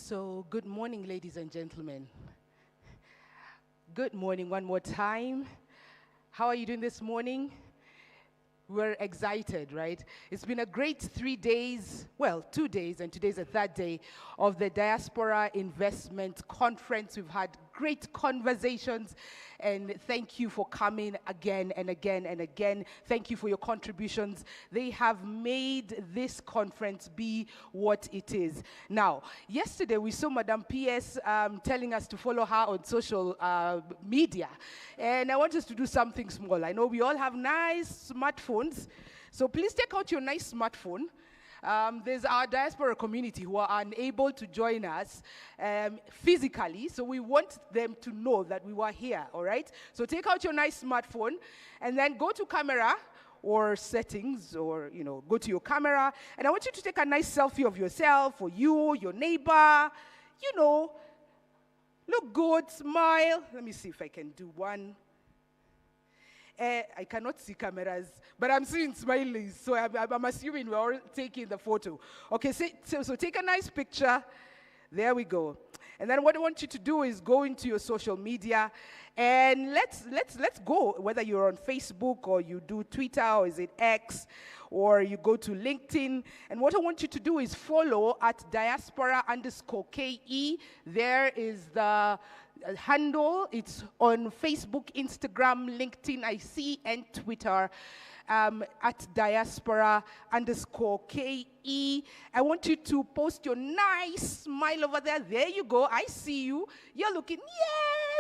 So, good morning, ladies and gentlemen. Good morning one more time. How are you doing this morning? We're excited, right? It's been a great 3 days, well, 2 days, and today's the third day of the Diaspora Investment Conference. We've had great conversations, and thank you for coming again and again and again. Thank you for your contributions. They have made this conference be what it is. Now, yesterday we saw Madam PS telling us to follow her on social media, and I want us to do something small. I know we all have nice smartphones, so please take out your nice smartphone. There's our diaspora community who are unable to join us physically, so we want them to know that we were here, all right? So take out your nice smartphone and then go to camera or settings, or, go to your camera, and I want you to take a nice selfie of yourself or you, your neighbor, look good, smile. Let me see if I can do one. I cannot see cameras, but I'm seeing smileys, so I'm assuming we're all taking the photo. Okay, so take a nice picture. There we go. And then what I want you to do is go into your social media, and let's go, whether you're on Facebook or you do Twitter or is it X, or you go to LinkedIn. And what I want you to do is follow at diaspora_KE. There is the handle. It's on Facebook, Instagram, LinkedIn, I see, and Twitter. At diaspora_KE. I want you to post your nice smile over there. There you go. I see you. You're looking,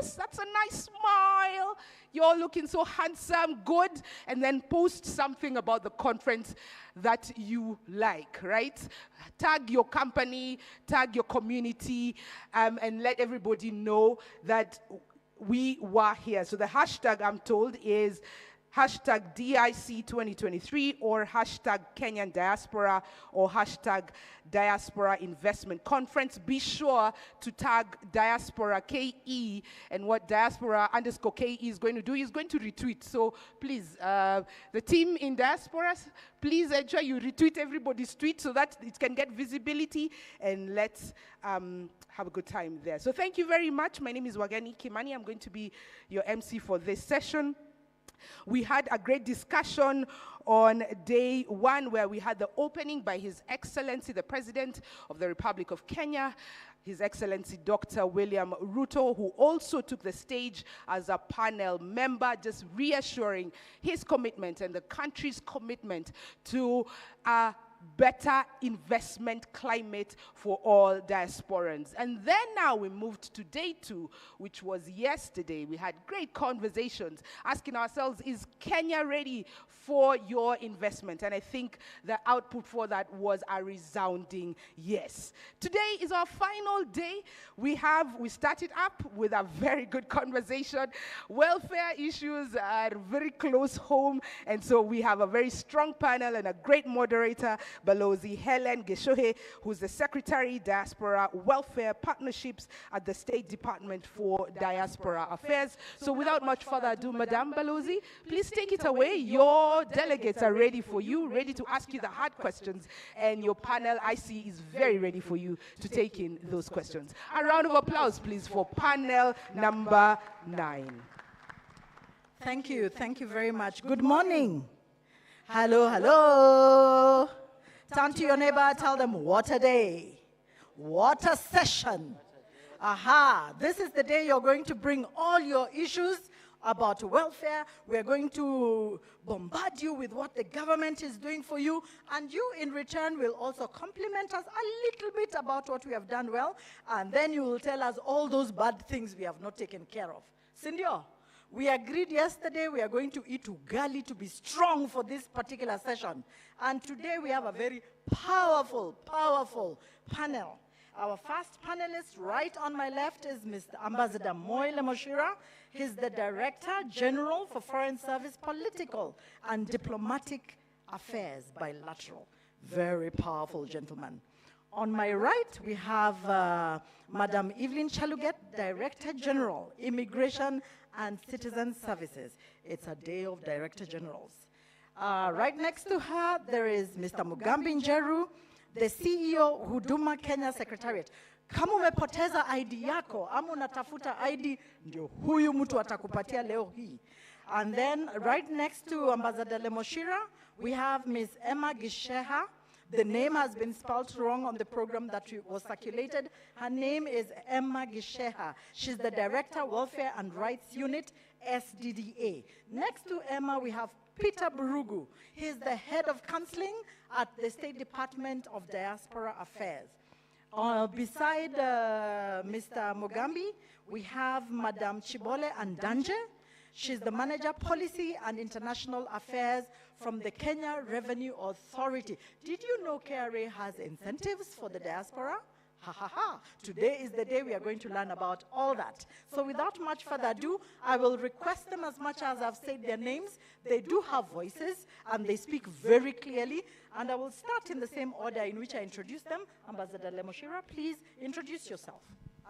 yes, that's a nice smile. You're looking so handsome, good. And then post something about the conference that you like, right? Tag your company, tag your community, and let everybody know that we were here. So the hashtag, I'm told, is hashtag DIC 2023 or hashtag Kenyan Diaspora or hashtag Diaspora Investment Conference. Be sure to tag Diaspora KE, and what Diaspora_KE is going to do is going to retweet. So please, the team in Diaspora, please ensure you retweet everybody's tweet so that it can get visibility, and let's have a good time there. So thank you very much. My name is Wagani Kimani. I'm going to be your MC for this session. We had a great discussion on day one, where we had the opening by His Excellency, the President of the Republic of Kenya, His Excellency Dr. William Ruto, who also took the stage as a panel member, just reassuring his commitment and the country's commitment to a better investment climate for all diasporans. And then now we moved to day two, which was yesterday. We had great conversations asking ourselves, is Kenya ready for your investment? And I think the output for that was a resounding yes. Today is our final day. We started up with a very good conversation. Welfare issues are very close home, and so we have a very strong panel and a great moderator, Balozi Helen Geshohe, who's the Secretary, Diaspora Welfare Partnerships at the State Department for Diaspora Affairs. So without much further ado, Madame Balozi, please take it away. Your delegates are ready for you, ready to ask you the hard questions, and your panel, I see, is very ready for you to take in those questions. A round of applause, please, for panel number 9. Thank you very much. Good morning. Hello, hello. Turn to your neighbor, tell them, what a day, what a session. Aha, this is the day you're going to bring all your issues about welfare. We're going to bombard you with what the government is doing for you, and you in return will also compliment us a little bit about what we have done well, and then you will tell us all those bad things we have not taken care of. Sindio, we agreed yesterday we are going to eat ugali to be strong for this particular session. And today we have a very powerful panel. Our first panelist right on my left is Mr. Ambassador Moi Lemoshira. He's the Director General for Foreign Service Political and Diplomatic Affairs, Bilateral. Very powerful gentleman. On my right, we have Madam Evelyn Chaluget, Director General, Immigration and Citizen Services. It's a day of Director Generals. Right next to her, there is Mr. Mugambi Njeru, the CEO, Huduma Kenya Secretariat. Kama umepoteza ID yako, ama unatafuta ID, ndio huyu mtu atakupatia leo hii. And then right next to Ambassador Lemoshira, we have Ms. Emma Gisheha. The name has been spelled wrong on the program that was circulated. Her name is Emma Gisheha. She's the Director, Welfare and Rights Unit, SDDA. Next to Emma, we have Peter Burugu. He's the Head of Counseling at the State Department of Diaspora Affairs. Beside Mr. Mugambi, we have Madam Chibole Andanje. She's the Manager, Policy and International Affairs from the Kenya Revenue Authority. Did you know KRA has incentives for the diaspora? Ha ha ha. Today is the day we are going to learn about all that. So without much further ado, I will request them as much as I've said their names. They do have voices and they speak very clearly. And I will start in the same order in which I introduced them. Ambassador Lemoshira, please introduce yourself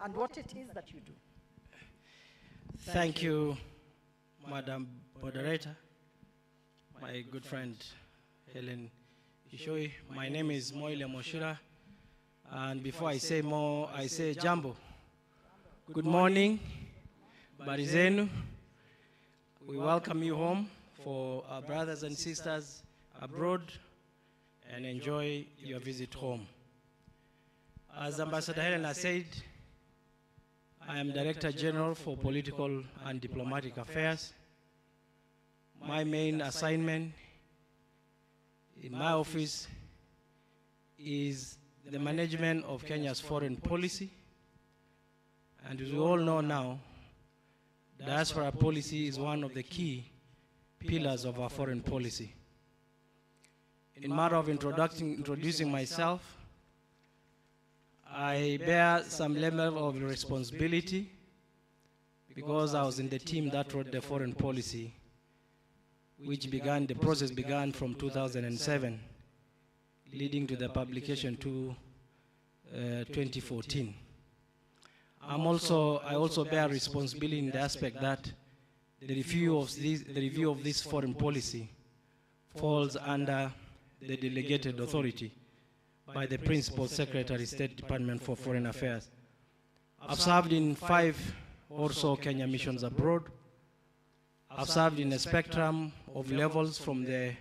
and what it is that you do. Thank you, Madam Moderator, my good friend Helen Ishoi. My name is Moile Moshira, and before I say more, I say Jambo. Good morning, Barizenu. We welcome you home for our brothers and sisters abroad and enjoy your visit home. As Ambassador Helen has said, I am Director General for Political and Diplomatic Affairs. My main assignment in my office is the management of Kenya's foreign policy. And as we all know now, diaspora policy is one of the key pillars of our foreign policy. In matter of introducing myself, I bear some level of responsibility because I was in the team that wrote the foreign policy, the process began from 2007, leading to the publication to 2014. I also bear responsibility in the aspect that the review of this foreign policy falls under the delegated authority by the Principal Secretary, State Department for Foreign Affairs. I've served in 5 or so Kenya missions abroad. I've served in a spectrum of levels from the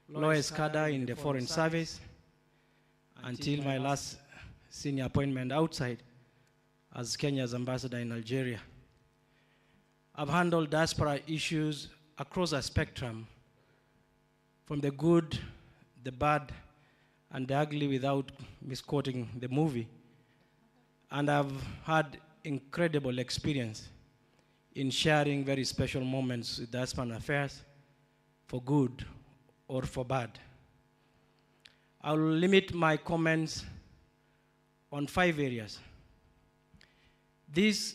lowest cadre in the Foreign Service until my last senior appointment outside as Kenya's ambassador in Algeria. I've handled diaspora issues across a spectrum, from the good, the bad, and the ugly, without misquoting the movie. And I've had incredible experience in sharing very special moments with diaspora affairs, for good or for bad. I will limit my comments on 5 areas. This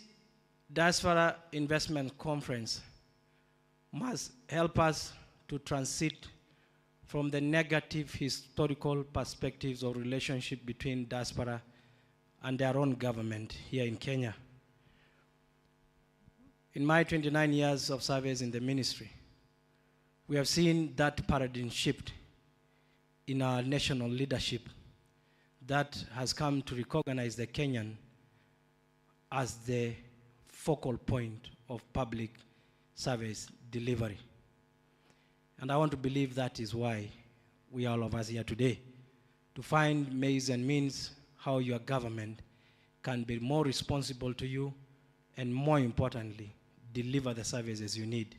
Diaspora Investment Conference must help us to transit from the negative historical perspectives of relationship between diaspora and their own government here in Kenya. In my 29 years of service in the ministry, we have seen that paradigm shift in our national leadership that has come to recognize the Kenyan as the focal point of public service delivery. And I want to believe that is why we are all of us here today, to find ways and means how your government can be more responsible to you and, more importantly, deliver the services you need.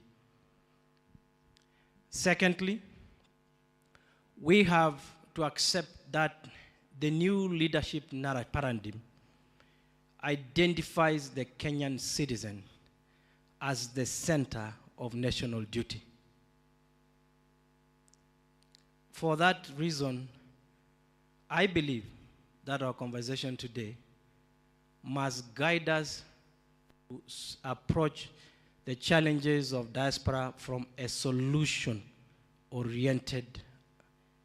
Secondly, we have to accept that the new leadership paradigm identifies the Kenyan citizen as the center of national duty. For that reason, I believe that our conversation today must guide us to approach the challenges of diaspora from a solution-oriented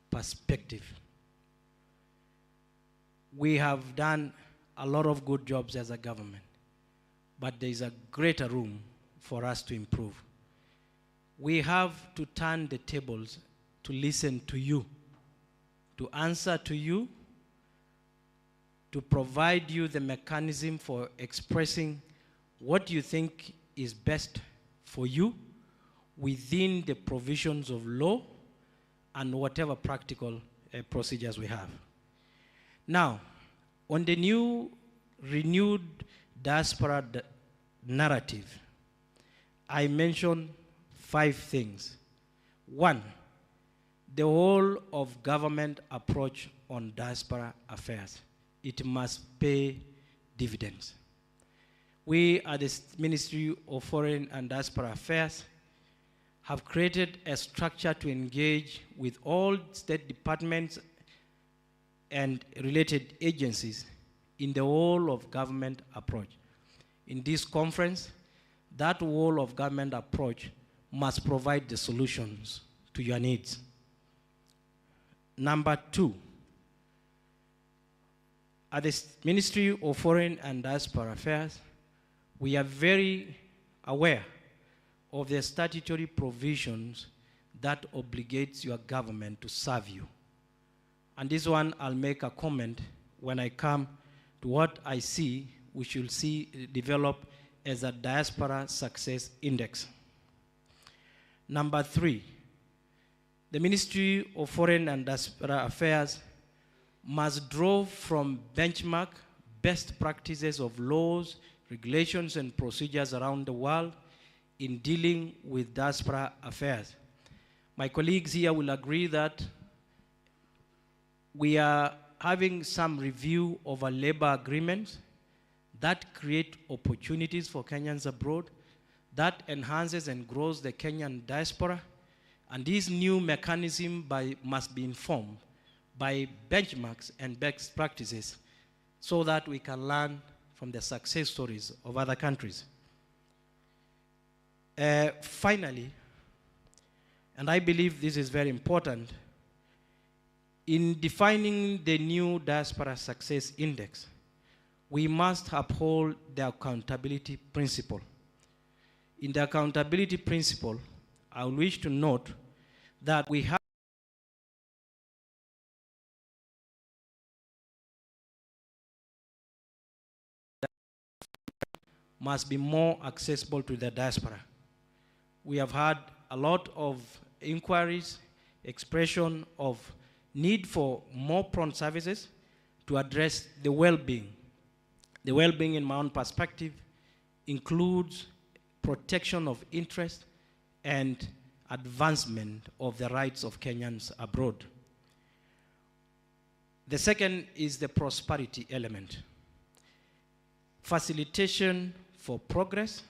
perspective. We have done a lot of good jobs as a government, but there is a greater room for us to improve. We have to turn the tables to listen to you, to answer to you, to provide you the mechanism for expressing what you think is best for you within the provisions of law and whatever practical procedures we have. Now, on the new, renewed diaspora narrative, I mentioned 5 things. 1, the whole of government approach on diaspora affairs. It must pay dividends. We at the Ministry of Foreign and Diaspora Affairs have created a structure to engage with all state departments and related agencies in the whole of government approach. In this conference, that whole of government approach must provide the solutions to your needs. Number 2, at the Ministry of Foreign and Diaspora Affairs, we are very aware of the statutory provisions that obligates your government to serve you. And this one, I'll make a comment when I come to what I see we should see develop as a Diaspora Success Index. Number 3, the Ministry of Foreign and Diaspora Affairs must draw from benchmark best practices of laws, regulations, and procedures around the world in dealing with diaspora affairs. My colleagues here will agree that we are having some review of our labor agreements that create opportunities for Kenyans abroad, that enhances and grows the Kenyan diaspora, and this new mechanism must be informed by benchmarks and best practices so that we can learn from the success stories of other countries. Finally, and I believe this is very important, in defining the new Diaspora Success Index, we must uphold the accountability principle. In the accountability principle, I wish to note that we have must be more accessible to the diaspora. We have had a lot of inquiries, expression of need for more prompt services to address the well-being. The well-being, in my own perspective, includes protection of interest and advancement of the rights of Kenyans abroad. The second is the prosperity element. Facilitation for progress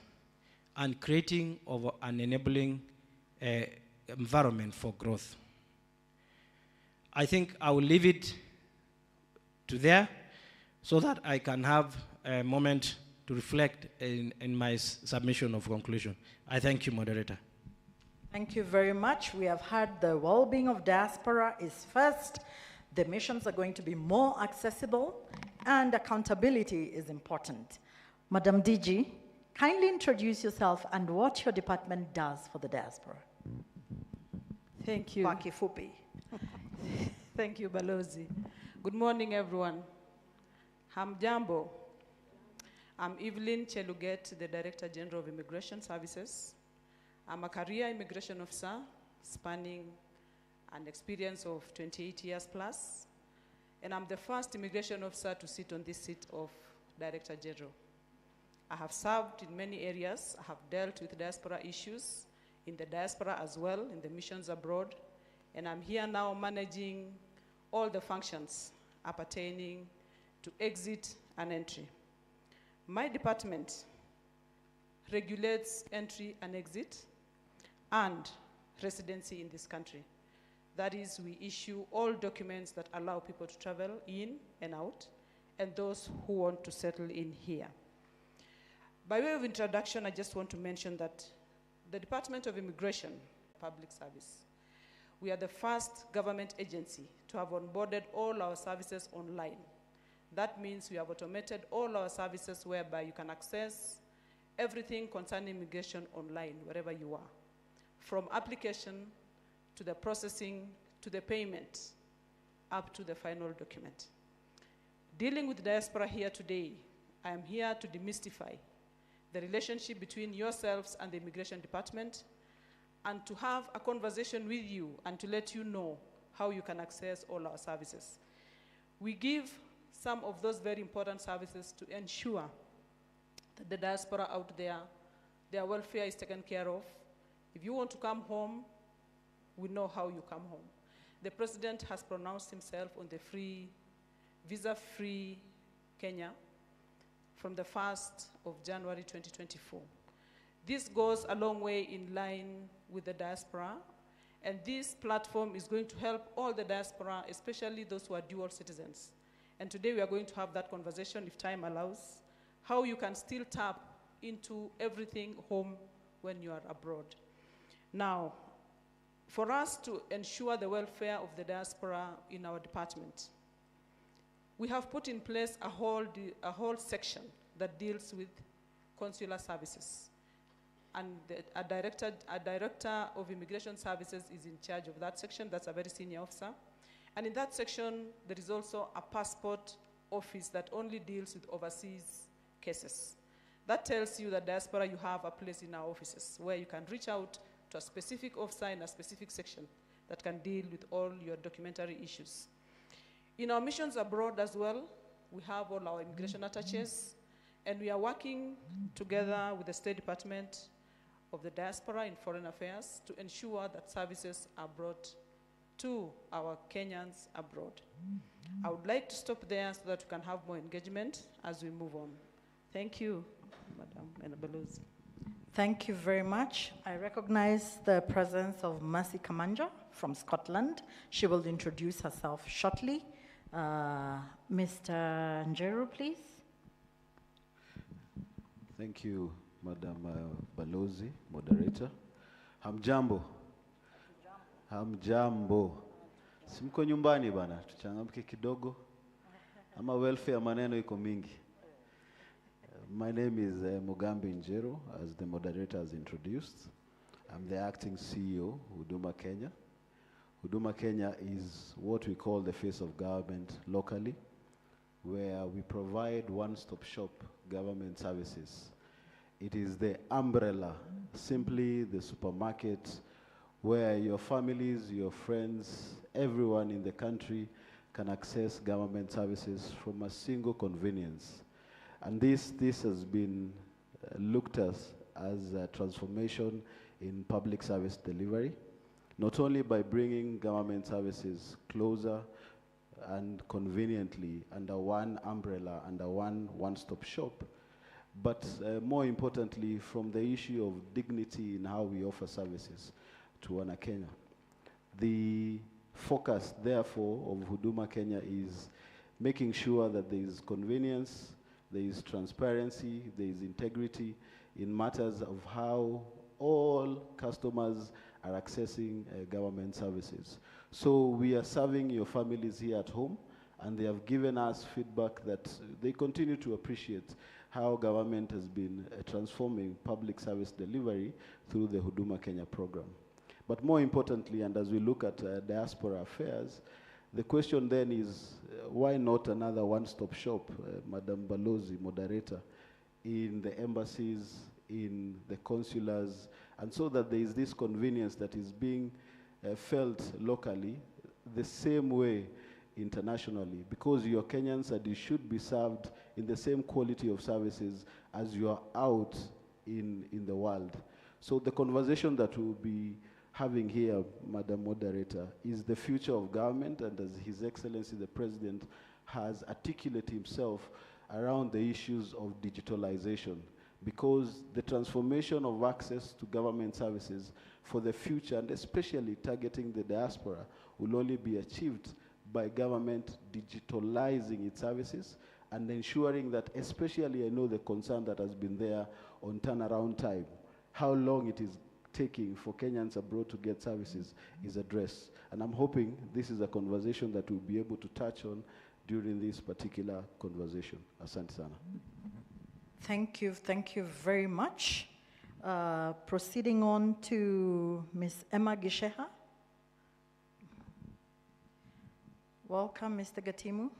and creating of an enabling environment for growth. I think I will leave it to there so that I can have a moment to reflect in my submission of conclusion. I thank you, moderator. Thank you very much. We have heard the well-being of diaspora is first, the missions are going to be more accessible, and accountability is important. Madam DG, kindly introduce yourself and what your department does for the diaspora. Thank you. Kwa kifupi. Thank you, Balozi. Good morning, everyone. Hamjambo. I'm Evelyn Cheluget, the Director General of Immigration Services. I'm a career immigration officer spanning an experience of 28 years plus, and I'm the first immigration officer to sit on this seat of Director General. I have served in many areas. I have dealt with diaspora issues in the diaspora as well, in the missions abroad, and I'm here now managing all the functions appertaining to exit and entry. My department regulates entry and exit and residency in this country. That is, we issue all documents that allow people to travel in and out, and those who want to settle in here. By way of introduction, I just want to mention that the Department of Immigration, Public Service, we are the first government agency to have onboarded all our services online. That means we have automated all our services whereby you can access everything concerning immigration online, wherever you are, from application to the processing to the payment up to the final document. Dealing with diaspora here today, I am here to demystify the relationship between yourselves and the Immigration Department, and to have a conversation with you and to let you know how you can access all our services. We give some of those very important services to ensure that the diaspora out there, their welfare is taken care of. If you want to come home, we know how you come home. The President has pronounced himself on the visa-free Kenya from the 1st of January 2024. This goes a long way in line with the diaspora, and this platform is going to help all the diaspora, especially those who are dual citizens. And today we are going to have that conversation, if time allows, how you can still tap into everything home when you are abroad. Now, for us to ensure the welfare of the diaspora in our department, we have put in place a whole section that deals with consular services. And a director of immigration services is in charge of that section. That's a very senior officer. And in that section, there is also a passport office that only deals with overseas cases. That tells you that diaspora, you have a place in our offices where you can reach out to a specific officer in a specific section that can deal with all your documentary issues. In our missions abroad as well, we have all our immigration attaches, and we are working together with the State Department of the Diaspora in Foreign Affairs to ensure that services are brought to our Kenyans abroad. I would like to stop there so that we can have more engagement as we move on. Thank you, Madam Balozi. Thank you very much. I recognize the presence of Mercy Kamanja from Scotland. She will introduce herself shortly. Mr. Njeru, please. Thank you, Madam Balozi, moderator. Hamjambo. Hamjambo. Simko nyumbani bana, tuchangamke kidogo. Ama welfare maneno iko mingi. My name is Mugambi Njeru, as the moderator has introduced. I'm the acting CEO, Huduma Kenya. Huduma Kenya is what we call the face of government locally, where we provide one-stop shop government services. It is the umbrella, simply the supermarket, where your families, your friends, everyone in the country can access government services from a single convenience. And this has been looked at as a transformation in public service delivery, not only by bringing government services closer and conveniently under one umbrella, under one-stop shop, but more importantly, from the issue of dignity in how we offer services to Wana Kenya. The focus, therefore, of Huduma Kenya is making sure that there is convenience, there is transparency, there is integrity in matters of how all customers are accessing government services. So we are serving your families here at home, and they have given us feedback that they continue to appreciate how government has been transforming public service delivery through the Huduma Kenya program. But more importantly, and as we look at diaspora affairs, the question then is, why not another one-stop shop, Madam Balozi, moderator, in the embassies, in the consulars, and so that there is this convenience that is being felt locally the same way internationally, because your Kenyans and you should be served in the same quality of services as you are out in the world. So the conversation that we'll be having here, Madam Moderator, is the future of government, and as His Excellency the President has articulated himself around the issues of digitalization, because the transformation of access to government services for the future, and especially targeting the diaspora, will only be achieved by government digitalizing its services and ensuring that, especially I know the concern that has been there on turnaround time, how long it is taking for Kenyans abroad to get services is addressed. And I'm hoping this is a conversation that we'll be able to touch on during this particular conversation. Asante sana. Thank you very much. Proceeding on to Ms. Emma Gisheha. Welcome, Mr. Gatimu.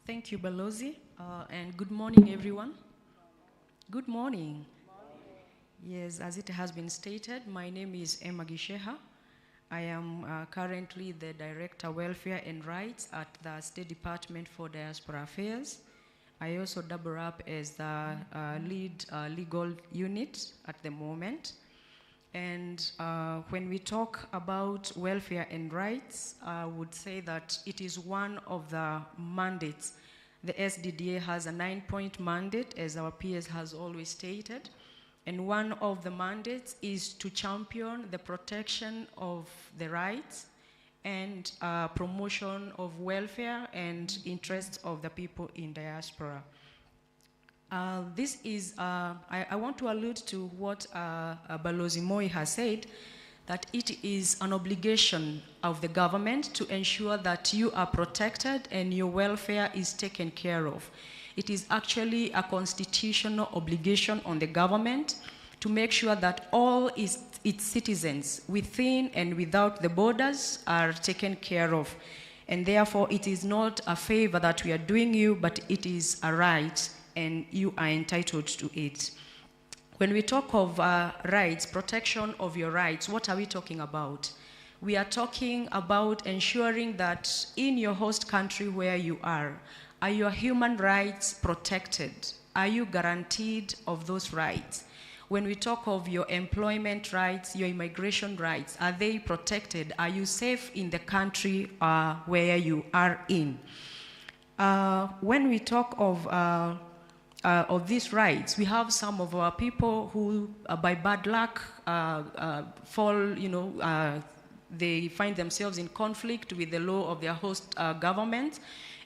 Thank you, Balozi, and good morning, everyone. Good morning. Yes, as it has been stated, my name is Emma Gisheha. I am currently the Director, Welfare and Rights at the State Department for Diaspora Affairs. I also double up as the lead legal unit at the moment. And when we talk about welfare and rights, I would say that it is one of the mandates. The SDDA has a 9-point mandate, as our PS has always stated. And one of the mandates is to champion the protection of the rights and promotion of welfare and interests of the people in diaspora. This is, I want to allude to what Balozi Moi has said, that it is an obligation of the government to ensure that you are protected and your welfare is taken care of. It is actually a constitutional obligation on the government to make sure that all its citizens within and without the borders are taken care of. And therefore, it is not a favor that we are doing you, but it is a right, and you are entitled to it. When we talk of rights, protection of your rights, what are we talking about? We are talking about ensuring that in your host country where you are your human rights protected? Are you guaranteed of those rights? When we talk of your employment rights, your immigration rights, are they protected? Are you safe in the country where you are in? When we talk of these rights, we have some of our people who, by bad luck, fall, they find themselves in conflict with the law of their host government.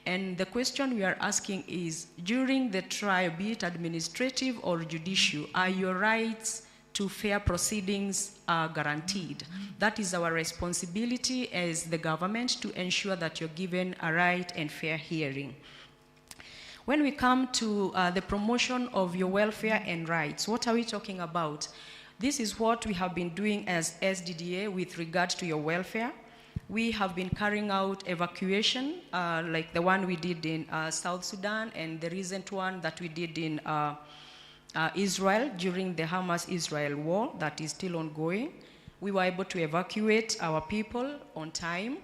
And the question we are asking is, during the trial, be it administrative or judicial, are your rights to fair proceedings guaranteed? That is our responsibility as the government, to ensure that you're given a right and fair hearing. When we come to the promotion of your welfare and rights, what are we talking about? This is what we have been doing as SDDA with regard to your welfare. We have been carrying out evacuation, like the one we did in South Sudan, and the recent one that we did in Israel during the Hamas-Israel war that is still ongoing. We were able to evacuate our people on time.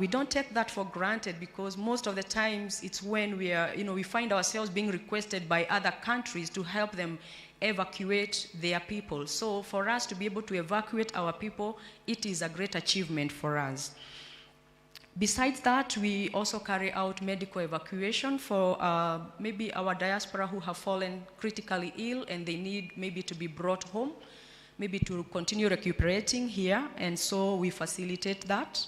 We don't take that for granted, because most of the times it's when we are, we find ourselves being requested by other countries to help them evacuate their people. So for us to be able to evacuate our people, it is a great achievement for us. Besides that, we also carry out medical evacuation for maybe our diaspora who have fallen critically ill and they need maybe to be brought home, maybe to continue recuperating here, and so we facilitate that.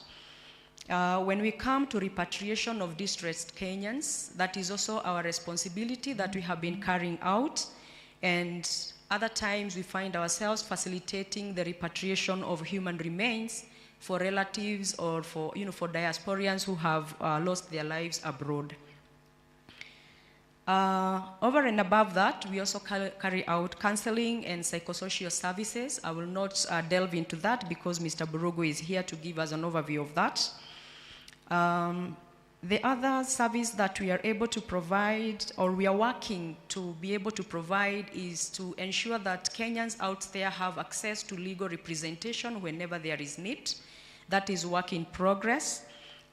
When we come to repatriation of distressed Kenyans, that is also our responsibility that we have been carrying out. And other times we find ourselves facilitating the repatriation of human remains for relatives or for diasporians who have lost their lives abroad. Over and above that, we also carry out counseling and psychosocial services. I will not delve into that because Mr. Burugu is here to give us an overview of that. The other service that we are able to provide, or we are working to be able to provide, is to ensure that Kenyans out there have access to legal representation whenever there is need. That is work in progress.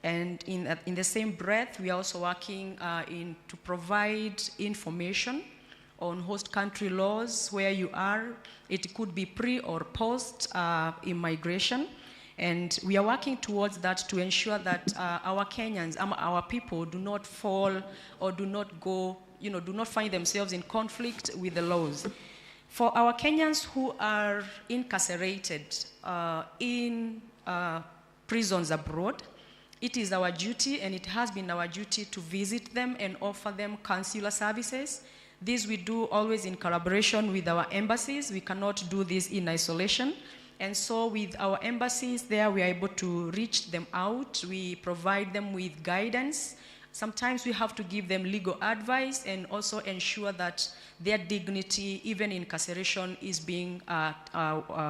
And in the same breath, we are also working to provide information on host country laws where you are. It could be pre or post immigration. And we are working towards that to ensure that our Kenyans, our people, do not fall or do not go, do not find themselves in conflict with the laws. For our Kenyans who are incarcerated in prisons abroad, it is our duty, and it has been our duty, to visit them and offer them consular services. This we do always in collaboration with our embassies. We cannot do this in isolation. And so with our embassies there, we are able to reach them out. We provide them with guidance. Sometimes we have to give them legal advice and also ensure that their dignity, even in incarceration, is being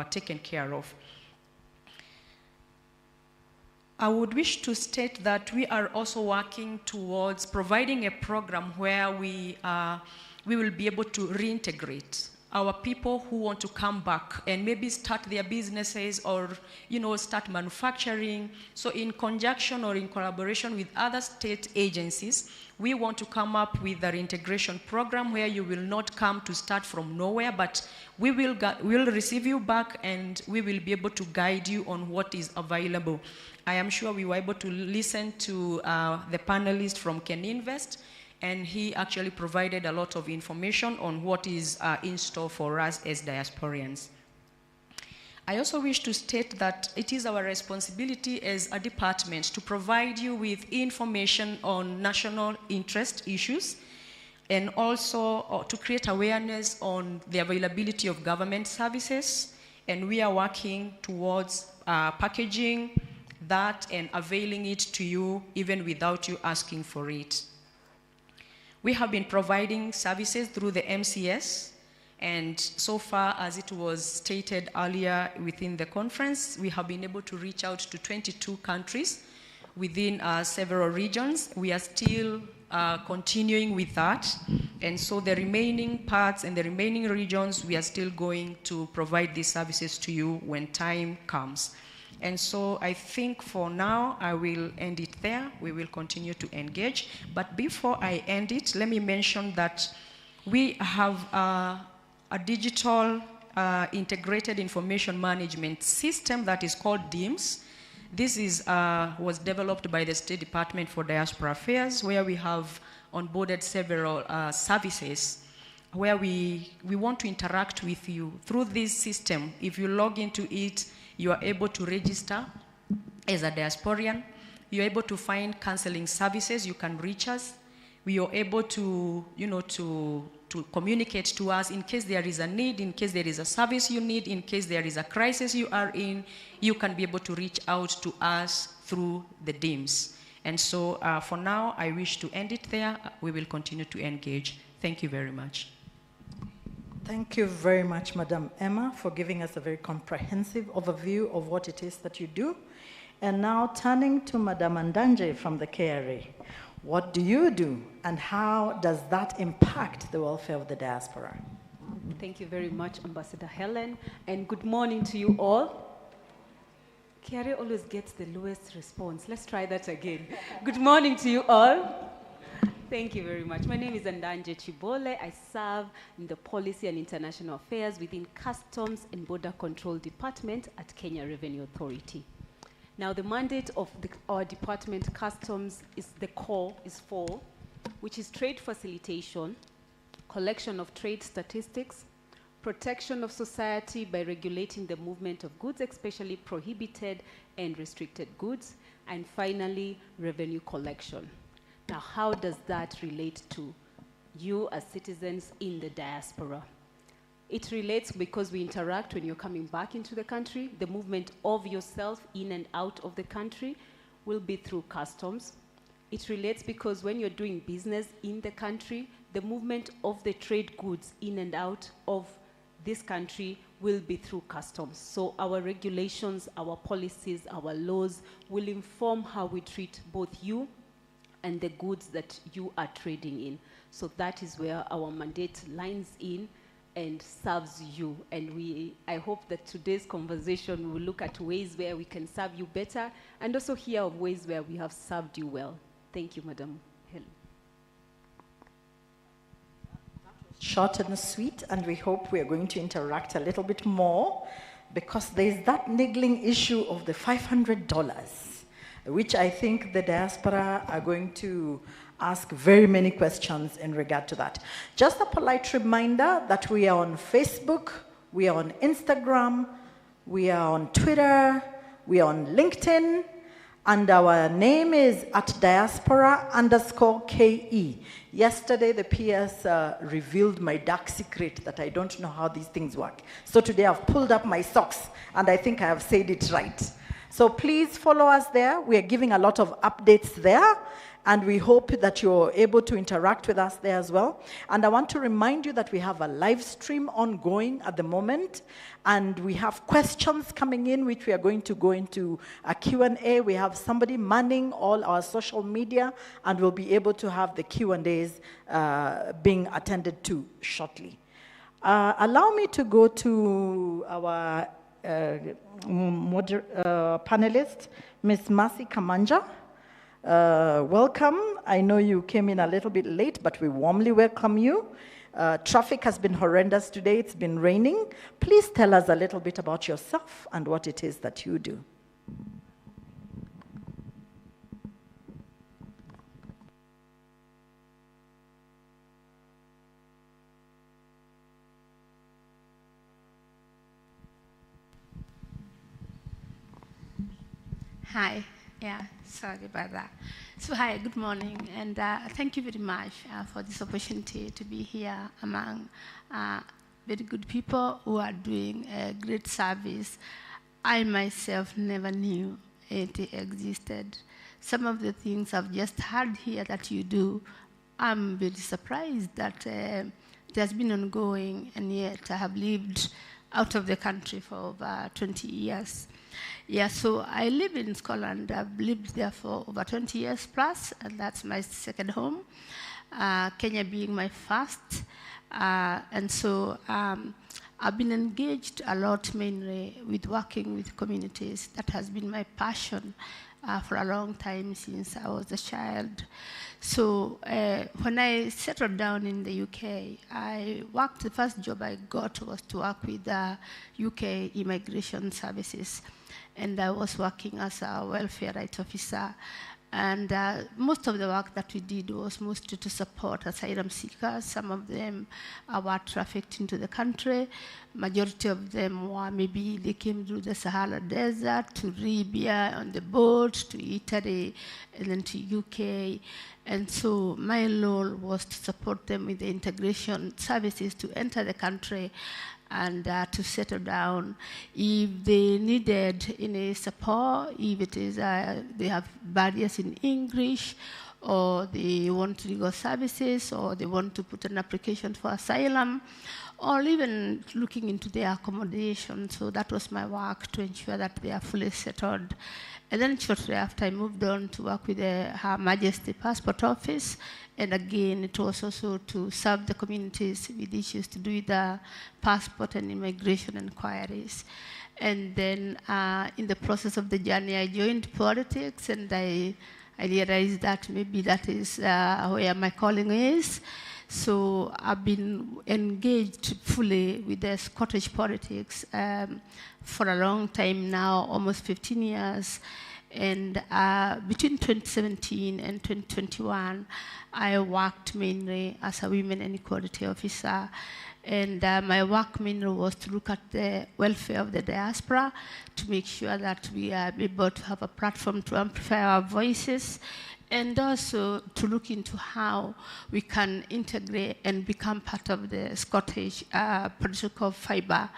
taken care of. I would wish to state that we are also working towards providing a program where we will be able to reintegrate our people who want to come back and maybe start their businesses or, start manufacturing. So in conjunction or in collaboration with other state agencies, we want to come up with a reintegration program where you will not come to start from nowhere, but we will receive you back and we will be able to guide you on what is available. I am sure we were able to listen to the panelist from Can Invest, and he actually provided a lot of information on what is in store for us as diasporians. I also wish to state that it is our responsibility as a department to provide you with information on national interest issues and also to create awareness on the availability of government services. And we are working towards packaging that and availing it to you even without you asking for it. We have been providing services through the MCS, and so far, as it was stated earlier within the conference, we have been able to reach out to 22 countries within several regions. We are still continuing with that, and so the remaining parts and the remaining regions, we are still going to provide these services to you when time comes. And so I think for now, I will end it there. We will continue to engage. But before I end it, let me mention that we have a digital integrated information management system that is called DIMS. This was developed by the State Department for Diaspora Affairs, where we have onboarded several services where we want to interact with you through this system. If you log into it, you are able to register as a diasporian. You're able to find counseling services. You can reach us. We are able to, to communicate to us in case there is a need, in case there is a service you need, in case there is a crisis you are in. You can be able to reach out to us through the DIMS. And so for now, I wish to end it there. We will continue to engage. Thank you very much. Thank you very much, Madam Emma, for giving us a very comprehensive overview of what it is that you do. And now turning to Madam Ndanje from the KRA. What do you do, and how does that impact the welfare of the diaspora? Thank you very much, Ambassador Helen, and good morning to you all. KRA always gets the lowest response. Let's try that again. Good morning to you all. Thank you very much. My name is Ndanje Chibole. I serve in the Policy and International Affairs within Customs and Border Control Department at Kenya Revenue Authority. Now, the mandate of our department, Customs, is four, which is trade facilitation, collection of trade statistics, protection of society by regulating the movement of goods, especially prohibited and restricted goods, and finally, revenue collection. Now, how does that relate to you as citizens in the diaspora? It relates because we interact when you're coming back into the country. The movement of yourself in and out of the country will be through customs. It relates because when you're doing business in the country, the movement of the trade goods in and out of this country will be through customs. So our regulations, our policies, our laws will inform how we treat both you and the goods that you are trading in. So that is where our mandate lines in and serves you. And I hope that today's conversation will look at ways where we can serve you better and also hear of ways where we have served you well. Thank you, Madam Helen. Short and sweet, and we hope we are going to interact a little bit more because there's that niggling issue of the $500, which I think the diaspora are going to ask very many questions in regard to that. Just a polite reminder that we are on Facebook, we are on Instagram, we are on Twitter, we are on LinkedIn, and our name is @diaspora_KE. Yesterday, the PS revealed my dark secret that I don't know how these things work. So today I've pulled up my socks, and I think I have said it right. So please follow us there. We are giving a lot of updates there. and we hope that you're able to interact with us there as well. And I want to remind you that we have a live stream ongoing at the moment, and we have questions coming in, which we are going to go into a Q&A. We have somebody manning all our social media, and we'll be able to have the Q&As being attended to shortly. Allow me to go to our panelist, Ms. Mercy Kamanja. Welcome. I know you came in a little bit late, but we warmly welcome you. Traffic has been horrendous today. It's been raining. Please tell us a little bit about yourself and what it is that you do. Hi, yeah, sorry about that. So hi, good morning, and thank you very much for this opportunity to be here among very good people who are doing a great service. I myself never knew it existed. Some of the things I've just heard here that you do, I'm very surprised that it has been ongoing, and yet I have lived out of the country for over 20 years. Yeah, so I live in Scotland. I've lived there for over 20 years plus, and that's my second home. Kenya being my first. And so I've been engaged a lot mainly with working with communities. That has been my passion for a long time since I was a child. So when I settled down in the UK, the first job I got was to work with UK Immigration Services. And I was working as a welfare rights officer. And most of the work that we did was mostly to support asylum seekers. Some of them were trafficked into the country. Majority of them were maybe they came through the Sahara Desert to Libya on the boat, to Italy, and then to UK. And so my role was to support them with the integration services to enter the country and to settle down. If they needed any support, if it is they have barriers in English, or they want legal services, or they want to put an application for asylum, or even looking into their accommodation. So that was my work, to ensure that they are fully settled. And then shortly after, I moved on to work with Her Majesty Passport Office. And again, it was also to serve the communities with issues to do with the passport and immigration inquiries. And then in the process of the journey, I joined politics, and I realized that maybe that is where my calling is. So I've been engaged fully with the Scottish politics for a long time now, almost 15 years. And between 2017 and 2021, I worked mainly as a women and equality officer. And my work mainly was to look at the welfare of the diaspora, to make sure that we are able to have a platform to amplify our voices, and also to look into how we can integrate and become part of the Scottish political fiber,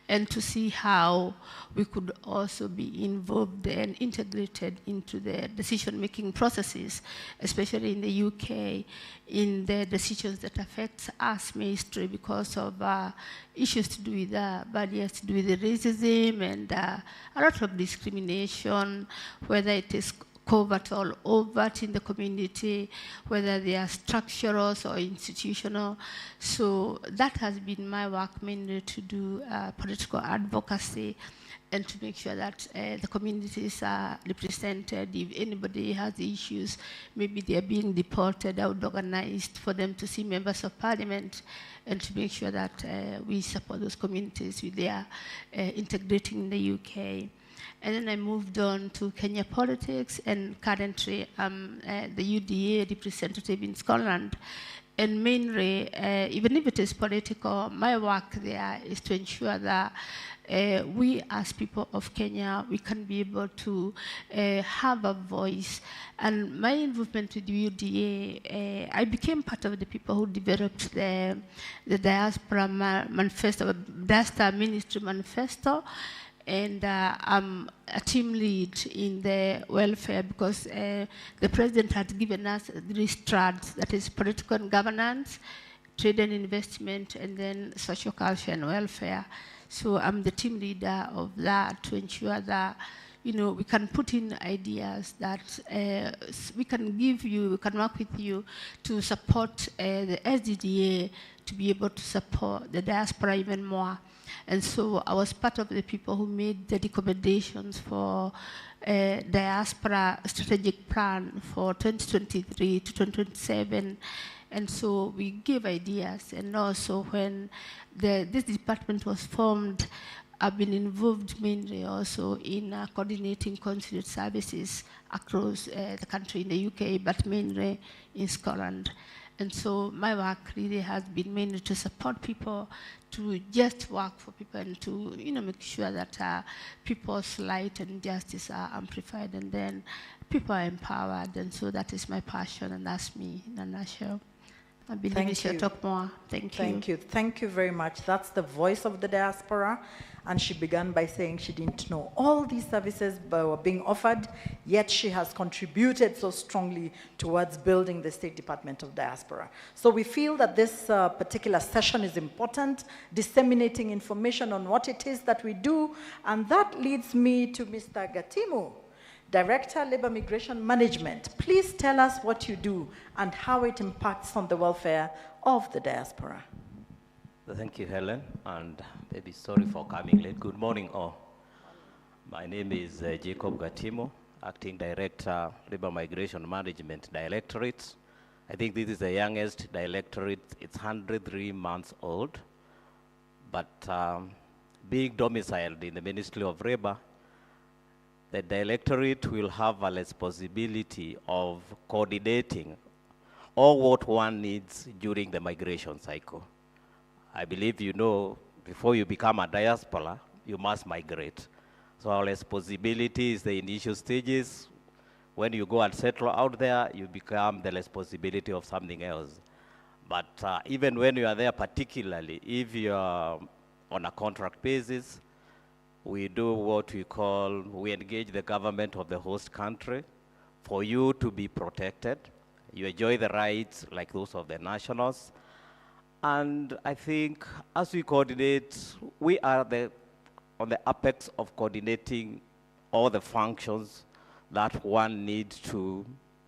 and to see how we could also be involved and integrated into the decision-making processes, especially in the UK, in the decisions that affect us mainly because of issues to do with barriers to do with racism and a lot of discrimination, whether it is covert or overt in the community, whether they are structural or institutional. So that has been my work mainly, to do political advocacy and to make sure that the communities are represented. If anybody has issues, maybe they are being deported, I would organize for them to see members of parliament and to make sure that we support those communities with their integrating in the UK. And then I moved on to Kenya politics, and currently I'm the UDA representative in Scotland. And mainly, even if it is political, my work there is to ensure that we as people of Kenya, we can be able to have a voice. And my involvement with the UDA, I became part of the people who developed the Diaspora Manifesto, Diaspora Ministry Manifesto. and I'm a team lead in the welfare because the president had given us 3 strands, that is political and governance, trade and investment, and then social culture and welfare. So I'm the team leader of that to ensure that, you know, we can put in ideas that we can give you, we can work with you to support the SDDA to be able to support the diaspora even more. And so I was part of the people who made the recommendations for diaspora strategic plan for 2023 to 2027. And so we gave ideas. And also when this department was formed, I've been involved mainly also in coordinating consulate services across the country in the UK, but mainly in Scotland. And so my work really has been mainly to support people, to just work for people and to, you know, make sure that people's light and justice are amplified and then people are empowered. And so that is my passion, and that's me in a nutshell. I believe we should talk more. Thank you. Thank you. Thank you very much. That's the voice of the diaspora. And she began by saying she didn't know all these services were being offered, yet she has contributed so strongly towards building the State Department of Diaspora. So we feel that this particular session is important, disseminating information on what it is that we do. And that leads me to Mr. Gatimu, Director, Labor Migration Management. Please tell us what you do and how it impacts on the welfare of the diaspora. Thank you, Helen, and maybe sorry for coming late. Good morning, all. My name is Jacob Gatimo, Acting Director, Labor Migration Management Directorate. I think this is the youngest directorate. It's 103 months old, but being domiciled in the Ministry of Labor, the directorate will have a responsibility of coordinating all what one needs during the migration cycle. I believe you know, before you become a diaspora, you must migrate. So our responsibility is the initial stages. When you go and settle out there, you become the responsibility of something else. But even when you are there, particularly if you are on a contract basis, we do what we call, we engage the government of the host country for you to be protected. You enjoy the rights like those of the nationals. And I think as we coordinate, we are on the apex of coordinating all the functions that one needs to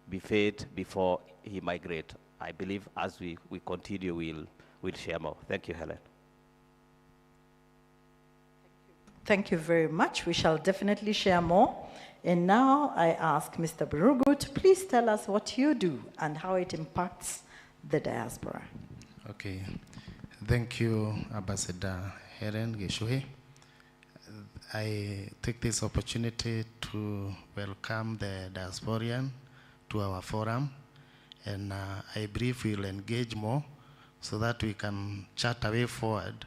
be fed before he migrates. I believe as we continue, we'll share more. Thank you, Helen. Thank you very much. We shall definitely share more. And now I ask Mr. Burugu to please tell us what you do and how it impacts the diaspora. Okay. Thank you, Ambassador Helen Geshuhe. I take this opportunity to welcome the diasporian to our forum. And I believe we'll engage more so that we can chart a way forward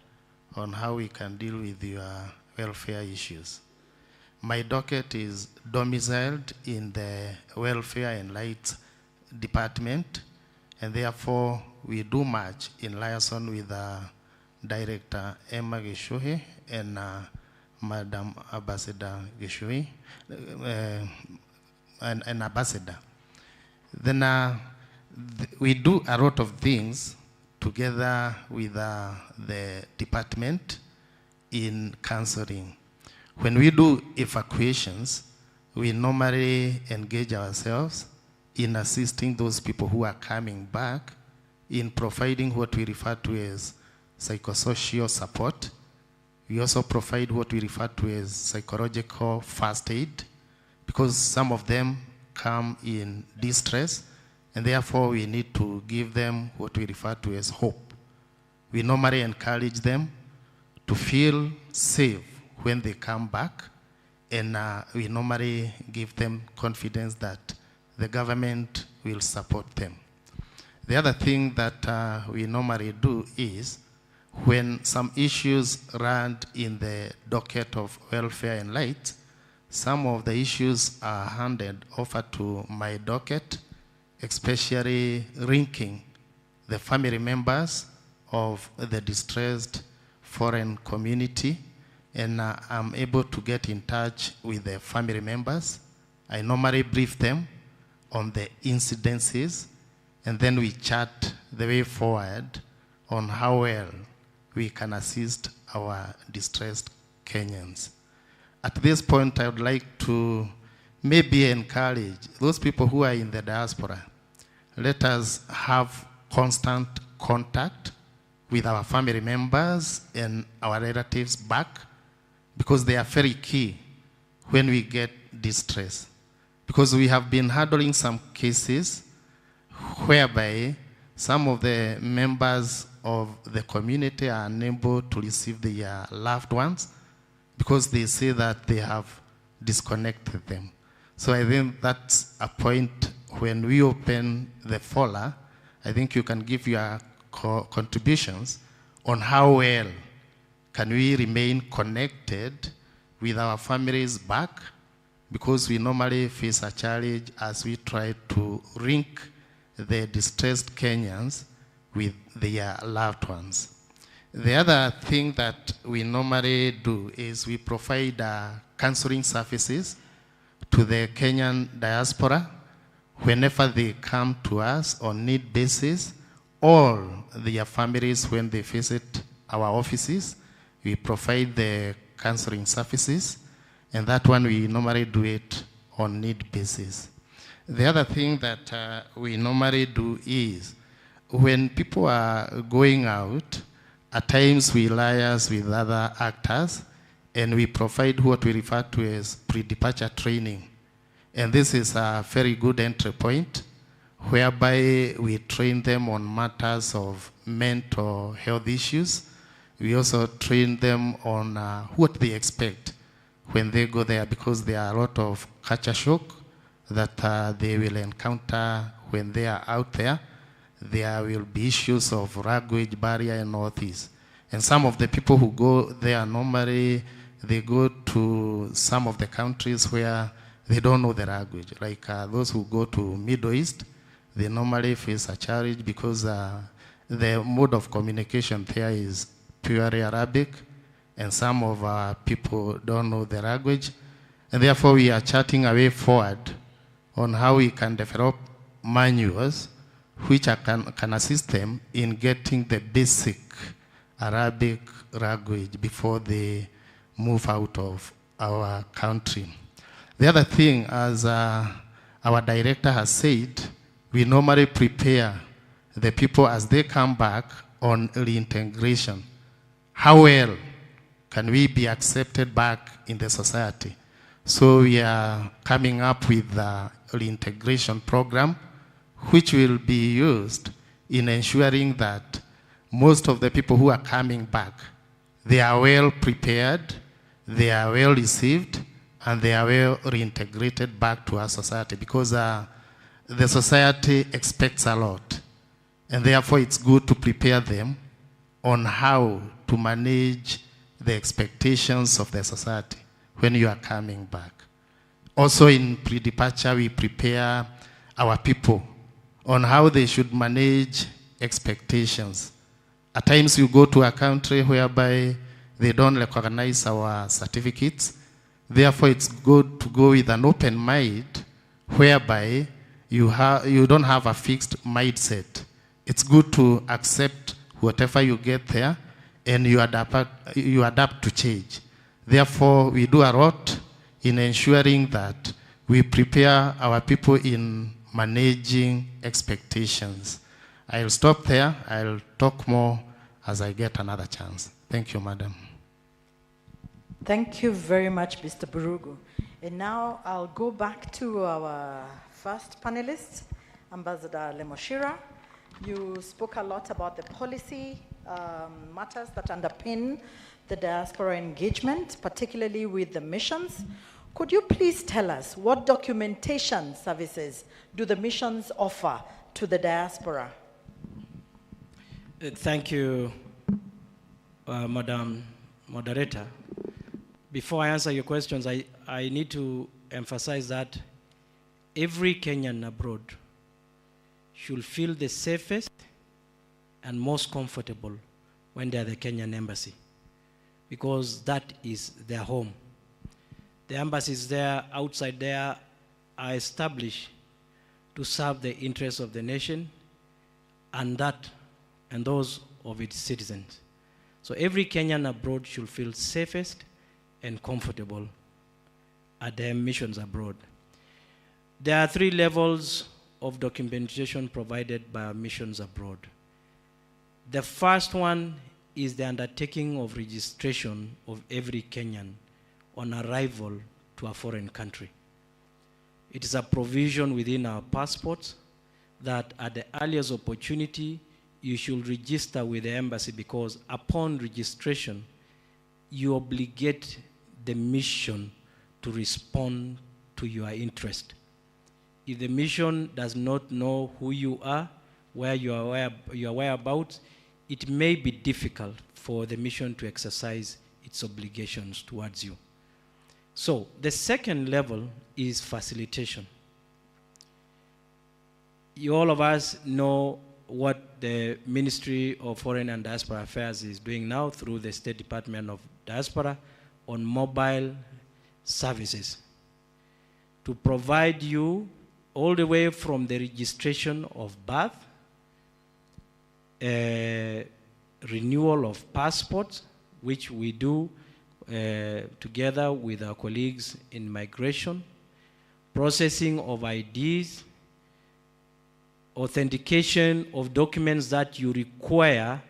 on how we can deal with your welfare issues. My docket is domiciled in the Welfare and Lights Department, and therefore we do much in liaison with Director Emma Geshuhe and Madam Ambassador Geshuhe, and Ambassador. Then we do a lot of things together with the department in counseling. When we do evacuations, we normally engage ourselves in assisting those people who are coming back in providing what we refer to as psychosocial support. We also provide what we refer to as psychological first aid, because some of them come in distress, and therefore we need to give them what we refer to as hope. We normally encourage them to feel safe when they come back, and we normally give them confidence that the government will support them. The other thing that we normally do is when some issues run in the docket of welfare and light, some of the issues are handed over to my docket, especially linking the family members of the distressed foreign community and I'm able to get in touch with the family members. I normally brief them on the incidences, and then we chat the way forward on how well we can assist our distressed Kenyans. At this point, I would like to maybe encourage those people who are in the diaspora. Let us have constant contact with our family members and our relatives back, because they are very key when we get distress. Because we have been handling some cases whereby some of the members of the community are unable to receive their loved ones because they say that they have disconnected them. So I think that's a point when we open the FOLA, I think you can give your contributions on how well can we remain connected with our families back, because we normally face a challenge as we try to link the distressed Kenyans with their loved ones. The other thing that we normally do is we provide counseling services to the Kenyan diaspora whenever they come to us on need basis, or their families when they visit our offices. We provide the counseling services, and that one we normally do it on need basis. The other thing that we normally do is when people are going out, at times we liaise with other actors, and we provide what we refer to as pre-departure training. And this is a very good entry point, whereby we train them on matters of mental health issues. We also train them on what they expect when they go there, because there are a lot of culture shock that they will encounter when they are out there. There will be issues of language barrier and all this. And some of the people who go there, normally they go to some of the countries where they don't know the language. Like those who go to Middle East, they normally face a challenge because the mode of communication there is purely Arabic, and some of our people don't know the language. And therefore we are charting a way forward on how we can develop manuals which can assist them in getting the basic Arabic language before they move out of our country. The other thing, as our director has said, we normally prepare the people as they come back on reintegration. How well can we be accepted back in the society? So we are coming up with a reintegration program which will be used in ensuring that most of the people who are coming back, they are well prepared, they are well received, and they are well reintegrated back to our society, because the society expects a lot. And therefore it's good to prepare them on how to manage the expectations of the society when you are coming back. Also in pre-departure, we prepare our people on how they should manage expectations. At times you go to a country whereby they don't recognize our certificates. Therefore it's good to go with an open mind, whereby you don't have a fixed mindset. It's good to accept whatever you get there, and you adapt to change. Therefore, we do a lot in ensuring that we prepare our people in managing expectations. I'll stop there. I'll talk more as I get another chance. Thank you, madam. Thank you very much, Mr. Burugu. And now I'll go back to our first panelist, Ambassador Lemoshira. You spoke a lot about the policy matters that underpin the diaspora engagement, particularly with the missions. Could you please tell us what documentation services do the missions offer to the diaspora? Thank you, Madam Moderator. Before I answer your questions, I need to emphasize that every Kenyan abroad should feel the safest and most comfortable when they're at the Kenyan embassy. because that is their home. The embassies there, outside there, are established to serve the interests of the nation and those of its citizens. So every Kenyan abroad should feel safest and comfortable at their missions abroad. There are 3 levels of documentation provided by our missions abroad. The first one is the undertaking of registration of every Kenyan on arrival to a foreign country. It is a provision within our passports that at the earliest opportunity, you should register with the embassy, because upon registration, you obligate the mission to respond to your interest. If the mission does not know who you are, where your whereabouts, it may be difficult for the mission to exercise its obligations towards you. So the second level is facilitation. All of us know what the Ministry of Foreign and Diaspora Affairs is doing now through the State Department of Diaspora on mobile services to provide you all the way from the registration of birth, renewal of passports, which we do together with our colleagues in migration, processing of IDs, authentication of documents that you require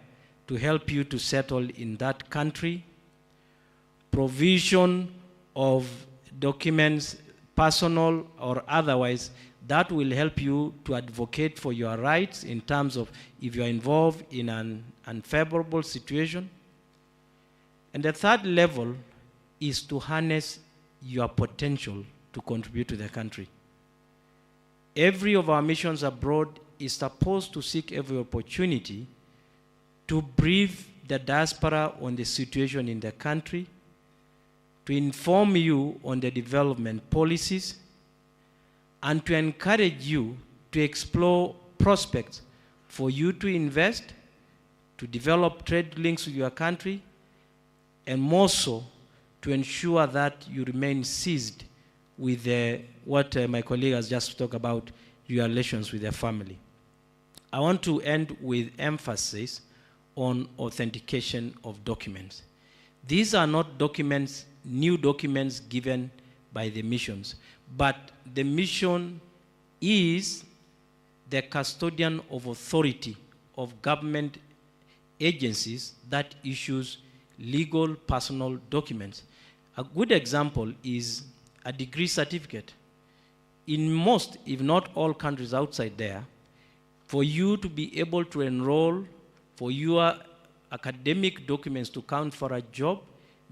to help you to settle in that country, provision of documents, personal or otherwise, that will help you to advocate for your rights in terms of if you are involved in an unfavorable situation. And the third level is to harness your potential to contribute to the country. Every of our missions abroad is supposed to seek every opportunity to brief the diaspora on the situation in the country, to inform you on the development policies, and to encourage you to explore prospects for you to invest, to develop trade links with your country, and more so to ensure that you remain seized with what my colleague has just talked about, your relations with your family. I want to end with emphasis on authentication of documents. These are not documents, new documents given by the missions, but the mission is the custodian of authority of government agencies that issues legal personal documents. A good example is a degree certificate. In most, if not all countries outside there, for you to be able to enroll, for your academic documents to count for a job,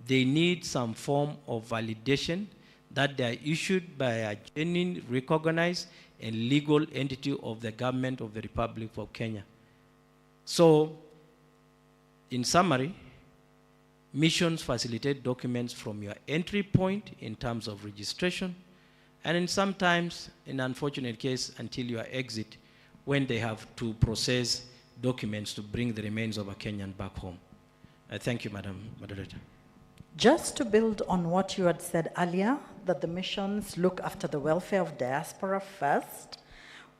they need some form of validation that they are issued by a genuine, recognized, and legal entity of the government of the Republic of Kenya. So, in summary, missions facilitate documents from your entry point in terms of registration, and in sometimes, in unfortunate case, until your exit, when they have to process documents to bring the remains of a Kenyan back home. Thank you, Madam Moderator. Just to build on what you had said earlier, that the missions look after the welfare of diaspora first,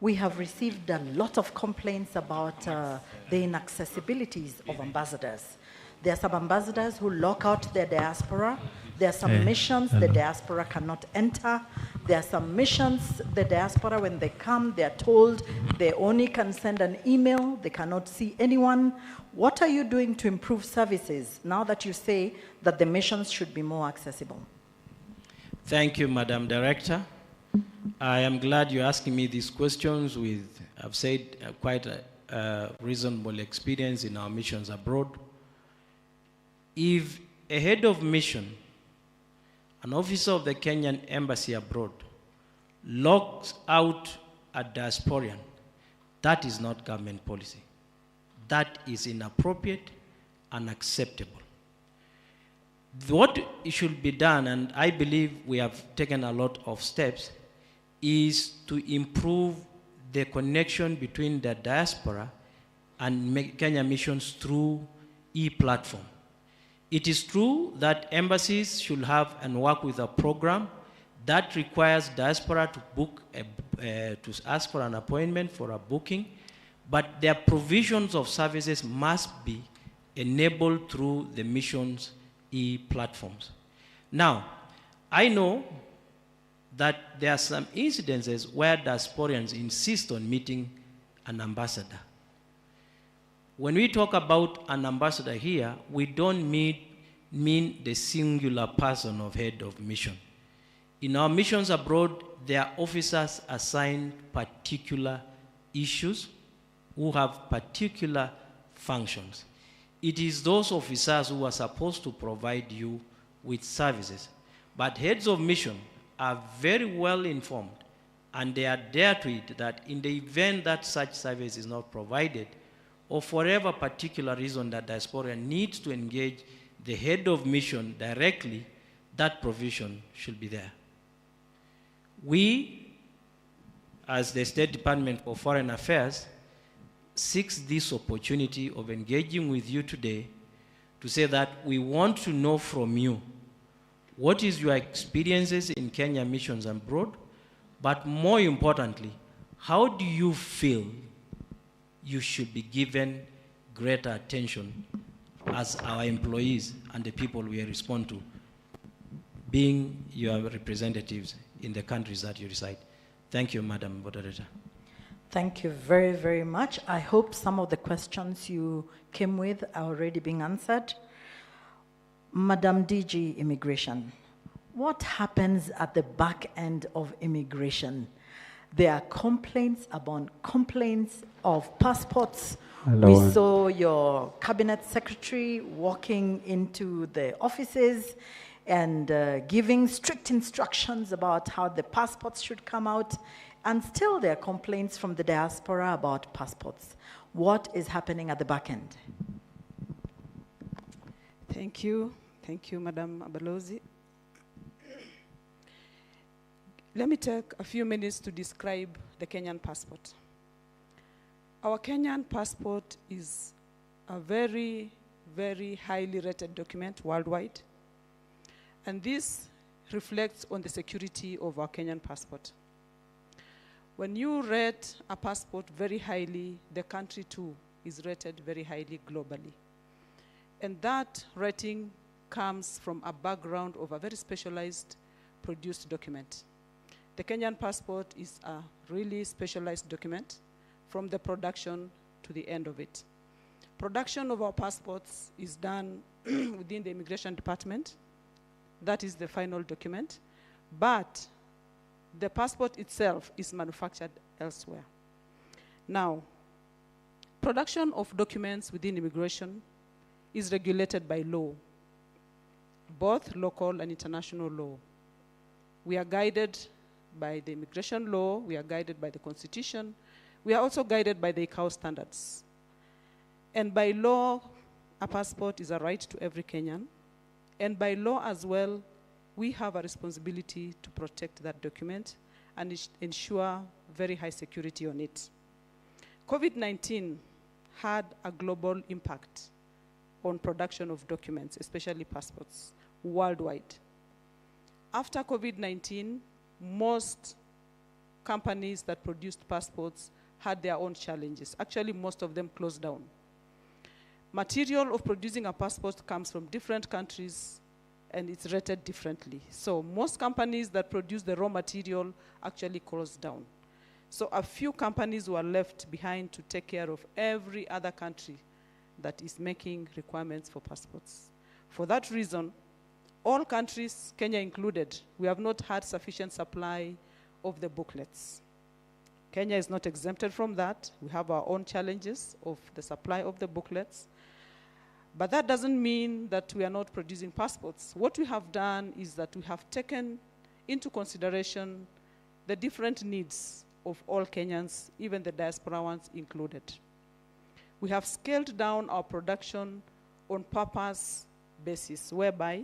we have received a lot of complaints about the inaccessibilities of ambassadors. There are some ambassadors who lock out their diaspora. There are some missions the diaspora cannot enter. There are some missions the diaspora, when they come, they are told they only can send an email, they cannot see anyone. What are you doing to improve services now that you say that the missions should be more accessible? Thank you, Madam Director. I am glad you're asking me these questions with, I've said, quite a reasonable experience in our missions abroad. If a head of mission, an officer of the Kenyan embassy abroad, locks out a diasporian, that is not government policy. That is inappropriate, unacceptable. What should be done, and I believe we have taken a lot of steps, is to improve the connection between the diaspora and Kenya missions through e-platform. It is true that embassies should have and work with a program that requires diaspora to book, to ask for an appointment for a booking, but their provisions of services must be enabled through the missions e-platforms. Now, I know that there are some incidences where diasporians insist on meeting an ambassador. When we talk about an ambassador here, we don't mean the singular person of head of mission. In our missions abroad, there are officers assigned particular issues who have particular functions. It is those officers who are supposed to provide you with services. But heads of mission are very well informed, and they are there to it that in the event that such service is not provided, or for whatever particular reason that diaspora needs to engage the head of mission directly, that provision should be there. We, as the State Department for Foreign Affairs, seeks this opportunity of engaging with you today to say that we want to know from you what is your experiences in Kenya missions abroad, but more importantly, how do you feel you should be given greater attention as our employees and the people we respond to, being your representatives in the countries that you reside. Thank you, Madam Moderator. Thank you very, very much. I hope some of the questions you came with are already being answered. Madam DG Immigration, what happens at the back end of immigration? There are complaints upon complaints of passports. Hello. We saw your cabinet secretary walking into the offices and giving strict instructions about how the passports should come out. And still there are complaints from the diaspora about passports. What is happening at the back end? Thank you. Thank you, Madam Balozi. Let me take a few minutes to describe the Kenyan passport. Our Kenyan passport is a very, very highly rated document worldwide. And this reflects on the security of our Kenyan passport. When you rate a passport very highly, the country too is rated very highly globally. And that rating comes from a background of a very specialized produced document. The Kenyan passport is a really specialized document from the production to the end of it. Production of our passports is done within the Immigration Department. That is the final document. But the passport itself is manufactured elsewhere. Now, production of documents within immigration is regulated by law, both local and international law. We are guided by the immigration law, we are guided by the Constitution, we are also guided by the ICAO standards. And by law, a passport is a right to every Kenyan. And by law as well, we have a responsibility to protect that document and ensure very high security on it. COVID-19 had a global impact on production of documents, especially passports, worldwide. After COVID-19, most companies that produced passports had their own challenges. Actually, most of them closed down. Material of producing a passport comes from different countries and it's rated differently. So most companies that produce the raw material actually closed down. So a few companies were left behind to take care of every other country that is making requirements for passports. For that reason, all countries, Kenya included, we have not had sufficient supply of the booklets. Kenya is not exempted from that. We have our own challenges of the supply of the booklets. But that doesn't mean that we are not producing passports. What we have done is that we have taken into consideration the different needs of all Kenyans, even the diaspora ones included. We have scaled down our production on purpose basis, whereby,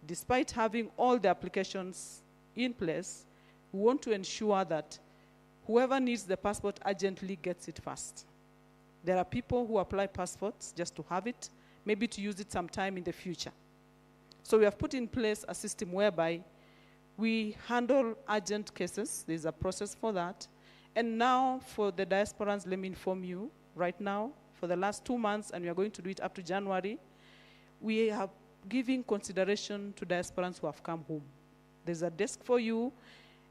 despite having all the applications in place, we want to ensure that whoever needs the passport urgently gets it first. There are people who apply passports just to have it maybe to use it sometime in the future. So we have put in place a system whereby we handle urgent cases. There's a process for that. And now for the diasporans, let me inform you, right now, for the last 2 months, and we are going to do it up to January, we are giving consideration to diasporans who have come home. There's a desk for you,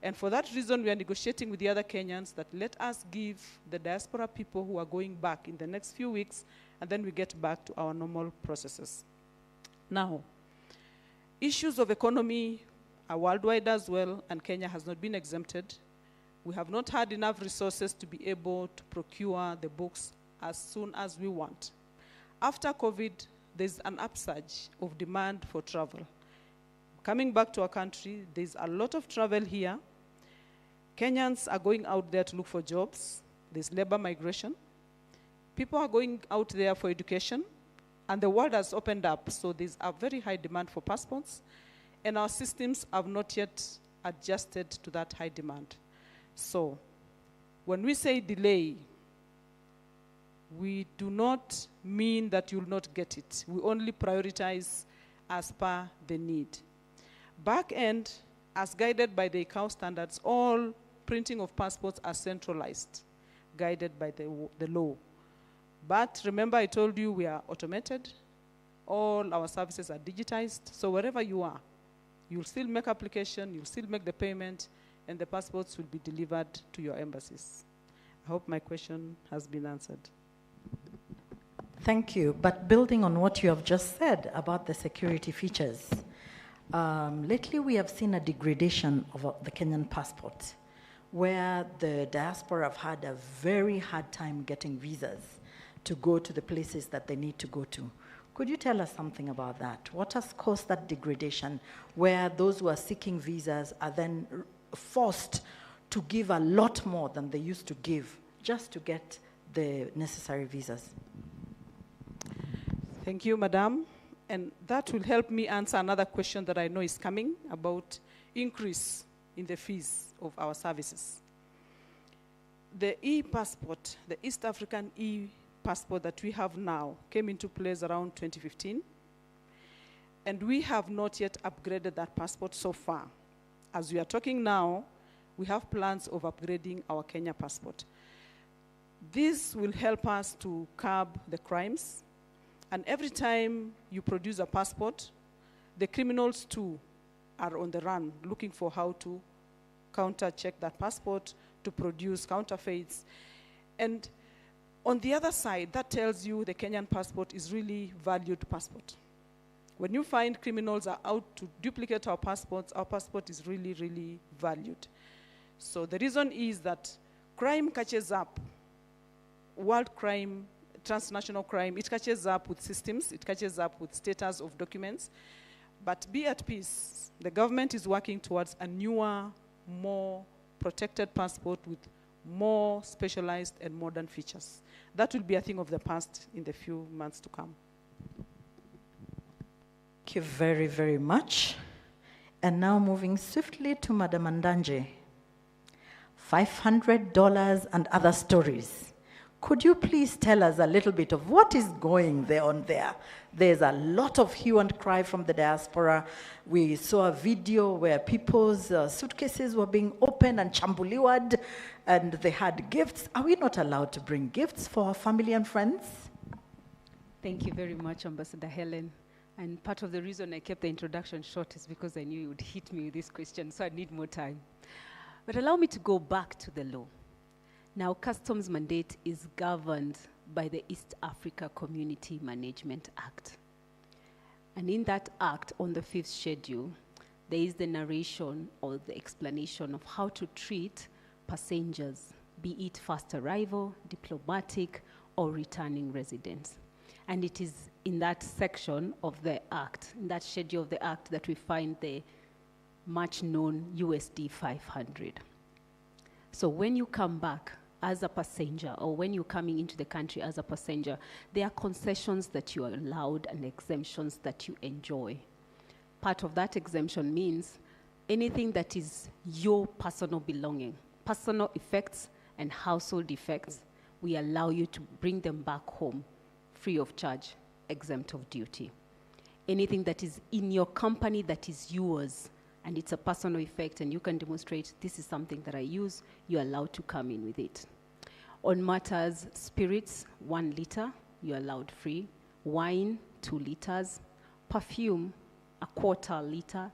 and for that reason, we are negotiating with the other Kenyans that let us give the diaspora people who are going back in the next few weeks, and then we get back to our normal processes. Now, issues of economy are worldwide as well, and Kenya has not been exempted. We have not had enough resources to be able to procure the books as soon as we want. After COVID, there's an upsurge of demand for travel. Coming back to our country, there's a lot of travel here. Kenyans are going out there to look for jobs. There's labor migration. People are going out there for education, and the world has opened up, so there's a very high demand for passports, and our systems have not yet adjusted to that high demand. So when we say delay, we do not mean that you'll not get it. We only prioritize as per the need. Back end, as guided by the ICAO standards, all printing of passports are centralized, guided by the law. But remember, I told you we are automated. All our services are digitized. So wherever you are, you'll still make application, you'll still make the payment, and the passports will be delivered to your embassies. I hope my question has been answered. Thank you. But building on what you have just said about the security features, lately we have seen a degradation of the Kenyan passport, where the diaspora have had a very hard time getting visas to go to the places that they need to go to. Could you tell us something about that? What has caused that degradation, where those who are seeking visas are then forced to give a lot more than they used to give just to get the necessary visas? Thank you, Madam. And that will help me answer another question that I know is coming about increase in the fees of our services. The e-passport, the East African e-passport that we have now came into place around 2015. And we have not yet upgraded that passport so far. As we are talking now, we have plans of upgrading our Kenya passport. This will help us to curb the crimes. And every time you produce a passport, the criminals too are on the run, looking for how to counter-check that passport, to produce counterfeits. And on the other side, that tells you the Kenyan passport is really valued passport. When you find criminals are out to duplicate our passport is really, really valued. So the reason is that crime catches up. World crime, transnational crime, it catches up with systems, it catches up with status of documents. But be at peace. The government is working towards a newer, more protected passport with more specialized and modern features. That will be a thing of the past in the few months to come. Thank you very, very much. And now moving swiftly to Madam Andanje. $500 and other stories. Could you please tell us a little bit of what is going on there? There's a lot of hue and cry from the diaspora. We saw a video where people's suitcases were being opened and chambuliwad, and they had gifts. Are we not allowed to bring gifts for our family and friends? Thank you very much, Ambassador Helen. And part of the reason I kept the introduction short is because I knew you would hit me with this question, so I need more time. But allow me to go back to the law. Now, customs mandate is governed by the East Africa Community Management Act. And in that act, on the 5th schedule, there is the narration or the explanation of how to treat passengers, be it first arrival, diplomatic, or returning residents. And it is in that section of the act, in that schedule of the act, that we find the much known USD 500. So when you come back as a passenger, or when you're coming into the country as a passenger, there are concessions that you are allowed and exemptions that you enjoy. Part of that exemption means anything that is your personal belonging, personal effects and household effects, we allow you to bring them back home free of charge. exempt of duty. Anything that is in your company that is yours, and it's a personal effect, and you can demonstrate this is something that I use, you're allowed to come in with it. On matters, spirits, 1 liter, you're allowed free. Wine, 2 liters. Perfume, 1/4 liter.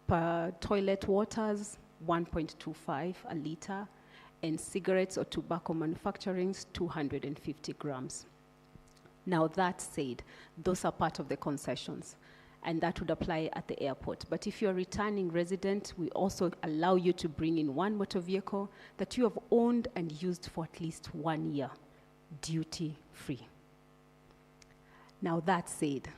Per toilet waters, 1.25 a liter. And cigarettes or tobacco manufacturings, 250 grams. Now that said, those are part of the concessions, and that would apply at the airport. But if you're a returning resident, we also allow you to bring in 1 motor vehicle that you have owned and used for at least 1 year, duty free. Now that said,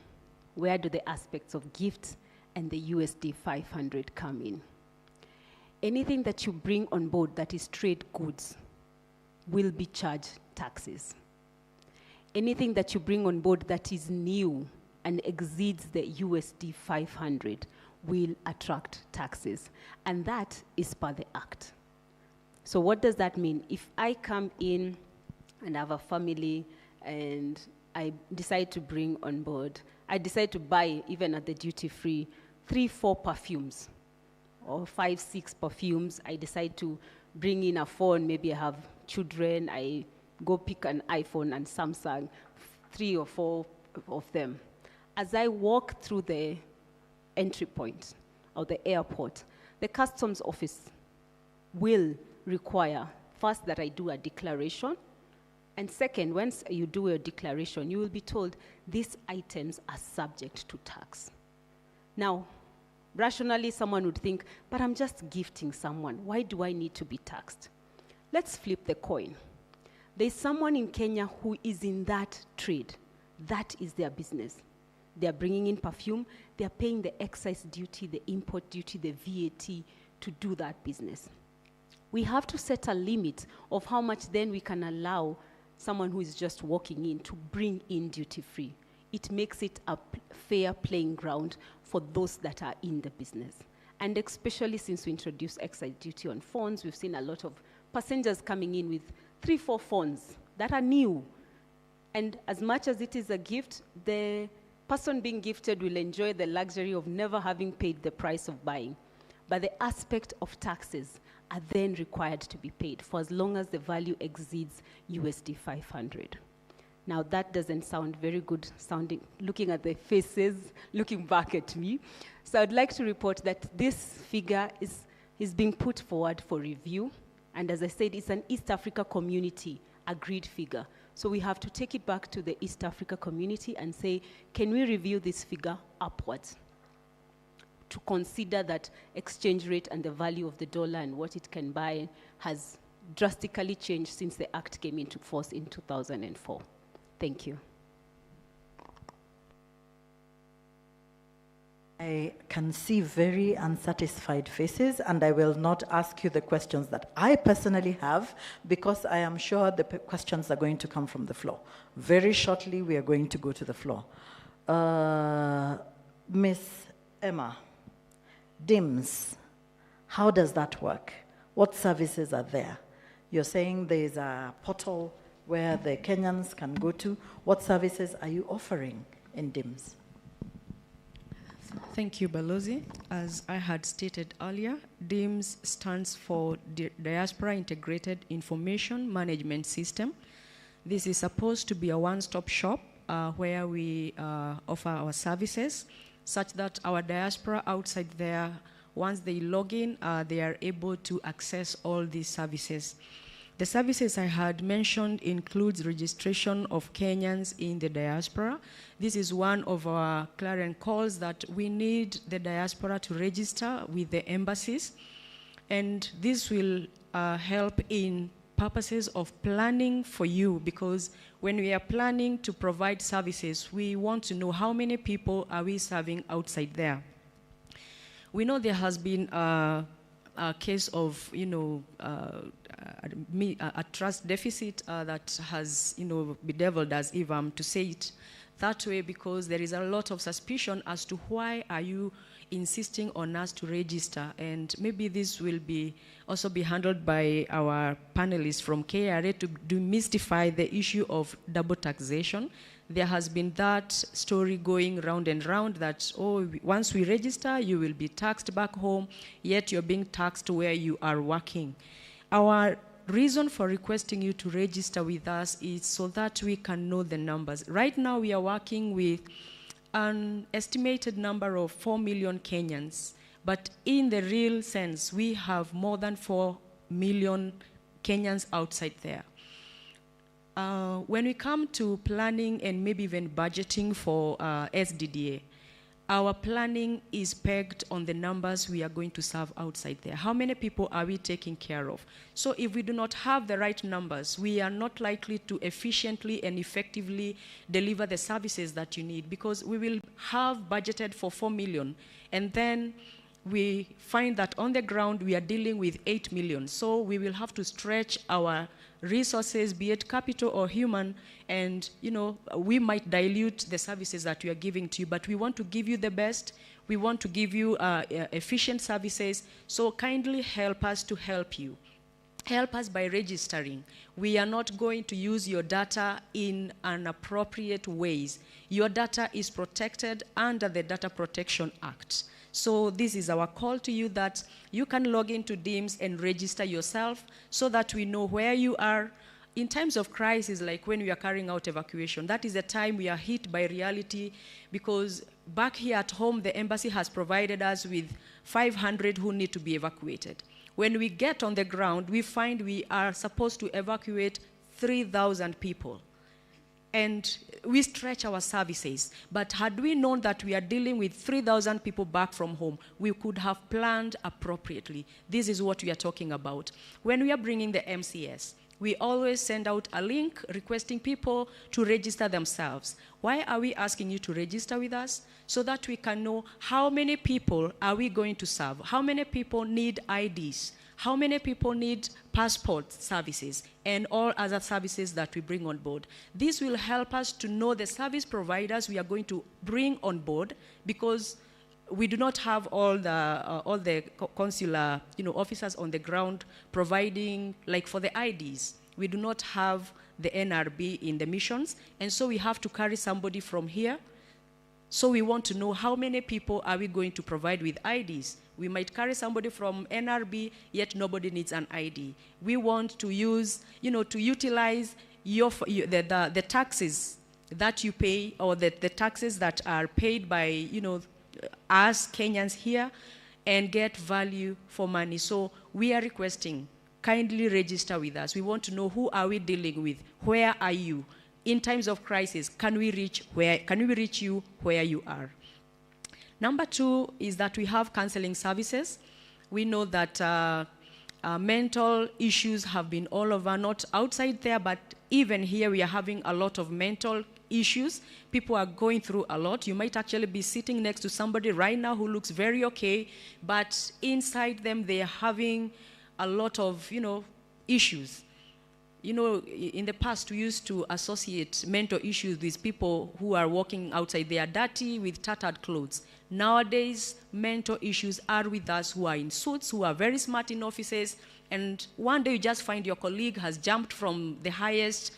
where do the aspects of gifts and the USD 500 come in? Anything that you bring on board that is trade goods will be charged taxes. Anything that you bring on board that is new and exceeds the USD 500 will attract taxes. And that is per the Act. So what does that mean? If I come in and have a family and I decide to bring on board, I decide to buy, even at the duty free, 3-4 perfumes or 5-6 perfumes. I decide to bring in a phone, maybe I have children, I go pick an iPhone and Samsung, 3 or 4 of them. As I walk through the entry point of the airport, the customs office will require, first, that I do a declaration, and second, once you do a declaration, you will be told these items are subject to tax. Now, rationally, someone would think, but I'm just gifting someone. Why do I need to be taxed? Let's flip the coin. There's someone in Kenya who is in that trade. That is their business. They're bringing in perfume. They're paying the excise duty, the import duty, the VAT to do that business. We have to set a limit of how much then we can allow someone who is just walking in to bring in duty-free. It makes it a fair playing ground for those that are in the business. And especially since we introduced excise duty on phones, we've seen a lot of passengers coming in with 3-4 phones that are new. And as much as it is a gift, the person being gifted will enjoy the luxury of never having paid the price of buying. But the aspect of taxes are then required to be paid for as long as the value exceeds USD 500. Now that doesn't sound very good sounding, looking at the faces, looking back at me. So I'd like to report that this figure is being put forward for review. And as I said, it's an East Africa community agreed figure. So we have to take it back to the East Africa community and say, can we review this figure upwards to consider that exchange rate and the value of the dollar and what it can buy has drastically changed since the Act came into force in 2004. Thank you. I can see very unsatisfied faces, and I will not ask you the questions that I personally have, because I am sure the questions are going to come from the floor. Very shortly, we are going to go to the floor. Miss Emma, DIMS, how does that work? What services are there? You're saying there's a portal where the Kenyans can go to. What services are you offering in DIMS? Thank you, Balozi. As I had stated earlier, DIMS stands for Diaspora Integrated Information Management System. This is supposed to be a one-stop shop where we offer our services, such that our diaspora outside there, once they log in, they are able to access all these services. The services I had mentioned includes registration of Kenyans in the diaspora. This is one of our clarion calls that we need the diaspora to register with the embassies. And this will help in purposes of planning for you, because when we are planning to provide services, we want to know how many people are we serving outside there. We know there has been a case of, a trust deficit that has, bedeviled us, if to say it that way, because there is a lot of suspicion as to why are you insisting on us to register, and maybe this will also be handled by our panelists from KRA to demystify the issue of double taxation. There has been that story going round and round that, oh, once we register, you will be taxed back home, yet you're being taxed where you are working. Our reason for requesting you to register with us is so that we can know the numbers. Right now, we are working with an estimated number of 4 million Kenyans, but in the real sense, we have more than 4 million Kenyans outside there. When we come to planning and maybe even budgeting for SDDA, our planning is pegged on the numbers we are going to serve outside there. How many people are we taking care of? So if we do not have the right numbers, we are not likely to efficiently and effectively deliver the services that you need, because we will have budgeted for 4 million, and then we find that on the ground we are dealing with 8 million. So we will have to stretch our resources, be it capital or human, and we might dilute the services that we are giving to you, but we want to give you the best. We want to give you efficient services, so kindly help us to help you. Help us by registering. We are not going to use your data in inappropriate ways. Your data is protected under the Data Protection Act. So this is our call to you, that you can log into DIMS and register yourself so that we know where you are. In times of crisis, like when we are carrying out evacuation, that is the time we are hit by reality, because back here at home, the embassy has provided us with 500 who need to be evacuated. When we get on the ground, we find we are supposed to evacuate 3,000 people. And we stretch our services. But had we known that we are dealing with 3,000 people back from home, we could have planned appropriately. This is what we are talking about. When we are bringing the MCS, we always send out a link requesting people to register themselves. Why are we asking you to register with us? So that we can know how many people are we going to serve, how many people need IDs, how many people need passport services, and all other services that we bring on board. This will help us to know the service providers we are going to bring on board, because we do not have all the consular officers on the ground providing, like for the IDs. We do not have the NRB in the missions, and so we have to carry somebody from here. So we want to know how many people are we going to provide with IDs. We might carry somebody from NRB, yet nobody needs an ID. We want to use, to utilize the taxes that you pay, or the taxes that are paid by, us Kenyans here, and get value for money. So we are requesting, kindly register with us. We want to know, who are we dealing with? Where are you? In times of crisis, can we reach you where you are? Number 2 is that we have counseling services. We know that mental issues have been all over, not outside there, but even here we are having a lot of mental issues. People are going through a lot. You might actually be sitting next to somebody right now who looks very okay, but inside them they are having a lot of, issues. In the past, we used to associate mental issues with people who are walking outside. They are dirty with tattered clothes. Nowadays, mental issues are with us who are in suits, who are very smart in offices, and one day you just find your colleague has jumped from the highest,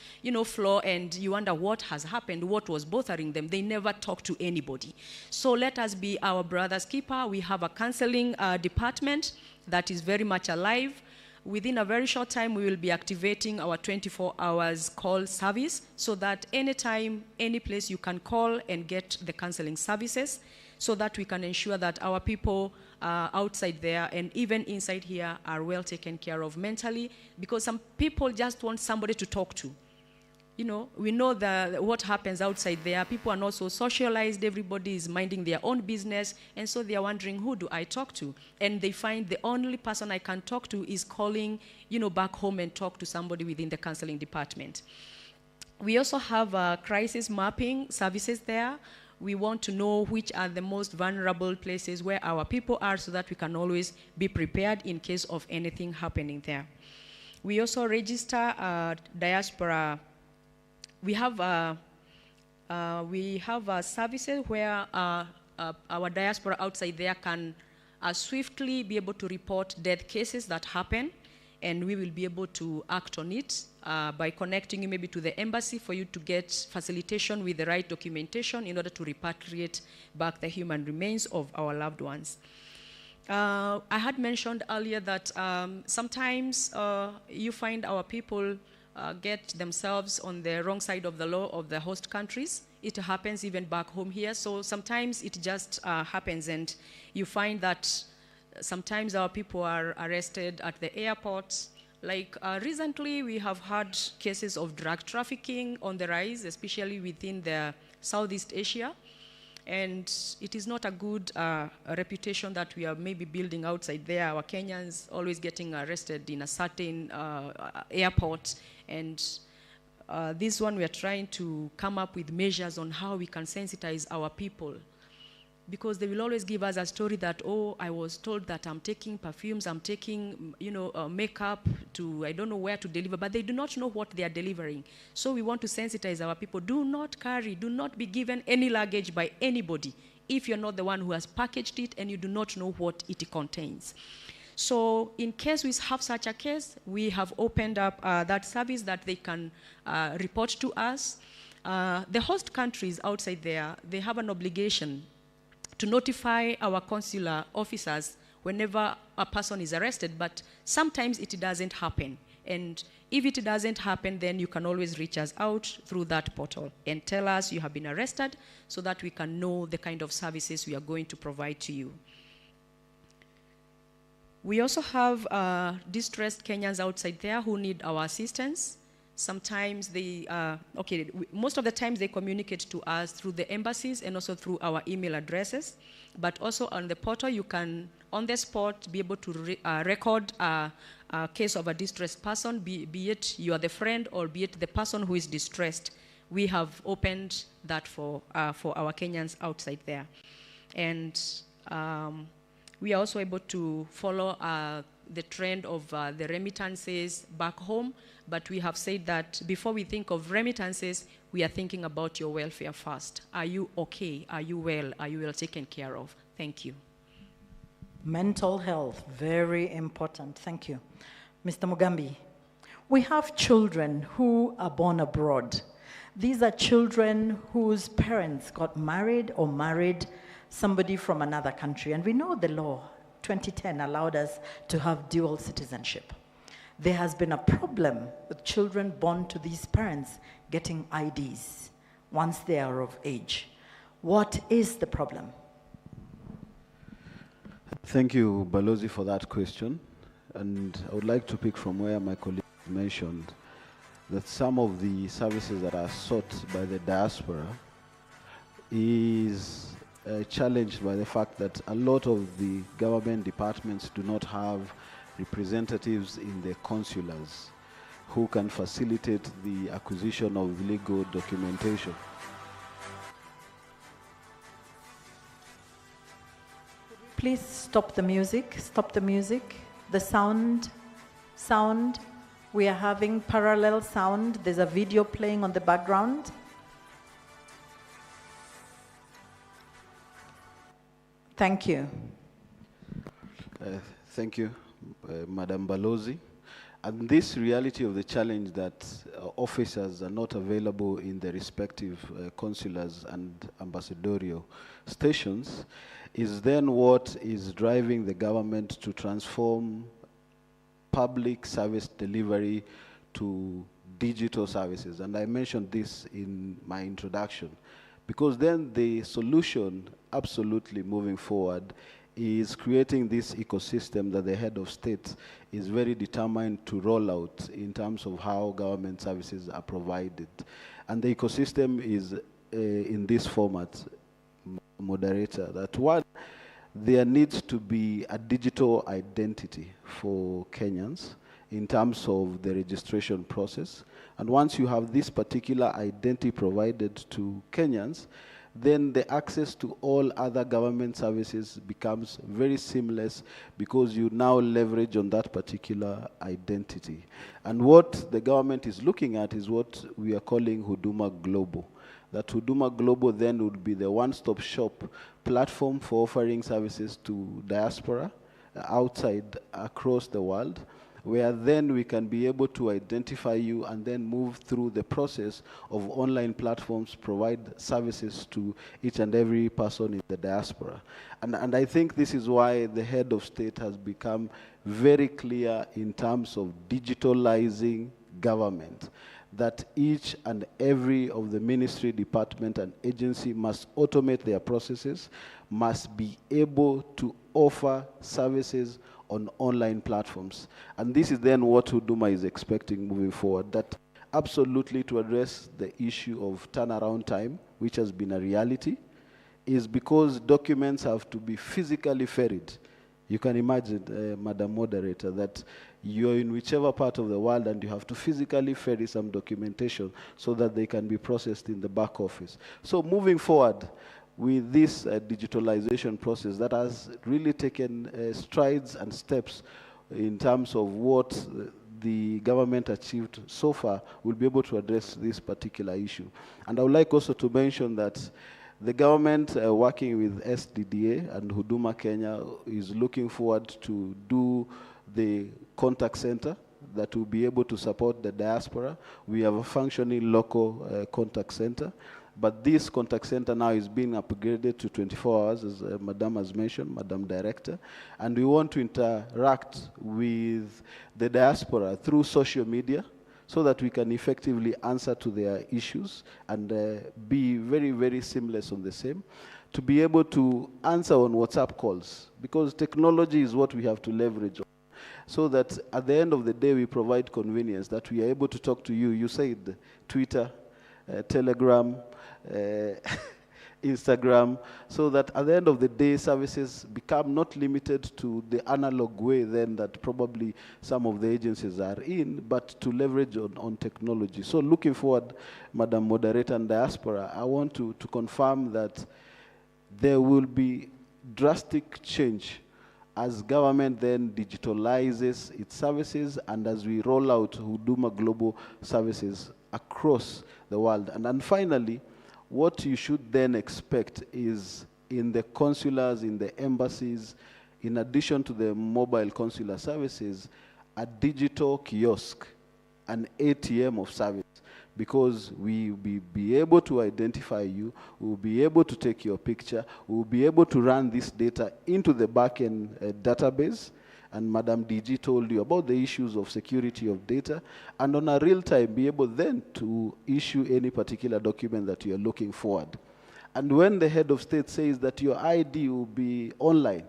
floor, and you wonder what has happened, what was bothering them. They never talk to anybody. So let us be our brother's keeper. We have a counseling department that is very much alive. Within a very short time, we will be activating our 24 hours call service, so that anytime, any place you can call and get the counseling services, so that we can ensure that our people outside there and even inside here are well taken care of mentally, because some people just want somebody to talk to. We know what happens outside there. People are not so socialized. Everybody is minding their own business. And so they are wondering, who do I talk to? And they find the only person I can talk to is calling, back home and talk to somebody within the counseling department. We also have crisis mapping services there. We want to know which are the most vulnerable places where our people are, so that we can always be prepared in case of anything happening there. We also register Diaspora. We have services where our diaspora outside there can swiftly be able to report death cases that happen, and we will be able to act on it by connecting you maybe to the embassy for you to get facilitation with the right documentation in order to repatriate back the human remains of our loved ones. I had mentioned earlier that sometimes you find our people get themselves on the wrong side of the law of the host countries. It happens even back home here. So sometimes it just happens, and you find that sometimes our people are arrested at the airports. Like recently, we have had cases of drug trafficking on the rise, especially within the Southeast Asia. And it is not a good reputation that we are maybe building outside there. Our Kenyans always getting arrested in a certain airport. And this one, we are trying to come up with measures on how we can sensitize our people. Because they will always give us a story that, oh, I was told that I'm taking perfumes, I'm taking, makeup to, I don't know where to deliver, but they do not know what they are delivering. So we want to sensitize our people. Do not carry, do not be given any luggage by anybody if you're not the one who has packaged it and you do not know what it contains. So in case we have such a case, we have opened up that service that they can report to us. The host countries outside there, they have an obligation to notify our consular officers whenever a person is arrested, but sometimes it doesn't happen. And if it doesn't happen, then you can always reach us out through that portal and tell us you have been arrested so that we can know the kind of services we are going to provide to you. We also have distressed Kenyans outside there who need our assistance. Sometimes they, most of the times they communicate to us through the embassies and also through our email addresses. But also on the portal, you can, on the spot, be able to record a case of a distressed person, be it you are the friend or be it the person who is distressed. We have opened that for our Kenyans outside there. And we are also able to follow the trend of the remittances back home, but we have said that before we think of remittances, we are thinking about your welfare first. Are you okay? Are you well? Are you well taken care of? Thank you. Mental health, very important. Thank you. Mr. Mugambi, we have children who are born abroad. These are children whose parents got married or married somebody from another country, and we know the law 2010 allowed us to have dual citizenship. There has been a problem with children born to these parents getting IDs once they are of age. What is the problem? Thank you, Balozi, for that question. And I would like to pick from where my colleague mentioned that some of the services that are sought by the diaspora is challenged by the fact that a lot of the government departments do not have representatives in the consulars who can facilitate the acquisition of legal documentation. Please stop the music, stop the music. The sound, we are having parallel sound. There's a video playing on the background. Thank you. Thank you, Madam Balozi. And this reality of the challenge that officers are not available in the respective consulars and ambassadorial stations is then what is driving the government to transform public service delivery to digital services. And I mentioned this in my introduction, because then the solution absolutely moving forward is creating this ecosystem that the head of state is very determined to roll out in terms of how government services are provided. And the ecosystem is in this format, moderator, that one, there needs to be a digital identity for Kenyans in terms of the registration process. And once you have this particular identity provided to Kenyans, then the access to all other government services becomes very seamless because you now leverage on that particular identity. And what the government is looking at is what we are calling Huduma Global. That Huduma Global then would be the one-stop shop platform for offering services to diaspora outside, across the world, where then we can be able to identify you and then move through the process of online platforms, provide services to each and every person in the diaspora. And I think this is why the head of state has become very clear in terms of digitalizing government, that each and every of the ministry, department, and agency must automate their processes, must be able to offer services on online platforms. And this is then what Huduma is expecting moving forward, that absolutely to address the issue of turnaround time, which has been a reality, is because documents have to be physically ferried. You can imagine, Madam Moderator, that you're in whichever part of the world and you have to physically ferry some documentation so that they can be processed in the back office. So moving forward with this digitalization process that has really taken strides and steps in terms of what the government achieved so far, we'll be able to address this particular issue. And I would like also to mention that the government, working with SDDA and Huduma Kenya, is looking forward to do the contact center that will be able to support the diaspora. We have a functioning local contact center, but this contact center now is being upgraded to 24 hours, as Madam has mentioned, Madam Director, and we want to interact with the diaspora through social media, so that we can effectively answer to their issues and be very, very seamless on the same. To be able to answer on WhatsApp calls, because technology is what we have to leverage on. So that at the end of the day, we provide convenience, that we are able to talk to you. You said Twitter, Telegram, Instagram, so that at the end of the day, services become not limited to the analog way then that probably some of the agencies are in, but to leverage on technology. So looking forward, Madam Moderator and Diaspora, I want to confirm that there will be drastic change as government then digitalizes its services and as we roll out Huduma Global services across the world. And then finally, what you should then expect is in the consulars, in the embassies, in addition to the mobile consular services, a digital kiosk, an ATM of service, because we will be able to identify you, we will be able to take your picture, we will be able to run this data into the back-end database, and Madam DG told you about the issues of security of data, and on a real time be able then to issue any particular document that you are looking forward. And when the head of state says that your ID will be online,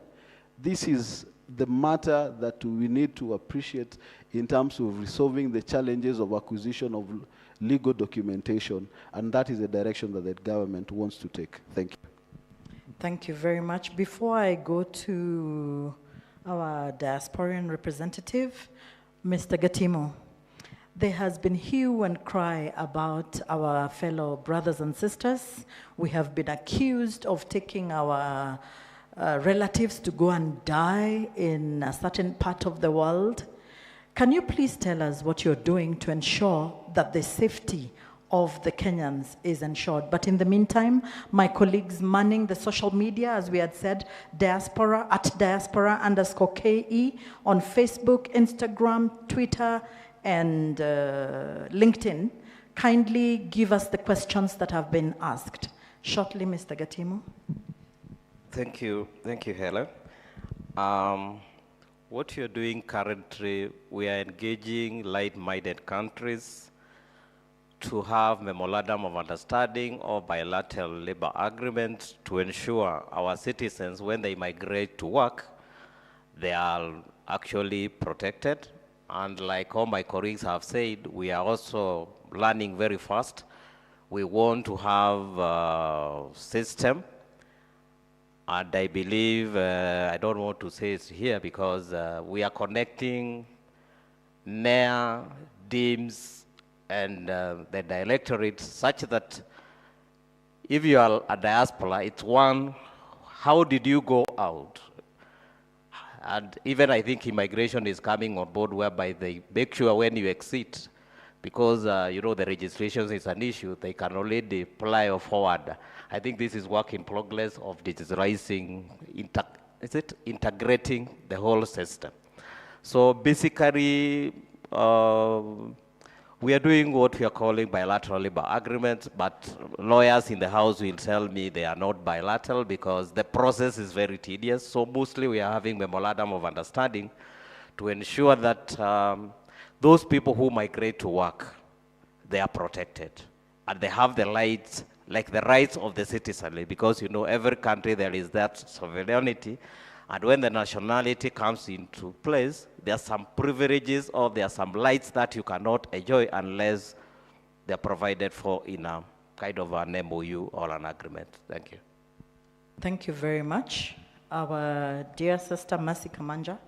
this is the matter that we need to appreciate in terms of resolving the challenges of acquisition of legal documentation, and that is the direction that the government wants to take. Thank you. Thank you very much. Before I go to our diasporan representative, Mr. Gatimo, there has been hue and cry about our fellow brothers and sisters. We have been accused of taking our relatives to go and die in a certain part of the world. Can you please tell us what you're doing to ensure that the safety of the Kenyans is ensured? But in the meantime, my colleagues manning the social media, as we had said, Diaspora, at Diaspora_KE on Facebook, Instagram, Twitter, and LinkedIn, kindly give us the questions that have been asked. Shortly, Mr. Gatimo. Thank you, Helen. What you're doing currently, we are engaging like-minded countries to have memorandum of understanding or bilateral labor agreements to ensure our citizens, when they migrate to work, they are actually protected. And like all my colleagues have said, we are also learning very fast. We want to have a system, and I believe, I don't want to say it here because we are connecting NEA, DIMS, and the directorate such that if you are a diaspora, it's one, how did you go out? And even I think immigration is coming on board whereby they make sure when you exit, because you know the registration is an issue, they can already apply or forward. I think this is work in progress of digitalizing, integrating the whole system. So basically, we are doing what we are calling bilateral labor agreements, but lawyers in the house will tell me they are not bilateral because the process is very tedious. So mostly we are having memorandum of understanding to ensure that those people who migrate to work, they are protected and they have the rights, like the rights of the citizenry, because you know every country there is that sovereignty. And when the nationality comes into place, there are some privileges or there are some rights that you cannot enjoy unless they're provided for in a kind of an MOU or an agreement. Thank you. Thank you very much. Our dear sister, Mercy Kamanja,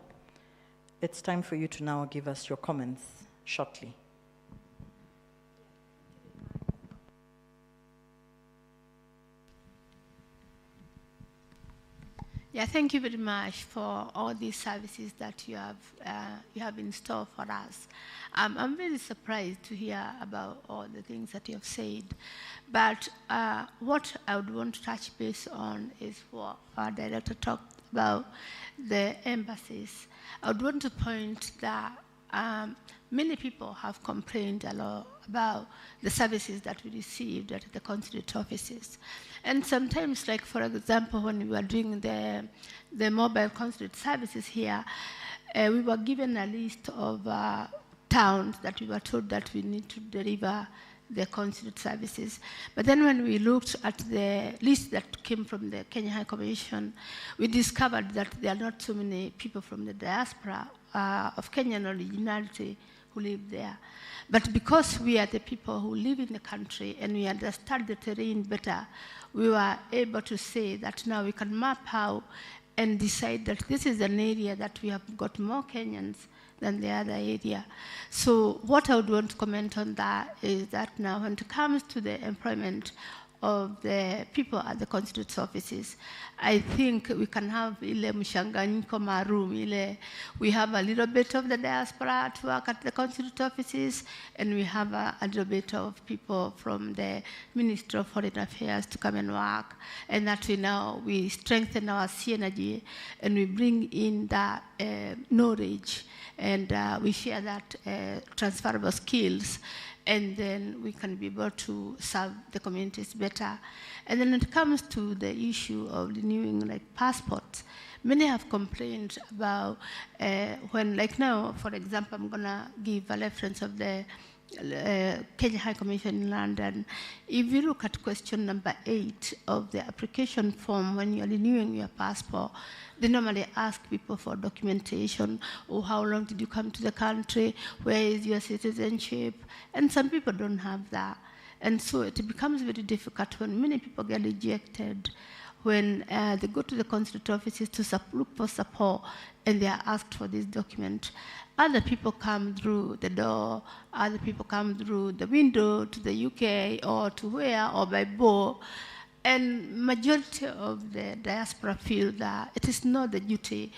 it's time for you to now give us your comments shortly. Yeah, thank you very much for all these services that you have in store for us. I'm very surprised to hear about all the things that you have said. But what I would want to touch base on is what our director talked about, the embassies. I would want to point that many people have complained a lot about the services that we received at the consulate offices. And sometimes, like for example, when we were doing the mobile consulate services here, we were given a list of towns that we were told that we need to deliver the consulate services. But then when we looked at the list that came from the Kenya High Commission, we discovered that there are not so many people from the diaspora of Kenyan originality who live there. But because we are the people who live in the country and we understand the terrain better, we were able to say that now we can map out and decide that this is an area that we have got more Kenyans than the other area. So what I would want to comment on that is that now when it comes to the employment of the people at the consulate offices, I think we can have ile mshanganyiko maalum, ile we have a little bit of the diaspora to work at the consulate offices, and we have a little bit of people from the Ministry of Foreign Affairs to come and work, and that we strengthen our synergy and we bring in that knowledge, and we share that transferable skills, and then we can be able to serve the communities better. And then when it comes to the issue of renewing like passports, many have complained about when, like now, for example, I'm gonna give a reference of the Kenya High Commission in London. If you look at question number 8 of the application form when you're renewing your passport, they normally ask people for documentation, or how long did you come to the country, where is your citizenship, and some people don't have that. And so it becomes very difficult when many people get rejected, when they go to the consulate offices to look for support and they are asked for this document. Other people come through the door, other people come through the window to the UK or to where, or by boat. And majority of the diaspora feel that it is not the duty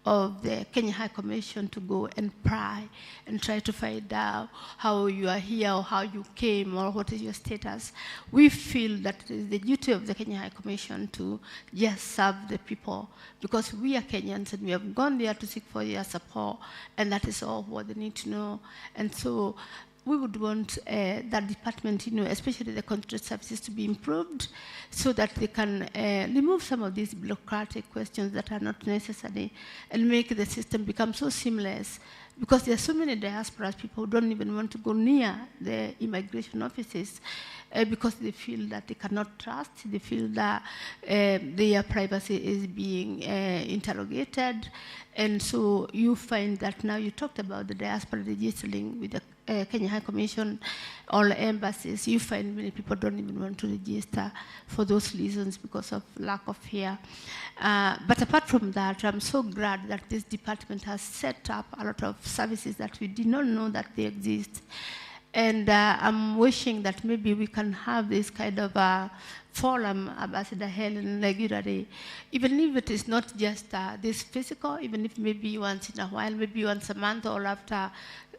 of the Kenya High Commission to go and pry and try to find out how you are here or how you came or what is your status. We feel that it is the duty of the Kenya High Commission to just serve the people, because we are Kenyans and we have gone there to seek for their support, and that is all what they need to know. And so we would want that department, especially the consulate services, to be improved so that they can remove some of these bureaucratic questions that are not necessary and make the system become so seamless. Because there are so many diaspora people who don't even want to go near the immigration offices because they feel that they cannot trust, they feel that their privacy is being interrogated. And so you find that now you talked about the diaspora registering with the Kenya High Commission or embassies. You find many people don't even want to register for those reasons because of lack of fear. But apart from that, I'm so glad that this department has set up a lot of services that we did not know that they exist. And I'm wishing that maybe we can have this kind of forum, Ambassador Helen, regularly, even if it is not just this physical, even if maybe once in a while, maybe once a month or after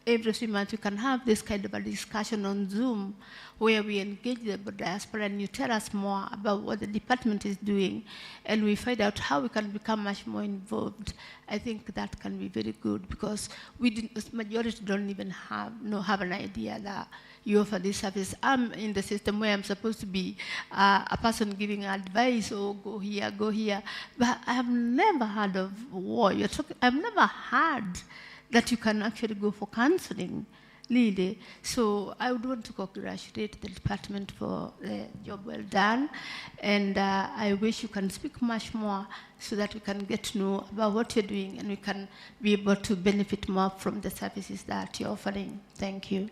every 3 months, we can have this kind of a discussion on Zoom where we engage the diaspora and you tell us more about what the department is doing and we find out how we can become much more involved. I think that can be very good because the majority don't even have an idea that you offer this service. I'm in the system where I'm supposed to be a person giving advice or go here, but I have never heard of war. I've never heard that you can actually go for counseling, really. So I would want to congratulate the department for the job well done, and I wish you can speak much more so that we can get to know about what you're doing and we can be able to benefit more from the services that you're offering. Thank you.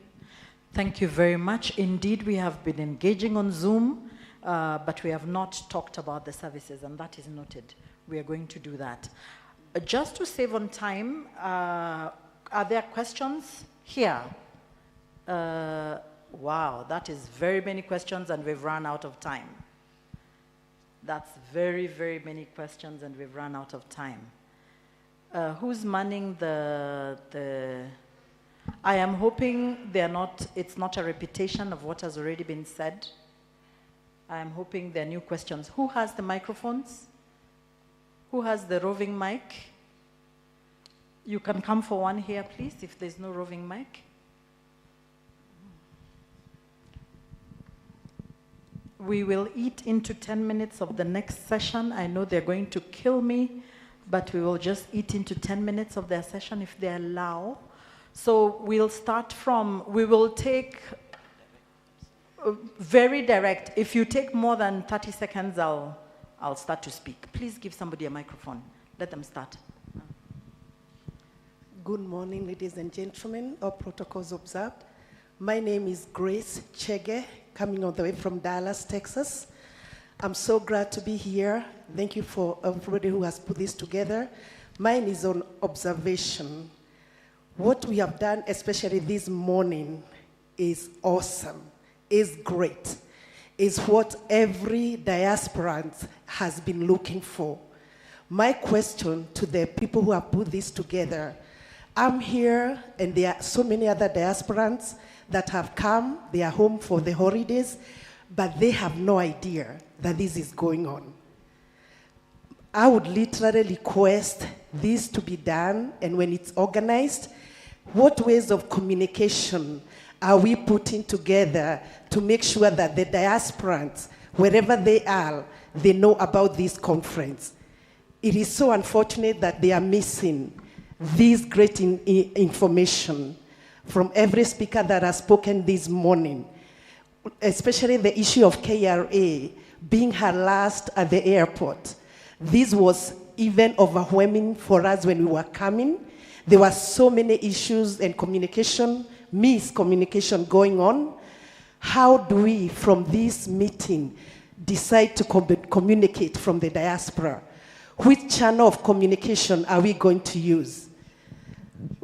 Thank you very much. Indeed, we have been engaging on Zoom, but we have not talked about the services, and that is noted. We are going to do that. Just to save on time, are there questions here? Wow, that is very many questions and we've run out of time. That's very, very many questions and we've run out of time. Who's manning the I am hoping it's not a repetition of what has already been said. I am hoping there are new questions. Who has the microphones? Who has the roving mic? You can come for one here, please, if there's no roving mic. We will eat into 10 minutes of the next session. I know they're going to kill me, but we will just eat into 10 minutes of their session if they allow. So we'll start we will take very direct. If you take more than 30 seconds, I'll start to speak. Please give somebody a microphone. Let them start. Good morning, ladies and gentlemen. All protocols observed. My name is Grace Chege, coming all the way from Dallas, Texas. I'm so glad to be here. Thank you for everybody who has put this together. Mine is on observation. What we have done, especially this morning, is awesome, is great, is what every diasporan has been looking for. My question to the people who have put this together, I'm here and there are so many other diasporans that have come, they are home for the holidays, but they have no idea that this is going on. I would literally request this to be done, and when it's organized, what ways of communication are we putting together to make sure that the diasporans, wherever they are, they know about this conference? It is so unfortunate that they are missing this great information from every speaker that has spoken this morning, especially the issue of KRA being harassed at the airport. This was even overwhelming for us when we were coming. There were so many issues and miscommunication going on. How do we, from this meeting, decide to communicate from the diaspora? Which channel of communication are we going to use?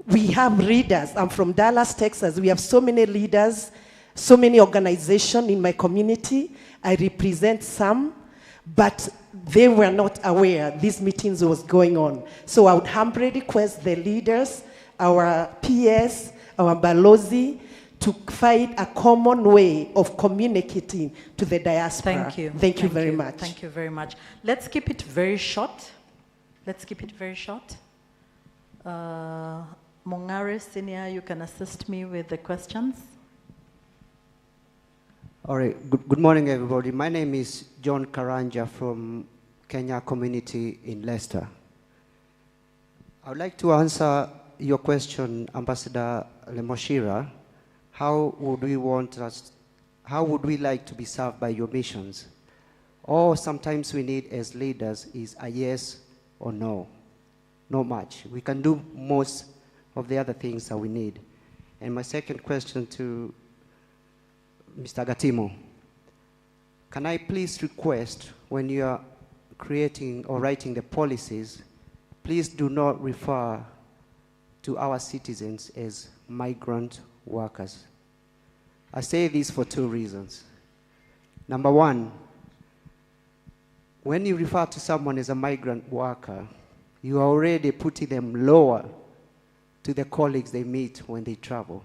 We have leaders. I'm from Dallas, Texas. We have so many leaders, so many organizations in my community. I represent some, but they were not aware these meetings was going on. So I would humbly request the leaders, our PS, our Balozi, to find a common way of communicating to the diaspora. Thank you. Thank you very much. Thank you very much. Let's keep it very short. Let's keep it very short. Mongare Senior, you can assist me with the questions. All right, good morning, everybody. My name is John Karanja from Kenya Community in Leicester. I would like to answer your question, Ambassador Lemoshira. How would we like to be served by your missions? Or sometimes we need as leaders is a yes or no. Not much. We can do most of the other things that we need. And my second question to Mr. Gatimo, can I please request when you are creating or writing the policies, please do not refer to our citizens as migrant workers. I say this for two reasons. Number one, when you refer to someone as a migrant worker, you are already putting them lower to the colleagues they meet when they travel.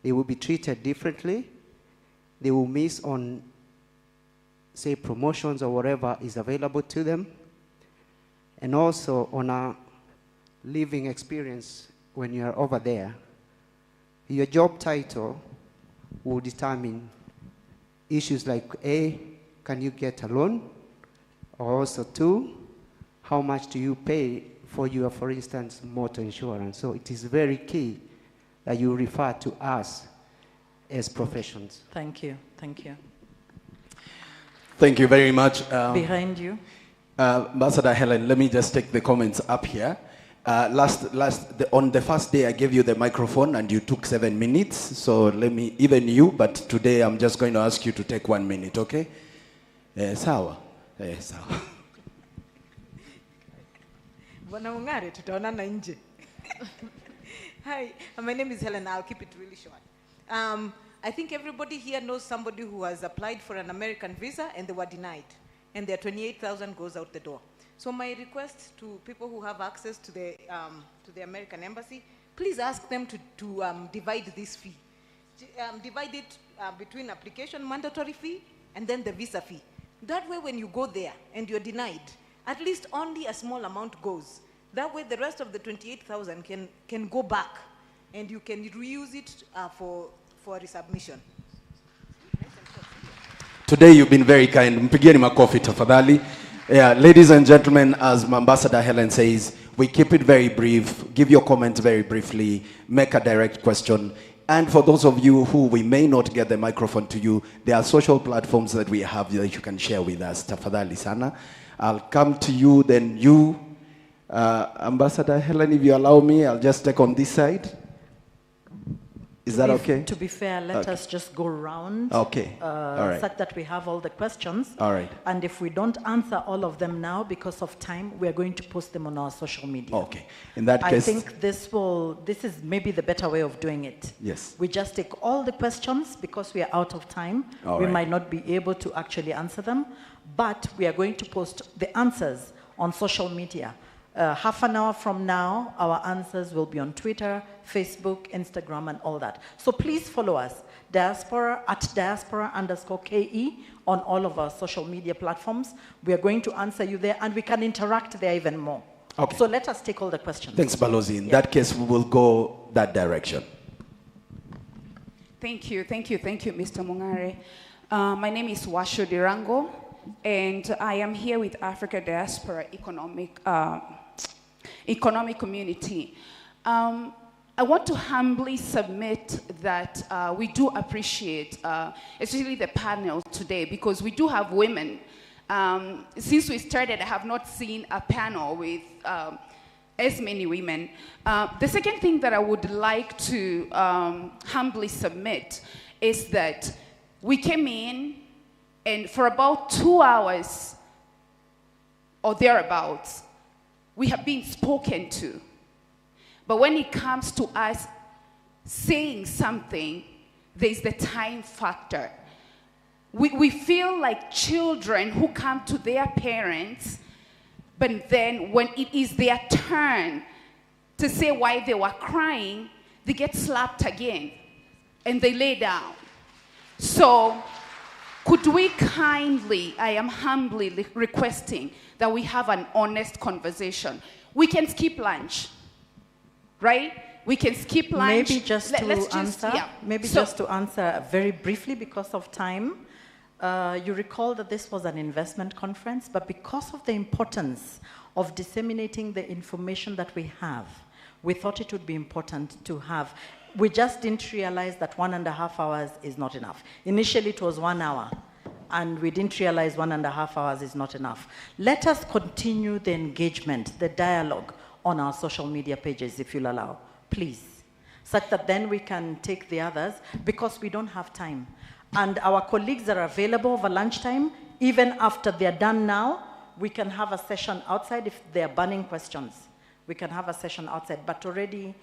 They will be treated differently. They will miss on, say, promotions or whatever is available to them. And also on a living experience when you are over there, your job title will determine issues like A, can you get a loan? Or also two, how much do you pay for your, for instance, motor insurance? So it is very key that you refer to us as professions. Thank you. Thank you. Thank you very much. Behind you. Ambassador Helen, let me just take the comments up here. On the first day, I gave you the microphone and you took 7 minutes. So let me, even you, but today I'm just going to ask you to take 1 minute, okay? Sawa. Sawa. Hi, my name is Helen. I'll keep it really short. I think everybody here knows somebody who has applied for an American visa and they were denied. And their 28,000 goes out the door. So my request to people who have access to the American embassy, please ask them to divide this fee. Divide it between application mandatory fee and then the visa fee. That way when you go there and you're denied, at least only a small amount goes. That way the rest of the 28,000 can go back and you can reuse it for resubmission. Today you've been very kind. Mpigieni makofi tafadhali. Yeah, ladies and gentlemen, as Ambassador Helen says, we keep it very brief. Give your comments very briefly. Make a direct question. And for those of you who we may not get the microphone to you, there are social platforms that we have that you can share with us. Tafadhali sana. I'll come to you, then you. Ambassador Helen, if you allow me, I'll just take on this side. Is that okay? To be fair, let us just go round. Okay. All right. Such that we have all the questions. All right. And if we don't answer all of them now because of time, we are going to post them on our social media. Okay. In that case, I think this is maybe the better way of doing it. Yes. We just take all the questions because we are out of time. All we right. might not be able to actually answer them, but we are going to post the answers on social media. Half an hour from now, our answers will be on Twitter, Facebook, Instagram, and all that. So please follow us, Diaspora @Diaspora_KE on all of our social media platforms. We are going to answer you there, and we can interact there even more. Okay. So let us take all the questions. Thanks, Balozi. In that case, we will go that direction. Thank you, Mr. Mungare. My name is Washo Dirango, and I am here with Africa Diaspora Economic Community. I want to humbly submit that we do appreciate, especially the panel today, because we do have women. Since we started, I have not seen a panel with as many women. The second thing that I would like to humbly submit is that we came in, and for about 2 hours or thereabouts, we have been spoken to. But when it comes to us saying something, there's the time factor. We feel like children who come to their parents, but then when it is their turn to say why they were crying, they get slapped again and they lay down. So could we kindly, I am humbly requesting that we have an honest conversation. We can skip lunch, right? We can skip lunch. Maybe just to answer very briefly because of time. You recall that this was an investment conference, but because of the importance of disseminating the information that we have, we thought it would be important to have. We just didn't realize that 1.5 hours is not enough. Initially, it was 1 hour, and we didn't realize 1.5 hours is not enough. Let us continue the engagement, the dialogue on our social media pages, if you'll allow, please, such that then we can take the others, because we don't have time. And our colleagues are available over lunchtime. Even after they're done now, we can have a session outside if they're burning questions. We can have a session outside, but already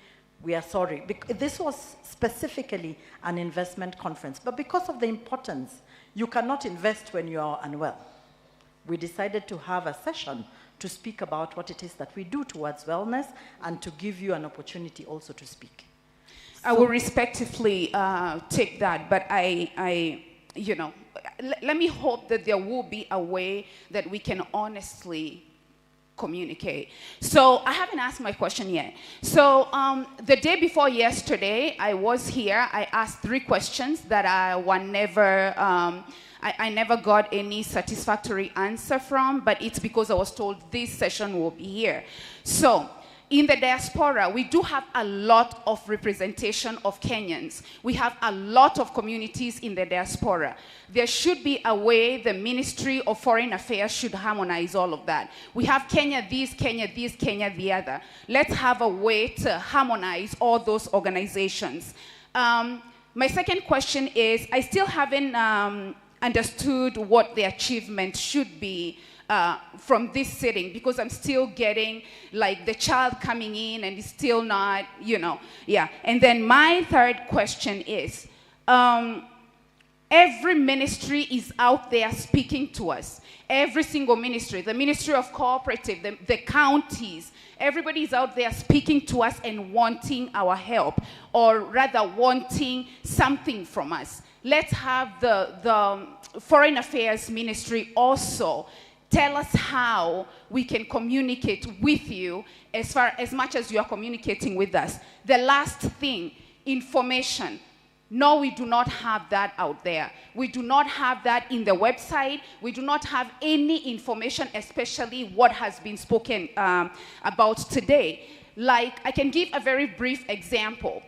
We are sorry. This was specifically an investment conference, but because of the importance, you cannot invest when you are unwell. We decided to have a session to speak about what it is that we do towards wellness and to give you an opportunity also to speak. I will respectfully take that, but you know, let me hope that there will be a way that we can honestly communicate. So I haven't asked my question yet. So the day before yesterday, I was here. I asked 3 questions that I never got any satisfactory answer from, but it's because I was told this session will be here. So in the diaspora, we do have a lot of representation of Kenyans. We have a lot of communities in the diaspora. There should be a way the Ministry of Foreign Affairs should harmonize all of that. We have Kenya this, Kenya this, Kenya the other. Let's have a way to harmonize all those organizations. My second question is, I still haven't understood what the achievement should be from this sitting, because I'm still getting like the child coming in and it's still not, you know, yeah. And then my third question is, every ministry is out there speaking to us. Every single ministry, the Ministry of Cooperative, the counties, everybody is out there speaking to us and wanting our help, or rather wanting something from us. Let's have the Foreign Affairs Ministry also tell us how we can communicate with you as much as you are communicating with us. The last thing, information. No, we do not have that out there. We do not have that in the website. We do not have any information, especially what has been spoken about today. Like, I can give a very brief example.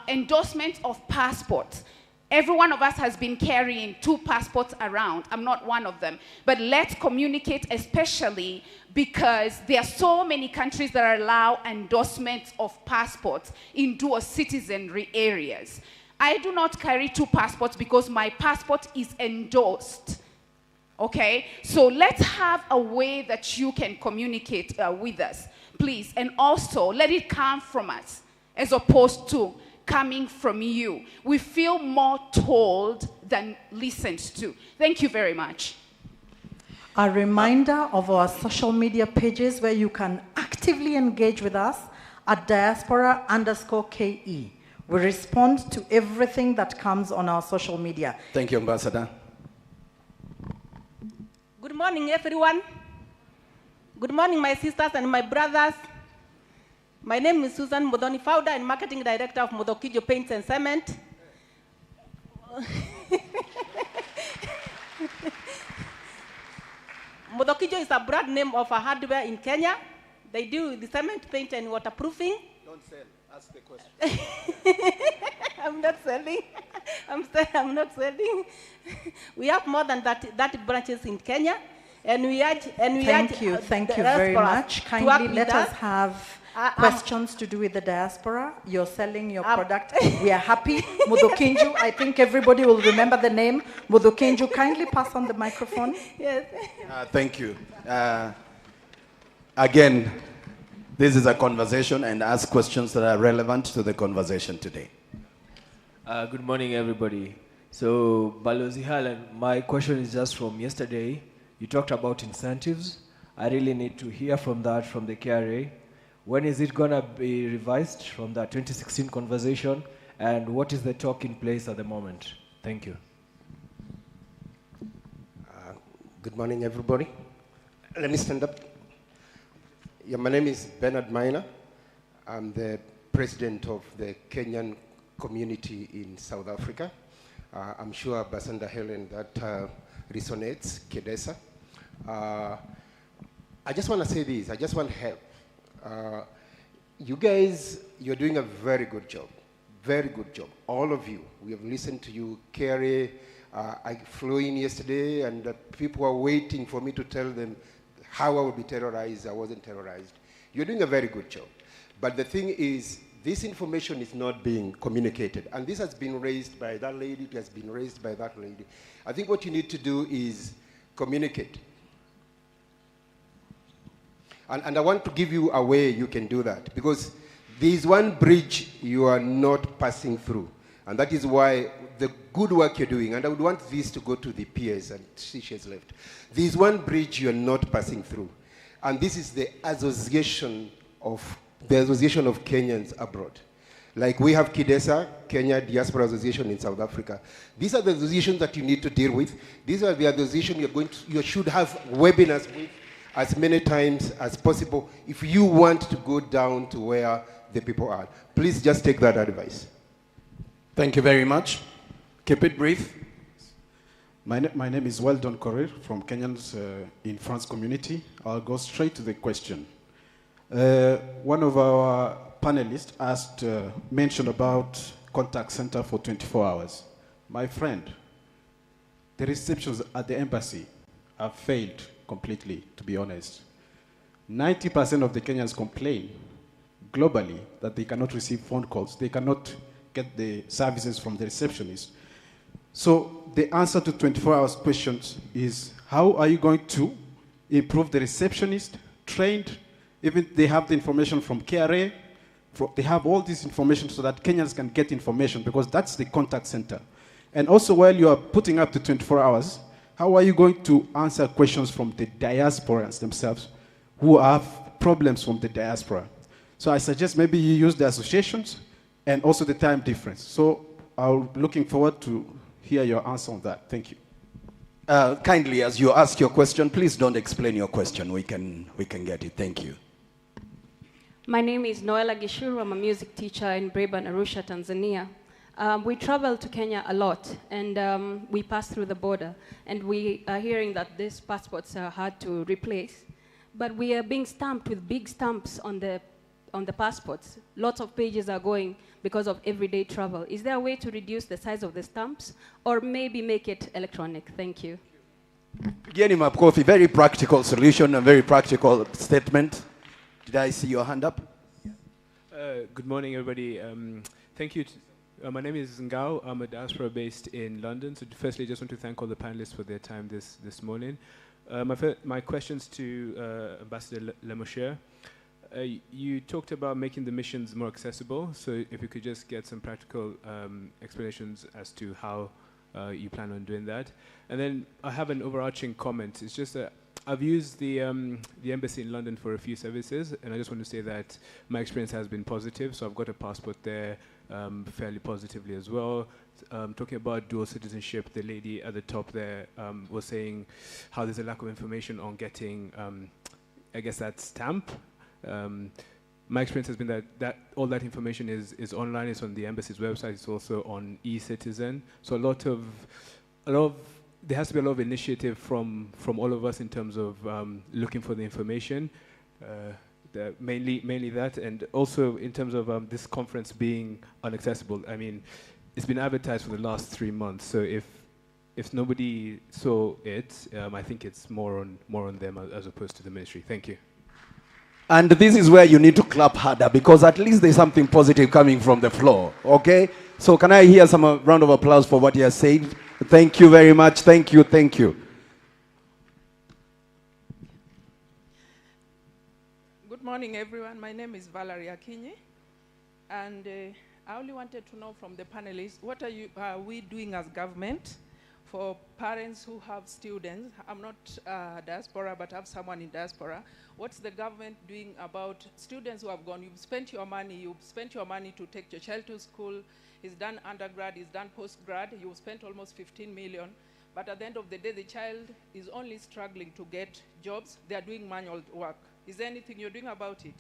Endorsement of passports. Every one of us has been carrying 2 passports around. I'm not one of them. But let's communicate, especially because there are so many countries that allow endorsements of passports in dual citizenry areas. I do not carry 2 passports because my passport is endorsed. Okay? So let's have a way that you can communicate with us, please. And also, let it come from us as opposed to coming from you. We feel more told than listened to. Thank you very much. A reminder of our social media pages where you can actively engage with us at diaspora_KE. We respond to everything that comes on our social media. Thank you, Ambassador. Good morning, everyone. Good morning, my sisters and my brothers. My name is Susan Modoni, founder and marketing director of Modokijo Paints and Cement. Modokijo is a brand name of a hardware in Kenya. They do the cement, paint, and waterproofing. Don't sell. Ask the question. I'm not selling. I'm not selling. We have more than 30 branches in Kenya, and we urge. Thank you very much. Kindly let us have questions to do with the diaspora. You're selling your product. We are happy. Mudokinju, I think everybody will remember the name. Mudokinju, kindly pass on the microphone. Yes. Thank you. Again, this is a conversation, and ask questions that are relevant to the conversation today. Good morning, everybody. So, Balozi Helen, my question is just from yesterday. You talked about incentives. I really need to hear from that from the KRA. When is it going to be revised from that 2016 conversation? And what is the talk in place at the moment? Thank you. Good morning, everybody. Let me stand up. Yeah, my name is Bernard Maina. I'm the president of the Kenyan community in South Africa. I'm sure Ambassador Helen that resonates, Kedesa. I just want to say this, I just want help. You guys, you're doing a very good job. Very good job. All of you. We have listened to you. Kerry, I flew in yesterday and people were waiting for me to tell them how I would be terrorized. I wasn't terrorized. You're doing a very good job. But the thing is, this information is not being communicated. And this has been raised by that lady, it has been raised by that lady. I think what you need to do is communicate. And I want to give you a way you can do that, because There is one bridge you are not passing through, and that is why the good work you're doing, and I would want this to go to the peers, and she has left. There is one bridge you're not passing through, and this is the Association of Kenyans abroad. Like we have KIDESA, Kenya Diaspora Association in South Africa. These are the associations that you need to deal with. These are the associations you should have webinars with as many times as possible if you want to go down to where the people are. Please just take that advice. Thank you very much. Keep it brief. My name is Weldon Korir from Kenyans in France community. I'll go straight to the question. One of our panelists mentioned about contact center for 24 hours. My friend, the receptions at the embassy have failed completely, to be honest. 90% of the Kenyans complain globally that they cannot receive phone calls. They cannot get the services from the receptionist. So the answer to 24 hours questions is, how are you going to improve the receptionist, trained, even they have the information from KRA, they have all this information so that Kenyans can get information, because that's the contact center. And also, while you are putting up to 24 hours, how are you going to answer questions from the diasporans themselves who have problems from the diaspora? So I suggest maybe you use the associations and also the time difference. So I'm looking forward to hear your answer on that. Thank you. Kindly, as you ask your question, please don't explain your question. We can get it. Thank you. My name is Noela Gishuru. I'm a music teacher in Breban, Arusha, Tanzania. We travel to Kenya a lot, and we pass through the border. And we are hearing that these passports are hard to replace. But we are being stamped with big stamps on the passports. Lots of pages are going because of everyday travel. Is there a way to reduce the size of the stamps, or maybe make it electronic? Thank you. Gianni Mapkofi, very practical solution, a very practical statement. Did I see your hand up? Good morning, everybody. Thank you. My name is Ngao. I'm a diaspora based in London. So firstly, I just want to thank all the panelists for their time this morning. My questions to Ambassador Lemosher. You talked about making the missions more accessible. So if you could just get some practical explanations as to how you plan on doing that. And then I have an overarching comment. It's just that I've used the embassy in London for a few services, and I just want to say that my experience has been positive. So I've got a passport there fairly positively as well. Talking about dual citizenship, the lady at the top there was saying how there's a lack of information on getting, I guess, that stamp. My experience has been that all that information is online. It's on the embassy's website. It's also on e-citizen. So there has to be a lot of initiative from all of us in terms of looking for the information, mainly that, and also in terms of this conference being inaccessible. I mean, it's been advertised for the last 3 months, so if nobody saw it, I think it's more on them as opposed to the ministry. Thank you. And this is where you need to clap harder, because at least there's something positive coming from the floor, okay? So can I hear some round of applause for what he has said? Thank you very much. Thank you. Thank you. Good morning, everyone. My name is Valerie Akinyi, and I only wanted to know from the panelists, what are we doing as government for parents who have students? I'm not diaspora, but I have someone in diaspora. What's the government doing about students who have gone? You've spent your money to take your child to school. He's done undergrad, he's done postgrad. You've spent almost 15 million. But at the end of the day, the child is only struggling to get jobs. They are doing manual work. Is there anything you're doing about it?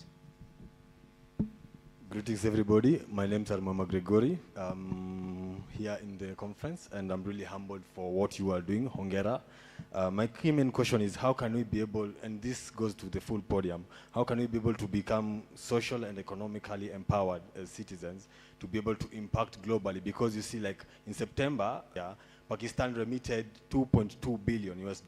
Greetings, everybody. My name is Armama Gregory. I'm here in the conference, and I'm really humbled for what you are doing, Hongera. My key main question is, how can we be able, and this goes to the full podium, how can we be able to become social and economically empowered as citizens to be able to impact globally? Because you see, like in September, Pakistan remitted $2.2 billion US.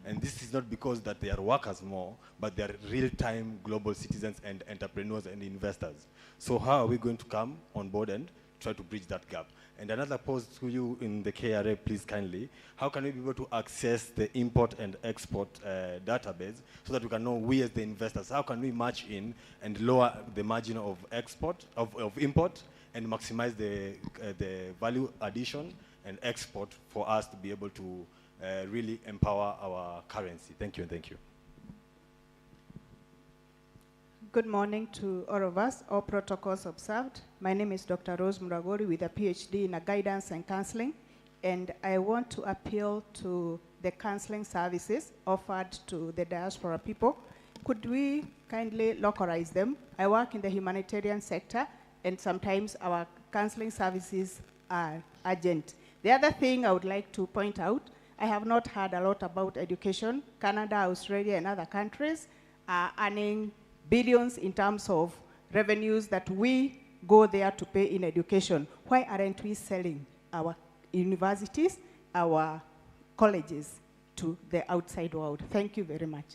And this is not because that they are workers more, but they are real-time global citizens and entrepreneurs and investors. So how are we going to come on board and try to bridge that gap. And another pose to you in the KRA, please kindly, how can we be able to access the import and export database so that we can know, we as the investors, how can we match in and lower the margin of export, of import, and maximize the value addition and export for us to be able to really empower our currency. Thank you and thank you. Good morning to all of us, all protocols observed. My name is Dr. Rose Muragori with a PhD in guidance and counseling, and I want to appeal to the counseling services offered to the diaspora people. Could we kindly localize them? I work in the humanitarian sector, and sometimes our counseling services are urgent. The other thing I would like to point out, I have not heard a lot about education. Canada, Australia, and other countries are earning billions in terms of revenues that we go there to pay in education. Why aren't we selling our universities, our colleges to the outside world? Thank you very much.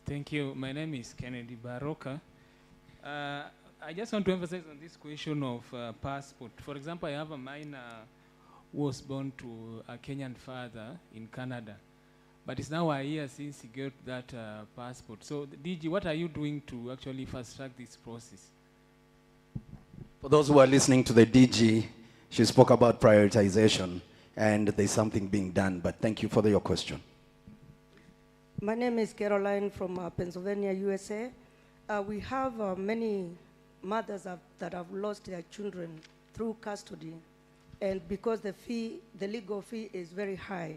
Thank you. My name is Kennedy Baroka. I just want to emphasize on this question of passport. For example, I have a minor who was born to a Kenyan father in Canada. But it's now a year since he got that passport. So, DG, what are you doing to actually fast-track this process? For those who are listening to the DG, she spoke about prioritization, and there's something being done, but thank you for your question. My name is Caroline from Pennsylvania, USA. We have many mothers that have lost their children through custody, and because the legal fee is very high.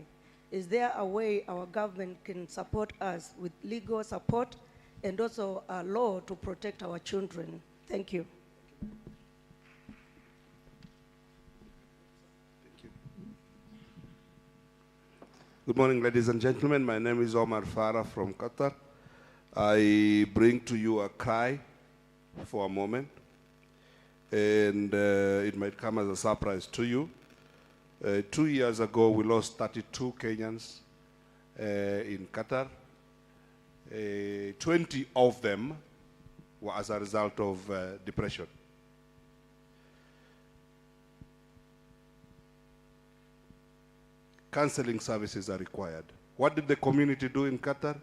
Is there a way our government can support us with legal support and also a law to protect our children? Thank you. Good morning, ladies and gentlemen. My name is Omar Farah from Qatar. I bring to you a cry for a moment, and it might come as a surprise to you. 2 years ago, we lost 32 Kenyans in Qatar. 20 of them were as a result of depression. Counseling services are required. What did the community do in Qatar?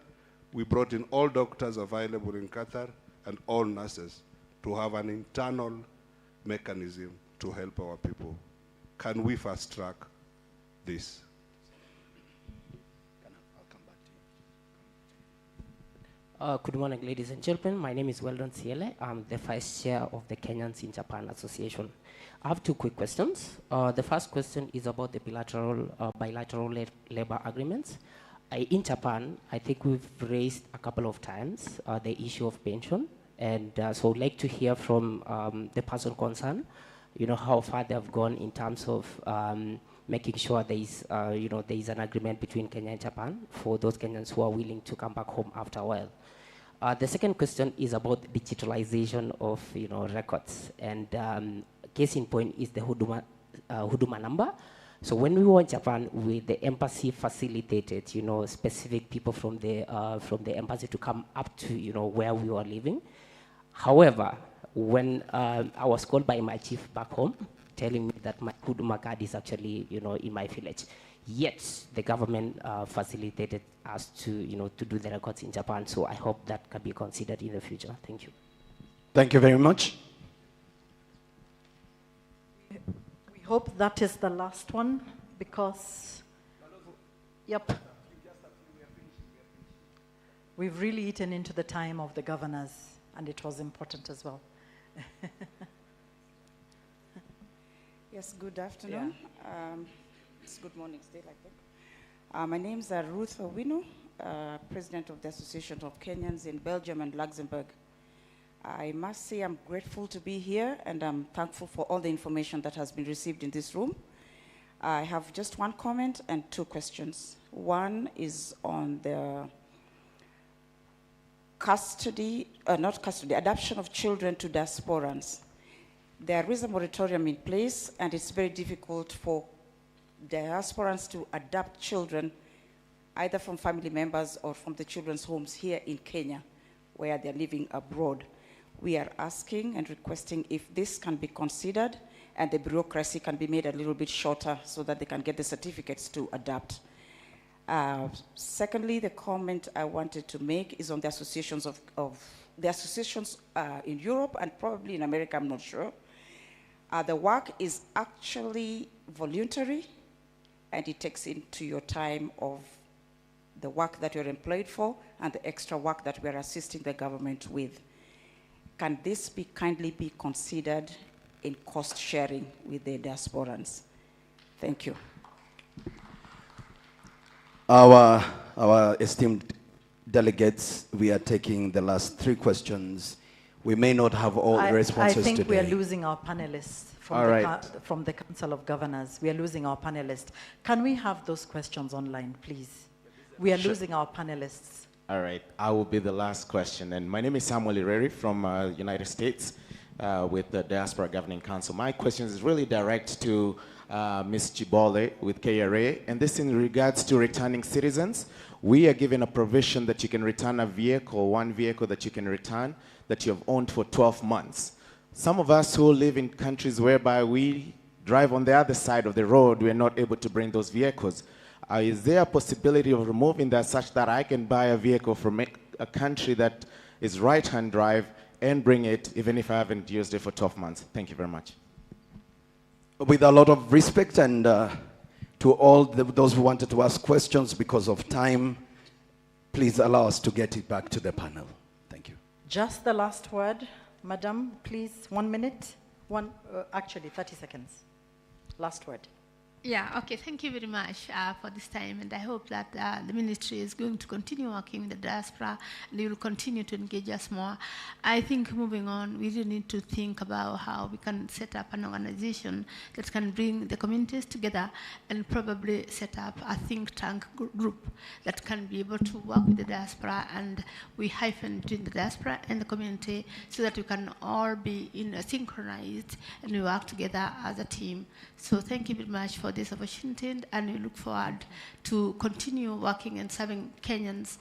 We brought in all doctors available in Qatar and all nurses to have an internal mechanism to help our people. Can we fast track this? Good morning, ladies and gentlemen. My name is Weldon Siele. I'm the vice chair of the Kenyans in Japan Association. I have two quick questions. The first question is about the bilateral labor agreements. In Japan, I think we've raised a couple of times the issue of pension, and so I'd like to hear from the person concerned, how far they have gone in terms of making sure there is an agreement between Kenya and Japan for those Kenyans who are willing to come back home after a while. The second question is about digitalization of records, and case in point is the Huduma number. So when we were in Japan, the embassy facilitated, specific people from the embassy to come up to, where we were living. However, when I was called by my chief back home, telling me that my Huduma card is actually, in my village. Yet the government facilitated us to, to do the records in Japan. So I hope that can be considered in the future. Thank you. Thank you very much. We hope that is the last one, because, yep, we've really eaten into the time of the governors, and it was important as well. Yes, good afternoon. It's good morning still, I think. My name is Ruth Owino, President of the Association of Kenyans in Belgium and Luxembourg. I must say I'm grateful to be here, and I'm thankful for all the information that has been received in this room. I have just one comment and two questions. One is on the adoption of children to diasporans. There is a moratorium in place, and it's very difficult for diasporans to adopt children either from family members or from the children's homes here in Kenya, where they're living abroad. we are asking and requesting if this can be considered and the bureaucracy can be made a little bit shorter so that they can get the certificates to adapt. Secondly, the comment I wanted to make is on the associations the associations in Europe and probably in America, I'm not sure. The work is actually voluntary, and it takes into your time of the work that you're employed for and the extra work that we're assisting the government with. Can this kindly be considered in cost sharing with the diasporans? Thank you. Our esteemed delegates, we are taking the last 3 questions. We may not have all the responses I think today. we are losing our panelists from the Council of Governors. We are losing our panelists. Can we have those questions online, please? We are losing our panelists. All right, I will be the last question. And my name is Samuel Ireri from United States with the Diaspora Governing Council. My question is really direct to Ms. Chibole with KRA, and this in regards to returning citizens. We are given a provision that you can return a vehicle, one vehicle that you can return that you have owned for 12 months. Some of us who live in countries whereby we drive on the other side of the road, we are not able to bring those vehicles. Is there a possibility of removing that such that I can buy a vehicle from a country that is right-hand drive and bring it even if I haven't used it for 12 months? Thank you very much. With a lot of respect and to all those who wanted to ask questions because of time, please allow us to get it back to the panel. Thank you. Just the last word, Madam, please, 1 minute. Actually, 30 seconds. Last word. Yeah, okay, thank you very much for this time, and I hope that the ministry is going to continue working with the diaspora and they will continue to engage us more. I think moving on, we really need to think about how we can set up an organization that can bring the communities together and probably set up a think tank group that can be able to work with the diaspora, and we hyphen between the diaspora and the community so that we can all be synchronized and we work together as a team. So thank you very much for this opportunity, and we look forward to continue working and serving Kenyans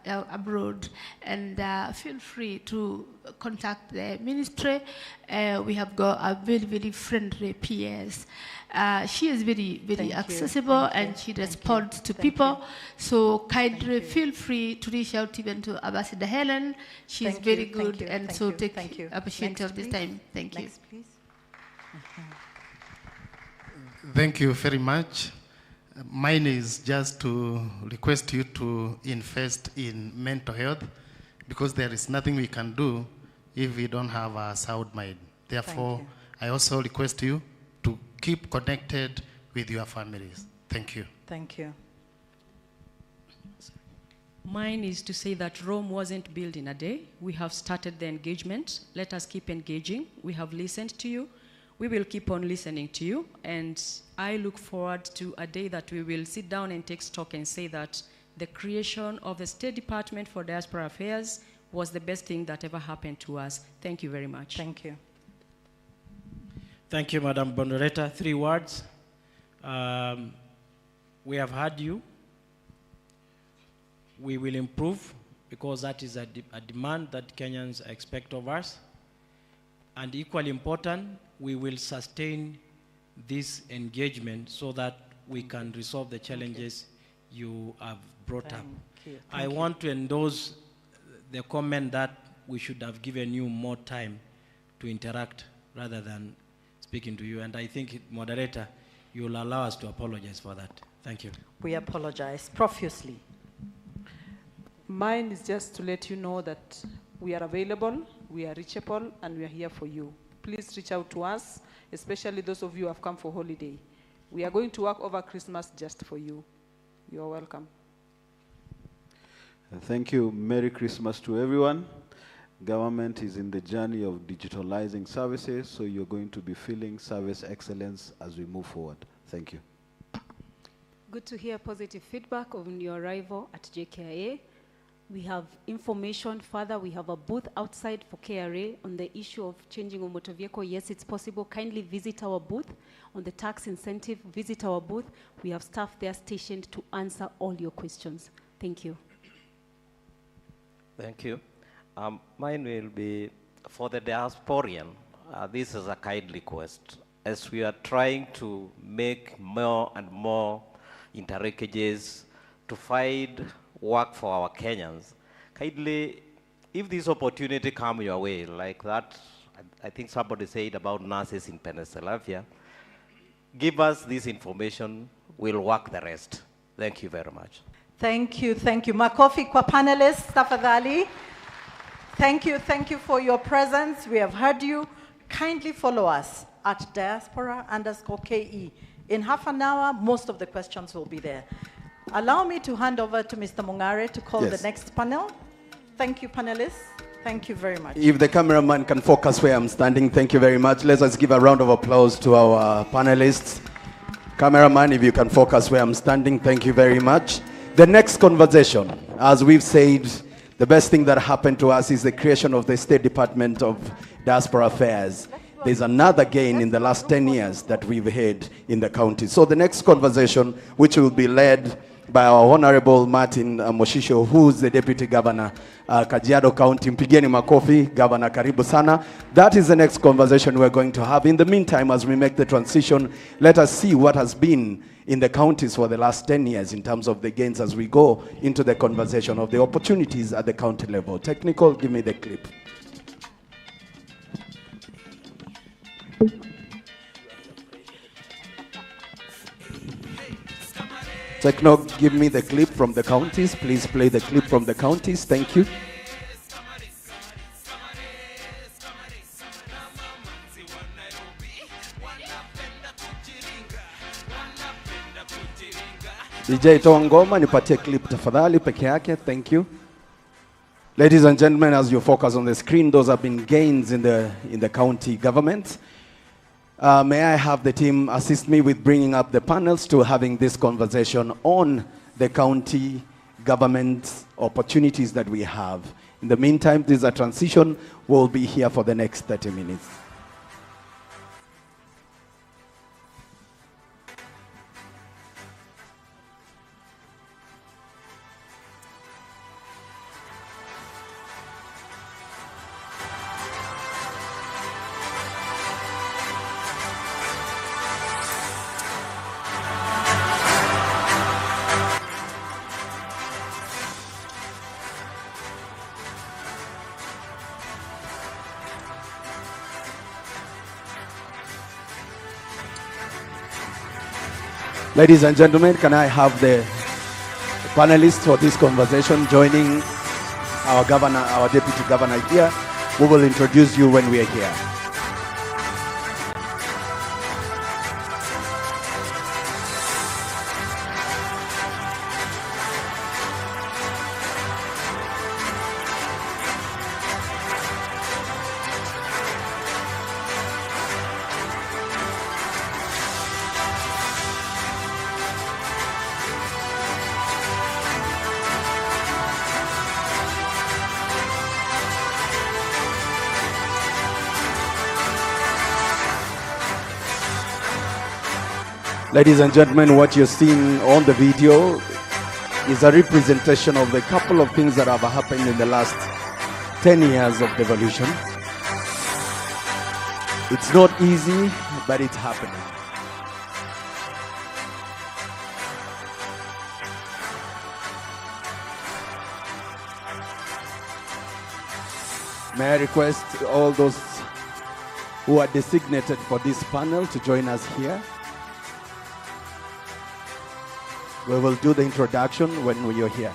abroad. And feel free to contact the ministry. We have got a very, very friendly PS. She is very, very accessible, and she responds to people. So kindly feel free to reach out even to Ambassador Helen. She is very good, and so take opportunity of this time. Thank you. Next, please. Thank you very much. Mine is just to request you to invest in mental health, because there is nothing we can do if we don't have a sound mind. Therefore, I also request you to keep connected with your families. Thank you. Thank you. Mine is to say that Rome wasn't built in a day. We have started the engagement. Let us keep engaging. We have listened to you. We will keep on listening to you, and I look forward to a day that we will sit down and take stock and say that the creation of the State Department for Diaspora Affairs was the best thing that ever happened to us. Thank you very much. Thank you. Thank you, Madam Bondoretta. 3 words. We have heard you. We will improve, because that is a demand that Kenyans expect of us. And equally important, we will sustain this engagement so that we can resolve the challenges you have brought up. I want to endorse the comment that we should have given you more time to interact rather than speaking to you. And I think, moderator, you will allow us to apologize for that. Thank you. We apologize profusely. Mine is just to let you know that we are available, we are reachable, and we are here for you. Please reach out to us, especially those of you who have come for holiday. We are going to work over Christmas just for you. You're welcome. Thank you. Merry Christmas to everyone. Government is in the journey of digitalizing services, so you're going to be feeling service excellence as we move forward. Thank you. Good to hear positive feedback on your arrival at JKIA. We have information further. We have a booth outside for KRA on the issue of changing a motor vehicle. Yes, it's possible. Kindly visit our booth. On the tax incentive, visit our booth. We have staff there stationed to answer all your questions. Thank you. Thank you. Mine will be for the diasporian. This is a kind request. As we are trying to make more and more interregages to find work for our Kenyans, kindly, if this opportunity come your way, like that, I think somebody said about nurses in Pennsylvania, give us this information, we'll work the rest. Thank you very much. Thank you, thank you. Makofi kwa panelists, tafadhali. Thank you for your presence. We have heard you. Kindly follow us at diaspora_KE. In half an hour, most of the questions will be there. Allow me to hand over to Mr. Mungare to call the next panel. Thank you, panelists. Thank you very much. If the cameraman can focus where I'm standing, thank you very much. Let us give a round of applause to our panelists. Cameraman, if you can focus where I'm standing, thank you very much. The next conversation, as we've said, the best thing that happened to us is the creation of the State Department of Diaspora Affairs. There's another gain in the last 10 years that we've had in the county. So the next conversation, which will be led by our Honorable Martin Moshisho, who's the Deputy Governor, Kajiado County. Mpigeni makofi, Governor, karibu sana. That is the next conversation we're going to have. In the meantime, as we make the transition, let us see what has been in the counties for the last 10 years in terms of the gains as we go into the conversation of the opportunities at the county level. Technical, give me the clip. Techno, give me the clip from the counties. Please play the clip from the counties. Thank you. DJ Tongoma, nipatie clip tafadhali peke yake. Thank you. Ladies and gentlemen, as you focus on the screen, those have been gains in the county government. May I have the team assist me with bringing up the panels to having this conversation on the county government opportunities that we have. In the meantime, this is a transition. We'll be here for the next 30 minutes. Ladies and gentlemen, can I have the panelists for this conversation joining our governor, our deputy governor here? We will introduce you when we are here. Ladies and gentlemen, what you're seeing on the video is a representation of the couple of things that have happened in the last 10 years of devolution. It's not easy, but it's happening. May I request all those who are designated for this panel to join us here. We will do the introduction when you're here.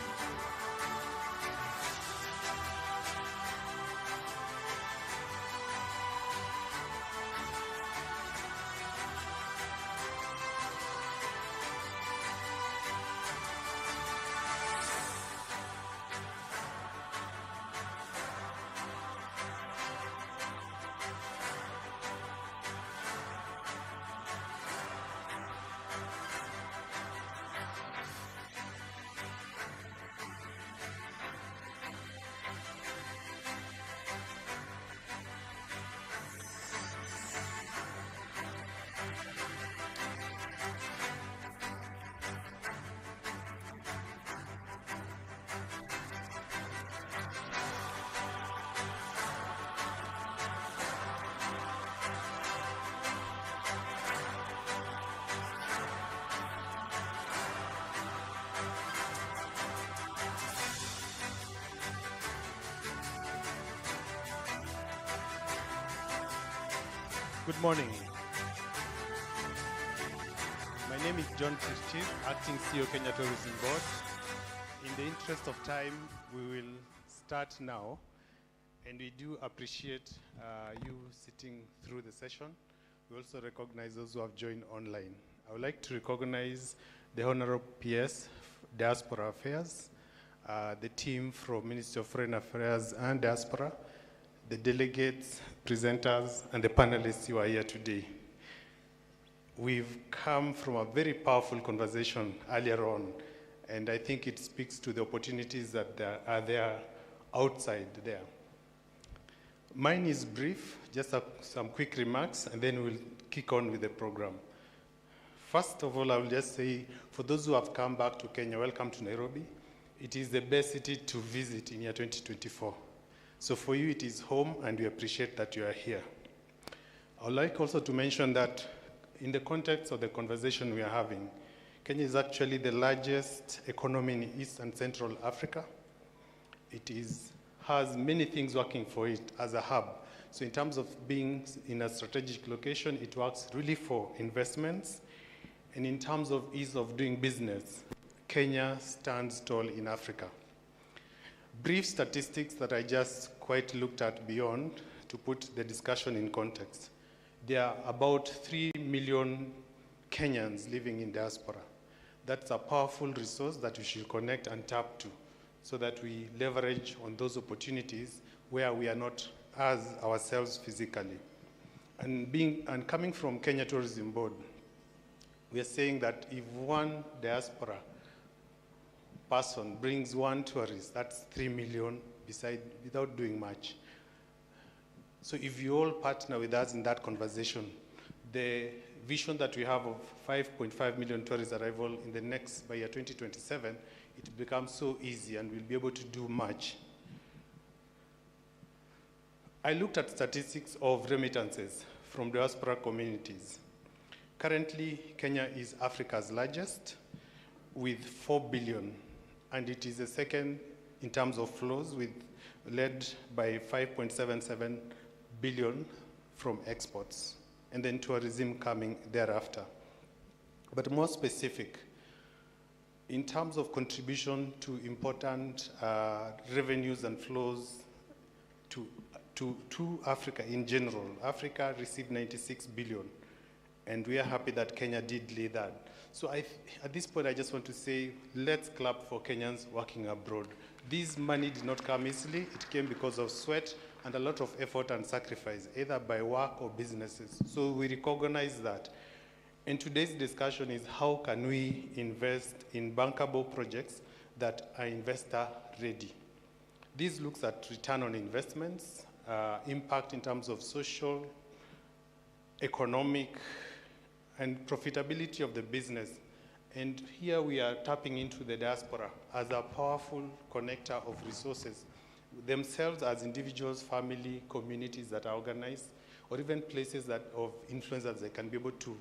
Good morning. My name is John Christie, Acting CEO Kenya Tourism Board. In the interest of time, we will start now. And we do appreciate you sitting through the session. We also recognize those who have joined online. I would like to recognize the Honorable PS, Diaspora Affairs, the team from Ministry of Foreign Affairs and Diaspora, the delegates, presenters, and the panelists who are here today. We've come from a very powerful conversation earlier on, and I think it speaks to the opportunities that are there outside there. Mine is brief, just some quick remarks, and then we'll kick on with the program. First of all, I will just say, for those who have come back to Kenya, welcome to Nairobi. It is the best city to visit in year 2024. So for you, it is home, and we appreciate that you are here. I would like also to mention that in the context of the conversation we are having, Kenya is actually the largest economy in East and Central Africa. It has many things working for it as a hub. So in terms of being in a strategic location, it works really for investments. And in terms of ease of doing business, Kenya stands tall in Africa. Brief statistics that I just quite looked at beyond to put the discussion in context. There are about 3 million Kenyans living in diaspora. That's a powerful resource that we should connect and tap to so that we leverage on those opportunities where we are not as ourselves physically. And coming from Kenya Tourism Board, we are saying that if one diaspora person brings one tourist, that's 3 million without doing much. So if you all partner with us in that conversation, the vision that we have of 5.5 million tourist arrival by year 2027, it becomes so easy and we'll be able to do much. I looked at statistics of remittances from diaspora communities. Currently, Kenya is Africa's largest with 4 billion. And it is the second in terms of flows, led by 5.77 billion from exports, and then tourism coming thereafter. But more specific, in terms of contribution to important revenues and flows to Africa in general, Africa received 96 billion, and we are happy that Kenya did lead that. So at this point, I just want to say, let's clap for Kenyans working abroad. This money did not come easily. It came because of sweat and a lot of effort and sacrifice, either by work or businesses. So we recognize that. And today's discussion is how can we invest in bankable projects that are investor ready. This looks at return on investments, impact in terms of social, economic, and profitability of the business. And here we are tapping into the diaspora as a powerful connector of resources, themselves as individuals, family, communities that are organized, or even places of influence that they can be able to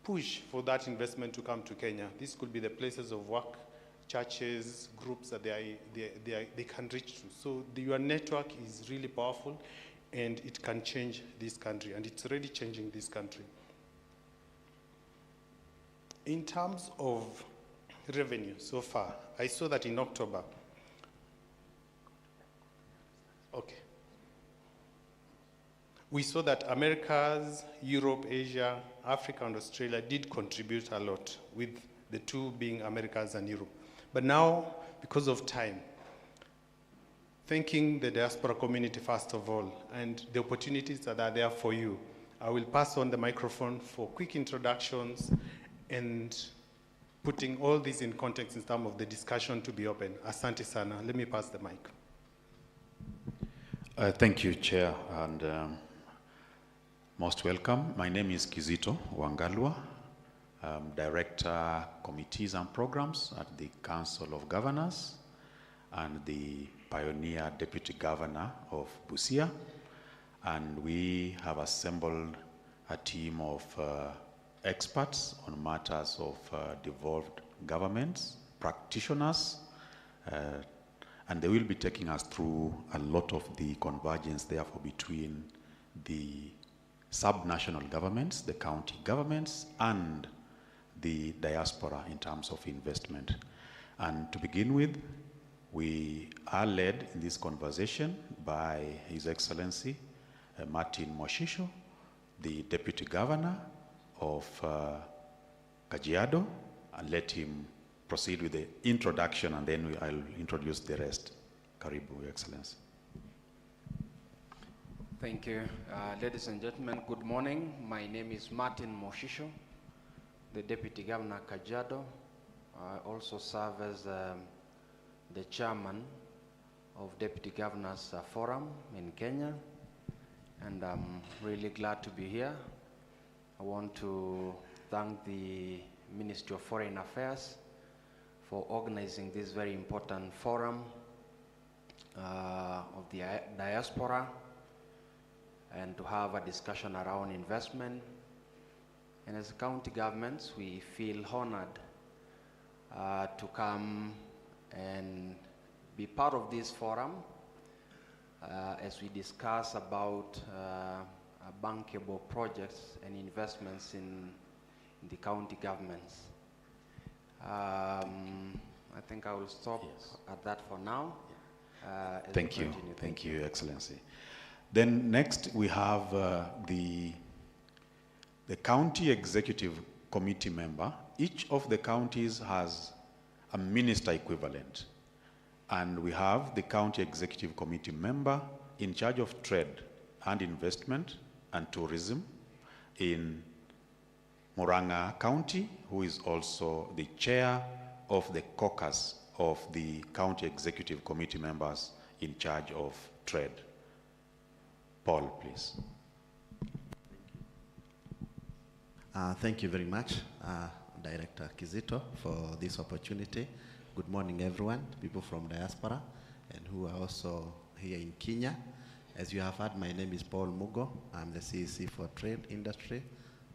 push for that investment to come to Kenya. This could be the places of work, churches, groups that they can reach to. So your network is really powerful, and it can change this country, and it's already changing this country. In terms of revenue so far, I saw that in October. Okay. We saw that Americas, Europe, Asia, Africa, and Australia did contribute a lot, with the two being Americas and Europe. But now, because of time, thanking the diaspora community first of all, and the opportunities that are there for you, I will pass on the microphone for quick introductions and putting all this in context in terms of the discussion to be open. Asante sana. Let me pass the mic. Thank you, Chair, and most welcome. My name is Kizito Wangalwa. I'm Director, Committees and Programs at the Council of Governors and the Pioneer Deputy Governor of Busia. And we have assembled a team of experts on matters of devolved governments, practitioners, and they will be taking us through a lot of the convergence, therefore, between the subnational governments, the county governments, and the diaspora in terms of investment. And to begin with, we are led in this conversation by His Excellency Martin Moshisho, the Deputy Governor of Kajiado, and let him proceed with the introduction, and then I'll introduce the rest. Karibu, Your Excellency. Thank you. Ladies and gentlemen, good morning. My name is Martin Moshisho, the Deputy Governor Kajiado. I also serve as the chairman of Deputy Governors Forum in Kenya, and I'm really glad to be here. I want to thank the Ministry of Foreign Affairs for organizing this very important forum of the diaspora, and to have a discussion around investment. And as county governments, we feel honored to come and be part of this forum as we discuss about bankable projects and investments in the county governments. I think I will stop at that for now. Thank you. Thank you, Your Excellency. Then next we have the county executive committee member. Each of the counties has a minister equivalent. And we have the county executive committee member in charge of trade and investment and tourism in Murang'a County, who is also the chair of the caucus of the county executive committee members in charge of trade. Paul, please. Thank you very much, Director Kizito, for this opportunity. Good morning, everyone, people from diaspora and who are also here in Kenya. As you have heard, my name is Paul Mugo. I'm the CEC for Trade, Industry,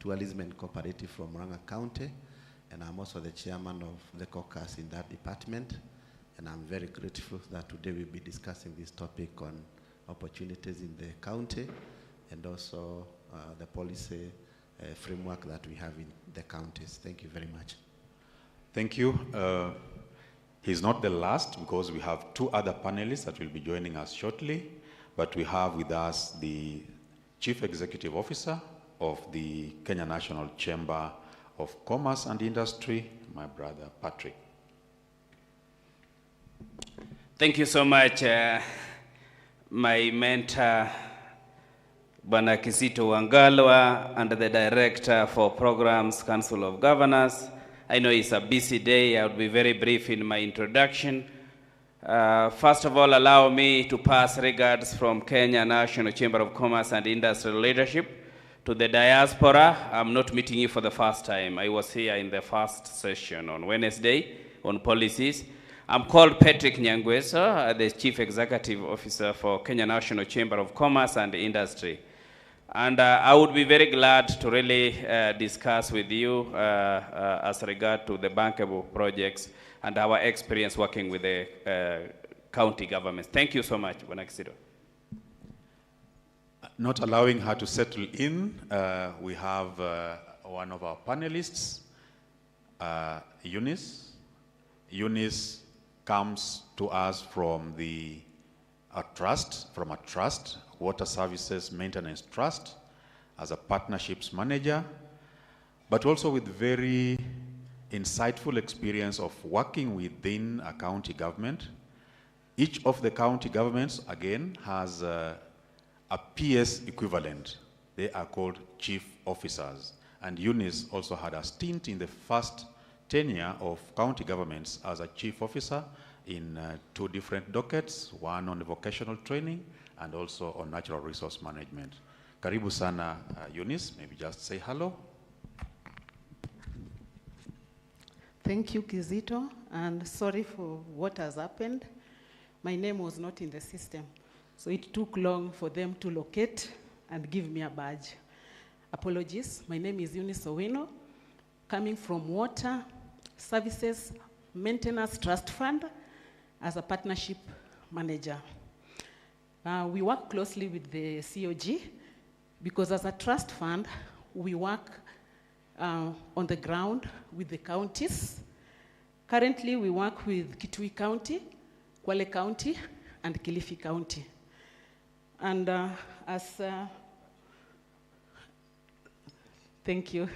Tourism and Cooperative from Murang'a County, and I'm also the chairman of the caucus in that department. And I'm very grateful that today we'll be discussing this topic on opportunities in the county and also the policy framework that we have in the counties. Thank you very much. Thank you. He's not the last because we have two other panelists that will be joining us shortly, but we have with us the Chief Executive Officer of the Kenya National Chamber of Commerce and Industry, my brother Patrick. Thank you so much, my mentor, Bwana Kizito Wangalwa, and the Director for Programs, Council of Governors. I know it's a busy day. I'll be very brief in my introduction. First of all, allow me to pass regards from Kenya National Chamber of Commerce and Industrial Leadership to the diaspora. I'm not meeting you for the first time. I was here in the first session on Wednesday on policies. I'm called Patrick Nyangweso, the Chief Executive Officer for Kenya National Chamber of Commerce and Industry. And I would be very glad to really discuss with you as regard to the bankable projects and our experience working with the county governments. Thank you so much, Bwana Kizito. Not allowing her to settle in, we have one of our panelists, Eunice. Eunice comes to us from a trust, Water Services Maintenance Trust, as a partnerships manager, but also with very insightful experience of working within a county government. Each of the county governments, again, has a PS equivalent. They are called chief officers. And Eunice also had a stint in the first tenure of county governments as a chief officer in two different dockets, one on vocational training and also on natural resource management. Karibu sana, Eunice, maybe just say hello. Thank you, Kizito, and sorry for what has happened. My name was not in the system, so it took long for them to locate and give me a badge. Apologies. My name is Eunice Owino, coming from Water Services Maintenance Trust Fund as a partnership manager. We work closely with the COG. because as a trust fund, we work on the ground with the counties. Currently, we work with Kitui County, Kwale County, and Kilifi County. And thank you.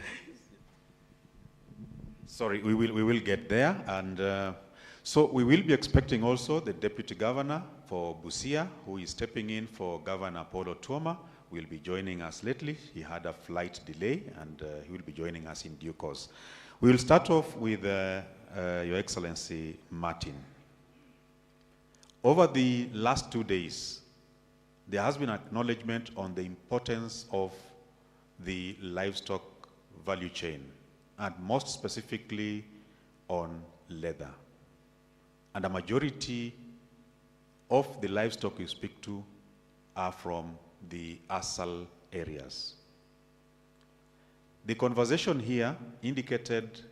Sorry, we will get there. And so we will be expecting also the Deputy Governor for Busia, who is stepping in for Governor Paulo Tuoma, will be joining us lately. He had a flight delay, and he will be joining us in due course. We will start off with Your Excellency Martin. Over the last 2 days, there has been acknowledgement on the importance of the livestock value chain, and most specifically on leather. And a majority of the livestock you speak to are from the ASAL areas. The conversation here indicated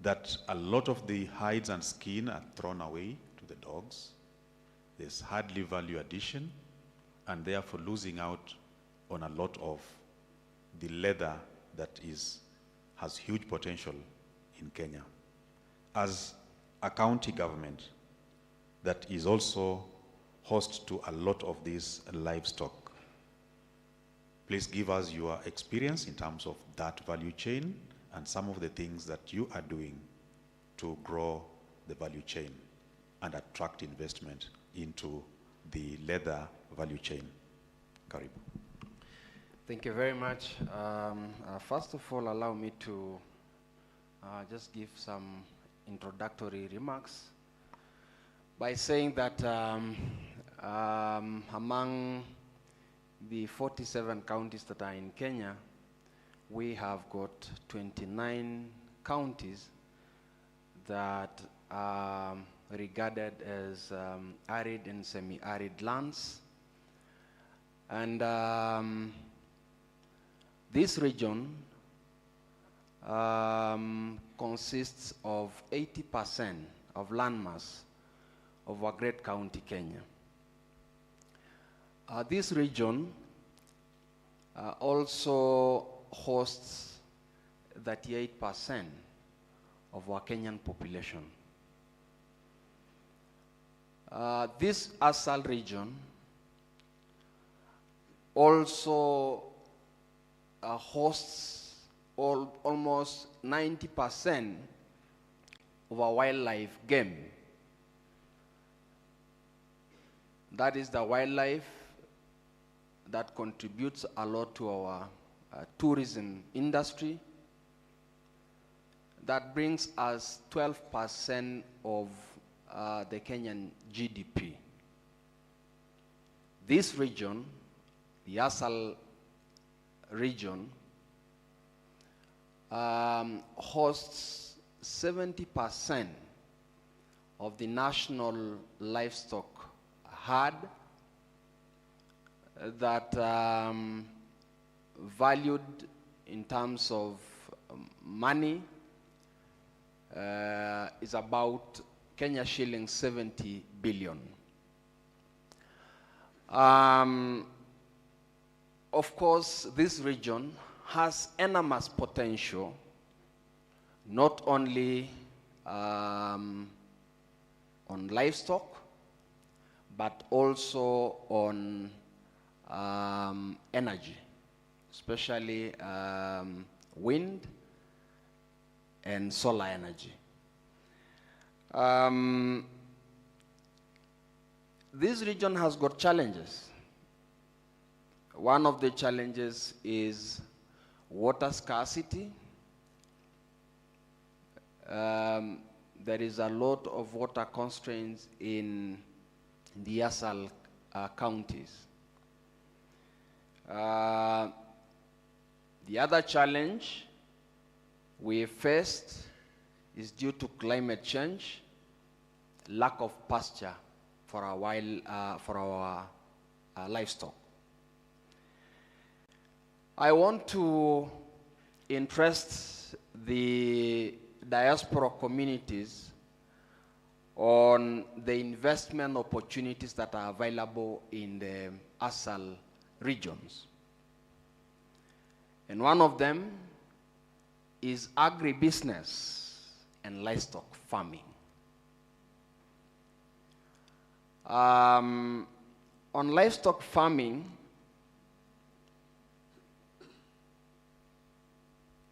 that a lot of the hides and skin are thrown away to the dogs. There's hardly value addition, and therefore losing out on a lot of the leather that has huge potential in Kenya. As a county government that is also host to a lot of these livestock, please give us your experience in terms of that value chain and some of the things that you are doing to grow the value chain and attract investment into the leather value chain. Karibu. Thank you very much. First of all, allow me to just give some introductory remarks by saying that among the 47 counties that are in Kenya, we have got 29 counties that are regarded as arid and semi-arid lands. And this region consists of 80% of landmass of our great county, Kenya. This region also hosts 38% of our Kenyan population. This ASAL region also hosts almost 90% of our wildlife game. That is the wildlife that contributes a lot to our tourism industry. That brings us 12% of the Kenyan GDP. This region, the ASAL region, hosts 70% of the national livestock herd that valued in terms of money is about Kenya shillings 70 billion. Of course, this region has enormous potential, not only on livestock, but also on energy, especially wind and solar energy. This region has got challenges. One of the challenges is water scarcity. There is a lot of water constraints in the ASAL counties. The other challenge we faced is due to climate change, lack of pasture for our livestock. I want to interest the diaspora communities on the investment opportunities that are available in the ASAL regions. And one of them is agribusiness and livestock farming. On livestock farming,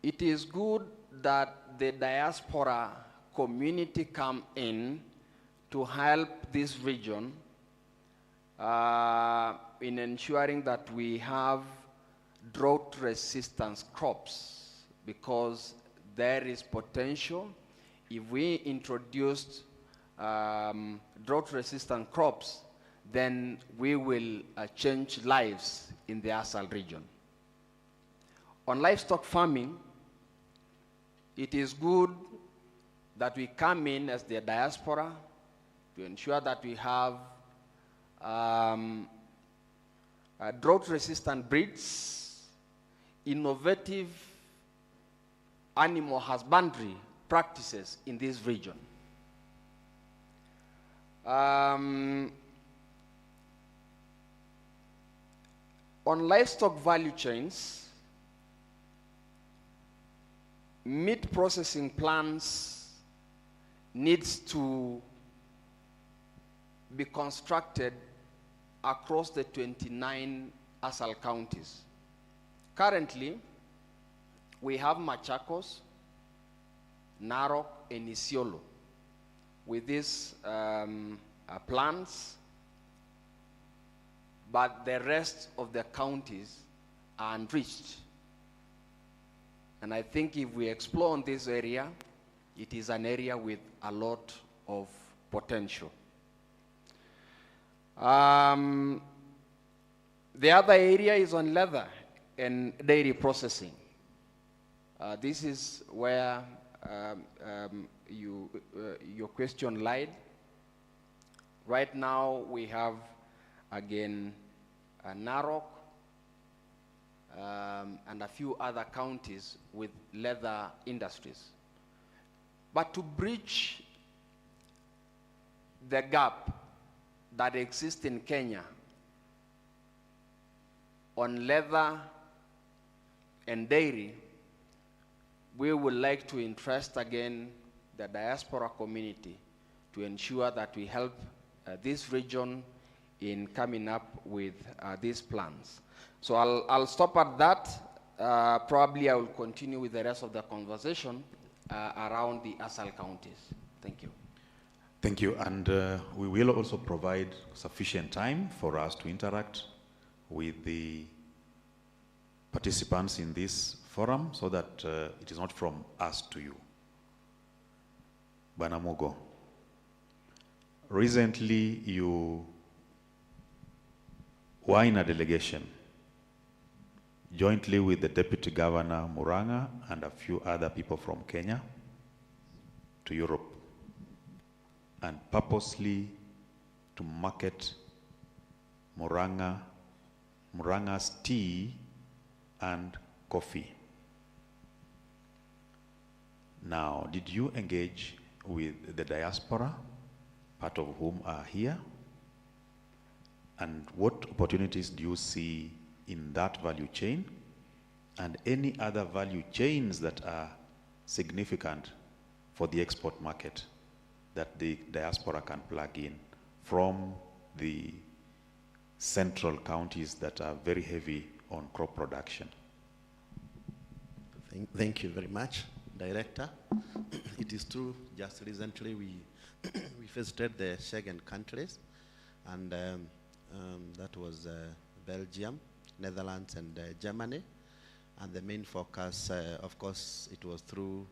it is good that the diaspora community come in to help this region in ensuring that we have drought resistant crops, because there is potential if we introduced drought resistant crops, then we will change lives in the ASAL region. On livestock farming, it is good that we come in as the diaspora to ensure that we have drought-resistant breeds, innovative animal husbandry practices in this region. On livestock value chains, meat processing plants needs to be constructed across the 29 ASAL counties. Currently, we have Machakos, Narok, and Isiolo with these plants, but the rest of the counties are unreached. And I think if we explore on this area, it is an area with a lot of potential. The other area is on leather and dairy processing. This is where your question lied. Right now we have, again, Narok, and a few other counties with leather industries. But to bridge the gap that exists in Kenya on leather and dairy, we would like to interest again the diaspora community to ensure that we help this region in coming up with these plans. So I'll stop at that. Probably I will continue with the rest of the conversation around the ASAL counties. Thank you. Thank you, and we will also provide sufficient time for us to interact with the participants in this forum so that it is not from us to you. Banamugo, recently you were in a delegation jointly with the Deputy Governor Muranga and a few other people from Kenya to Europe, and purposely to market Muranga's tea and coffee. Now, did you engage with the diaspora, part of whom are here? And what opportunities do you see in that value chain and any other value chains that are significant for the export market that the diaspora can plug in from the central counties that are very heavy on crop production? Thank you very much, Director. It is true, just recently we visited the Schengen countries, and that was Belgium, Netherlands, and Germany. And the main focus, of course, it was through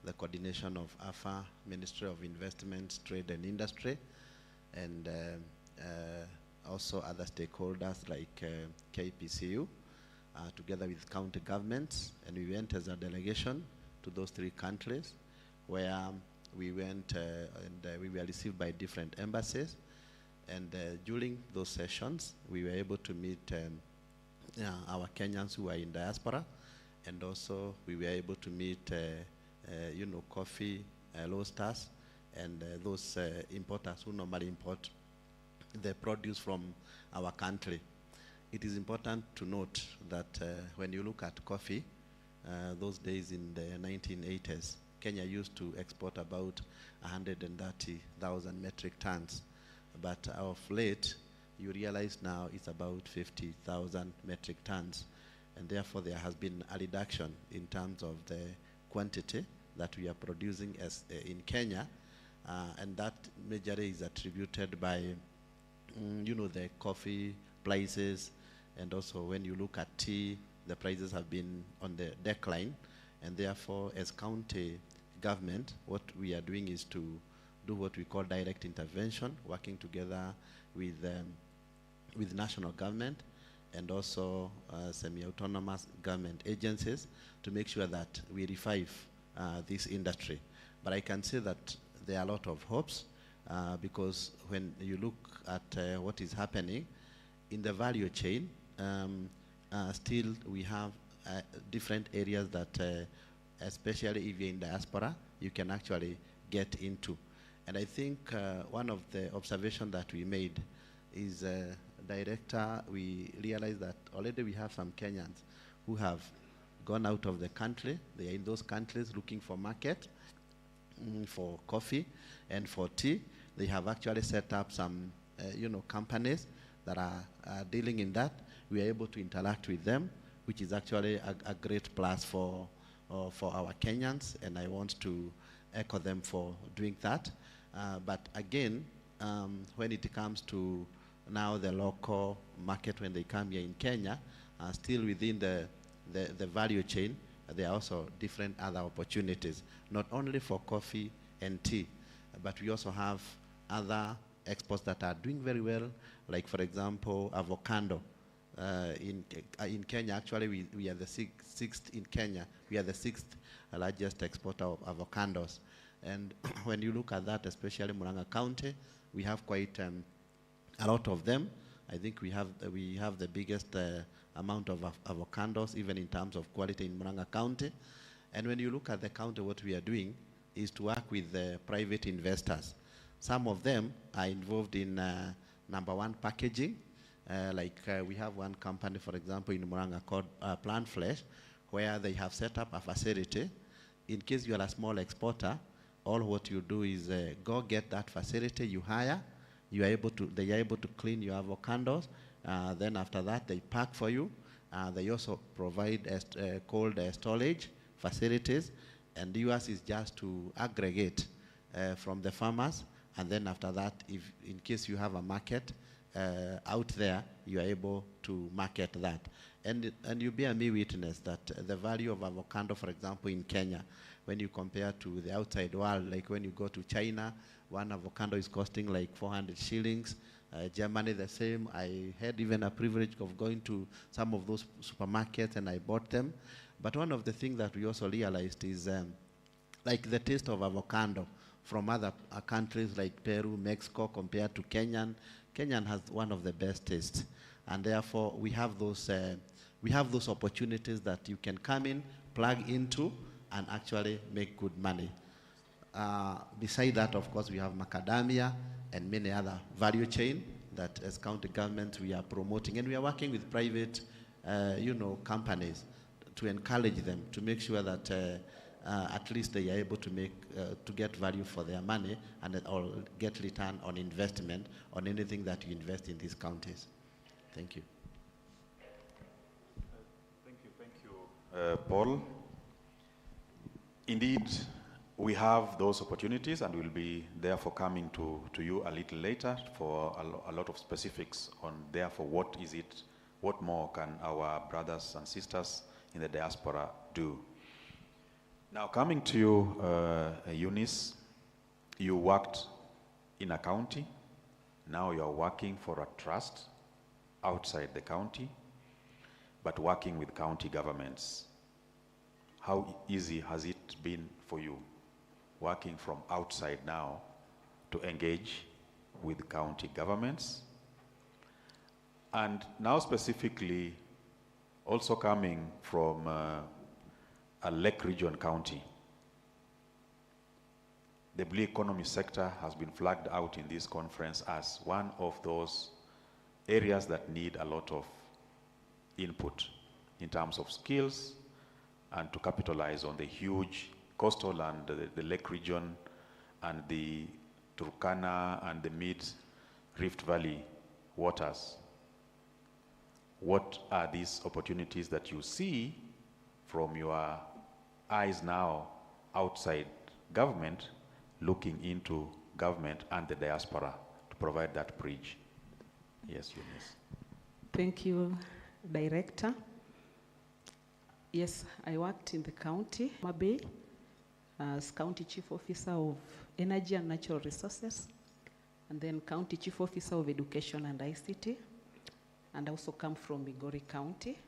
the coordination of AFA, Ministry of Investment, Trade and Industry, and also other stakeholders like KPCU, together with county governments. And we went as a delegation to those 3 countries, where we went and we were received by different embassies. And during those sessions, we were able to meet our Kenyans who are in diaspora, and also we were able to meet coffee roasters and those importers who normally import the produce from our country. it is important to note that when you look at coffee, those days in the 1980s, Kenya used to export about 130,000 metric tons. But of late, you realize now it's about 50,000 metric tons. And therefore, there has been a reduction in terms of the quantity that we are producing in Kenya. And that majorly is attributed by, the coffee prices. And also, when you look at tea, the prices have been on the decline. And therefore, as county government, what we are doing is to do what we call direct intervention, working together with national government and also semi-autonomous government agencies to make sure that we revive this industry. But I can say that there are a lot of hopes because when you look at what is happening in the value chain, still we have different areas that especially if you're in diaspora, you can actually get into. And I think one of the observations that we made is, Director, we realized that already we have some Kenyans who have gone out of the country. They are in those countries looking for market for coffee and for tea. They have actually set up some, companies that are dealing in that. We are able to interact with them, which is actually a great plus for our Kenyans, and I want to echo them for doing that. But again, when it comes to now the local market, when they come here in Kenya, still within the value chain, there are also different other opportunities, not only for coffee and tea, but we also have other exports that are doing very well, like for example, avocado. In Kenya, actually, we are the sixth in Kenya. We are the sixth largest exporter of avocados. And when you look at that, especially Murang'a County, we have quite a lot of them. I think we have the biggest amount of avocados, even in terms of quality in Murang'a County. And when you look at the county, what we are doing is to work with private investors. Some of them are involved in number one, packaging. We have one company, for example, in Murang'a called Plant Flesh, where they have set up a facility. In case you are a small exporter, all what you do is go get that facility, you hire, they are able to clean your avocados. Then after that, they pack for you. They also provide cold storage facilities, and yours is just to aggregate from the farmers. And then after that, if in case you have a market out there, you are able to market that. And you bear me witness that the value of avocado, for example, in Kenya, when you compare to the outside world, like when you go to China, one avocado is costing like 400 shillings. Germany the same. I had even a privilege of going to some of those supermarkets and I bought them. But one of the things that we also realized is like the taste of avocado from other countries like Peru, Mexico, compared to Kenyan. Kenyan has one of the best tastes. And therefore, we have those opportunities that you can come in, plug into, and actually make good money. Beside that, of course, we have macadamia and many other value chain that as county government we are promoting. And we are working with private, companies to encourage them to make sure that at least they are able to get value for their money and or get return on investment on anything that you invest in these counties. Thank you. Thank you, Paul. Indeed, we have those opportunities and we'll be therefore coming to you a little later for a lot of specifics on therefore what more can our brothers and sisters in the diaspora do. Now coming to you, Eunice, you worked in a county, now you're working for a trust outside the county, but working with county governments. How easy has it been for you, working from outside now, to engage with county governments? And now specifically, also coming from a Lake Region county, the blue economy sector has been flagged out in this conference as one of those areas that need a lot of input in terms of skills and to capitalize on the huge coastal and the lake region and the Turkana and the mid-Rift Valley waters. What are these opportunities that you see from your eyes now outside government, looking into government and the diaspora to provide that bridge? Yes, Eunice. Thank you, Director. Yes, I worked in the county, Mabay, as County Chief Officer of Energy and Natural Resources, and then County Chief Officer of Education and ICT, and I also come from Migori County.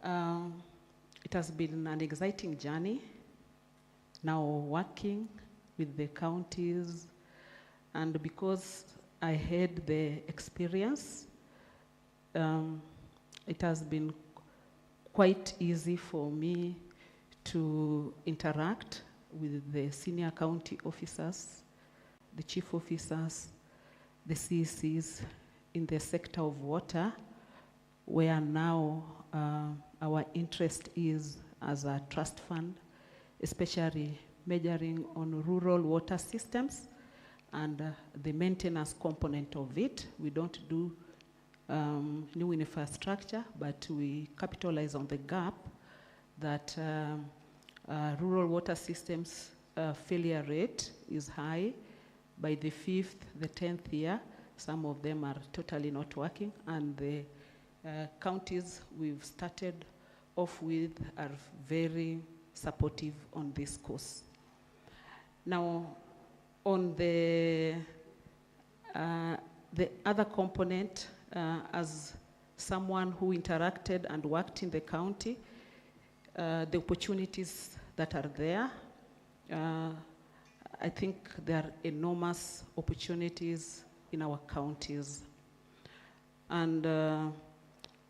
It has been an exciting journey, now working with the counties, and because I had the experience, it has been quite easy for me to interact with the senior county officers, the chief officers, the CECs in the sector of water, where now our interest is as a trust fund, especially measuring on rural water systems and the maintenance component of it. We don't do new infrastructure, but we capitalize on the gap that rural water systems failure rate is high. By the 5th, the 10th year, some of them are totally not working, and the counties we've started off with are very supportive on this course. Now, on the other component, as someone who interacted and worked in the county, the opportunities that are there, I think there are enormous opportunities in our counties. And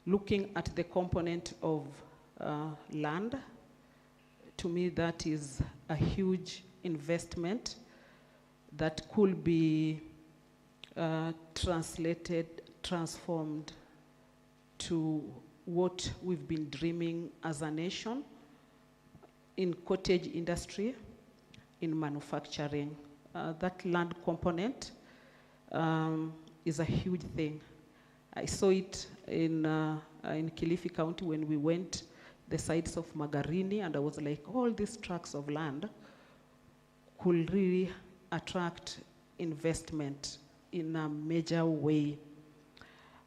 looking at the component of land, to me that is a huge investment that could be transformed to what we've been dreaming as a nation in cottage industry, in manufacturing. That land component is a huge thing. I saw it in Kilifi County when we went the sides of Magarini, and I was like, all these tracts of land could really attract investment in a major way.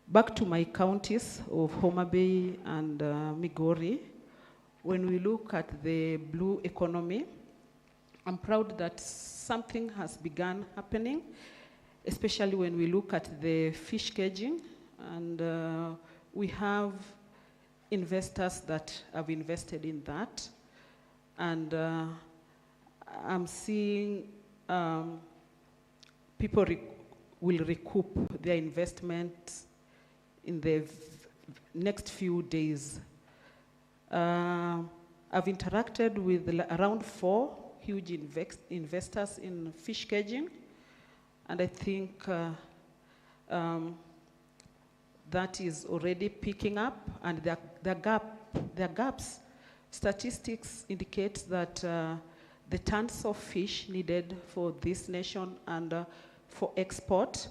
Back to my counties of Homa Bay and Migori, when we look at the blue economy, I'm proud that something has begun happening, especially when we look at the fish caging, and we have investors that have invested in that, and I'm seeing people will recoup their investment in the next few days. I've interacted with around 4 huge investors in fish caging, and I think that is already picking up, and the gaps. Statistics indicate that the tons of fish needed for this nation and for export,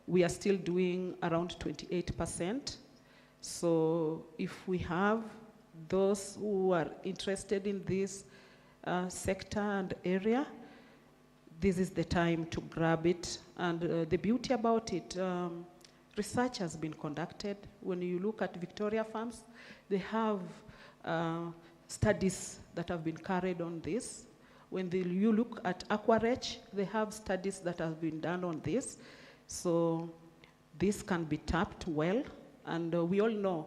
we are still doing around 28%. So if we have those who are interested in this sector and area, this is the time to grab it. And the beauty about it, research has been conducted. When you look at Victoria Farms, they have studies that have been carried on this. When you look at Aquarech, they have studies that have been done on this. So this can be tapped well, and we all know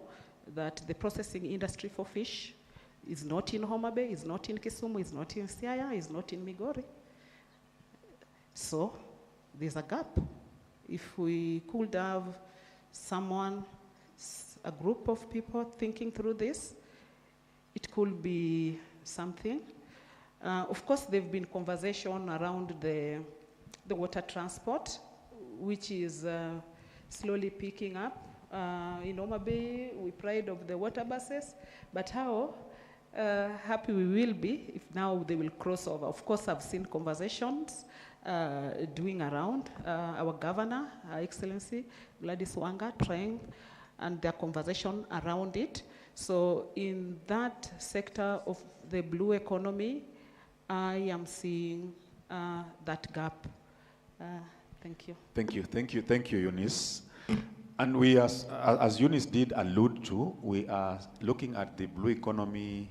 that the processing industry for fish is not in Homa Bay, is not in Kisumu, is not in Siaya, is not in Migori. So there's a gap. If we could have someone, a group of people thinking through this, it could be something. Of course, there have been conversation around the water transport, which is slowly picking up. In Homa Bay, we pride of the water buses, but how happy we will be if now they will cross over. Of course, I've seen conversations doing around our governor, Her Excellency Gladys Wanga, trying, and their conversation around it. So in that sector of the blue economy, I am seeing that gap. Thank you. Thank you, Eunice. And we, as Eunice did allude to, we are looking at the blue economy,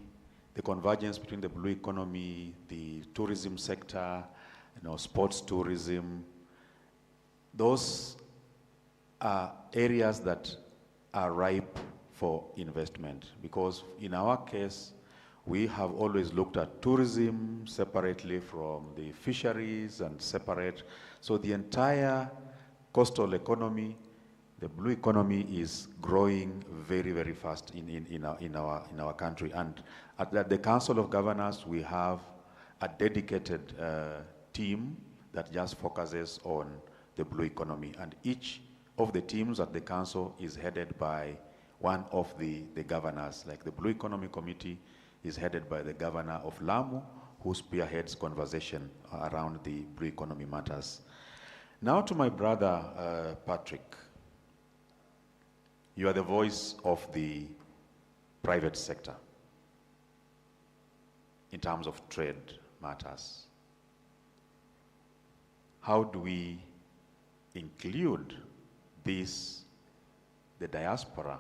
the convergence between the blue economy, the tourism sector, sports tourism. Those are areas that are ripe for investment, because in our case, we have always looked at tourism separately from the fisheries and separate. So the entire coastal economy, the blue economy is growing very, very fast in our country. And at the Council of Governors, we have a dedicated team that just focuses on the blue economy. And each of the teams at the council is headed by one of the governors. Like the Blue Economy Committee is headed by the governor of Lamu, who spearheads conversation around the blue economy matters. Now to my brother, Patrick. You are the voice of the private sector in terms of trade matters. How do we include this, the diaspora?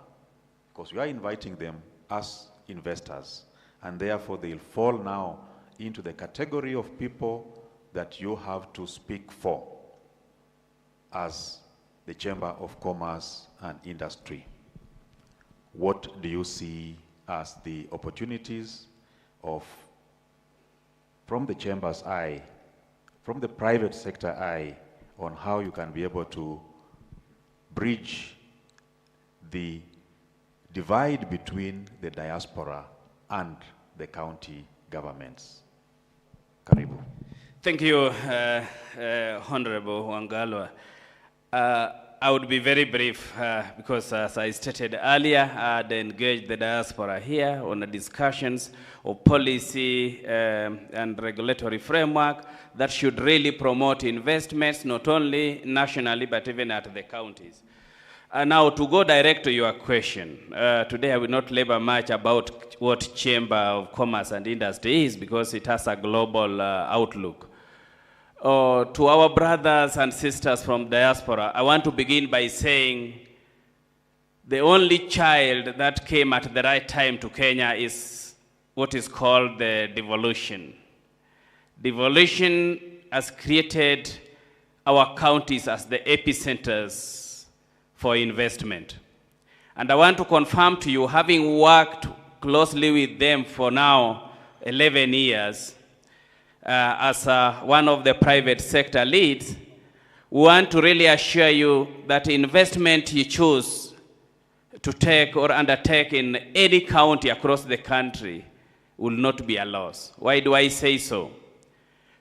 Because we are inviting them as investors, and therefore they'll fall now into the category of people that you have to speak for as the Chamber of Commerce and Industry. What do you see as the opportunities from the Chamber's eye, from the private sector eye, on how you can be able to bridge the divide between the diaspora and the county governments? Karibu. Thank you, Honorable Wangalwa. I would be very brief because, as I stated earlier, I'd engaged the diaspora here on the discussions of policy and regulatory framework that should really promote investments, not only nationally, but even at the counties. Now, to go direct to your question, today I will not labor much about what Chamber of Commerce and Industry is, because it has a global outlook. To our brothers and sisters from diaspora, I want to begin by saying the only child that came at the right time to Kenya is what is called the devolution. Devolution has created our counties as the epicenters for investment. And I want to confirm to you, having worked closely with them for now 11 years, as one of the private sector leads, we want to really assure you that investment you choose to take or undertake in any county across the country will not be a loss. Why do I say so?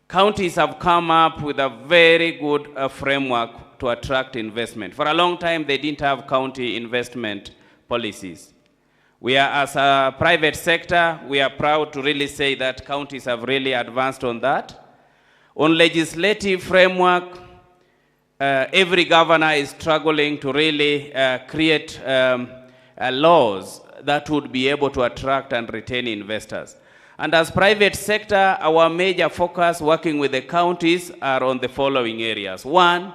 Counties have come up with a very good framework to attract investment. For a long time, they didn't have county investment policies. We are, as a private sector, we are proud to really say that counties have really advanced on that. On legislative framework, every governor is struggling to really create laws that would be able to attract and retain investors. And as private sector, our major focus working with the counties are on the following areas. One,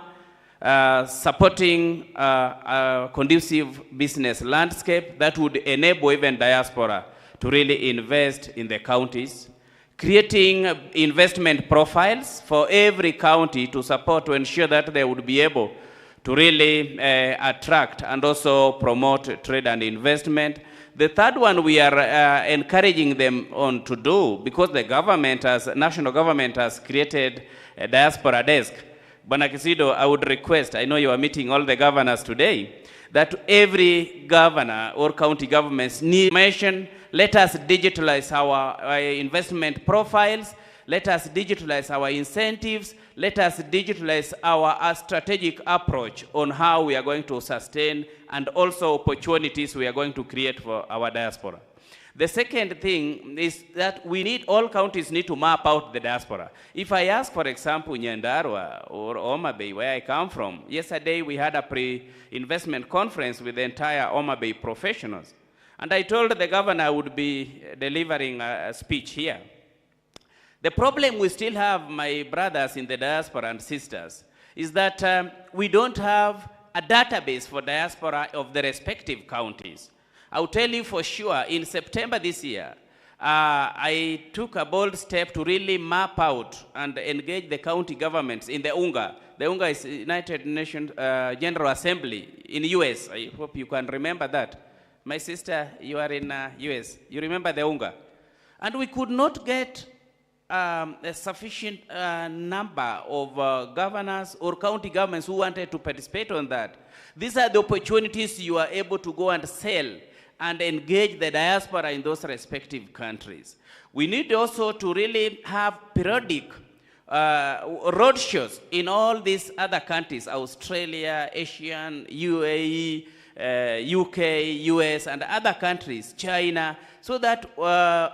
supporting a conducive business landscape that would enable even diaspora to really invest in the counties. Creating investment profiles for every county to support, to ensure that they would be able to really attract and also promote trade and investment. The third one we are encouraging them on to do, because the government, national government has created a diaspora desk. Bwana Kisido, I would request, I know you are meeting all the governors today, that every governor or county governments need information. Let us digitalize our investment profiles. Let us digitalize our incentives. Let us digitalize our strategic approach on how we are going to sustain and also opportunities we are going to create for our diaspora. The second thing is that all counties need to map out the diaspora. If I ask, for example, Nyandarua or Homa Bay, where I come from, yesterday we had a pre-investment conference with the entire Homa Bay professionals. And I told the governor I would be delivering a speech here. The problem we still have, my brothers in the diaspora and sisters, is that we don't have a database for diaspora of the respective counties. I'll tell you for sure, in September this year, I took a bold step to really map out and engage the county governments in the UNGA. The UNGA is United Nations General Assembly in US. I hope you can remember that. My sister, you are in US. You remember the UNGA? And we could not get a sufficient number of governors or county governments who wanted to participate on that. These are the opportunities you are able to go and sell and engage the diaspora in those respective countries. We need also to really have periodic roadshows in all these other countries, Australia, Asian, UAE, UK, US, and other countries, China, so that,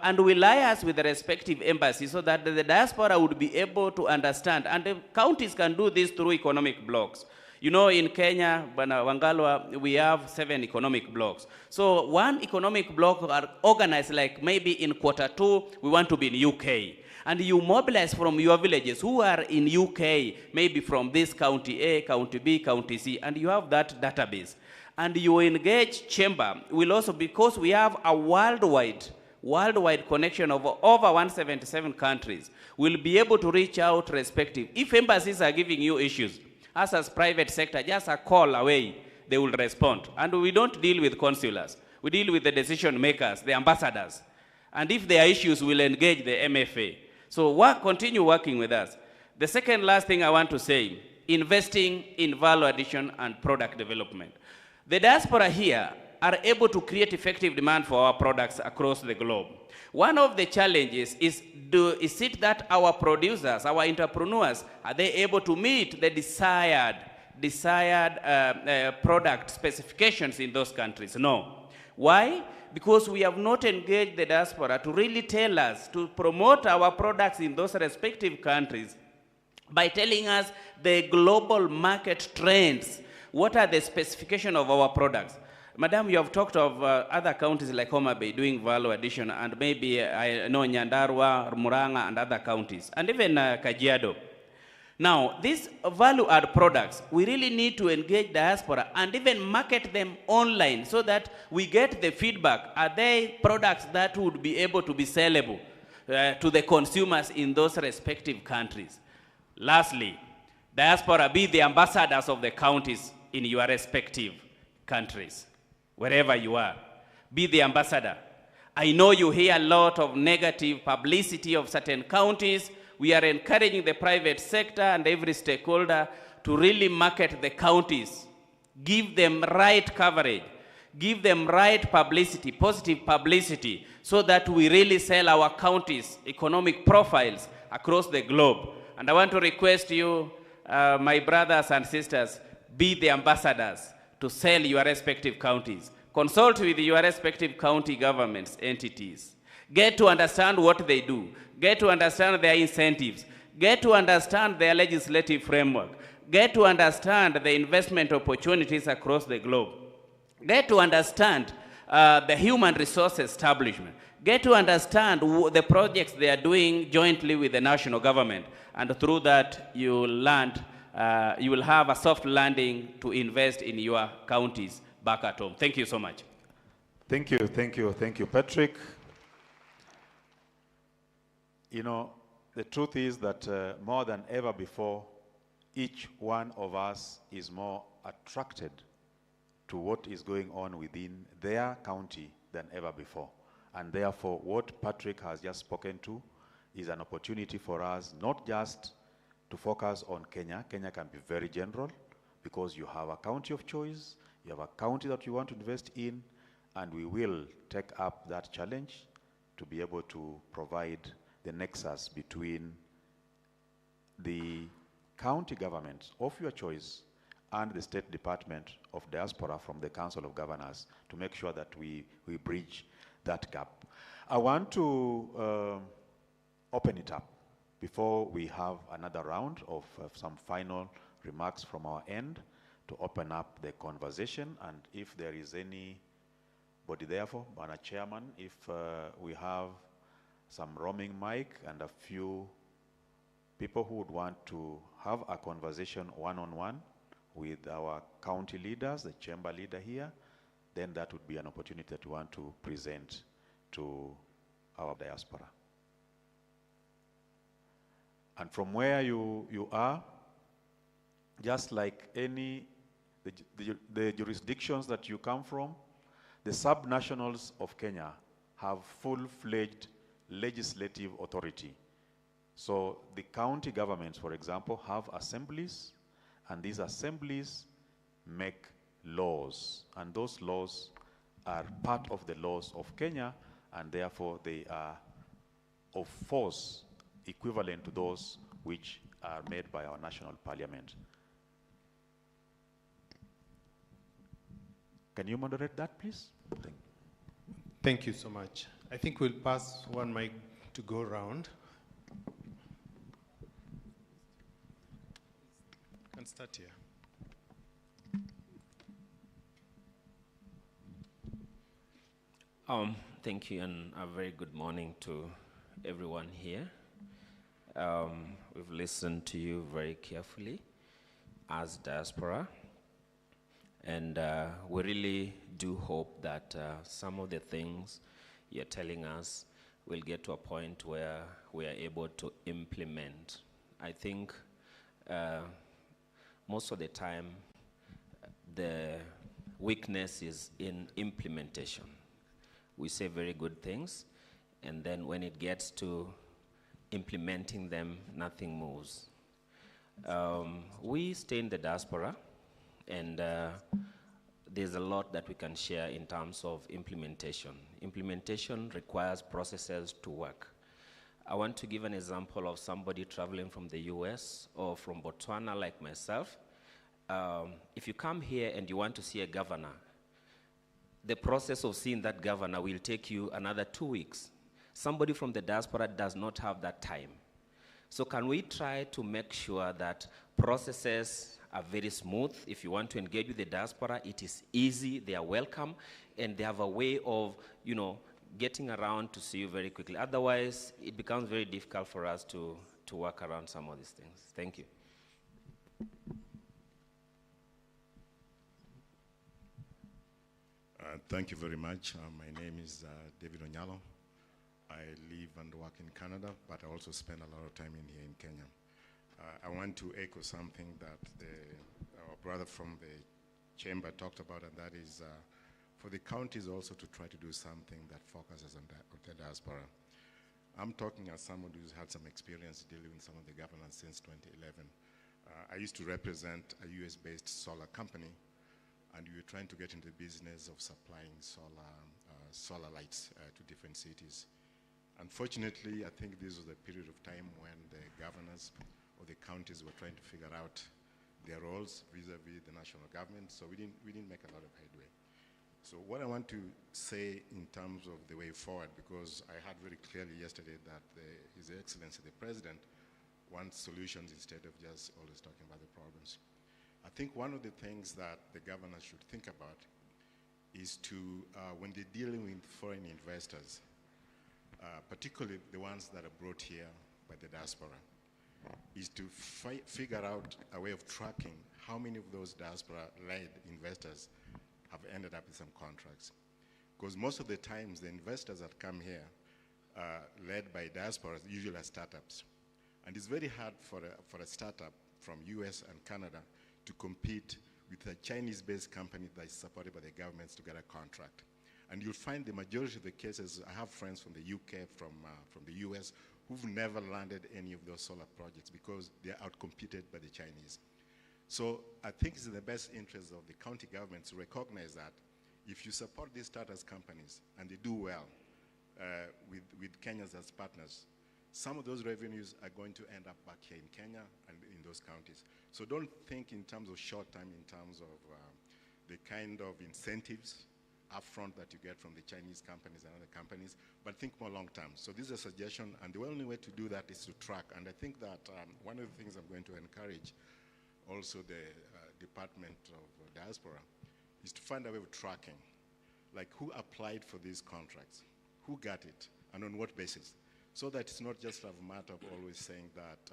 and we liaise with the respective embassies so that the diaspora would be able to understand. And the counties can do this through economic blocks. You know, in Kenya, Wangalwa, we have 7 economic blocks. So one economic block are organized like maybe in Q2, we want to be in UK. And you mobilize from your villages who are in UK, maybe from this county A, county B, county C, and you have that database. And you engage chamber will also, because we have a worldwide connection of over 177 countries, will be able to reach out respective. If embassies are giving you issues, as private sector, just a call away, they will respond. And we don't deal with consulars. We deal with the decision makers, the ambassadors. And if there are issues, we'll engage the MFA. So continue working with us. The second last thing I want to say, investing in value addition and product development. The diaspora here are able to create effective demand for our products across the globe. One of the challenges is it that our producers, our entrepreneurs, are they able to meet the desired product specifications in those countries? No. Why? Because we have not engaged the diaspora to really tell us, to promote our products in those respective countries by telling us the global market trends. What are the specifications of our products? Madam, you have talked of other counties like Homa Bay doing value addition, and maybe I know Nyandarua, Muranga, and other counties, and even Kajiado. Now, these value-add products, we really need to engage diaspora and even market them online so that we get the feedback. Are they products that would be able to be sellable to the consumers in those respective countries? Lastly, diaspora, be the ambassadors of the counties in your respective countries. Wherever you are, be the ambassador. I know you hear a lot of negative publicity of certain counties. We are encouraging the private sector and every stakeholder to really market the counties. Give them right coverage. Give them right publicity, positive publicity, so that we really sell our counties' economic profiles across the globe. And I want to request you, my brothers and sisters, be the ambassadors to sell your respective counties. Consult with your respective county governments, entities. Get to understand what they do. Get to understand their incentives. Get to understand their legislative framework. Get to understand the investment opportunities across the globe. Get to understand the human resource establishment. Get to understand the projects they are doing jointly with the national government. And through that, you will have a soft landing to invest in your counties back at home. Thank you so much. Thank you, Patrick. You know, the truth is that more than ever before, each one of us is more attracted to what is going on within their county than ever before. And therefore, what Patrick has just spoken to is an opportunity for us not just to focus on Kenya. Kenya can be very general because you have a county of choice, you have a county that you want to invest in, and we will take up that challenge to be able to provide the nexus between the county government of your choice and the State Department of Diaspora from the Council of Governors to make sure that we bridge that gap. I want to open it up before we have another round of some final remarks from our end to open up the conversation. And if there is anybody therefore, Bwana Chairman, if we have some roaming mic and a few people who would want to have a conversation one-on-one with our county leaders, the chamber leader here, then that would be an opportunity that we want to present to our diaspora. And from where you are, just like the jurisdictions that you come from, the subnationals of Kenya have full-fledged legislative authority. So the county governments, for example, have assemblies, and these assemblies make laws. And those laws are part of the laws of Kenya, and therefore they are of force equivalent to those which are made by our national parliament. Can you moderate that, please? Thank you so much. I think we'll pass one mic to go around. And start here. Thank you, and a very good morning to everyone here. We've listened to you very carefully as Diaspora, and we really do hope that some of the things you're telling us will get to a point where we are able to implement. I think most of the time, the weakness is in implementation. We say very good things, and then when it gets to implementing them, nothing moves. We stay in the diaspora, and there's a lot that we can share in terms of implementation. Implementation requires processes to work. I want to give an example of somebody traveling from the US or from Botswana like myself. If you come here and you want to see a governor, the process of seeing that governor will take you another 2 weeks. Somebody from the diaspora does not have that time. So can we try to make sure that processes are very smooth? If you want to engage with the diaspora, it is easy, they are welcome, and they have a way of, getting around to see you very quickly. Otherwise, it becomes very difficult for us to work around some of these things. Thank you. Thank you very much. My name is David Onyalo. I live and work in Canada, but I also spend a lot of time in here in Kenya. I want to echo something that our brother from the chamber talked about, and that is for the counties also to try to do something that focuses on the diaspora. I'm talking as someone who's had some experience dealing with some of the governance since 2011. I used to represent a US-based solar company, and we were trying to get into the business of supplying solar lights to different cities. Unfortunately, I think this was a period of time when the governors or the counties were trying to figure out their roles vis-a-vis the national government, so we didn't make a lot of headway. So what I want to say in terms of the way forward, because I heard very clearly yesterday that His Excellency the President wants solutions instead of just always talking about the problems. I think one of the things that the governors should think about is to, when they're dealing with foreign investors, particularly the ones that are brought here by the diaspora, is to figure out a way of tracking how many of those diaspora-led investors have ended up with some contracts. Because most of the times the investors that come here led by diasporas usually are startups. And it's very hard for a startup from US and Canada to compete with a Chinese-based company that is supported by the governments to get a contract. And you'll find the majority of the cases, I have friends from the UK, from the US, who've never landed any of those solar projects because they're outcompeted by the Chinese. So I think it's in the best interest of the county governments to recognize that if you support these startup companies and they do well with Kenyans as partners, some of those revenues are going to end up back here in Kenya and in those counties. So don't think in terms of short term, in terms of the kind of incentives upfront that you get from the Chinese companies and other companies, but think more long term. So this is a suggestion, and the only way to do that is to track. And I think that one of the things I'm going to encourage also the Department of Diaspora is to find a way of tracking, like who applied for these contracts, who got it, and on what basis, so that it's not just a matter of always saying that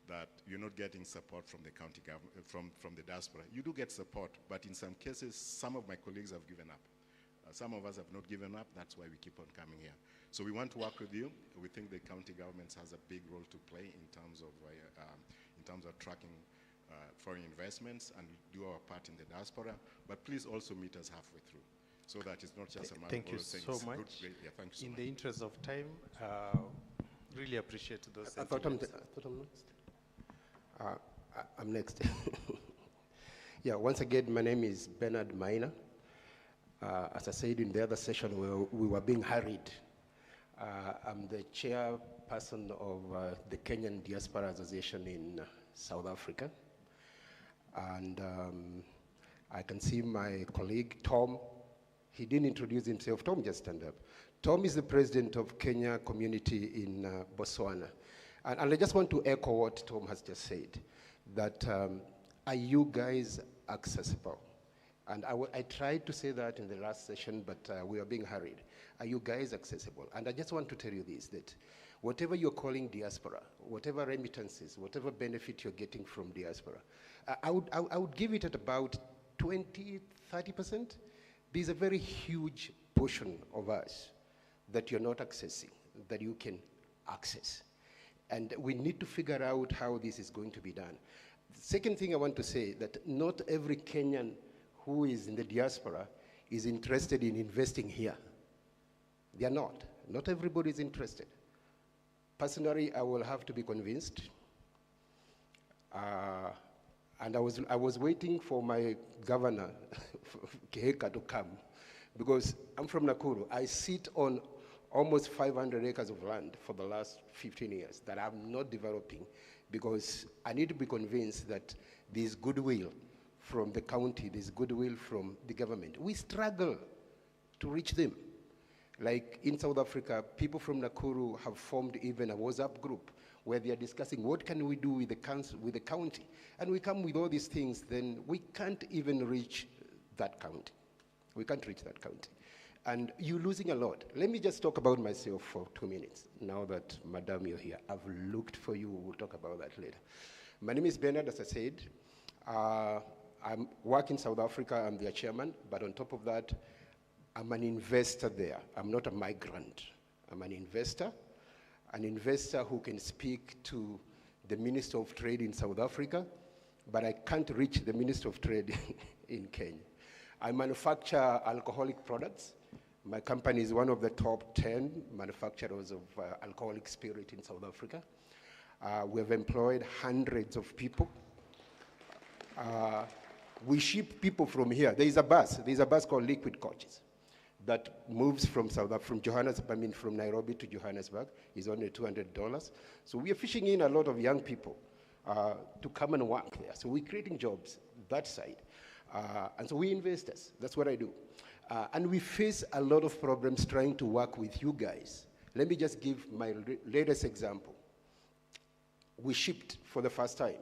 that you're not getting support from the county government, from the diaspora. You do get support, but in some cases, some of my colleagues have given up. Some of us have not given up. That's why we keep on coming here. So we want to work with you. We think the county governments has a big role to play in terms of tracking foreign investments, and do our part in the diaspora. But please also meet us halfway through, so that it's not just a matter of saying so much. Good, great. Yeah, thank you so in much. the interest of time, really appreciate those I thought I'm sentiments. I'm next. Yeah, once again, my name is Bernard Maina. As I said in the other session, we were being hurried. I'm the chairperson of the Kenyan Diaspora Association in South Africa. And I can see my colleague, Tom. He didn't introduce himself. Tom, just stand up. Tom is the president of Kenya community in Botswana. And I just want to echo what Tom has just said, that are you guys accessible? And I tried to say that in the last session, but we are being hurried. Are you guys accessible? And I just want to tell you this, that whatever you're calling diaspora, whatever remittances, whatever benefit you're getting from diaspora, I would give it at about 20, 30%. There's a very huge portion of us that you're not accessing, that you can access. And we need to figure out how this is going to be done. The second thing I want to say, that not every Kenyan who is in the diaspora is interested in investing here. They are not. Not everybody is interested. Personally, I will have to be convinced. And I was waiting for my governor, Keheka, to come, because I'm from Nakuru. I sit on almost 500 acres of land for the last 15 years that I'm not developing, because I need to be convinced that there's goodwill from the county, there's goodwill from the government. We struggle to reach them. Like in South Africa, people from Nakuru have formed even a WhatsApp group where they are discussing what can we do with the council, with the county. And we come with all these things, then we can't even reach that county. We can't reach that county. And you're losing a lot. Let me just talk about myself for 2 minutes, now that Madam, you're here. I've looked for you, we'll talk about that later. My name is Bernard, as I said. I work in South Africa, I'm their chairman, but on top of that, I'm an investor there. I'm not a migrant. I'm an investor who can speak to the Minister of Trade in South Africa, but I can't reach the Minister of Trade in Kenya. I manufacture alcoholic products. My company is one of the top 10 manufacturers of alcoholic spirit in South Africa. We have employed hundreds of people. We ship people from here. There's a bus called Liquid Coaches that moves from Johannesburg, from Nairobi to Johannesburg. It's only $200. So we are fishing in a lot of young people to come and work there. So we're creating jobs that side. And so we investors, that's what I do. And we face a lot of problems trying to work with you guys. Let me just give my latest example. We shipped for the first time.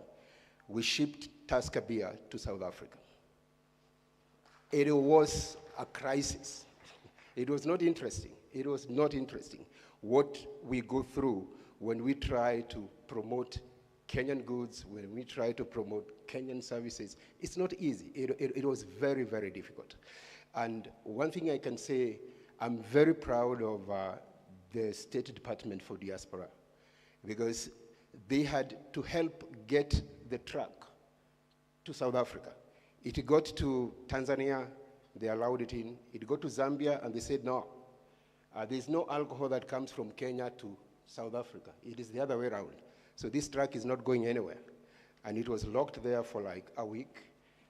We shipped Tusker beer to South Africa. It was a crisis. It was not interesting. It was not interesting what we go through when we try to promote Kenyan goods, when we try to promote Kenyan services. It's not easy. It was very, very difficult. And one thing I can say, I'm very proud of the State Department for Diaspora, because they had to help get the truck to South Africa. It got to Tanzania, they allowed it in. It got to Zambia, and they said, no, there's no alcohol that comes from Kenya to South Africa. It is the other way around. So this truck is not going anywhere. And it was locked there for like a week,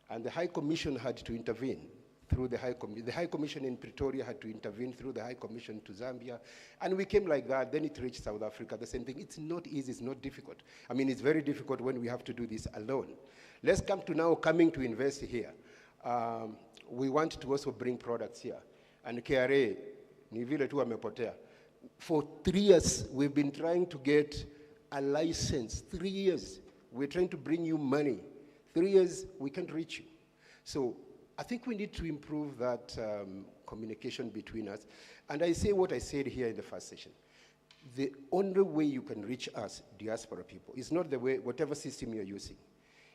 and the High Commission had to intervene. through the High Commission. The High Commission in Pretoria had to intervene through the High Commission to Zambia. And we came like that, then it reached South Africa, the same thing. It's not easy, it's not difficult. I mean, it's very difficult when we have to do this alone. Let's come to now coming to invest here. We want to also bring products here. And KRA, ni vile tu wamepotea. For 3 years, we've been trying to get a license. 3 years, we're trying to bring you money. 3 years, we can't reach you. So I think we need to improve that communication between us. And I say what I said here in the first session. The only way you can reach us, diaspora people, is not the way, whatever system you're using.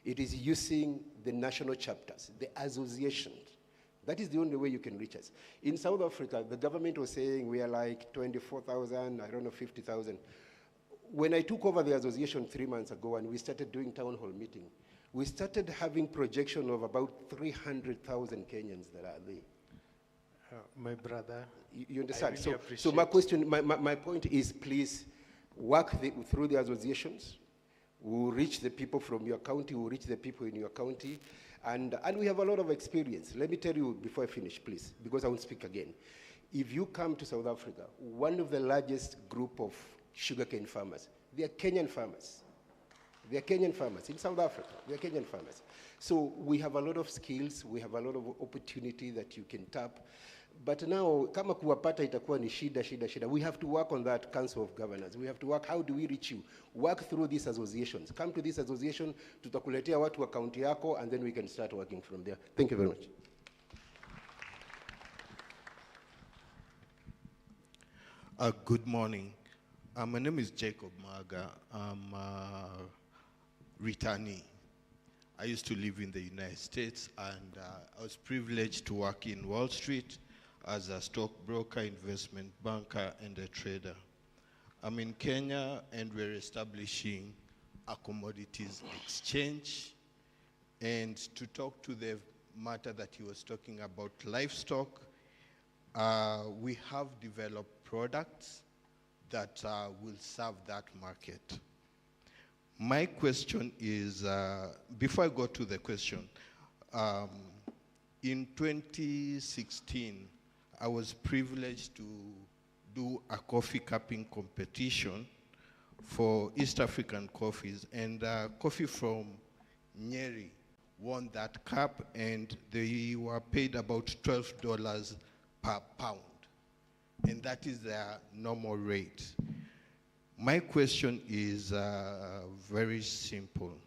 It is using the national chapters, the associations. That is the only way you can reach us. In South Africa, the government was saying we are like 24,000, I don't know, 50,000. When I took over the association 3 months ago and we started doing town hall meeting, we started having projection of about 300,000 Kenyans that are there. My brother, you understand? I really So my question, my point is, please work through the associations. We'll reach the people from your county, we'll reach the people in your county, and we have a lot of experience. Let me tell you before I finish, please, because I won't speak again. If you come to South Africa, one of the largest group of sugarcane farmers, they are Kenyan farmers. They are Kenyan farmers in South Africa. They are Kenyan farmers. So we have a lot of skills. We have a lot of opportunity that you can tap. But now, kama kuwapata itakuwa ni shida. We have to work on that Council of Governors. We have to work, how do we reach you? Work through these associations. Come to this association, tutakuletea watu wa county yako, and then we can start working from there. Thank you very much. Good morning. My name is Jacob Maga. I'm a returnee. I used to live in the United States, and I was privileged to work in Wall Street as a stockbroker, investment banker, and a trader. I'm in Kenya, and we're establishing a commodities exchange. And to talk to the matter that he was talking about, livestock, we have developed products that will serve that market. My question is, before I go to the question, in 2016, I was privileged to do a coffee cupping competition for East African coffees, and coffee from Nyeri won that cup, and they were paid about $12 per pound, and that is their normal rate. My question is very simple.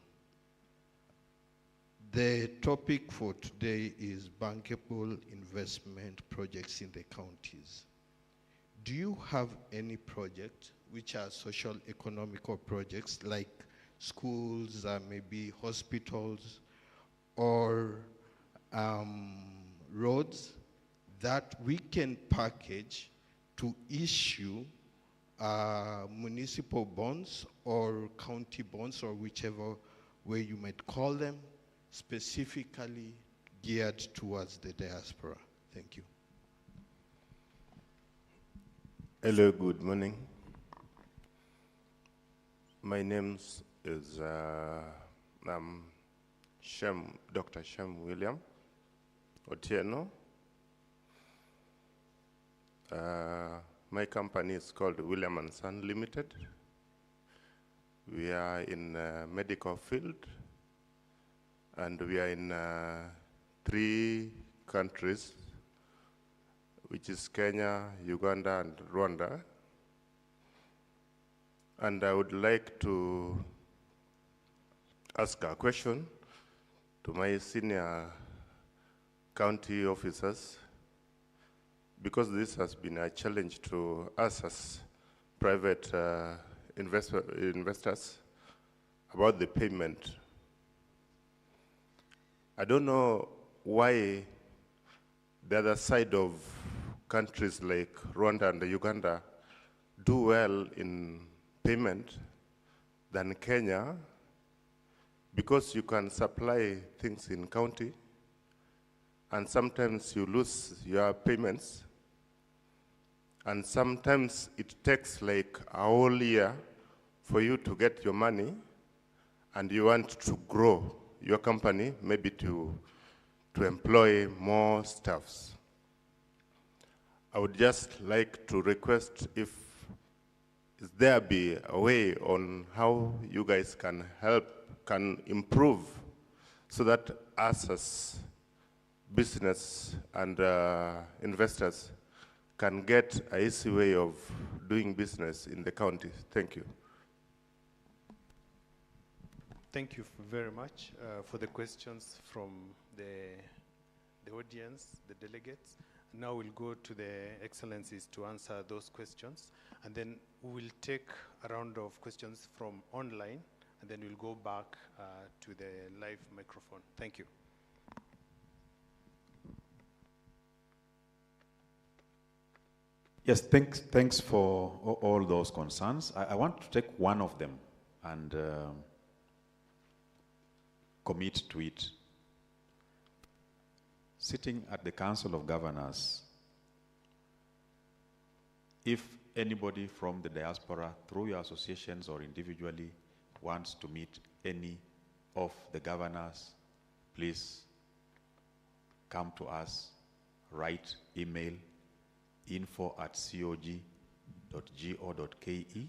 The topic for today is bankable investment projects in the counties. Do you have any project which are social economical projects like schools, maybe hospitals, or roads that we can package to issue municipal bonds or county bonds, or whichever way you might call them, specifically geared towards the diaspora? Thank you. Hello, good morning. My name is Dr. Shem William Otieno. My company is called William & Son Limited. We are in medical field, and we are in 3 countries, which is Kenya, Uganda, and Rwanda. And I would like to ask a question to my senior county officers, because this has been a challenge to us as private investors about the payment. I don't know why the other side of countries like Rwanda and Uganda do well in payment than Kenya, because you can supply things in county and sometimes you lose your payments, and sometimes it takes like a whole year for you to get your money, and you want to grow your company, maybe to to employ more staffs. I would just like to request if there be a way on how you guys can help, can improve, so that us as business and investors can get an easy way of doing business in the county. Thank you. Thank you very much for the questions from the audience, the delegates. Now we'll go to the excellencies to answer those questions, and then we will take a round of questions from online, and then we'll go back to the live microphone. Thank you. Yes, thanks for all those concerns. I want to take one of them and commit to it. Sitting at the Council of Governors, if anybody from the diaspora, through your associations or individually, wants to meet any of the governors, please come to us, write, email, info@cog.go.ke,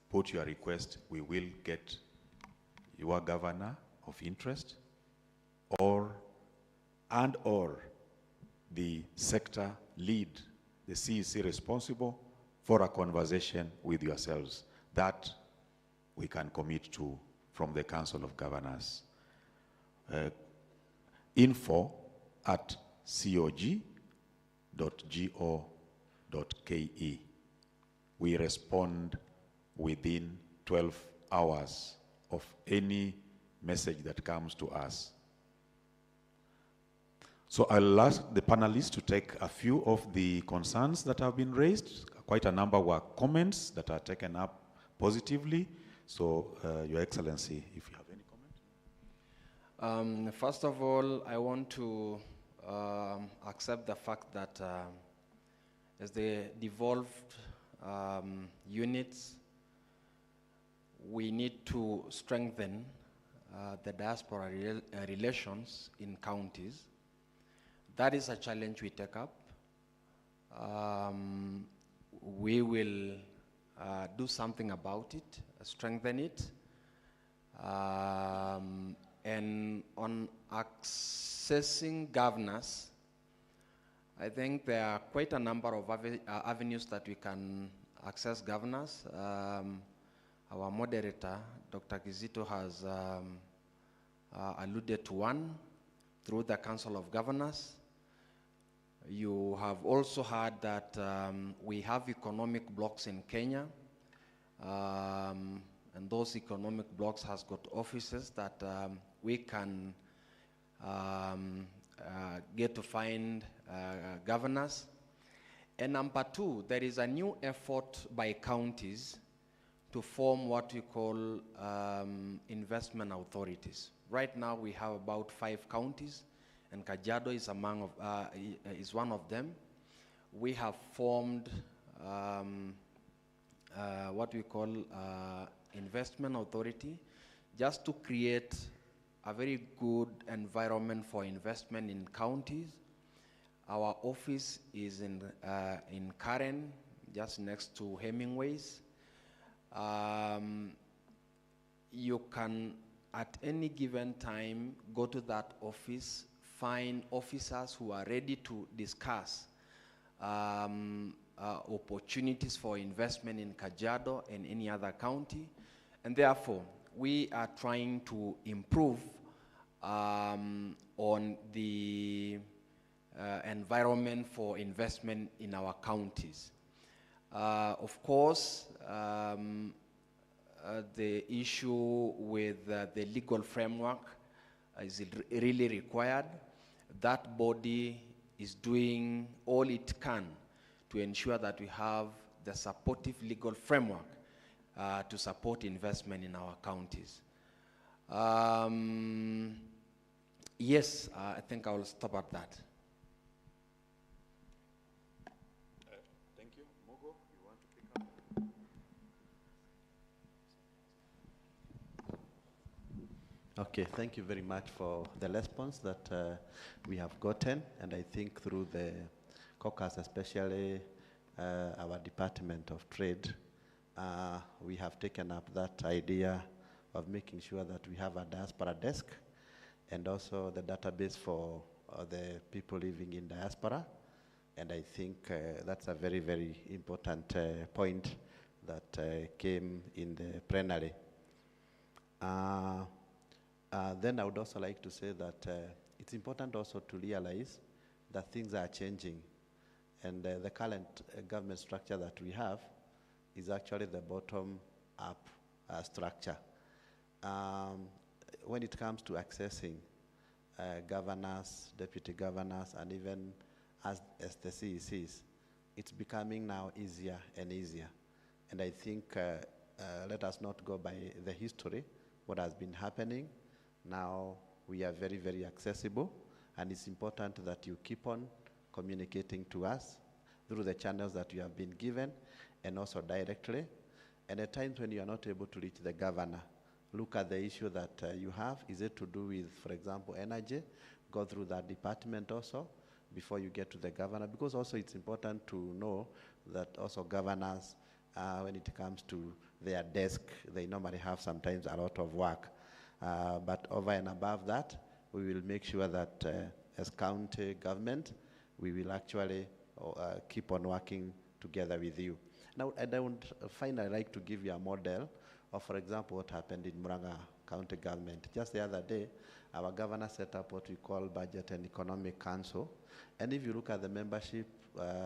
put your request, we will get your governor of interest or the sector lead, the CEC responsible for a conversation with yourselves that we can commit to from the Council of Governors. info@cog.go.ke. We respond within 12 hours of any message that comes to us. So I'll ask the panelists to take a few of the concerns that have been raised. Quite a number were comments that are taken up positively. So, Your Excellency, if you have any comment. First of all, I want to accept the fact that as the devolved units, we need to strengthen the diaspora relations in counties. That is a challenge we take up. We will do something about it, strengthen it. And on accessing governors, I think there are quite a number of avenues that we can access governors. Our moderator, Dr. Kizito, has alluded to one through the Council of Governors. You have also heard that we have economic blocks in Kenya, and those economic blocks has got offices that we can get to find governors. And number two, there is a new effort by counties to form what we call investment authorities. Right now we have about 5 counties, and Kajiado is is one of them. We have formed what we call investment authority, just to create a very good environment for investment in counties. Our office is in Karen, just next to Hemingway's. You can, at any given time, go to that office, find officers who are ready to discuss opportunities for investment in Kajiado and any other county. And therefore, we are trying to improve on the environment for investment in our counties. Of course, the issue with the legal framework is really required. That body is doing all it can to ensure that we have the supportive legal framework to support investment in our counties. Yes, I think I will stop at that. Thank you. Mogo, you want to pick up? Okay, thank you very much for the response that we have gotten, and I think through the caucus, especially our Department of Trade, we have taken up that idea of making sure that we have a diaspora desk and also the database for the people living in diaspora. And I think that's a very, very important point that came in the plenary. Then I would also like to say that it's important also to realize that things are changing. And the current government structure that we have is actually the bottom-up structure. When it comes to accessing governors, deputy governors, and even as the CECs, it's becoming now easier and easier. And I think let us not go by the history, what has been happening. Now we are very, very accessible, and it's important that you keep on communicating to us through the channels that you have been given and also directly. And at times when you are not able to reach the governor, look at the issue that you have. Is it to do with, for example, energy? Go through that department also before you get to the governor, because also it's important to know that also governors, when it comes to their desk, they normally have sometimes a lot of work. But over and above that, we will make sure that as county government, we will actually keep on working together with you. Now, and I would finally like to give you a model of, for example, what happened in Muranga County Government. Just the other day, our governor set up what we call Budget and Economic Council. And if you look at the membership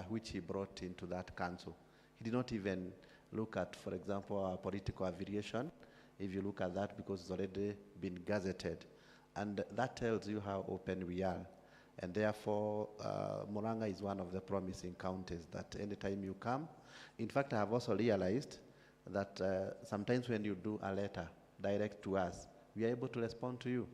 which he brought into that council, he did not even look at, for example, our political affiliation. If you look at that, because it's already been gazetted. And that tells you how open we are. And therefore, Muranga is one of the promising counties that anytime you come. In fact, I have also realized that sometimes when you do a letter direct to us, we are able to respond to you.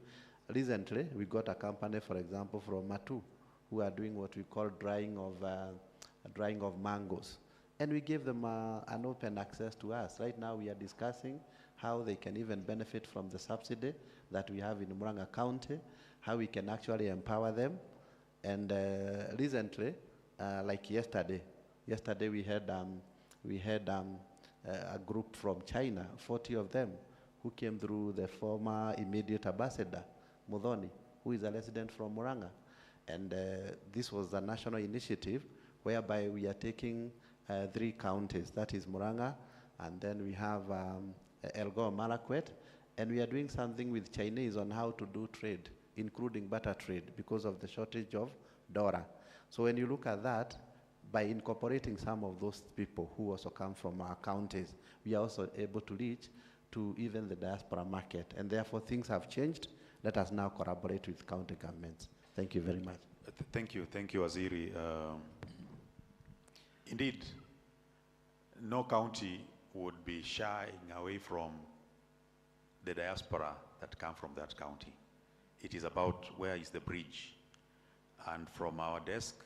Recently, we got a company, for example, from Matu, who are doing what we call drying of mangoes. And we gave them an open access to us. Right now, we are discussing how they can even benefit from the subsidy that we have in Muranga County, how we can actually empower them. And recently, like yesterday we had a group from China, 40 of them, who came through the former immediate ambassador, Mudhoni, who is a resident from Muranga. And this was a national initiative whereby we are taking 3 counties, that is Muranga, and then we have Elgeyo Marakwet, and we are doing something with Chinese on how to do trade, including butter trade, because of the shortage of Dora. So when you look at that, by incorporating some of those people who also come from our counties, we are also able to reach to even the diaspora market. And therefore, things have changed. Let us now collaborate with county governments. Thank you very much. Thank you, Waziri. Indeed, no county would be shying away from the diaspora that come from that county. It is about where is the bridge. And from our desk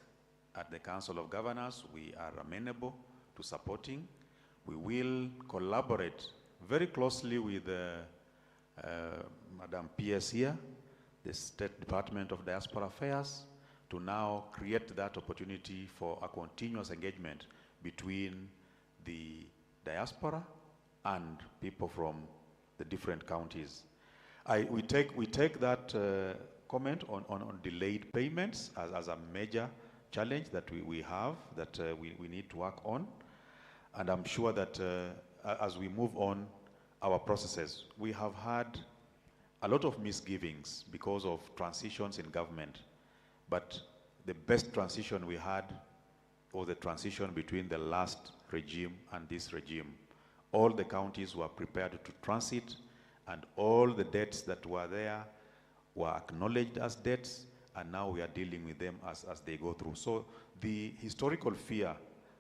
at the Council of Governors, we are amenable to supporting. We will collaborate very closely with Madam PS here, the State Department of Diaspora Affairs, to now create that opportunity for a continuous engagement between the diaspora and people from the different counties. We take that comment on delayed payments as a major challenge that we have, that we need to work on. And I'm sure that as we move on our processes, we have had a lot of misgivings because of transitions in government. But the best transition we had was the transition between the last regime and this regime. All the counties were prepared to transit, and all the debts that were there were acknowledged as debts, and now we are dealing with them as they go through. So the historical fear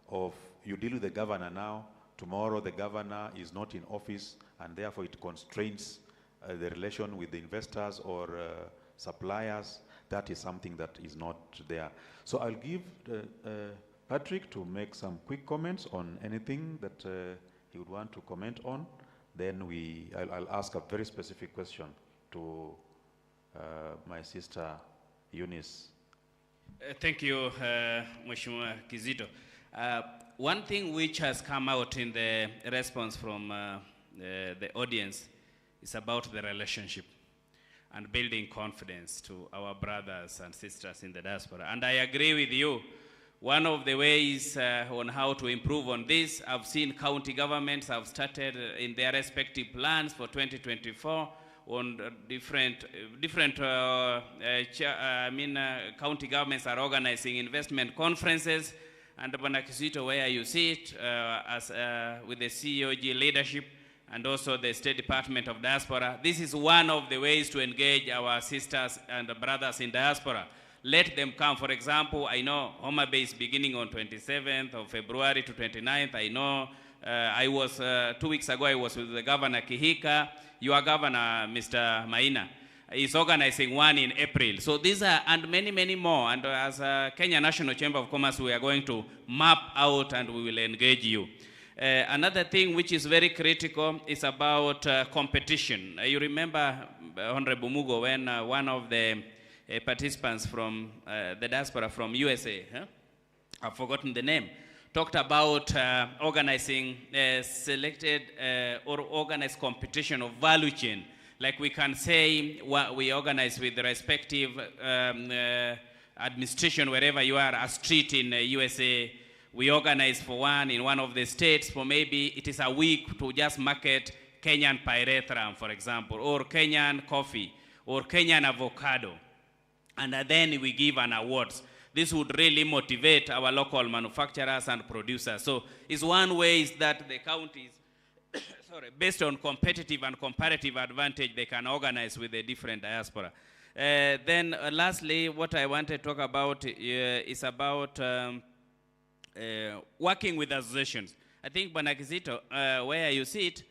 of you deal with the governor now, tomorrow the governor is not in office, and therefore it constrains the relation with the investors or suppliers, that is something that is not there. So I'll give Patrick to make some quick comments on anything that he would want to comment on. Then I'll ask a very specific question to my sister Eunice. Thank you, Mheshimiwa Kizito. One thing which has come out in the response from the audience is about the relationship and building confidence to our brothers and sisters in the diaspora. And I agree with you. One of the ways on how to improve on this, I've seen county governments have started in their respective plans for 2024 on different county governments are organizing investment conferences. And Bwana Kizito, where you sit as with the CEOG leadership and also the State Department of Diaspora, this is one of the ways to engage our sisters and brothers in diaspora. Let them come. For example, I know Homa Bay is beginning on 27th of February to 29th. I know I was, 2 weeks ago, I was with the Governor Kihika. Your Governor, Mr. Maina, is organizing one in April. So these are, and many, many more. And as Kenya National Chamber of Commerce, we are going to map out and we will engage you. Another thing which is very critical is about competition. You remember, Honorable Mugo, when one of the participants from the diaspora from USA, I've forgotten the name, talked about organizing selected or organized competition of value chain. Like we can say what we organize with the respective administration, wherever you are, a street in USA, we organize for one in one of the states for maybe it is a week to just market Kenyan pyrethrum, for example, or Kenyan coffee, or Kenyan avocado. And then we give an awards. This would really motivate our local manufacturers and producers. So it's one way is that the counties, based on competitive and comparative advantage, they can organize with the different diaspora. Then lastly, what I want to talk about is about working with associations. I think, Bwana Kizito, where you sit,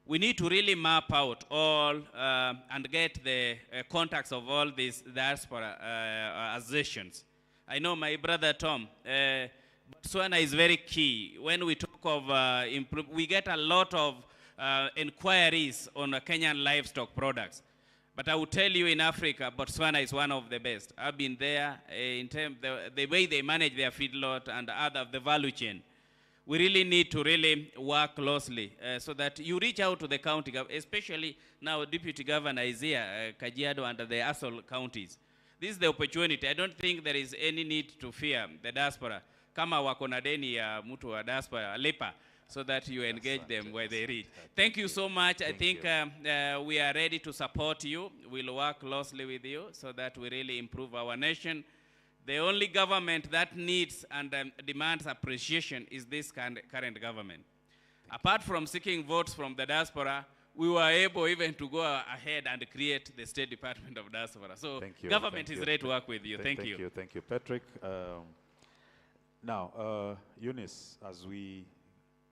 we need to really map out all and get the contacts of all these diaspora associations. I know my brother Tom, Botswana is very key. When we talk of we get a lot of inquiries on Kenyan livestock products. But I will tell you, in Africa, Botswana is one of the best. I've been there in terms of the way they manage their feedlot and other the value chain. We really need to really work closely so that you reach out to the county, especially now Deputy Governor is here, Kajiado and the Asol counties. This is the opportunity. I don't think there is any need to fear the diaspora. Kama wako na deni ya mtu wa diaspora, lipa, so that you engage them where they reach. Thank you so much. I think we are ready to support you. We'll work closely with you so that we really improve our nation. The only government that needs and demands appreciation is this current government. Apart from seeking votes from the diaspora, we were able even to go ahead and create the State Department of Diaspora. So government is ready to work with you. Thank you. Thank you, Patrick. Now, Eunice, as we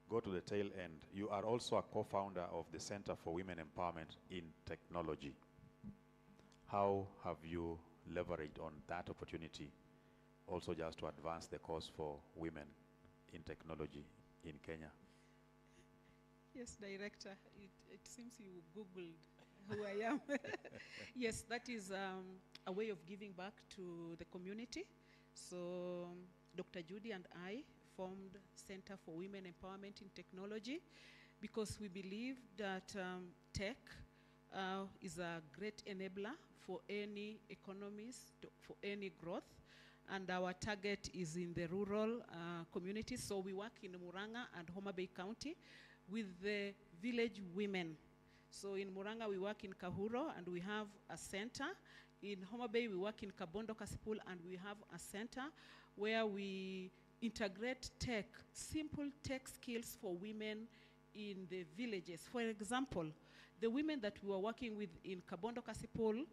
go to the tail end, you are also a co-founder of the Center for Women Empowerment in Technology. How have you leveraged on that opportunity also just to advance the cause for women in technology in Kenya? Yes, Director, it seems you Googled who I am. Yes, that is a way of giving back to the community. So Dr. Judy and I formed Center for Women Empowerment in Technology because we believe that tech is a great enabler for any economies, for any growth. And our target is in the rural communities. So we work in Muranga and Homa Bay County with the village women. So in Muranga, we work in Kahuro, and we have a center. In Homa Bay, we work in Kabondo Kasipul, and we have a center where we integrate tech, simple tech skills for women in the villages. For example, the women that we were working with in Kabondo Kasipul,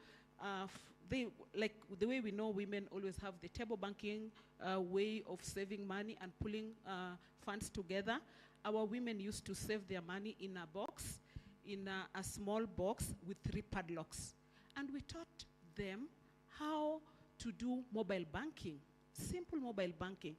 they, like the way we know women always have the table banking way of saving money and pulling funds together. Our women used to save their money in a box, in a small box with 3 padlocks. And we taught them how to do mobile banking, simple mobile banking.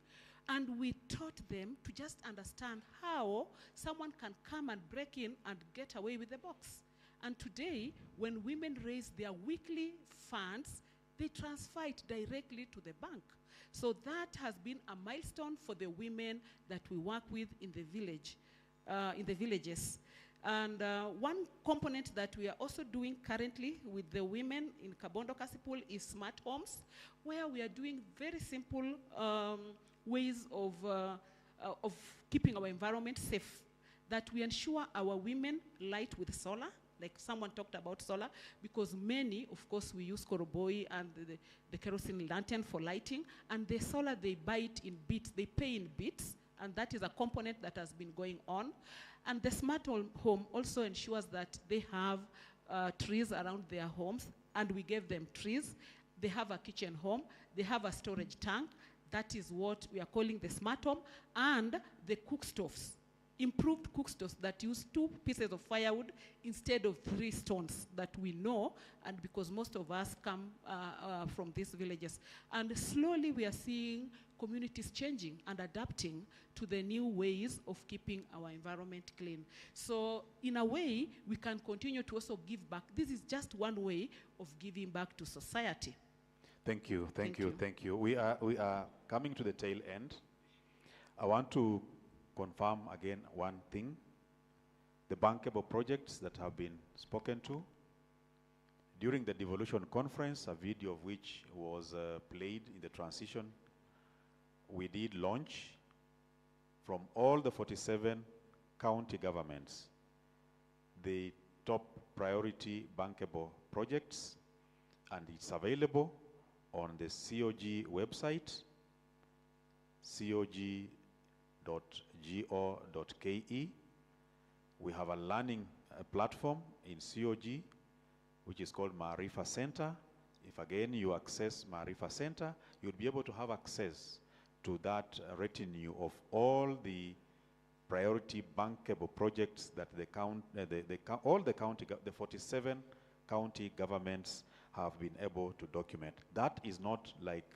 And we taught them to just understand how someone can come and break in and get away with the box. And today, when women raise their weekly funds, they transfer it directly to the bank. So that has been a milestone for the women that we work with in the village, in the villages. And one component that we are also doing currently with the women in Kabondo Kasipul is smart homes, where we are doing very simple ways of keeping our environment safe, that we ensure our women light with solar, like someone talked about solar, because many, of course, we use koroboi and the kerosene lantern for lighting, and the solar, they buy it in bits, they pay in bits, and that is a component that has been going on. And the smart home also ensures that they have trees around their homes, and we gave them trees. They have a kitchen home, they have a storage tank. That is what we are calling the smart home, and the cook stoves. Improved cook stoves that use 2 pieces of firewood instead of 3 stones that we know, and because most of us come from these villages. And slowly we are seeing communities changing and adapting to the new ways of keeping our environment clean. So in a way, we can continue to also give back. This is just one way of giving back to society. Thank you, thank you. We are coming to the tail end. I want to confirm again one thing. The bankable projects that have been spoken to. During the devolution conference, a video of which was played in the transition, we did launch from all the 47 county governments the top priority bankable projects, and it's available on the COG website, cog.go.ke. We have a learning platform in COG, which is called Maarifa Center. If again you access Maarifa Center, you'll be able to have access to that retinue of all the priority bankable projects that the 47 county governments have been able to document. That is not like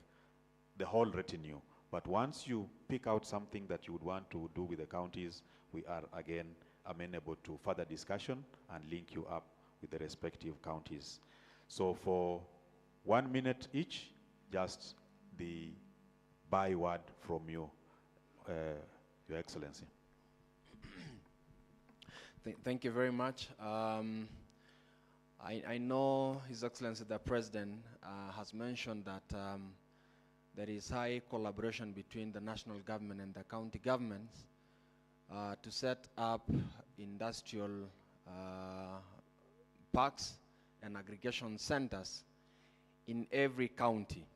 the whole retinue, but once you pick out something that you would want to do with the counties, we are again amenable to further discussion and link you up with the respective counties. So for 1 minute each, just the byword from you, Your Excellency. Thank you very much. I know His Excellency the President has mentioned that there is high collaboration between the national government and the county governments to set up industrial parks and aggregation centers in every county.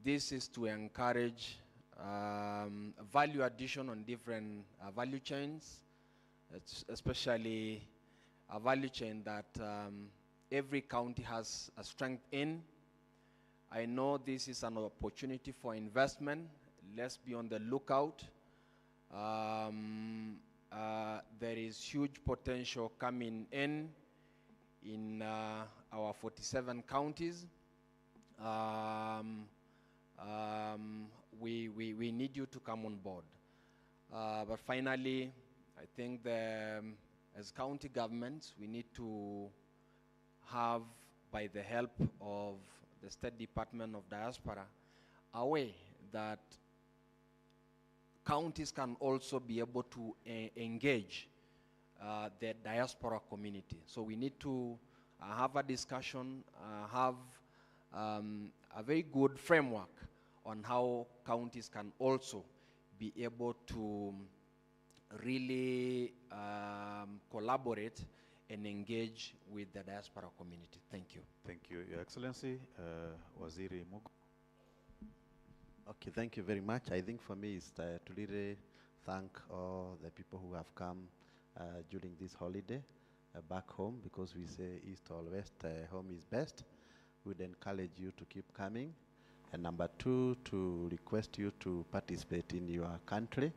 This is to encourage value addition on different value chains, especially a value chain that every county has a strength in. I know this is an opportunity for investment. Let's be on the lookout. There is huge potential coming in our 47 counties. We need you to come on board. But finally, I think as county governments, we need to have, by the help of the State Department of Diaspora, a way that counties can also be able to engage the diaspora community. So we need to have a discussion, have a very good framework on how counties can also be able to really collaborate and engage with the diaspora community. Thank you. Thank you, Your Excellency. Waziri Mugu. Okay, thank you very much. I think for me it's to really thank all the people who have come during this holiday back home, because we say east or west, home is best. We'd encourage you to keep coming. And number 2, to request you to participate in your country,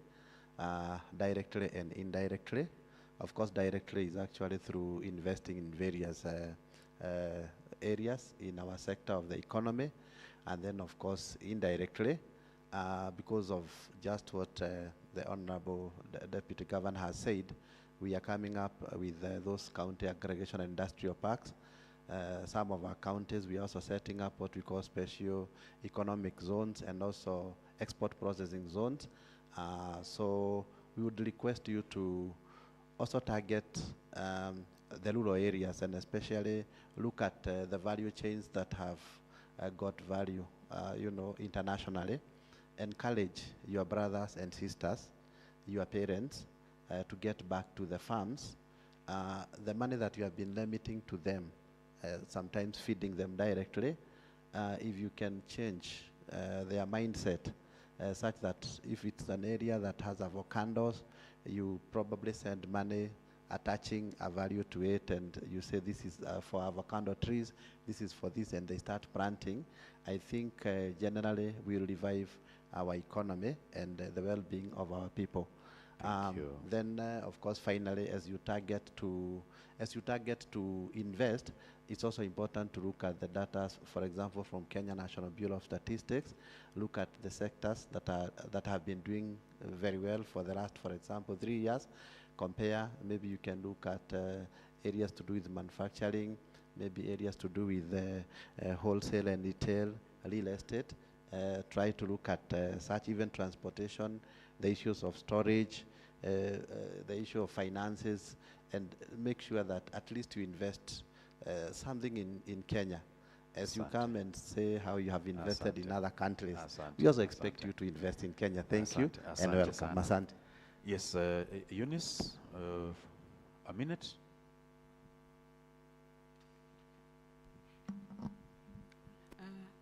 directly and indirectly. Of course, directly is actually through investing in various areas in our sector of the economy. And then, of course, indirectly, because of just what the Honorable Deputy Governor has said, we are coming up with those county aggregation and industrial parks. Some of our counties, we are also setting up what we call special economic zones and also export processing zones. So we would request you to also target the rural areas and especially look at the value chains that have got value, internationally. Encourage your brothers and sisters, your parents, to get back to the farms. The money that you have been limiting to them, sometimes feeding them directly, if you can change their mindset such that if it's an area that has avocados, you probably send money attaching a value to it, and you say this is for avocado trees, this is for this, and they start planting. I think generally we'll revive our economy and the well-being of our people. Thank you. Then, of course, finally, as you target to invest, it's also important to look at the data, for example, from Kenya National Bureau of Statistics. Look at the sectors that have been doing very well for the last, for example, 3 years. Compare, maybe you can look at areas to do with manufacturing, maybe areas to do with wholesale and retail, real estate. Try to look at such, even transportation, the issues of storage, the issue of finances, and make sure that at least you invest something in Kenya. As you come and say how you have invested in other countries, we also expect you to invest in Kenya. Thank you and welcome. Asante. Yes, Eunice, a minute.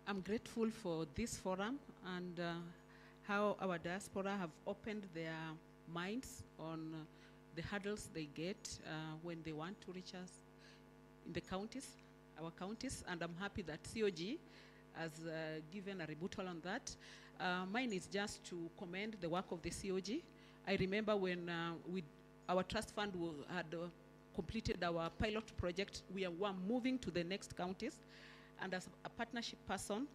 I'm grateful for this forum and how our diaspora have opened their minds on the hurdles they get when they want to reach us in the counties, our counties, and I'm happy that COG has given a rebuttal on that. Mine is just to commend the work of the COG. I remember when our trust fund had completed our pilot project, we were moving to the next counties, and as a partnership person,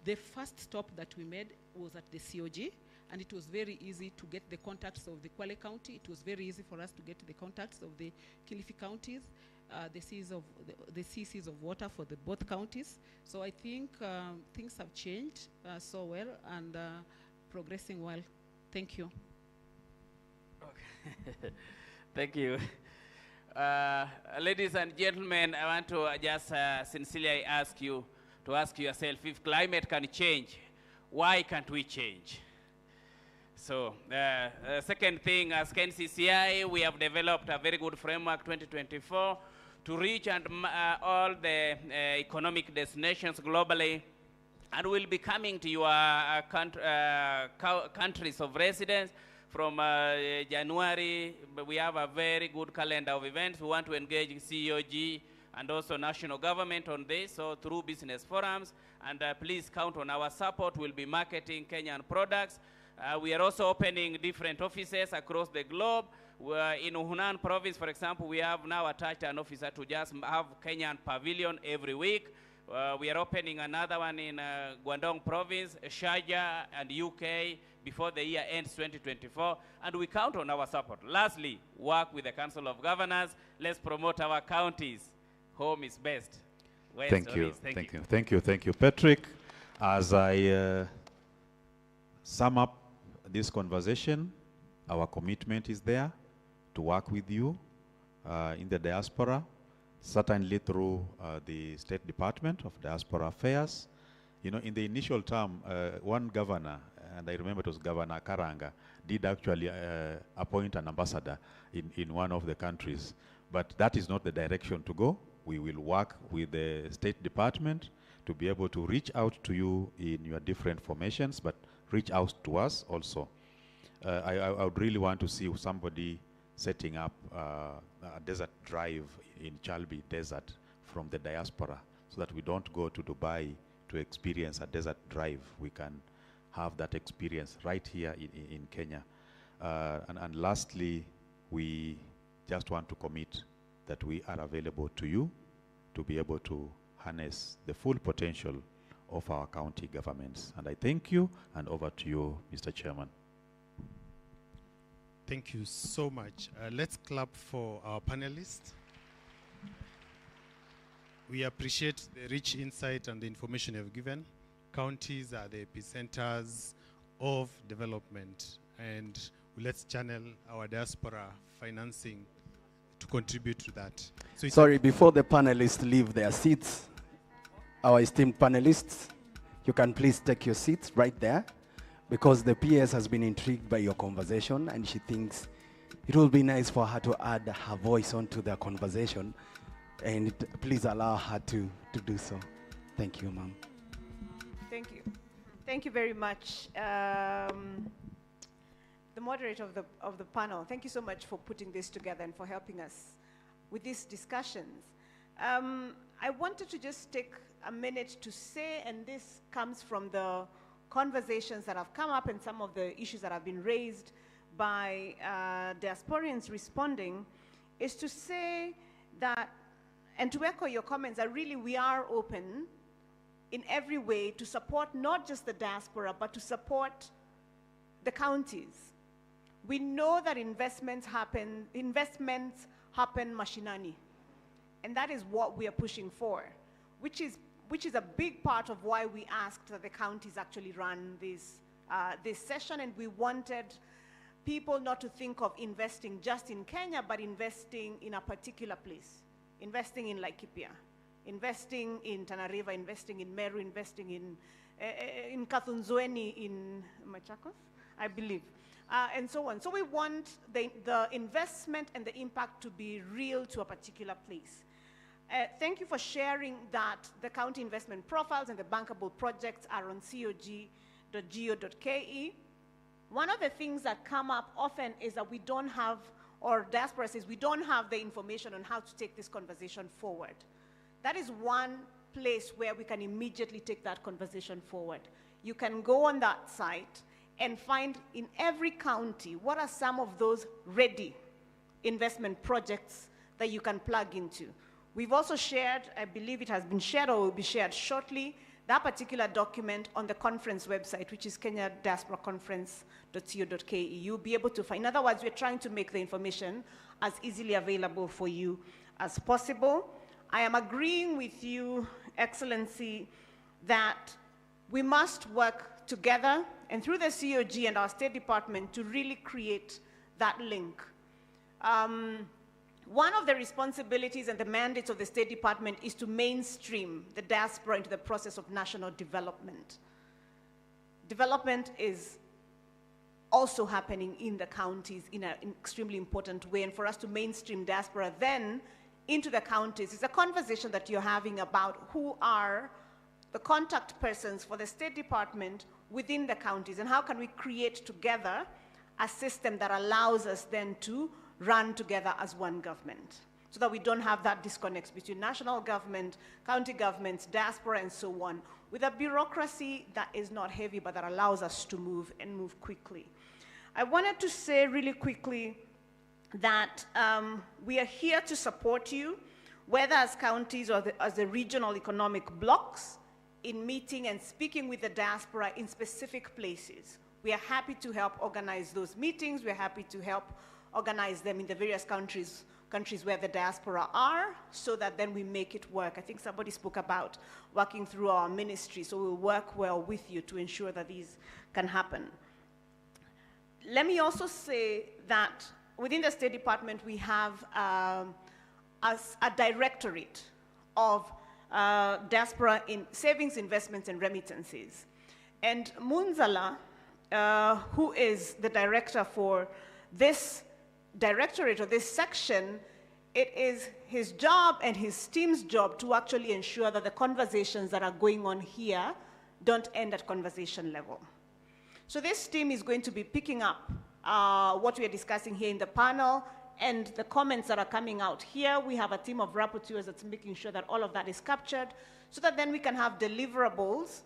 the first stop that we made was at the COG, and it was very easy to get the contacts of the Kwale County. It was very easy for us to get the contacts of the Kilifi counties, the CCs of water for the both counties. So I think things have changed so well and progressing well. Thank you. Okay. Thank you. Ladies and gentlemen, I want to just sincerely ask you to ask yourself, if climate can change, why can't we change? So, second thing, as KNCCI, we have developed a very good framework 2024 to reach and all the economic destinations globally, and we'll be coming to your countries of residence from January. We have a very good calendar of events. We want to engage COG and also national government on this, so through business forums, and please count on our support. We'll be marketing Kenyan products. We are also opening different offices across the globe. In Hunan province, for example, we have now attached an officer to just have Kenyan pavilion every week. We are opening another one in Guangdong province, Sharjah, and UK before the year ends 2024, and we count on our support. Lastly, work with the Council of Governors. Let's promote our counties. Home is best. Thank you. Thank you, Patrick. As I sum up this conversation, our commitment is there to work with you in the diaspora, certainly through the State Department of Diaspora Affairs. You know, in the initial term, one governor, and I remember it was Governor Karanga, did actually appoint an ambassador in one of the countries. But that is not the direction to go. We will work with the State Department to be able to reach out to you in your different formations, but reach out to us also. I would really want to see somebody setting up a desert drive in Chalbi Desert from the diaspora, so that we don't go to Dubai to experience a desert drive. We can have that experience right here in Kenya. And lastly, we just want to commit that we are available to you to be able to harness the full potential of our county governments. And I thank you, and over to you, Mr. Chairman. Thank you so much. Let's clap for our panelists. We appreciate the rich insight and the information you have given. Counties are the epicenters of development, and let's channel our diaspora financing to contribute to that. So Sorry, before the panelists leave their seats, our esteemed panelists, you can please take your seats right there, because the PS has been intrigued by your conversation and she thinks it will be nice for her to add her voice onto the conversation, and please allow her to do so. Thank you, ma'am. Thank you. Thank you very much. The moderator of the panel, thank you so much for putting this together and for helping us with these discussions. I wanted to just take a minute to say, and this comes from the conversations that have come up and some of the issues that have been raised by diasporians responding, is to say that, and to echo your comments, that really we are open in every way to support not just the diaspora, but to support the counties. We know that investments happen mashinani, and that is what we are pushing for, which is a big part of why we asked that the counties actually run this session, and we wanted people not to think of investing just in Kenya, but investing in a particular place, investing in Laikipia, investing in Tana River, investing in Meru, investing in Kathunzweni, in Machakos, I believe, and so on. So we want the investment and the impact to be real to a particular place. Thank you for sharing that the county investment profiles and the bankable projects are on cog.go.ke. One of the things that come up often is that we don't have, or diaspora says, we don't have the information on how to take this conversation forward. That is one place where we can immediately take that conversation forward. You can go on that site and find in every county what are some of those ready investment projects that you can plug into. We've also shared, I believe it has been shared or will be shared shortly, that particular document on the conference website, which is kenya-diasporaconference.co.ke. You'll be able to find. In other words, we're trying to make the information as easily available for you as possible. I am agreeing with you, Excellency, that we must work together and through the COG and our State Department to really create that link. One of the responsibilities and the mandates of the State Department is to mainstream the diaspora into the process of national development. Development is also happening in the counties in an extremely important way, and for us to mainstream diaspora then into the counties is a conversation that you're having about who are the contact persons for the State Department within the counties, and how can we create together a system that allows us then to run together as one government, so that we don't have that disconnect between national government, county governments, diaspora, and so on, with a bureaucracy that is not heavy, but that allows us to move and move quickly. I wanted to say really quickly that we are here to support you, whether as counties or as the regional economic blocks, in meeting and speaking with the diaspora in specific places. We are happy to help organize those meetings. We're happy to help organize them in the various countries where the diaspora are, so that then we make it work. I think somebody spoke about working through our ministry, so we'll work well with you to ensure that these can happen. Let me also say that within the State Department, we have a directorate of diaspora in savings, investments, and remittances. And Munzala, who is the director for this directorate or this section, it is his job and his team's job to actually ensure that the conversations that are going on here don't end at conversation level. So this team is going to be picking up what we are discussing here in the panel and the comments that are coming out here. We have a team of rapporteurs that's making sure that all of that is captured, so that then we can have deliverables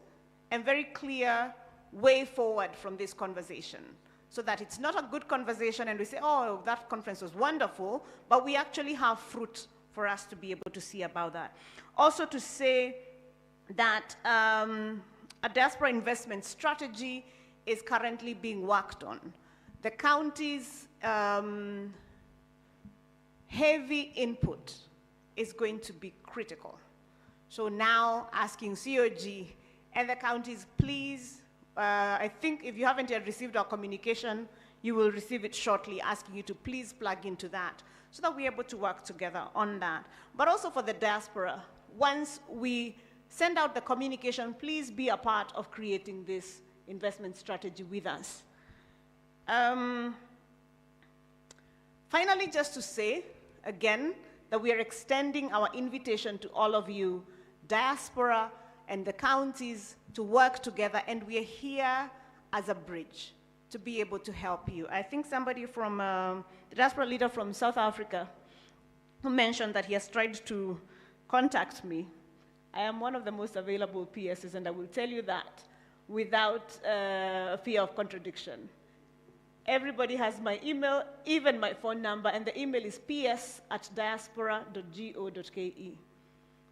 and very clear way forward from this conversation, so that it's not a good conversation and we say, oh, that conference was wonderful, but we actually have fruit for us to be able to see about that. Also to say that a diaspora investment strategy is currently being worked on. The county's heavy input is going to be critical. So now asking COG and the counties, please, I think if you haven't yet received our communication, you will receive it shortly, asking you to please plug into that so that we're able to work together on that. But also for the diaspora, once we send out the communication, please be a part of creating this investment strategy with us. Finally, just to say, again, that we are extending our invitation to all of you, diaspora and the counties, to work together, and we are here as a bridge to be able to help you. I think somebody from, the diaspora leader from South Africa, who mentioned that he has tried to contact me. I am one of the most available PSs, and I will tell you that without fear of contradiction. Everybody has my email, even my phone number, and the email is ps@diaspora.go.ke.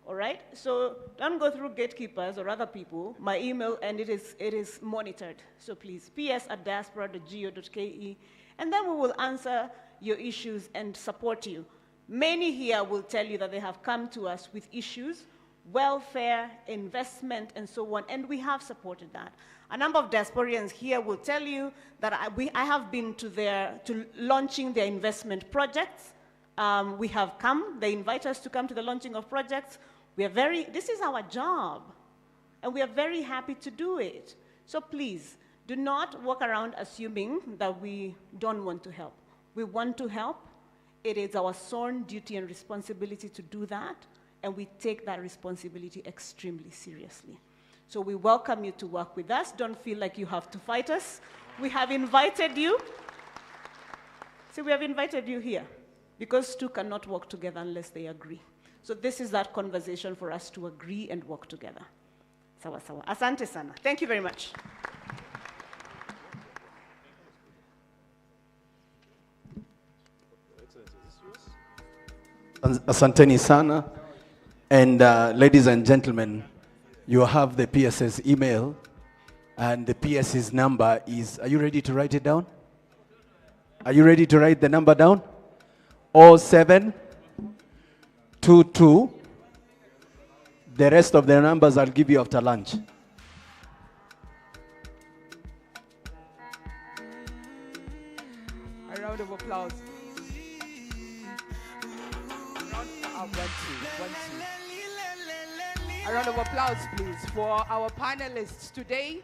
All right? So don't go through gatekeepers or other people, my email, and it is monitored. So please, ps@diaspora.go.ke, and then we will answer your issues and support you. Many here will tell you that they have come to us with issues, welfare, investment, and so on, and we have supported that. A number of diasporians here will tell you that I have been to launching their investment projects. We have come, they invite us to come to the launching of projects. This is our job, and we are very happy to do it. So please, do not walk around assuming that we don't want to help. We want to help. It is our sworn duty and responsibility to do that, and we take that responsibility extremely seriously. So we welcome you to work with us. Don't feel like you have to fight us. We have invited you. See, we have invited you here because two cannot work together unless they agree. So this is that conversation for us to agree and work together. Sawa sawa. Asante sana. Thank you very much. Asanteni sana. And ladies and gentlemen, you have the PS's email, and the PS's number is, are you ready to write it down? Are you ready to write the number down? 0722. The rest of the numbers I'll give you after lunch. A round of applause. A round of applause, please, for our panelists today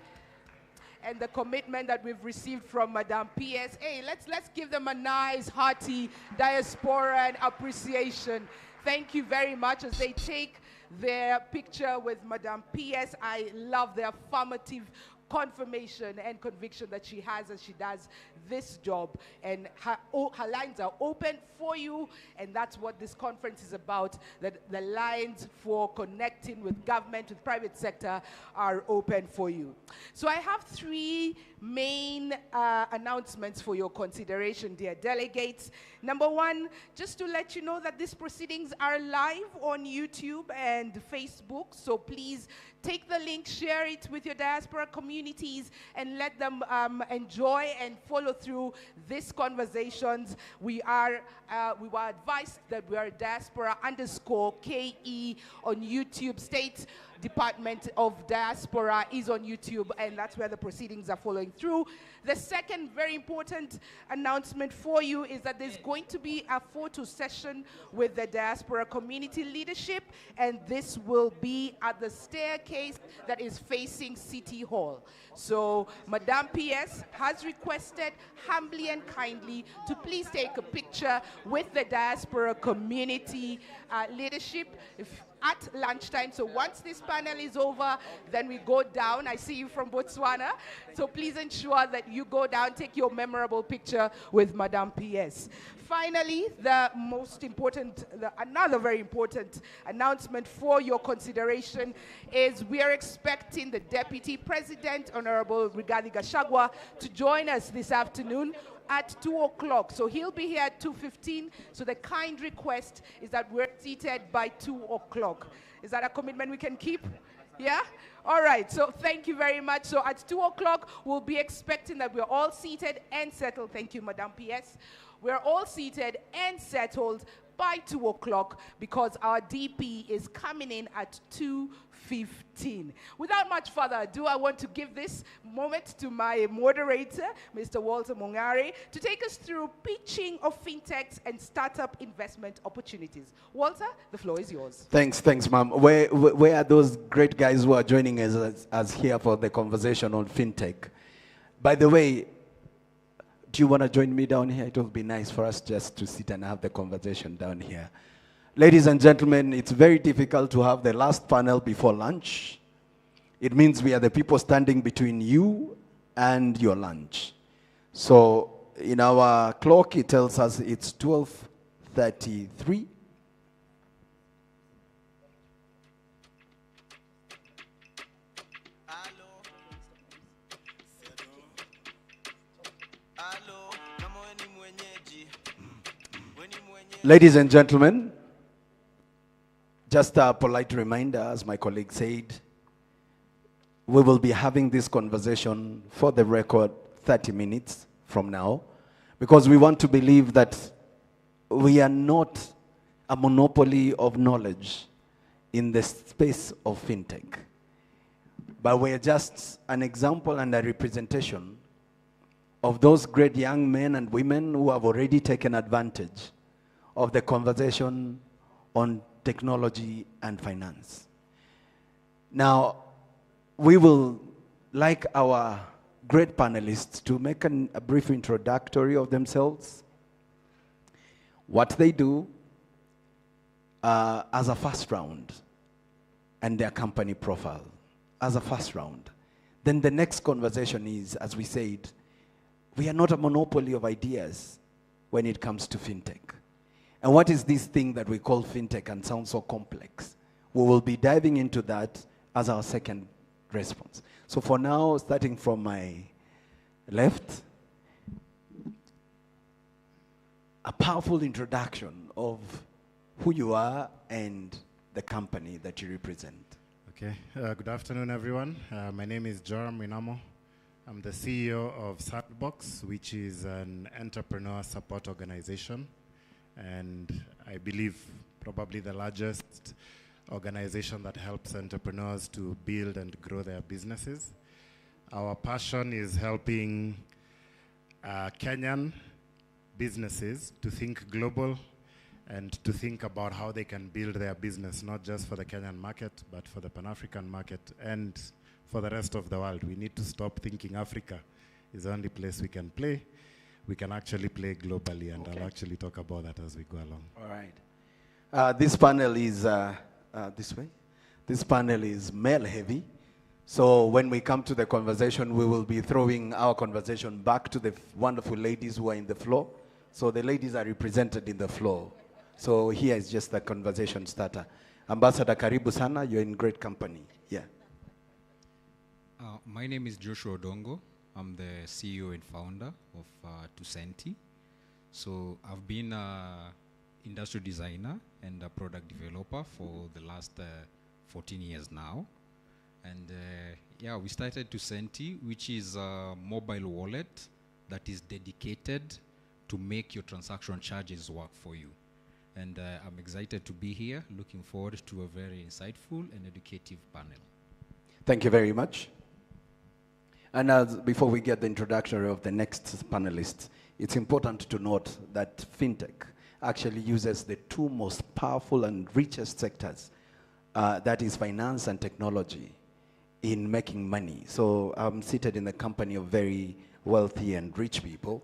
and the commitment that we've received from Madame PS. Hey, let's give them a nice, hearty diaspora and appreciation. Thank you very much as they take their picture with Madame PS. I love the affirmative confirmation and conviction that she has as she does this job, and her lines are open for you, and that's what this conference is about, that the lines for connecting with government, with private sector are open for you. So I have three main announcements for your consideration, dear delegates. Number one, just to let you know that these proceedings are live on YouTube and Facebook, so please take the link, share it with your diaspora communities, and let them enjoy and follow through these conversations. We were advised that we are diaspora_KE on YouTube. State Department of Diaspora is on YouTube, and that's where the proceedings are following through. The second very important announcement for you is that there's going to be a photo session with the diaspora community leadership, and this will be at the staircase that is facing City Hall. So Madame PS has requested humbly and kindly to please take a picture with the diaspora community leadership at lunchtime. So once this panel is over, then we go down. I see you from Botswana. So please ensure that you go down, take your memorable picture with Madame PS. Finally, another very important announcement for your consideration is we are expecting the Deputy President, Honorable Rigathi Gachagua, to join us this afternoon at 2 o'clock. So he'll be here at 2:15. So the kind request is that we're seated by 2 o'clock. Is that a commitment we can keep? Yeah? All right, so thank you very much. So at 2 o'clock, we'll be expecting that we're all seated and settled. Thank you, Madam PS. We're all seated and settled by 2 o'clock because our DP is coming in at 2:15. Without much further ado, I want to give this moment to my moderator, Mr. Walter Mungari, to take us through pitching of fintechs and startup investment opportunities. Walter, the floor is yours. Thanks, ma'am. Where are those great guys who are joining us as here for the conversation on fintech? By the way, do you want to join me down here? It will be nice for us just to sit and have the conversation down here. Ladies and gentlemen, it's very difficult to have the last panel before lunch. It means we are the people standing between you and your lunch. So in our clock, it tells us it's 12:33. Ladies and gentlemen, just a polite reminder, as my colleague said, we will be having this conversation for the record 30 minutes from now, because we want to believe that we are not a monopoly of knowledge in the space of fintech, but we are just an example and a representation of those great young men and women who have already taken advantage of the conversation on technology and finance. Now, we will like our great panelists to make a brief introductory of themselves, what they do as a first round, and their company profile as a first round. Then the next conversation is, as we said, we are not a monopoly of ideas when it comes to fintech. And what is this thing that we call fintech and sounds so complex? We will be diving into that as our second response. So for now, starting from my left, a powerful introduction of who you are and the company that you represent. Okay, good afternoon, everyone. My name is Joram Winamo. I'm the CEO of Sandbox, which is an entrepreneur support organization. And I believe probably the largest organization that helps entrepreneurs to build and grow their businesses. Our passion is helping Kenyan businesses to think global and to think about how they can build their business, not just for the Kenyan market, but for the Pan-African market and for the rest of the world. We need to stop thinking Africa is the only place we can play. We can actually play globally, and I'll actually talk about that as we go along. All right. This panel is this way. This panel is male heavy. So when we come to the conversation, we will be throwing our conversation back to the wonderful ladies who are in the floor. So the ladies are represented in the floor. So here is just the conversation starter. Ambassador Karibu Sana, you're in great company. Yeah. My name is Joshua Odongo. I'm the CEO and founder of Tujenge. So I've been an industrial designer and a product developer for the last 14 years now. And yeah, we started Tujenge, which is a mobile wallet that is dedicated to make your transaction charges work for you. And I'm excited to be here, looking forward to a very insightful and educative panel. Thank you very much. And before we get the introduction of the next panelist, it's important to note that fintech actually uses the two most powerful and richest sectors, that is finance and technology, in making money. So I'm seated in the company of very wealthy and rich people.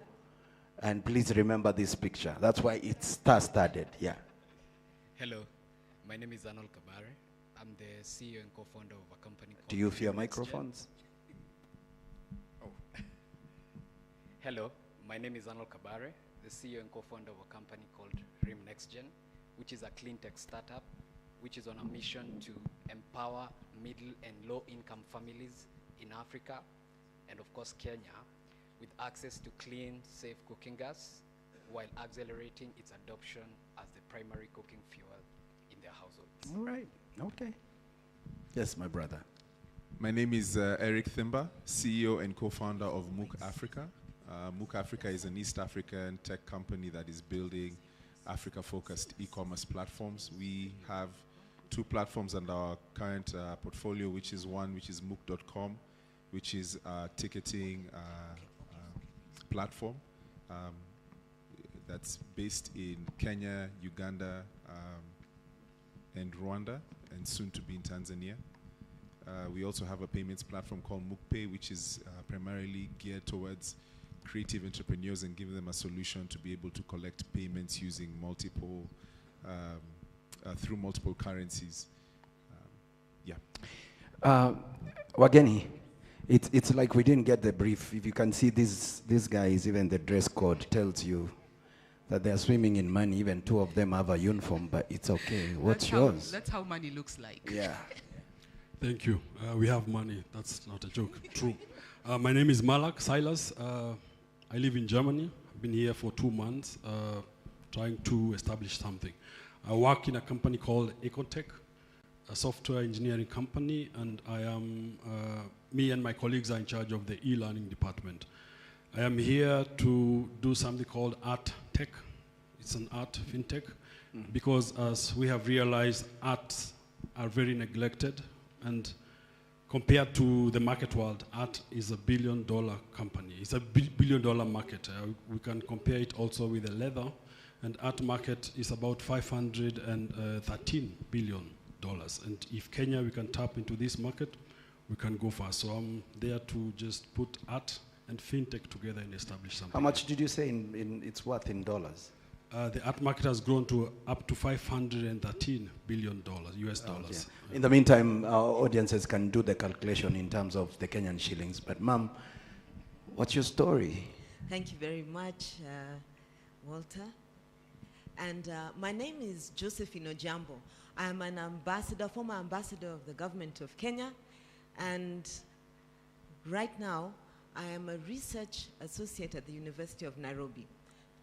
And please remember this picture. That's why it's star-studded, yeah. Hello, my name is Arnold Kabare. I'm the CEO and co-founder of a company called... Do you fear microphones? Hello, my name is Arnold Kabare, the CEO and co-founder of a company called RIM NextGen, which is a clean tech startup, which is on a mission to empower middle and low-income families in Africa, and of course Kenya, with access to clean, safe cooking gas, while accelerating its adoption as the primary cooking fuel in their households. All right, okay. Yes, my brother. My name is Eric Thimba, CEO and co-founder of MOOC Africa. MOOC Africa is an East African tech company that is building Africa-focused e-commerce platforms. We have 2 platforms under our current portfolio, which is one, which is MOOC.com, which is a ticketing platform that's based in Kenya, Uganda, and Rwanda, and soon to be in Tanzania. We also have a payments platform called MOOCPay, which is primarily geared towards creative entrepreneurs and giving them a solution to be able to collect payments using through multiple currencies. Wageni, it's like we didn't get the brief. If you can see these guys, even the dress code tells you that they're swimming in money. Even 2 of them have a uniform, but it's okay. What's yours? That's how money looks like. Yeah. Thank you. We have money. That's not a joke. True. My name is Malak Silas. I live in Germany. I've been here for 2 months, trying to establish something. I work in a company called Ecotech, a software engineering company, and me and my colleagues are in charge of the e-learning department. I am here to do something called art tech. It's an art fintech, because as we have realized, arts are very neglected, and compared to the market world, art is a $1 billion company. It's a $1 billion market. We can compare it also with the leather, and art market is about $513 billion. And if Kenya, we can tap into this market, we can go far. So I'm there to just put art and fintech together and establish something. How much did you say it's worth in dollars? The art market has grown to up to $513 billion, US dollars. Yeah. In the meantime, our audiences can do the calculation in terms of the Kenyan shillings. But ma'am, what's your story? Thank you very much, Walter. And my name is Josephine Ojambo. I am an ambassador, former ambassador of the government of Kenya. And right now, I am a research associate at the University of Nairobi.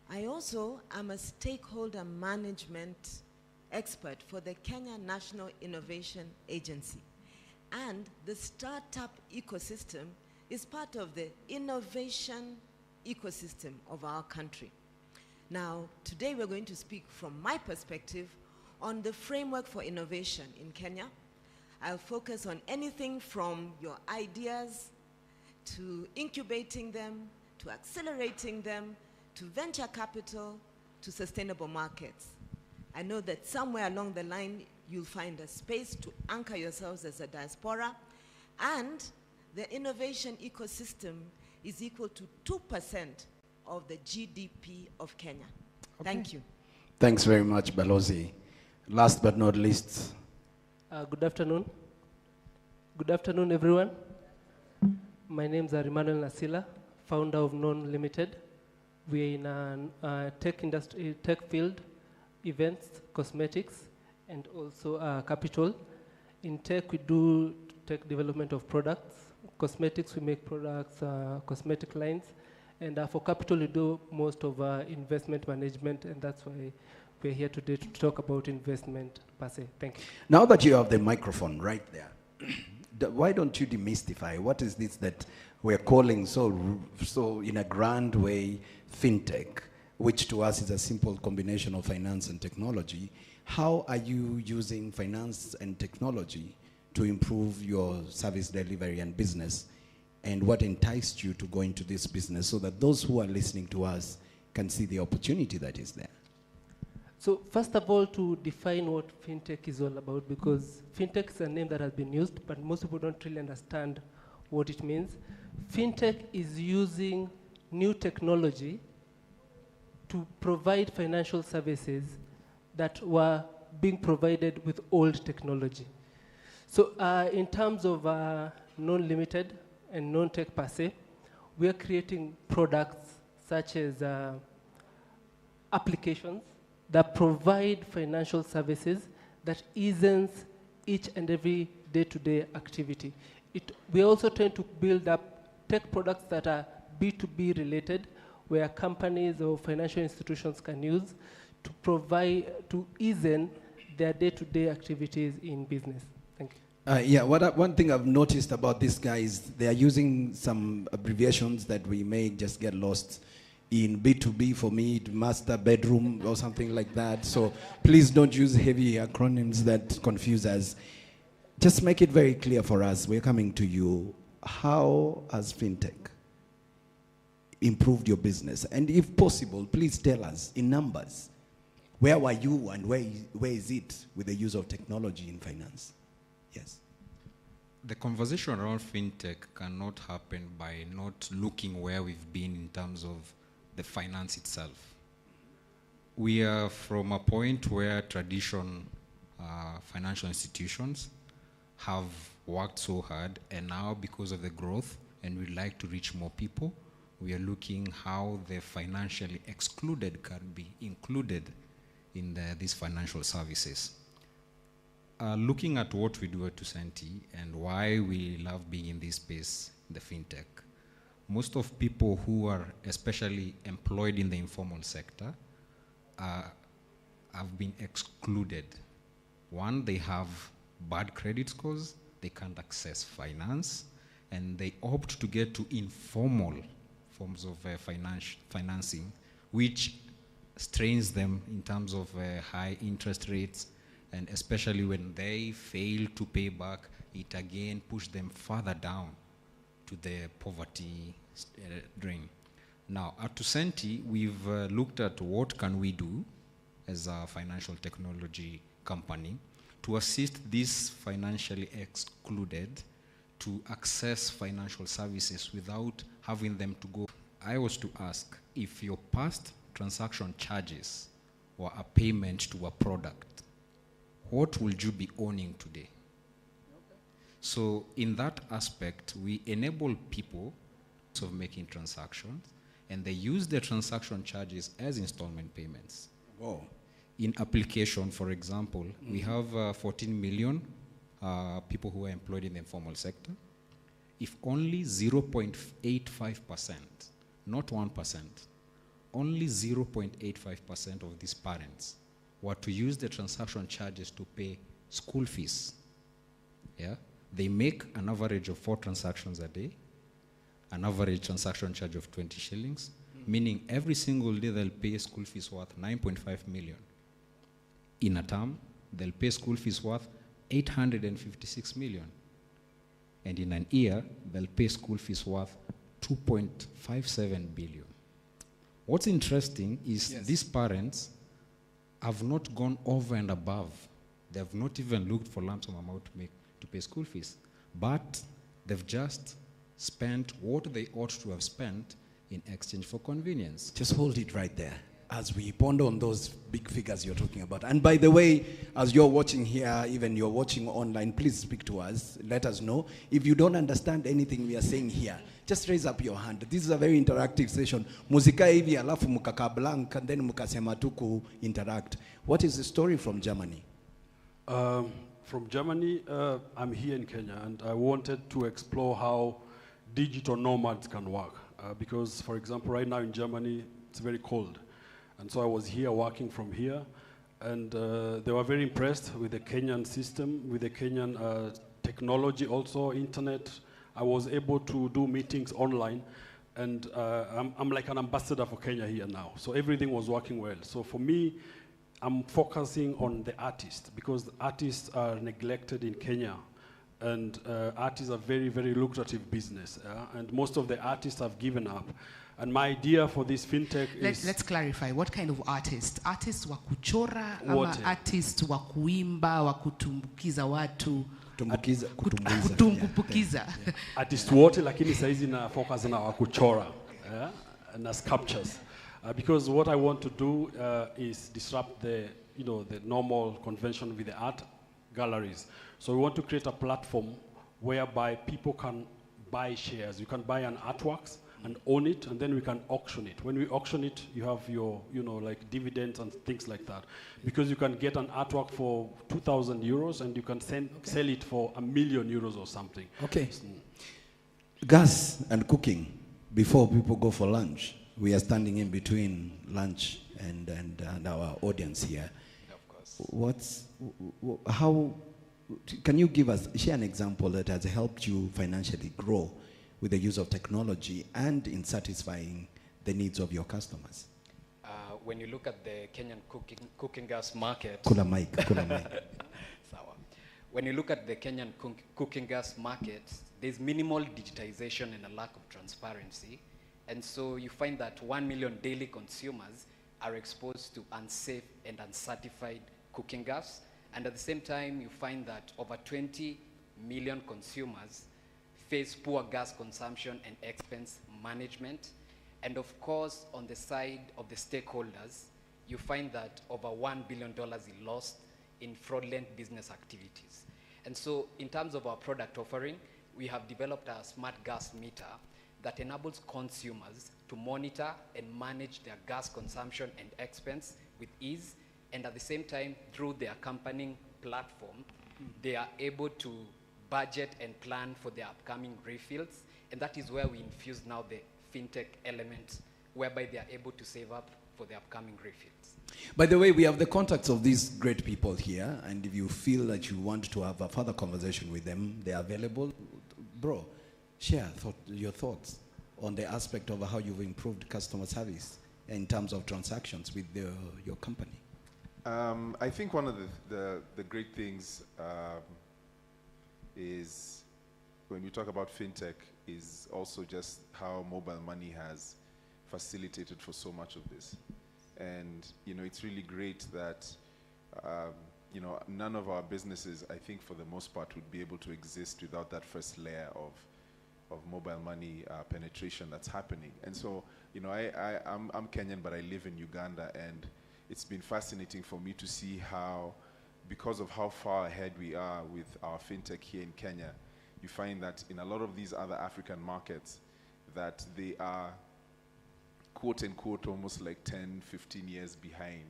I also am a stakeholder management expert for the Kenya National Innovation Agency. And the startup ecosystem is part of the innovation ecosystem of our country. Now, today we're going to speak from my perspective on the framework for innovation in Kenya. I'll focus on anything from your ideas to incubating them, to accelerating them, to venture capital, to sustainable markets. I know that somewhere along the line, you'll find a space to anchor yourselves as a diaspora, and the innovation ecosystem is equal to 2% of the GDP of Kenya. Okay. Thank you. Thanks very much, Balozi. Last but not least. Good afternoon. Good afternoon, everyone. My name is Emmanuel Nasila, founder of Non Limited. We're in a tech field, events, cosmetics, and also capital. In tech, we do tech development of products. Cosmetics, we make products, cosmetic lines. And for capital, we do most of investment management, and that's why we're here today to talk about investment per se. Thank you. Now that you have the microphone right there, why don't you demystify what is this that we're calling so in a grand way fintech, which to us is a simple combination of finance and technology? How are you using finance and technology to improve your service delivery and business? And what enticed you to go into this business so that those who are listening to us can see the opportunity that is there? So first of all, to define what fintech is all about, because fintech is a name that has been used, but most people don't really understand what it means. Fintech is using new technology to provide financial services that were being provided with old technology. So in terms of non-limited and non-tech per se, we are creating products such as applications that provide financial services that eases each and every day-to-day activity. We are also trying to build up tech products that are B2B related, where companies or financial institutions can use to ease their day-to-day activities in business. Thank you. Yeah, one thing I've noticed about these guys, they are using some abbreviations that we may just get lost in. B2B for me, master bedroom or something like that. So please don't use heavy acronyms that confuse us. Just make it very clear for us. We're coming to you. How has fintech improved your business? And if possible, please tell us in numbers. Where were you and where is it with the use of technology in finance? Yes. The conversation around fintech cannot happen by not looking where we've been in terms of the finance itself. We are from a point where traditional financial institutions have worked so hard, and now because of the growth and we'd like to reach more people, we are looking how the financially excluded can be included in these financial services. Looking at what we do at Tujenge and why we love being in this space, the fintech, most of people who are especially employed in the informal sector have been excluded. One, they have bad credit scores, they can't access finance, and they opt to get to informal forms of financing, which strains them in terms of high interest rates, and especially when they fail to pay back, it again pushes them further down to the poverty drain. Now, at Tujenge, we've looked at what can we do as a financial technology company to assist these financially excluded to access financial services without having them to go. I was to ask if your past transaction charges were a payment to a product, what will you be owning today? So in that aspect, we enable people of making transactions, and they use their transaction charges as installment payments. Oh. In application, for example, we have 14 million people who are employed in the informal sector. If only 0.85%, not 1%, only 0.85% of these parents were to use the transaction charges to pay school fees, yeah, they make an average of 4 transactions a day, an average transaction charge of 20 shillings, meaning every single day they'll pay school fees worth 9.5 million. In a term, they'll pay school fees worth 856 million. And in an year, they'll pay school fees worth 2.57 billion. What's interesting is these parents have not gone over and above. They have not even looked for lump sum amount to pay school fees. But they've just spent what they ought to have spent in exchange for convenience. Just hold it right there as we ponder on those big figures you're talking about. And by the way, as you're watching here, even you're watching online, please speak to us. Let us know. If you don't understand anything we are saying here, just raise up your hand. This is a very interactive session. Muzika hivi alafu mukaka blank and then mukasema tuku interact. What is the story from Germany? From Germany, I'm here in Kenya, and I wanted to explore how digital nomads can work. Because, for example, right now in Germany, it's very cold. And so I was here working from here, and they were very impressed with the Kenyan system, with the Kenyan technology also, internet. I was able to do meetings online, and I'm like an ambassador for Kenya here now. So everything was working well. So for me, I'm focusing on the artists, because artists are neglected in Kenya. And artists are very, very lucrative business. And most of the artists have given up. And my idea for this fintech is... Let's clarify, what kind of artists? Artists wa kuchora ama artists wa kuimba, wa kutumbukiza watu? Kutumbukiza. Artists wote, lakini saizi na focus na wa kuchora, na sculptures. Because what I want to do is disrupt the normal convention with the art galleries. So we want to create a platform whereby people can buy shares. You can buy an artworks and own it, and then we can auction it. When we auction it, you have your, like dividends and things like that. Because you can get an artwork for 2,000 euros and you can sell it for €1 million or something. Okay. Gas and cooking, before people go for lunch, we are standing in between lunch and our audience here. Of course. How can you share an example that has helped you financially grow with the use of technology and in satisfying the needs of your customers? When you look at the Kenyan cooking gas market... Kula mic. Sawa. When you look at the Kenyan cooking gas market, there's minimal digitization and a lack of transparency. And so you find that 1 million daily consumers are exposed to unsafe and uncertified cooking gas. And at the same time, you find that over 20 million consumers face poor gas consumption and expense management. And of course, on the side of the stakeholders, you find that over $1 billion is lost in fraudulent business activities. And so in terms of our product offering, we have developed a smart gas meter that enables consumers to monitor and manage their gas consumption and expense with ease. And at the same time, through the accompanying platform, they are able to budget and plan for their upcoming refills. And that is where we infuse now the fintech element, whereby they are able to save up for the upcoming refills. By the way, we have the contacts of these great people here, and if you feel that you want to have a further conversation with them, they are available. Bro, share your thoughts on the aspect of how you've improved customer service in terms of transactions with your company. I think one of the great things is, when we talk about fintech, is also just how mobile money has facilitated for so much of this. And, you know, it's really great that, you know, none of our businesses, I think for the most part, would be able to exist without that first layer of mobile money penetration that's happening. And so, you know, I'm Kenyan, but I live in Uganda, and it's been fascinating for me to see how, because of how far ahead we are with our fintech here in Kenya, you find that in a lot of these other African markets, that they are, quote unquote, almost like 10, 15 years behind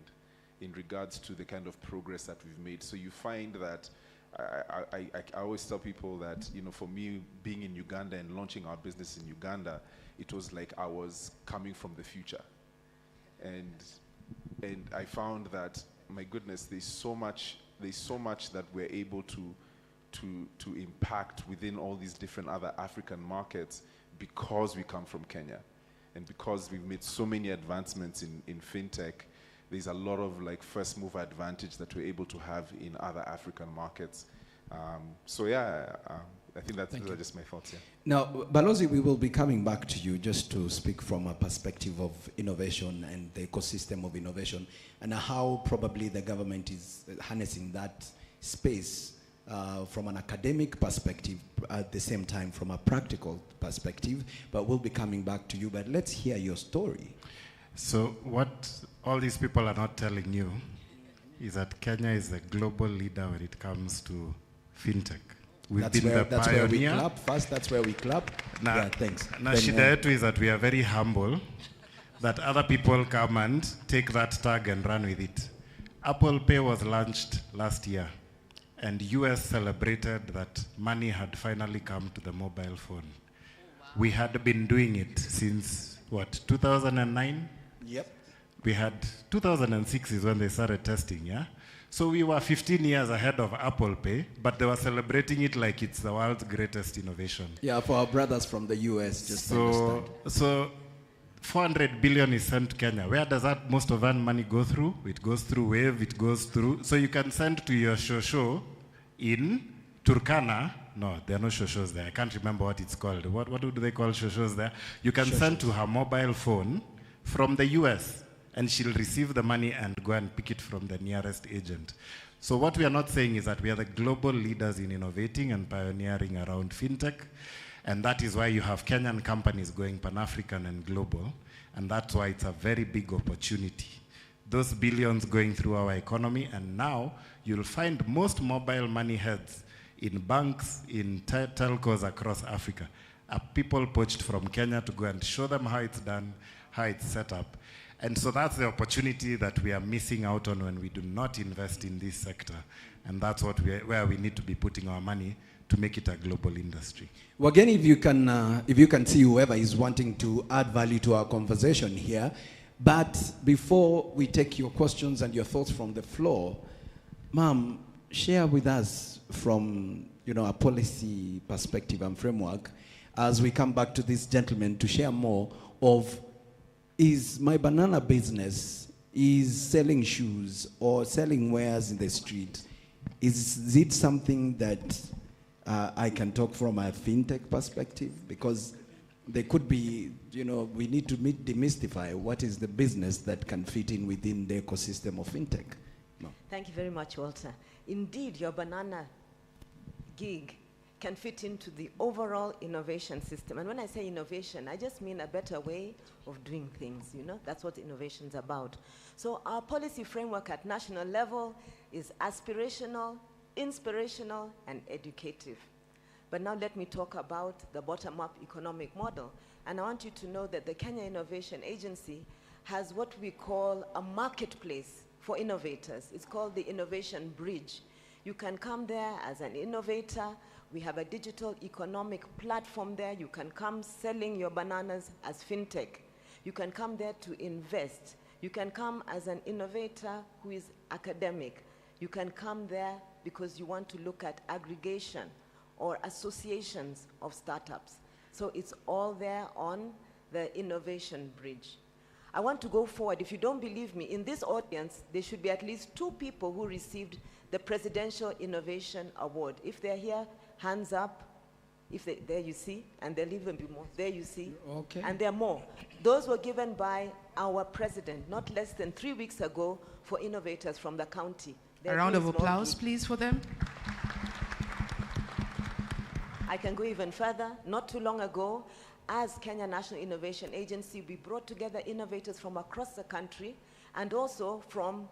in regards to the kind of progress that we've made. So you find that, I always tell people that, you know, for me, being in Uganda and launching our business in Uganda, it was like I was coming from the future. And I found that, my goodness, there's so much that we're able to impact within all these different other African markets because we come from Kenya. And because we've made so many advancements in fintech, there's a lot of like first mover advantage that we're able to have in other African markets. So yeah, I think those are just my thoughts. Yeah. Now, Balozi, we will be coming back to you just to speak from a perspective of innovation and the ecosystem of innovation, and how probably the government is harnessing that space from an academic perspective, at the same time from a practical perspective. But we'll be coming back to you. But let's hear your story. So what all these people are not telling you is that Kenya is the global leader when it comes to fintech. That's where we clap first. That's where we clap. Yeah, thanks. Now, shida yetu is that we are very humble, that other people come and take that tag and run with it. Apple Pay was launched last year, and US celebrated that money had finally come to the mobile phone. We had been doing it since, what, 2009? Yep. We had, 2006 is when they started testing, yeah? So we were 15 years ahead of Apple Pay, but they were celebrating it like it's the world's greatest innovation. Yeah, for our brothers from the US, just to understand. So 400 billion is sent to Kenya. Where does that most of that money go through? It goes through Wave, it goes through. So you can send to your shosho in Turkana. No, there are no shoshos there. I can't remember what it's called. What do they call shoshos there? You can send to her mobile phone from the US, and she'll receive the money and go and pick it from the nearest agent. So what we are not saying is that we are the global leaders in innovating and pioneering around fintech. And that is why you have Kenyan companies going Pan-African and global. And that's why it's a very big opportunity. Those billions going through our economy. And now you'll find most mobile money heads in banks, in telcos across Africa, are people poached from Kenya to go and show them how it's done, how it's set up. And so that's the opportunity that we are missing out on when we do not invest in this sector. And that's where we need to be putting our money to make it a global industry. Well, again, if you can see whoever is wanting to add value to our conversation here. But before we take your questions and your thoughts from the floor, Ma'am, share with us from, a policy perspective and framework as we come back to this gentleman to share more of, is my banana business is selling shoes or selling wares in the street? Is it something that I can talk from a fintech perspective? Because there could be, we need to demystify what is the business that can fit in within the ecosystem of fintech. No. Thank you very much, Walter. Indeed, your banana gig can fit into the overall innovation system. And when I say innovation, I just mean a better way of doing things, That's what innovation is about. So our policy framework at national level is aspirational, inspirational, and educative. But now let me talk about the bottom-up economic model. And I want you to know that the Kenya Innovation Agency has what we call a marketplace for innovators. It's called the Innovation Bridge. You can come there as an innovator. We have a digital economic platform there. You can come selling your bananas as fintech. You can come there to invest. You can come as an innovator who is academic. You can come there because you want to look at aggregation or associations of startups. So it's all there on the Innovation Bridge. I want to go forward. If you don't believe me, in this audience, there should be at least 2 people who received the Presidential Innovation Award. If they're here, hands up. There you see, and there'll even be more. There you see, okay. And there are more. Those were given by our president, not less than 3 weeks ago, for innovators from the county. A round of applause, please, for them. I can go even further. Not too long ago, as Kenya National Innovation Agency, we brought together innovators from across the country and also from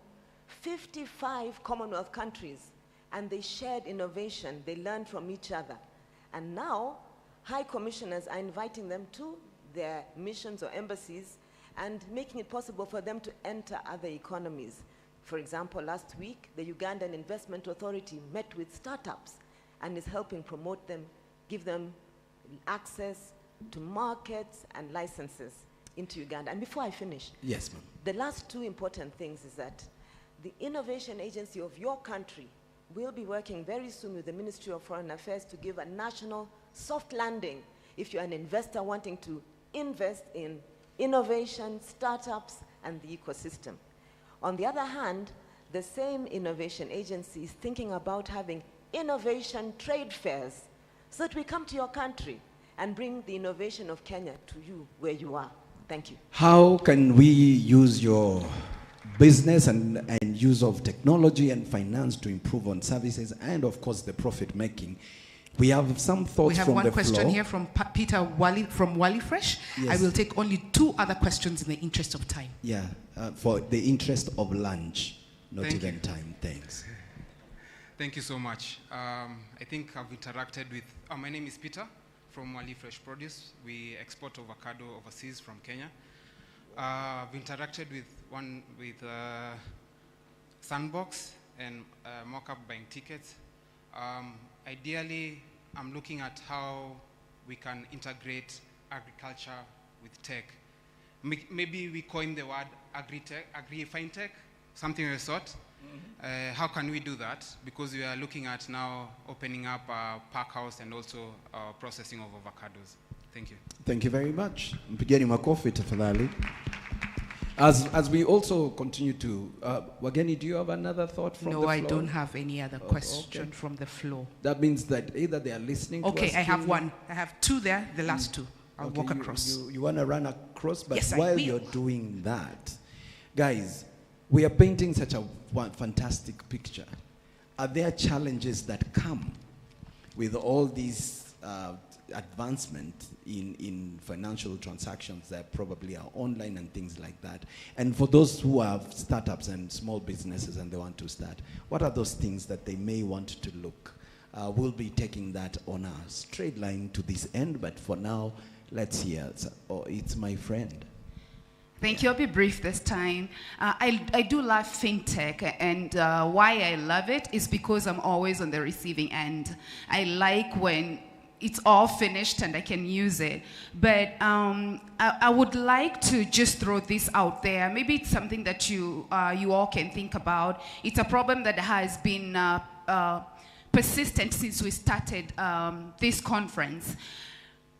55 Commonwealth countries, and they shared innovation. They learned from each other. And now, high commissioners are inviting them to their missions or embassies and making it possible for them to enter other economies. For example, last week, the Ugandan Investment Authority met with startups and is helping promote them, give them access to markets and licenses into Uganda. And before I finish, yes, ma'am. The last 2 important things is that the Innovation Agency of your country will be working very soon with the Ministry of Foreign Affairs to give a national soft landing if you're an investor wanting to invest in innovation, startups, and the ecosystem. On the other hand, the same Innovation Agency is thinking about having innovation trade fairs so that we come to your country and bring the innovation of Kenya to you where you are. Thank you. How can we use your business and use of technology and finance to improve on services and, of course, the profit making? We have some thoughts from the floor. We have one question here from Peter Wally from Wally Fresh. Yes. I will take only 2 other questions in the interest of time. Yeah, for the interest of lunch, not Thank even you. time. Thanks. Thank you so much. I think I've interacted with, my name is Peter from Wali Fresh Produce. We export avocado overseas from Kenya. I've interacted with Sandbox and Mockup buying tickets. Ideally, I'm looking at how we can integrate agriculture with tech. Maybe we coin the word agri-tech, agri-fintech, something of the sort. How can we do that? Because we are looking at now opening up a pack house and also processing of avocados. Thank you. Thank you very much. Mpigeni makofi tafadhali. As we also continue to, Wageni, do you have another thought from the floor? No, I don't have any other question from the floor. That means that either they are listening to us. Okay, I have one. I have 2 there, the last 2. I'll Okay, walk across. You want to run across, but Yes, I while will. you're doing that, guys, we are painting such a fantastic picture. Are there challenges that come with all these advancement in financial transactions that probably are online and things like that? And for those who have startups and small businesses and they want to start, what are those things that they may want to look? We'll be taking that on a straight line to this end, but for now, let's hear. It's my friend. Thank you. I'll be brief this time. I do love fintech, and why I love it is because I'm always on the receiving end. I like when it's all finished and I can use it. But I would like to just throw this out there. Maybe it's something that you all can think about. It's a problem that has been persistent since we started this conference.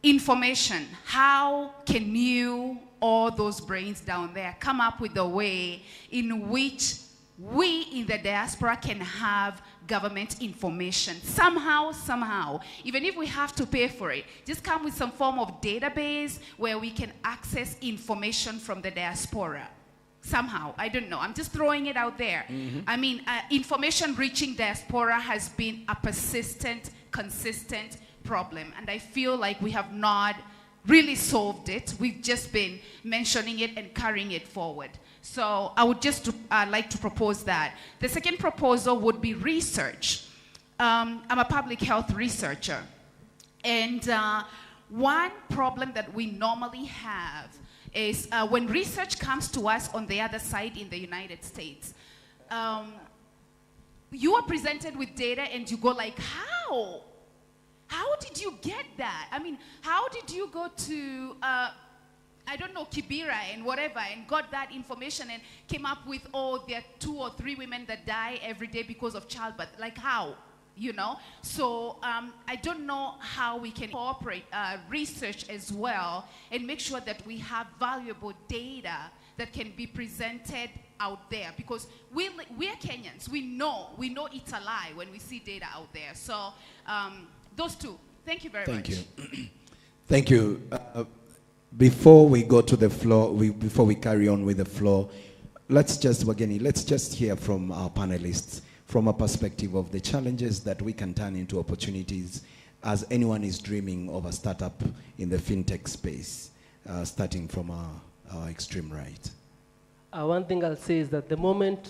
Information. How can you, all those brains down there, come up with a way in which we in the diaspora can have government information somehow, even if we have to pay for it, just come with some form of database where we can access information from the diaspora somehow. I don't know, I'm just throwing it out there. I mean, information reaching diaspora has been a persistent, consistent problem, and I feel like we have not really solved it. We've just been mentioning it and carrying it forward. So I would just like to propose that. The second proposal would be research. I'm a public health researcher. And one problem that we normally have is when research comes to us on the other side in the United States, you are presented with data and you go like, how? How did you get that? I mean, how did you go to, I don't know, Kibera and whatever, and got that information and came up with, oh, there are 2 or 3 women that die every day because of childbirth? Like how, you know? So I don't know how we can incorporate research as well and make sure that we have valuable data that can be presented out there, because we're Kenyans. We know it's a lie when we see data out there. So those two. Thank you very much. Thank you. Thank you. Before we go to the floor, before we carry on with the floor, let's just hear from our panelists from a perspective of the challenges that we can turn into opportunities as anyone is dreaming of a startup in the fintech space, starting from our extreme right. One thing I'll say is that the moment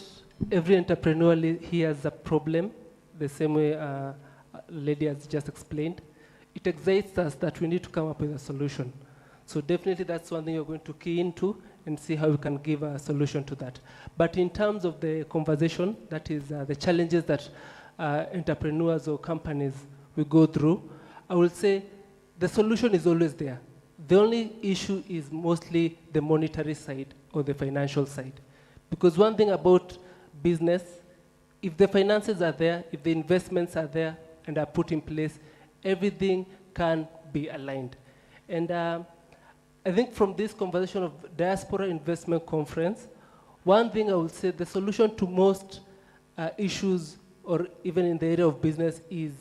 every entrepreneur hears a problem, the same way lady has just explained, it excites us that we need to come up with a solution. So definitely that's one thing we're going to key into and see how we can give a solution to that. But in terms of the conversation, that is the challenges that entrepreneurs or companies will go through, I will say the solution is always there. The only issue is mostly the monetary side or the financial side. Because one thing about business, if the finances are there, if the investments are there and are put in place, everything can be aligned. And I think from this conversation of Diaspora Investment Conference, one thing I would say, the solution to most issues, or even in the area of business, is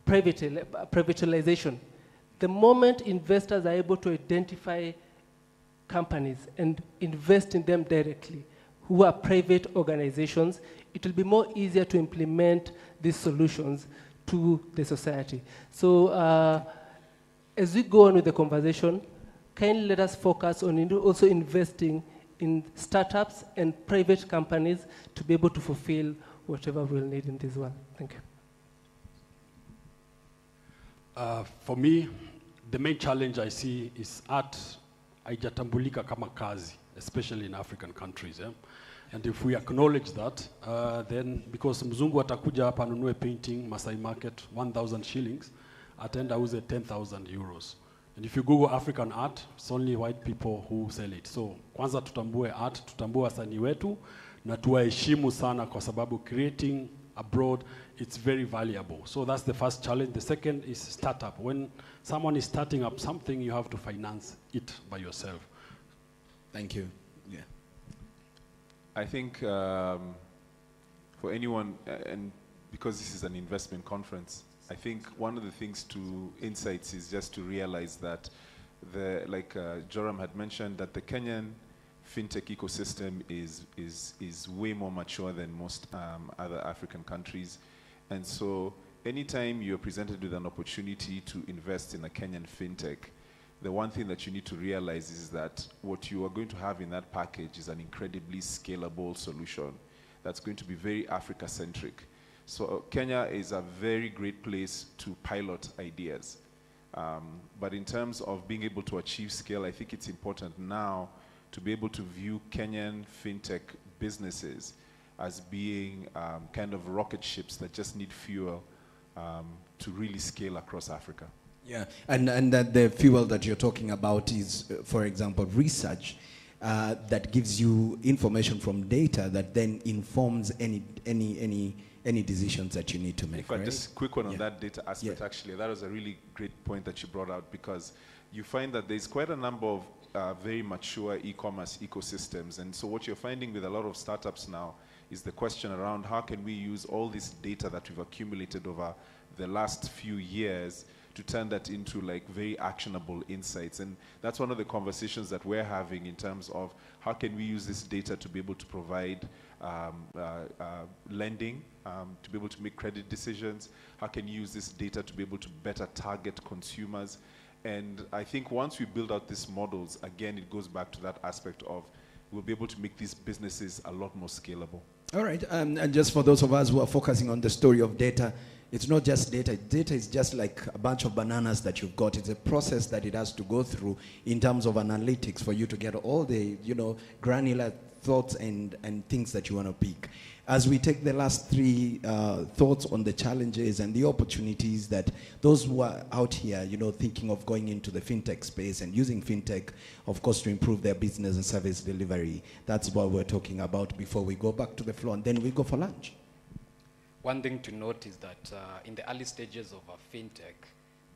privatization. The moment investors are able to identify companies and invest in them directly, who are private organizations, it will be more easier to implement these solutions to the society. So as we go on with the conversation, kindly let us focus on also investing in startups and private companies to be able to fulfill whatever we'll need in this world. Thank you. For me, the main challenge I see is art haijatambulika kama kazi, especially in African countries. Yeah? And if we acknowledge that, then because mzungu atakuja hapa anunue painting Masai Market 1,000 shillings, ataenda auze 10,000 euros. And if you Google African art, it's only white people who sell it. So kwanza tutambue art, tutambue wasanii wetu, na tuwaheshimu sana kwa sababu creating abroad, it's very valuable. So that's the first challenge. The second is startup. When someone is starting up something, you have to finance it by yourself. Thank you. Yeah. I think for anyone, and because this is an investment conference, I think one of the things insights is just to realize that like Joram had mentioned, that the Kenyan fintech ecosystem is way more mature than most other African countries. And so anytime you're presented with an opportunity to invest in a Kenyan fintech, the one thing that you need to realize is that what you are going to have in that package is an incredibly scalable solution that's going to be very Africa-centric. So Kenya is a very great place to pilot ideas. But in terms of being able to achieve scale, I think it's important now to be able to view Kenyan fintech businesses as being kind of rocket ships that just need fuel to really scale across Africa. Yeah, and that the fuel that you're talking about is, for example, research that gives you information from data that then informs any any decisions that you need to make. If I right? just quick one on Yeah. that data aspect, Yeah. actually, that was a really great point that you brought out, because you find that there's quite a number of very mature e-commerce ecosystems. And so what you're finding with a lot of startups now is the question around how can we use all this data that we've accumulated over the last few years to turn that into like very actionable insights. And that's one of the conversations that we're having in terms of how can we use this data to be able to provide lending, to be able to make credit decisions. How can you use this data to be able to better target consumers? And I think once we build out these models, again, it goes back to that aspect of we'll be able to make these businesses a lot more scalable. All right, and just for those of us who are focusing on the story of data, it's not just data. Data is just like a bunch of bananas that you've got. It's a process that it has to go through in terms of analytics for you to get all the, granular thoughts and things that you want to pick. As we take the last three thoughts on the challenges and the opportunities that those who are out here, thinking of going into the fintech space and using fintech, of course, to improve their business and service delivery. That's what we're talking about before we go back to the floor, and then we go for lunch. One thing to note is that in the early stages of a fintech,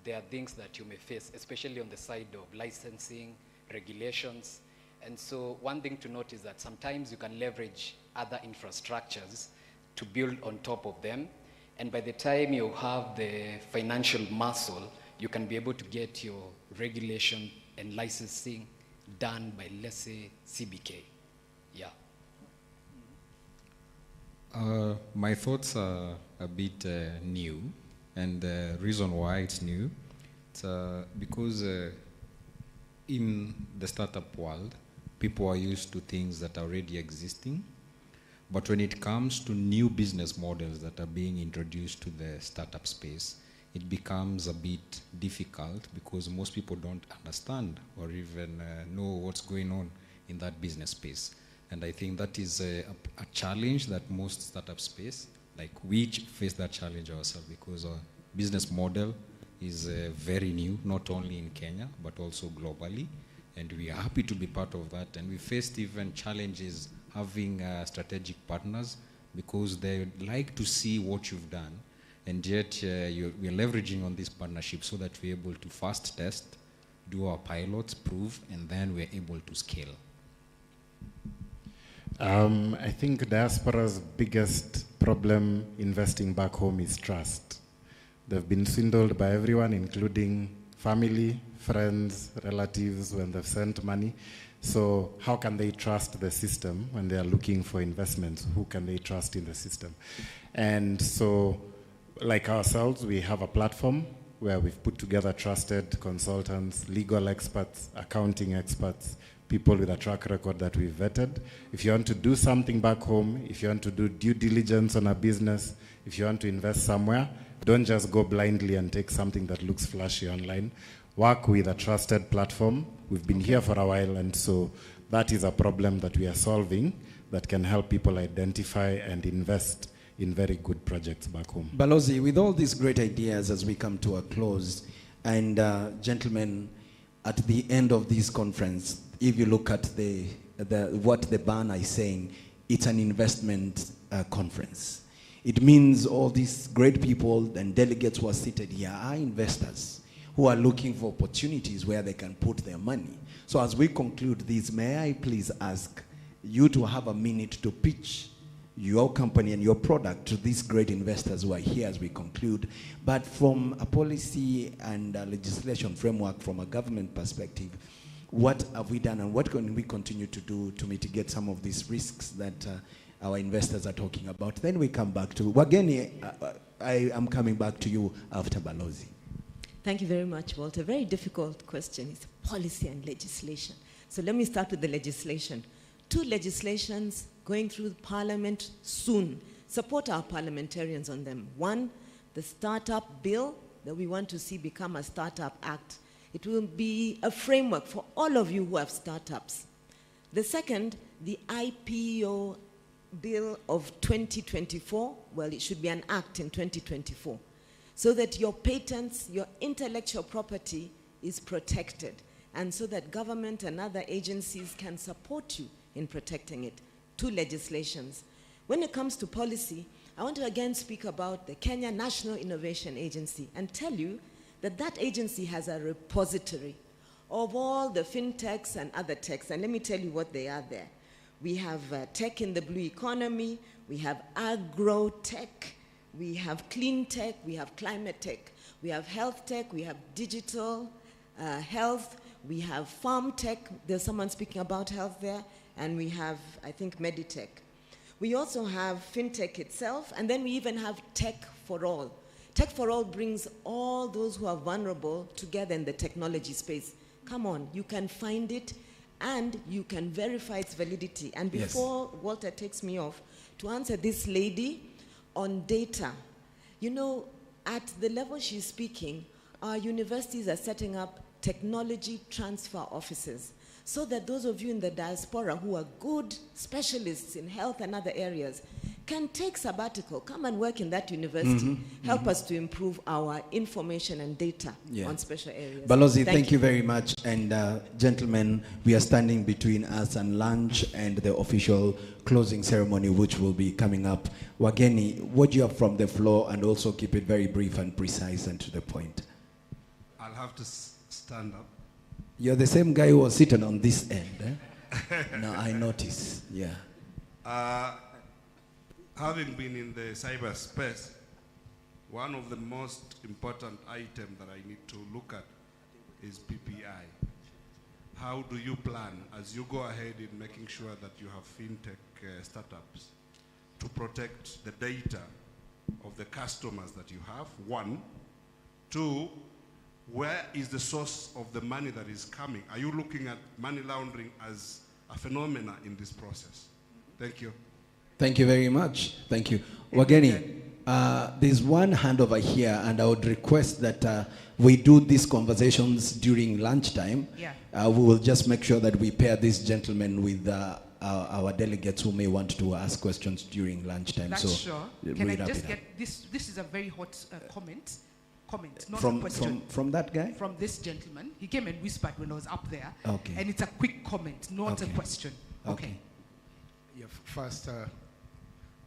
there are things that you may face, especially on the side of licensing, regulations. And so one thing to note is that sometimes you can leverage other infrastructures to build on top of them. And by the time you have the financial muscle, you can be able to get your regulation and licensing done by, let's say, CBK. Yeah. My thoughts are a bit new, and the reason why it's new, it's because in the startup world, people are used to things that are already existing, but when it comes to new business models that are being introduced to the startup space, it becomes a bit difficult because most people don't understand or even know what's going on in that business space. And I think that is a challenge that most startups face. Like, we face that challenge ourselves because our business model is very new, not only in Kenya, but also globally. And we are happy to be part of that. And we faced even challenges having strategic partners because they like to see what you've done. And yet we're leveraging on this partnership so that we're able to fast test, do our pilots, prove, and then we're able to scale. I think Diaspora's biggest problem investing back home is trust. They've been swindled by everyone, including family, friends, relatives, when they've sent money. So how can they trust the system when they are looking for investments? Who can they trust in the system? And so, like ourselves, we have a platform where we've put together trusted consultants, legal experts, accounting experts, people with a track record that we've vetted. If you want to do something back home, if you want to do due diligence on a business, if you want to invest somewhere, don't just go blindly and take something that looks flashy online. Work with a trusted platform. We've been here for a while, and so that is a problem that we are solving that can help people identify and invest in very good projects back home. Balozi, with all these great ideas as we come to a close, and gentlemen, at the end of this conference, if you look at what the banner is saying, it's an investment conference. It means all these great people and delegates who are seated here are investors who are looking for opportunities where they can put their money. So as we conclude this, may I please ask you to have a minute to pitch your company and your product to these great investors who are here as we conclude, but from a policy and a legislation framework, from a government perspective, what have we done and what can we continue to do to mitigate some of these risks that our investors are talking about? Then we come back to, Wageni, I am coming back to you after Balozi. Thank you very much, Walter. Very difficult question. It's policy and legislation. So let me start with the legislation. 2 legislations going through Parliament soon. Support our parliamentarians on them. 1, the Startup Bill that we want to see become a Startup Act. It will be a framework for all of you who have startups. The second, the IPO Bill of 2024. Well, it should be an act in 2024. So that your patents, your intellectual property is protected, and so that government and other agencies can support you in protecting it. 2 legislations. When it comes to policy, I want to again speak about the Kenya National Innovation Agency and tell you that that agency has a repository of all the fintechs and other techs. And let me tell you what they are there. We have tech in the blue economy, we have agro tech, we have clean tech, we have climate tech, we have health tech, we have digital health, we have farm tech, there's someone speaking about health there, and we have, I think, meditech. We also have fintech itself, and then we even have tech for all. Tech for all brings all those who are vulnerable together in the technology space. Come on, you can find it, and you can verify its validity. And before Walter takes me off, to answer this lady on data, you know, at the level she's speaking, our universities are setting up technology transfer offices so that those of you in the diaspora who are good specialists in health and other areas can take sabbatical, come and work in that university, help us to improve our information and data on special areas. Balozi, thank you very much. And gentlemen, we are standing between us and lunch and the official closing ceremony, which will be coming up. Wageni, what do you have from the floor? And also keep it very brief and precise and to the point. I'll have to stand up. You're the same guy who was sitting on this end, eh? No, I notice, yeah. Having been in the cyberspace, one of the most important items that I need to look at is PPI. How do you plan, as you go ahead in making sure that you have fintech startups, to protect the data of the customers that you have, one? Two, where is the source of the money that is coming? Are you looking at money laundering as a phenomena in this process? Thank you. Thank you very much. Thank you. Wageni, there's one hand over here, and I would request that we do these conversations during lunchtime. Yeah. We will just make sure that we pair this gentleman with our delegates who may want to ask questions during lunchtime. That's so sure. Can I just get this? This is a very hot comment, not a question. From that guy? From this gentleman. He came and whispered when I was up there. Okay. And it's a quick comment, not a question. Okay. Yeah, first,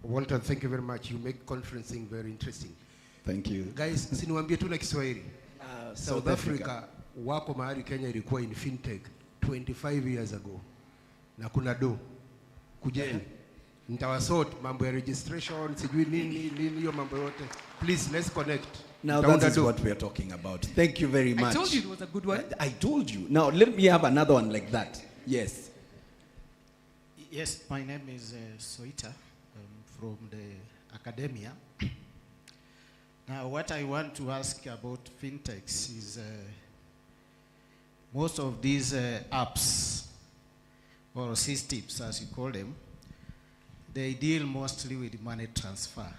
Walter, thank you very much. You make conferencing very interesting. Thank you. Guys, siniwaambie tu na Kiswahili. South Africa wako mahali Kenya ilikuwa in fintech 25 years ago. Na kuna do. Kujeni. Nitawasort mambo ya registration, sijui nini hiyo mambo yote. Please, let's connect. Now that is what we are talking about. Thank you very much. I told you it was a good one. I told you. Now let me have another one like that. Yes. Yes, my name is Soita from the academia. Now what I want to ask about fintechs is most of these apps or systems, as you call them, they deal mostly with money transfer.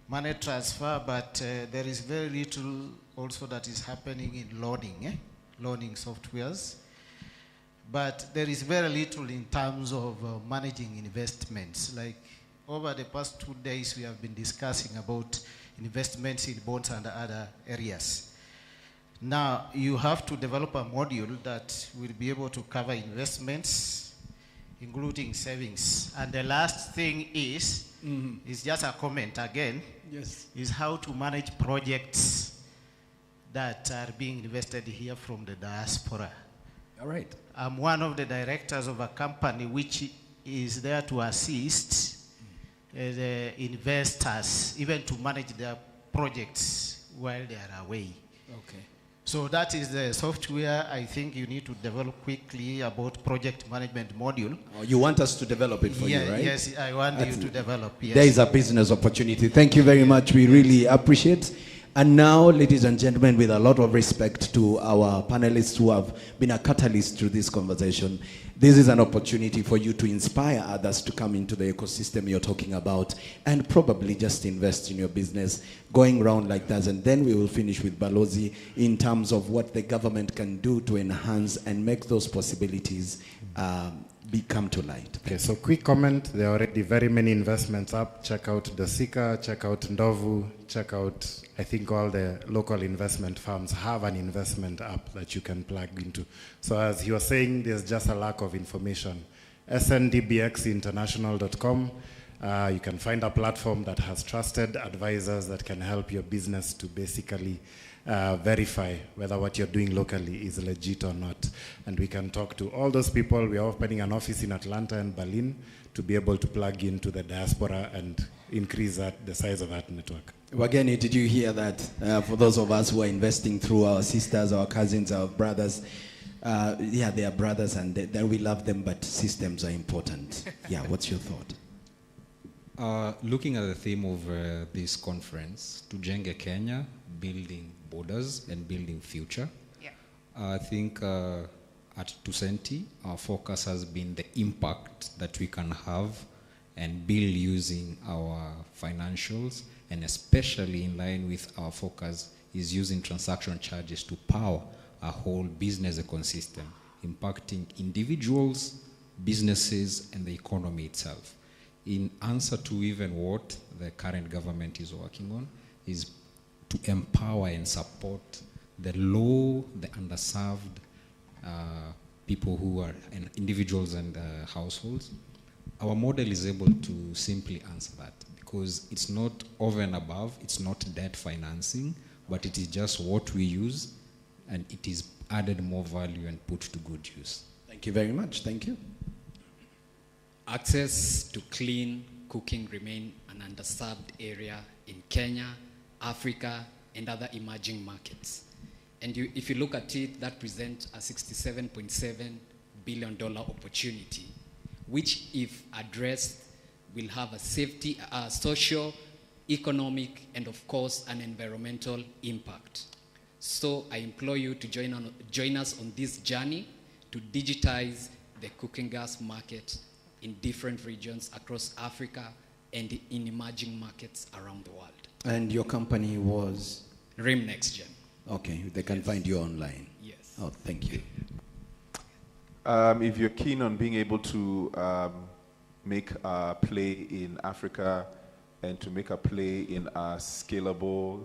Money transfer, but there is very little also that is happening in loaning, loaning softwares. But there is very little in terms of managing investments. Like over the past 2 days, we have been discussing about investments in bonds and other areas. Now, you have to develop a module that will be able to cover investments, including savings. And the last thing is just a comment again, is how to manage projects that are being invested here from the diaspora. All right. I'm one of the directors of a company which is there to assist the investors, even to manage their projects while they are away. Okay. So that is the software I think you need to develop quickly about project management module. Oh, you want us to develop it for you, right? Yes, I want you to develop, yes. There is a business opportunity. Thank you very much. We really appreciate. And now, ladies and gentlemen, with a lot of respect to our panelists who have been a catalyst to this conversation, this is an opportunity for you to inspire others to come into the ecosystem you're talking about and probably just invest in your business, going around like that. And then we will finish with Balozi in terms of what the government can do to enhance and make those possibilities come to light. Okay, so quick comment, there are already very many investments up. Check out the Sika, check out Ndovu, check out, I think all the local investment firms have an investment app that you can plug into. So as you were saying, there's just a lack of information. sndbxinternational.com, You can find a platform that has trusted advisors that can help your business to basically verify whether what you're doing locally is legit or not. And we can talk to all those people. We are opening an office in Atlanta and Berlin to be able to plug into the diaspora and increase the size of that network. Wageni, did you hear that? For those of us who are investing through our sisters, our cousins, our brothers, yeah, they are brothers and we love them, but systems are important. Yeah, what's your thought? Looking at the theme of this conference, Tujenge Kenya, building borders and building future. Yeah. I think at Tujenge, our focus has been the impact that we can have and build using our financials, and especially in line with our focus is using transaction charges to power a whole business ecosystem, impacting individuals, businesses, and the economy itself. In answer to even what the current government is working on is to empower and support the low, the underserved people who are individuals and households. Our model is able to simply answer that because it's not over and above, it's not debt financing, but it is just what we use and it is added more value and put to good use. Thank you very much. Thank you. Access to clean cooking remain an underserved area in Kenya, Africa, and other emerging markets. And if you look at it, that presents a $67.7 billion opportunity, which if addressed, will have a safety, social, economic, and of course, an environmental impact. So I implore you to join us on this journey to digitize the cooking gas market in different regions across Africa and in emerging markets around the world. And your company was? RIM Next Gen. Okay, they can find you online. Yes. Oh, thank you. If you're keen on being able to make a play in Africa and to make a play in a scalable,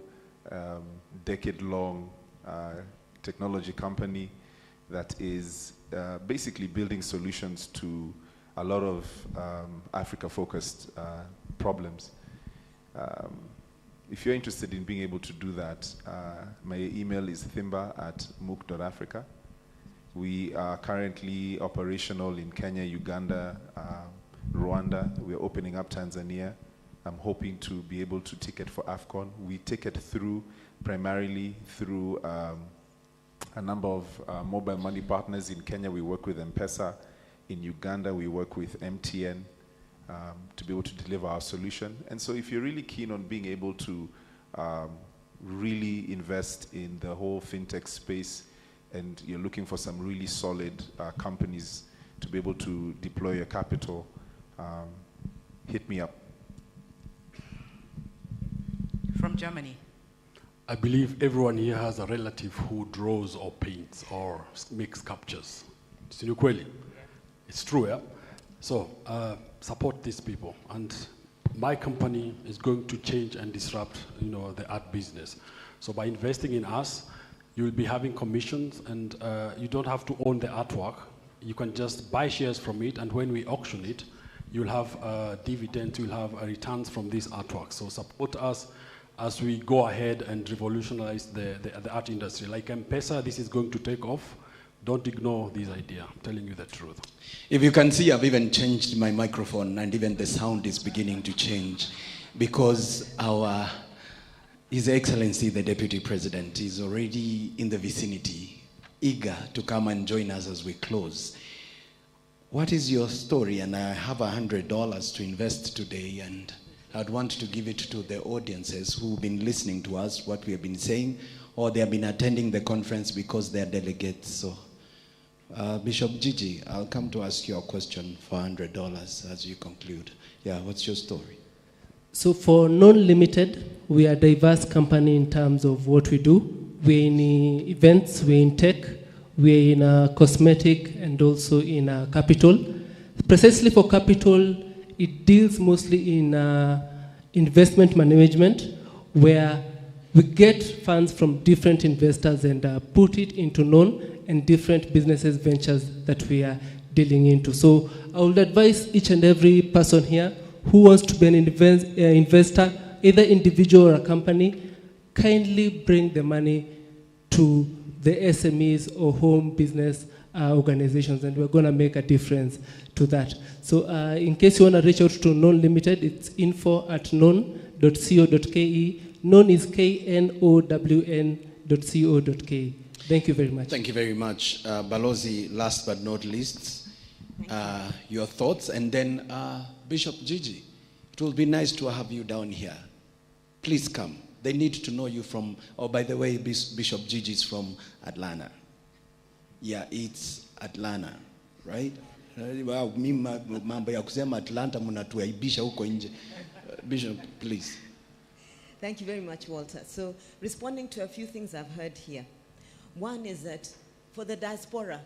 decade-long technology company that is basically building solutions to a lot of Africa-focused problems. If you're interested in being able to do that, my email is thimba@mooc.africa. We are currently operational in Kenya, Uganda, Rwanda. We're opening up Tanzania. I'm hoping to be able to ticket for AFCON. We ticket primarily through a number of mobile money partners. In Kenya, we work with M-Pesa. In Uganda, we work with MTN to be able to deliver our solution. And so if you're really keen on being able to really invest in the whole fintech space and you're looking for some really solid companies to be able to deploy your capital, hit me up. From Germany. I believe everyone here has a relative who draws or paints or makes sculptures. Sinukweli. It's true, yeah? So support these people. And my company is going to change and disrupt, the art business. So by investing in us, you will be having commissions and you don't have to own the artwork. You can just buy shares from it, and when we auction it, you'll have dividends, you'll have returns from these artworks. So support us as we go ahead and revolutionize the art industry. Like M-Pesa, this is going to take off. Don't ignore this idea. I'm telling you the truth. If you can see, I've even changed my microphone and even the sound is beginning to change because His Excellency, the Deputy President, is already in the vicinity, eager to come and join us as we close. What is your story? And I have $100 to invest today, and I'd want to give it to the audiences who've been listening to us, what we have been saying, or they have been attending the conference because they're delegates. So, Bishop Gigi, I'll come to ask you a question for $100 as you conclude. Yeah, what's your story? So for non-limited, we are a diverse company in terms of what we do. We're in events, we're in tech, we're in cosmetic, and also in capital. Precisely for capital, it deals mostly in investment management, where we get funds from different investors and put it into known and different businesses ventures that we are dealing into. So I would advise each and every person here who wants to be an investor, either individual or a company, kindly bring the money to the SMEs or home business organizations, and we're going to make a difference to that. So in case you want to reach out to Non Limited, it's info@non.co.ke. Non is known.co.ke. Thank you very much. Thank you very much. Balozi, last but not least, your thoughts, and then Bishop Gigi. It will be nice to have you down here. Please come. They need to know you from, oh, by the way, Bishop Gigi is from Atlanta. Yeah, it's Atlanta, right? Mambo ya kusema Atlanta mnatuaibisha huko nje. Bishop, please. Thank you very much, Walter. So, responding to a few things I've heard here. One is that for the diaspora,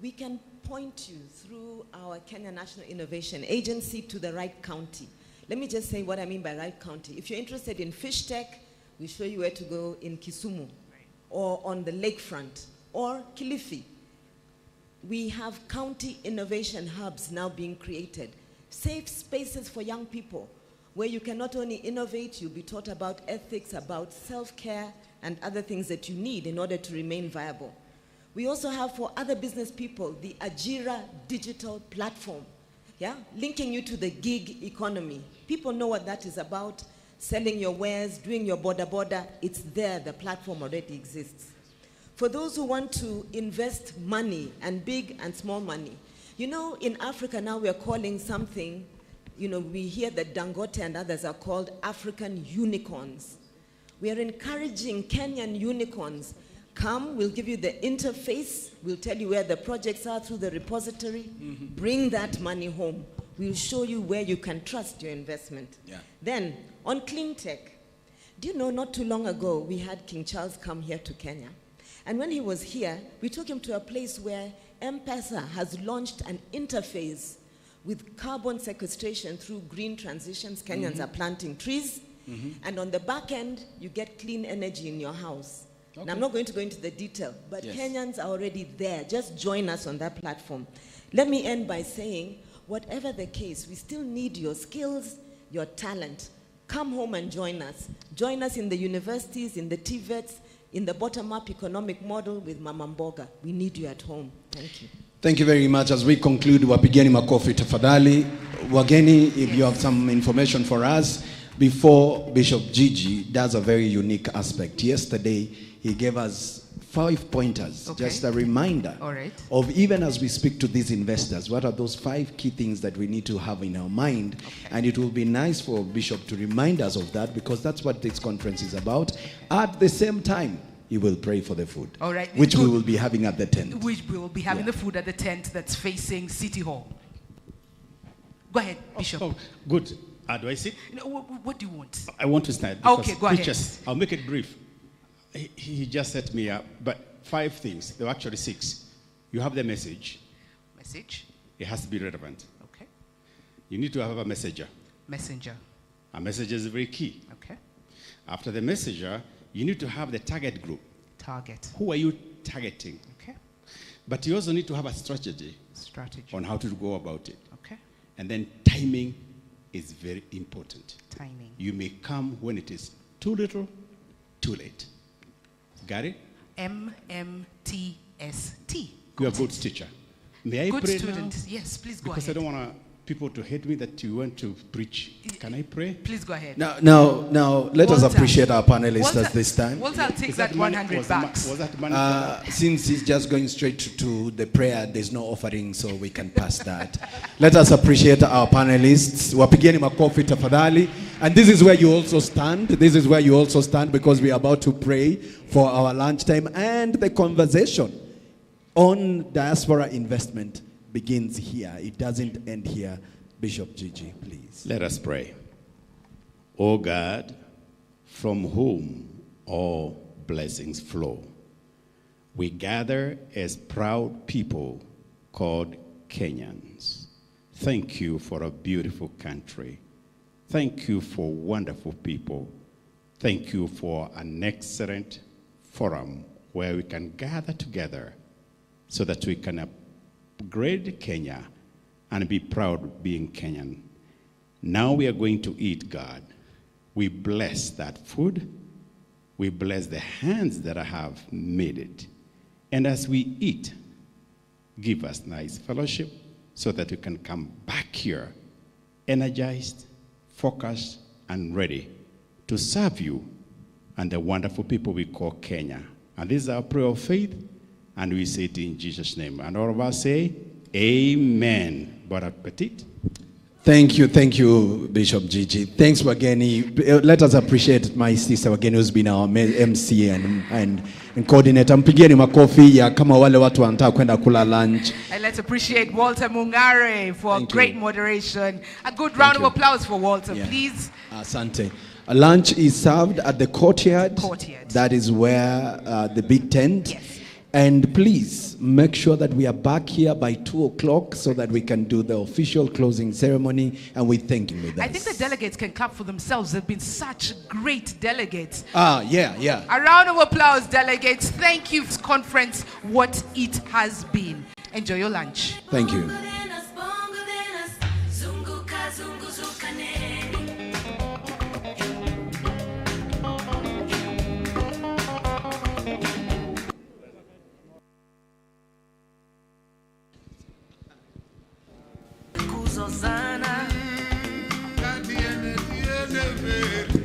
we can point you through our Kenya National Innovation Agency to the right county. Let me just say what I mean by right county. If you're interested in fish tech, we show you where to go in Kisumu, or on the lakefront, or Kilifi. We have county innovation hubs now being created. Safe spaces for young people, where you can not only innovate, you'll be taught about ethics, about self-care, and other things that you need in order to remain viable. We also have, for other business people, the Ajira digital platform, yeah, linking you to the gig economy. People know what that is about, selling your wares, doing your border, it's there, the platform already exists. For those who want to invest money, and big and small money, you know, in Africa now we are calling something, you know, we hear that Dangote and others are called African unicorns. We are encouraging Kenyan unicorns. Come, we'll give you the interface, we'll tell you where the projects are through the repository, bring that money home. We'll show you where you can trust your investment. Yeah. Then, on clean tech, do you know not too long ago, we had King Charles come here to Kenya. And when he was here, we took him to a place where M-Pesa has launched an interface with carbon sequestration through green transitions. Kenyans are planting trees. And on the back end, you get clean energy in your house. Okay. Now, I'm not going to go into the detail, but yes, Kenyans are already there. Just join us on that platform. Let me end by saying, whatever the case, we still need your skills, your talent. Come home and join us. Join us in the universities, in the TVETs, in the bottom-up economic model with Mama Mboga. We need you at home. Thank you. Thank you very much. As we conclude, wapigeni makofi tafadhali. Wageni, if you have some information for us, before Bishop Gigi does a very unique aspect. Yesterday, he gave us 5 pointers, just a reminder of, even as we speak to these investors, what are those 5 key things that we need to have in our mind. And it will be nice for Bishop to remind us of that, because that's what this conference is about. At the same time, he will pray for the food, which we will be having at the tent. Which we will be having the food at the tent that's facing City Hall. Go ahead, Bishop. Good. Do I sit? No, what do you want? I want to start. Okay, go ahead. I'll make it brief. He just set me up, but 5 things. There were actually 6. You have the message. Message. It has to be relevant. Okay. You need to have a messenger. Messenger. A messenger is very key. Okay. After the messenger, you need to have the target group. Target. Who are you targeting? Okay. But you also need to have a strategy. Strategy. On how to go about it. Okay. And then timing is very important. Timing. You may come when it is too little, too late. Got it? MMTST. You're a good teacher. May I good pray student. now? Yes, please go because ahead. I don't want people to hate me that you want to preach. Can I pray? Please go ahead. Now, let us appreciate our panelists at this time. Walter, I'll take that 100 bucks. Was that money? Since he's just going straight to the prayer, there's no offering, so we can pass that. Let us appreciate our panelists. Wapigeni makofi tafadhali. And this is where you also stand. This is where you also stand, because we are about to pray for our lunchtime, and the conversation on diaspora investment begins here. It doesn't end here. Bishop Gigi, please. Let us pray. O God, from whom all blessings flow, we gather as proud people called Kenyans. Thank you for a beautiful country. Thank you for wonderful people. Thank you for an excellent forum where we can gather together so that we can upgrade Kenya and be proud being Kenyan. Now we are going to eat, God. We bless that food. We bless the hands that have made it. And as we eat, give us nice fellowship so that we can come back here energized, focused, and ready to serve you and the wonderful people we call Kenya. And this is our prayer of faith, and we say it in Jesus' name. And all of us say, Amen. Bon appetit. Thank you, Bishop Gigi. Thanks, Wageni. Let us appreciate my sister Wageni, who's been our MC and coordinator. Mpigieni makofi ya kama wale watu wanataka kwenda kula lunch. And let's appreciate Walter Mungare for great moderation. A good round of applause for Walter, please. Asante. A lunch is served at the courtyard. That is where the big tent. Yes. And please make sure that we are back here by 2 o'clock so that we can do the official closing ceremony. And we thank you with that. I think the delegates can clap for themselves. They've been such great delegates. Yeah. A round of applause, delegates. Thank you, conference, what it has been. Enjoy your lunch. Thank you.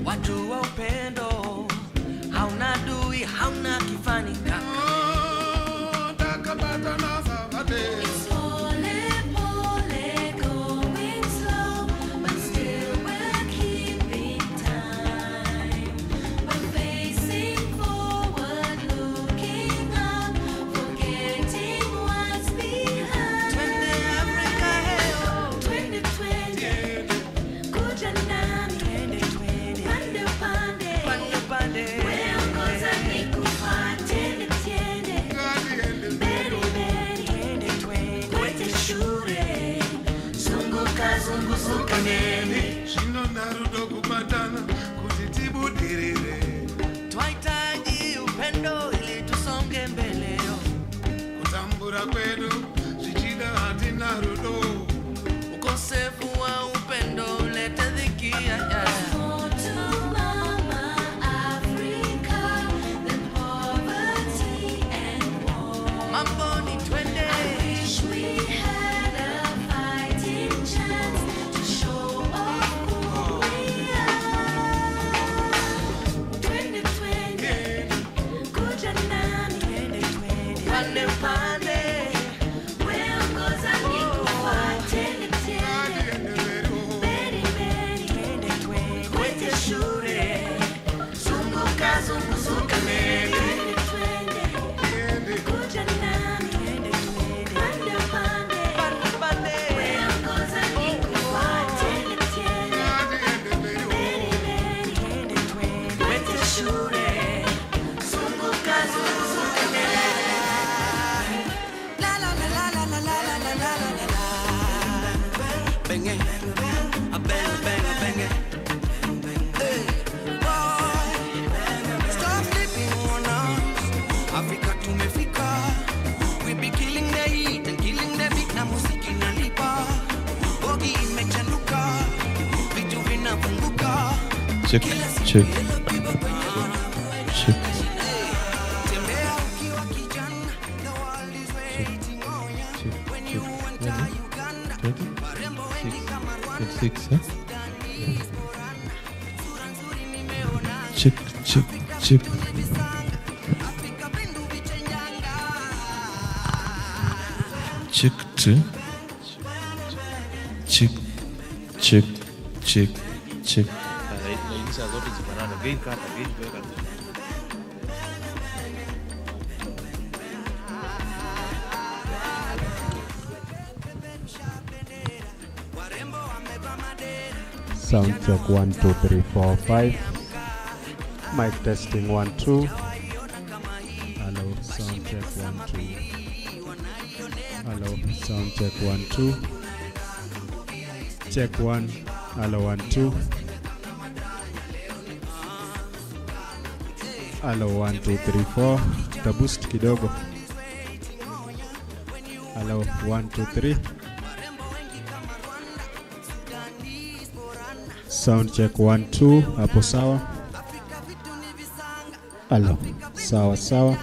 Watu wa upendo hauna dui, hauna kifani kaka. It's pole pole going slow, but still we're keeping time. We're facing forward, looking up, forgetting what's behind. Twende Africa, hey, 2020, kuja nami. Twahitaji upendo ili tusonge mbele. Kutambura kwetu shida hatina rudo. Ukosefu wa upendo uleta dhiki ya. Check. Check. Six, huh? Check. Check. Sound check 1 2 3 4 5. Mic testing 1 2. Hello, sound check 1 2. Hello, sound check 1 2. Check 1. Hello, 1 2. Hello, 1 2 3 4. Taboost kidogo. Hello, 1 2 3. Sound check 1 2, hapo sawa? Hello. Sawa sawa.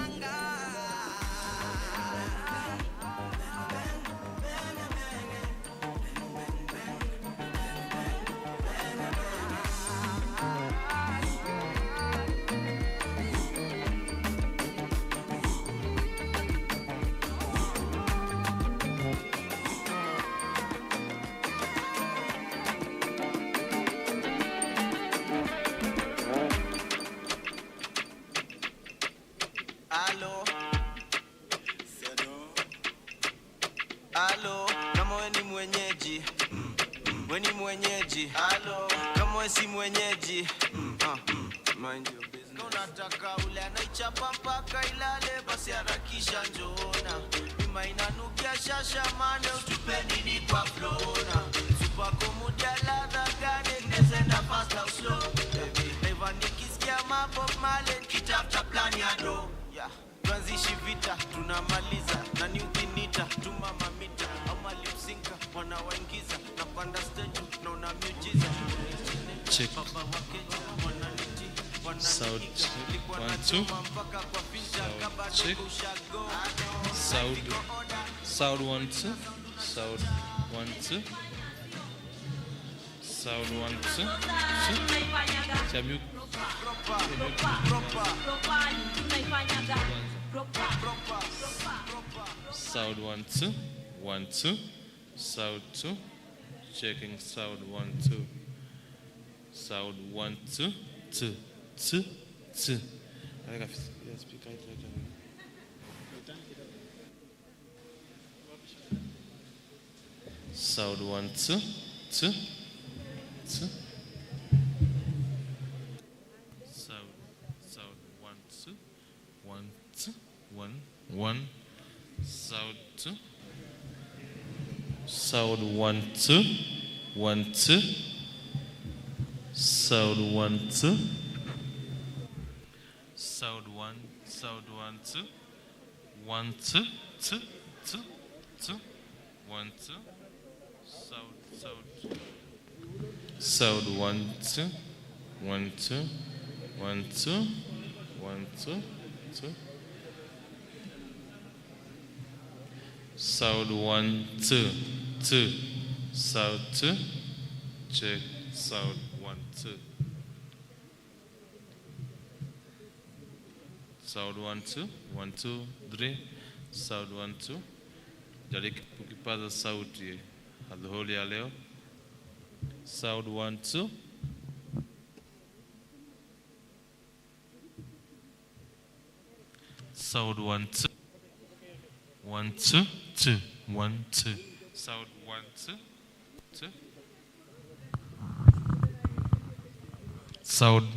Halo, kama we ni mwenyeji, we ni mwenyeji. Halo, kama we si mwenyeji, mind your business. Unataka ule anaichapa mpaka ilale, basi harakisha njoona. Mima inanukia shasha mane, utupe nini kwa flona. Super komudia ladha gane, nezenda fast au slow. Never nikisikia mambo male, kitafta plan ya do. Tuanzishi vita, tunamaliza. Nani ukinita, tuma mamita. Ama lipsinka, wanawaingiza. Napanda stage, naona miujiza. Check. Sound check. 1 2. Sound check. Sound 1 2. Sound 1 2. Sound 1 2. Check. Mute. Sound 1 2. 1 2. Sound 2. Checking sound 1 2. Sound 1 2. 2 2 2. I think I speak right. Sound 1 2 2 2. Sound 1 2 1 2 1 1. Sound 2. Sound 1 2 1 2. Sound 1 2. Sound 1 2 1 2 2 2 2 1 2. Sound 1 2 1 2 1 2 1 2 2. Sound 1 2 2. Sound 2. Check sound 1 2. Sound 1 2 1 2 3. Sound 1 2. Jaribu kukipaza sauti adhuhuri ya leo. Sound 1 2. Sound 1 2. 1 2 2 1 2. Sound 1 2 2. Sound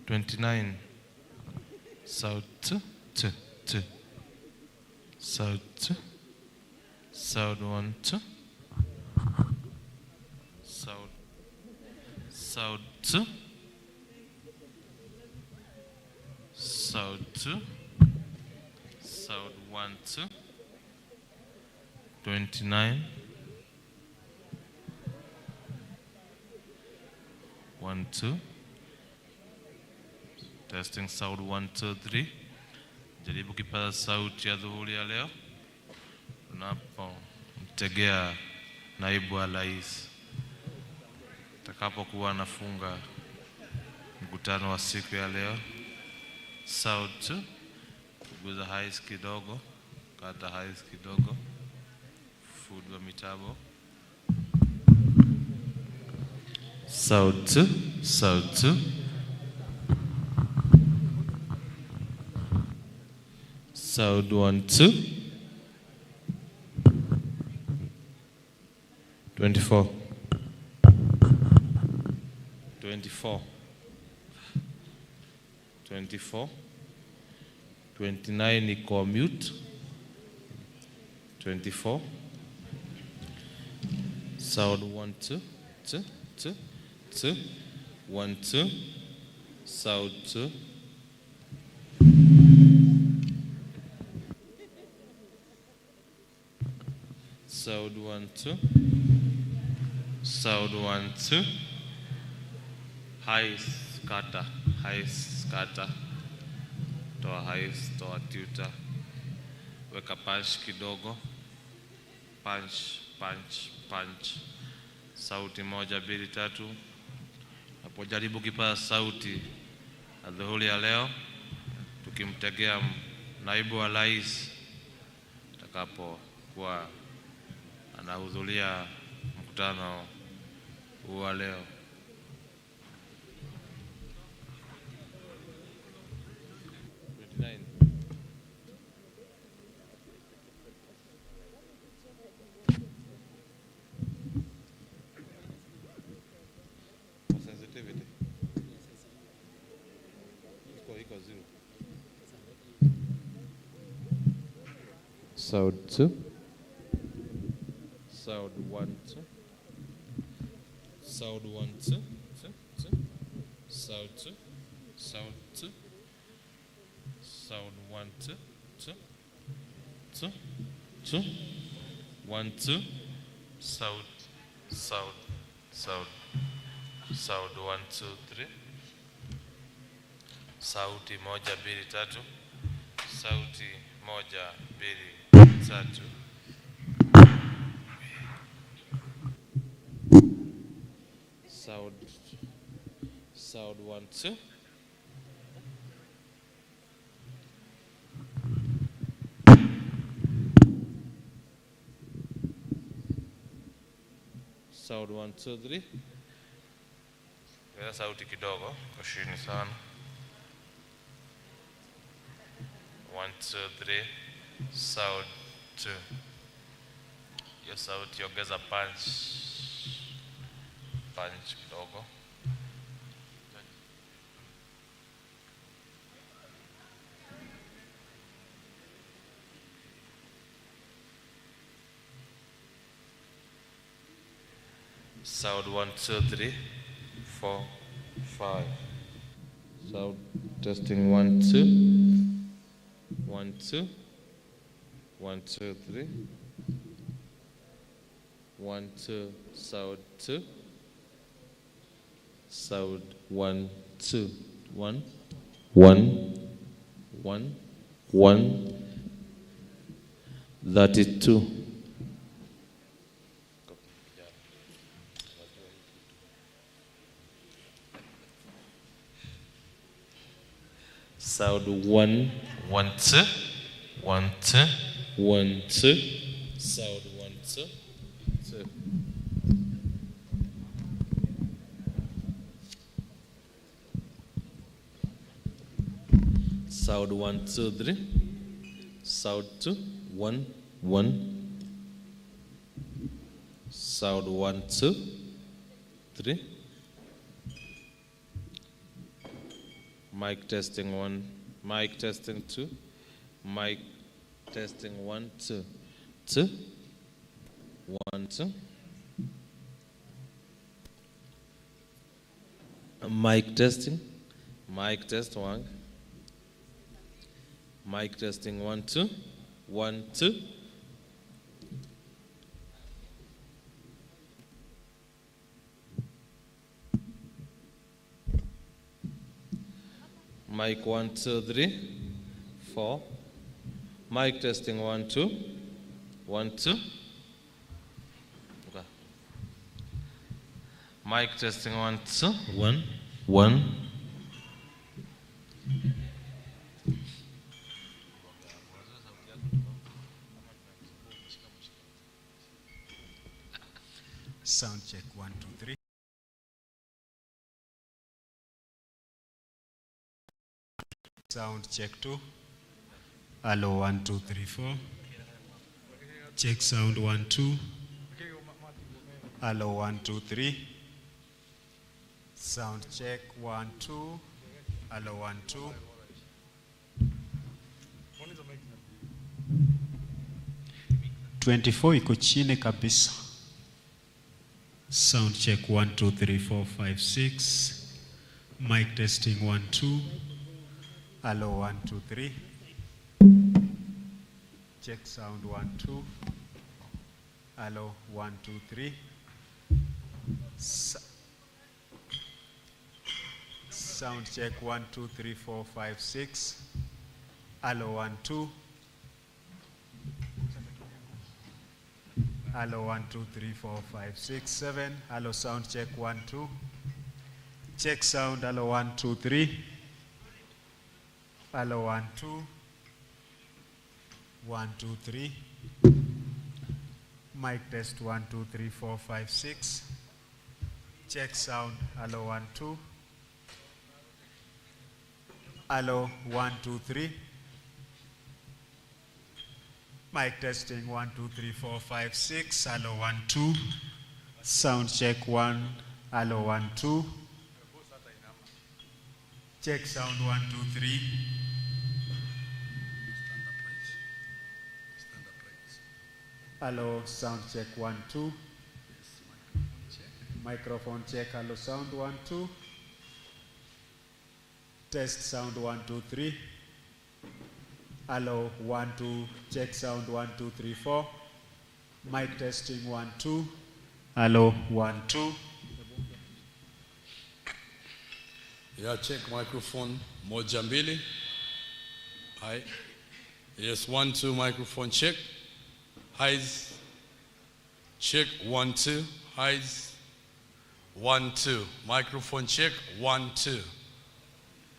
29. Sound 2 2 2. Sound 2. Sound 1 2. Sound 2. Sound 2. Sound 1 2. 29. 1 2. Testing sound 1 2 3. Jaribu kipaza sauti ya dhuhuri ya leo. Unapomtegea naibu wa rais atakapokuwa anafunga mkutano wa siku ya leo. Sound 2. Guza highs kidogo, kata highs kidogo. Food wa mitabo. Sound 2. Sound 2. Sound 1 2. 24. 24. 24. 29 iko mute. 24. Sound 1 2 2 2 2 1 2. Sound 2. Sound 1 2. Sound 1, 2. High scatter, high scatter. Toa high, toa tuta. Weka punch kidogo. Punch, punch, punch. Sauti moja, mbili, tatu. Napojaribu kipaza sauti adhuhuri ya leo, tukimtegea naibu wa rais atakapokuwa anahudhuria mkutano huu wa leo. Sound 2. Sound 1, 2. Sound 1, 2. 2, 2. Sound 2. Sound 2. Sound 1, 2. 2. 2. 2. 1, 2. Sound. Sound. Sound. Sound 1, 2, 3. Sauti moja, mbili, tatu. Sauti moja, mbili, tatu. Sound. Sound 1, 2. Sound 1, 2, 3. Weka sauti kidogo, kwa chini sana. 1, 2, 3. Sound 2. Hiyo sauti ongeza punch. Punch kidogo. Sound 1, 2, 3, 4, 5. Sound testing 1, 2. 1, 2. 1, 2, 3. 1, 2. Sound 2. Sound 1, 2. 1. 1. 1. 1. 32. Sound 1, 1, 2, 1, 2, 1, 2. Sound 1, 2, 2. Sound 1, 2, 3. Sound 2, 1, 1. Sound 1, 2, 3. Mic testing 1, mic testing 2, mic testing 1, 2, 2, 1, 2. Mic testing, mic test 1. Mic testing 1, 2, 1, 2. Mic 1, 2, 3, 4. Mic testing 1, 2, 1, 2. Okay. Mic testing 1, 2, 1, 1. Sound check 1, 2, 3. Sound check 2. Hello 1, 2, 3, 4. Check sound 1, 2. Hello 1, 2, 3. Sound check 1, 2. Hello 1, 2. "24 iko chini kabisa." Sound check 1, 2, 3, 4, 5, 6. Mic testing 1, 2. Hello 1, 2, 3. Check sound 1, 2. Hello 1, 2, 3. Sound check 1, 2, 3, 4, 5, 6. Hello 1, 2. Hello 1, 2, 3, 4, 5, 6, 7. Hello sound check 1, 2. Check sound. Hello 1, 2, 3. Hello 1, 2. 1, 2, 3. Mic test 1, 2, 3, 4, 5, 6. Check sound. Hello 1, 2. Hello 1, 2, 3. Mic testing 1, 2, 3, 4, 5, 6. Hello 1, 2. Sound check 1. Hello 1, 2. Check sound 1, 2, 3. Hello, sound check 1, 2. Microphone check. Hello, sound 1, 2. Test sound 1, 2, 3. Hello, 1, 2. Check sound 1, 2, 3, 4. Mic testing 1, 2. Hello, 1, 2. Yeah, check microphone. Moja mbili. Hi. Yes, 1, 2. Microphone check. Highs. Check 1, 2. Highs. 1, 2. Microphone check 1, 2.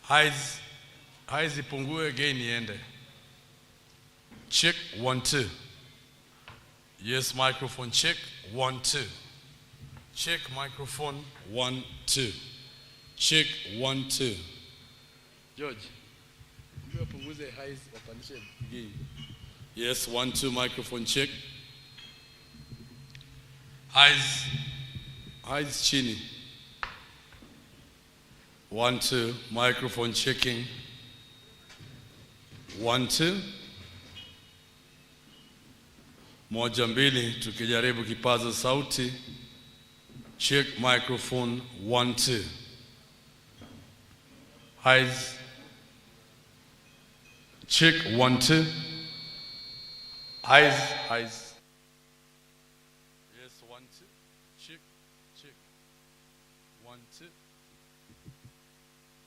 Highs. Highs ipungue again iende. Check 1, 2. Yes, microphone check 1, 2. Check microphone 1, 2. Check 1, 2. George, you punguze highs wapandishe gain. Yes, 1, 2. Microphone check. Highs. Highs chini. 1, 2. Microphone checking. 1, 2. Moja mbili, tukijaribu kipaza sauti. Check microphone 1, 2. Highs. Check 1, 2. Highs. Highs. Yes, 1, 2. Check. Check. 1, 2.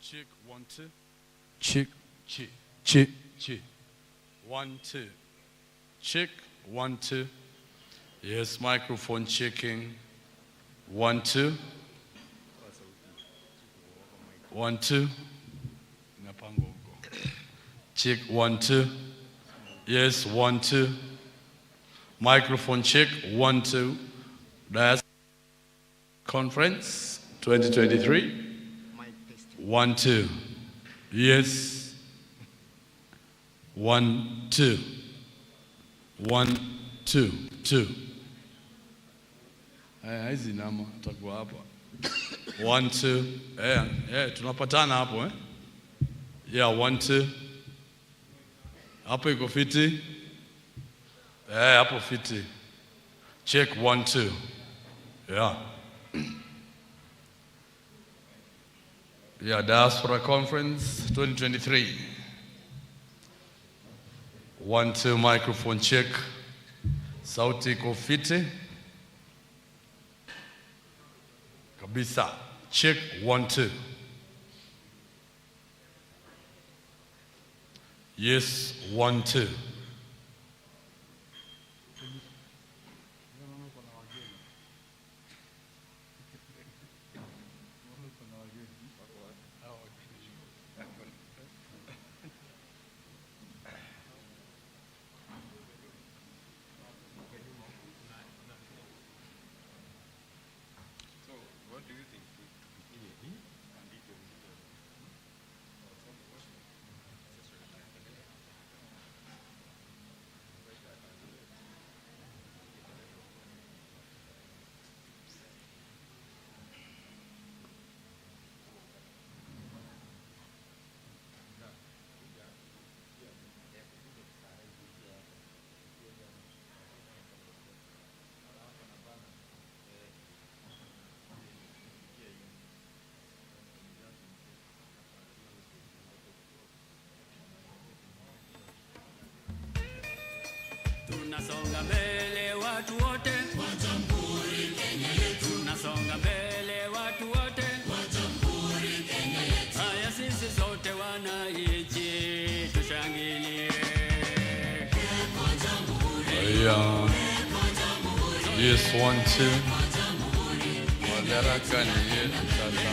Check 1, 2. Check. Check. Check. Check. 1, 2. Check 1, 2. Yes, microphone checking. 1, 2. 1, 2. Check 1, 2. Yes, 1, 2. Microphone check 1, 2. Diaspora Conference 2023. 1, 2. Yes. 1, 2. 1, 2. 2. Hizi nama tutakuwa hapa. 1, 2. Tunapatana hapo eh? Yeah, 1, 2. Hapo iko fiti? Hapo fiti. Check 1, 2. Yeah. Yeah, Diaspora Conference 2023. 1, 2. Microphone check. Sauti iko fiti? Kabisa. Check 1, 2. Yes, 1, 2. Tunasonga mbele watu wote, kwa Jamhuri Kenya yetu. Tunasonga mbele. Yeah. Yes, 1, 2. Madarakani yetu sasa.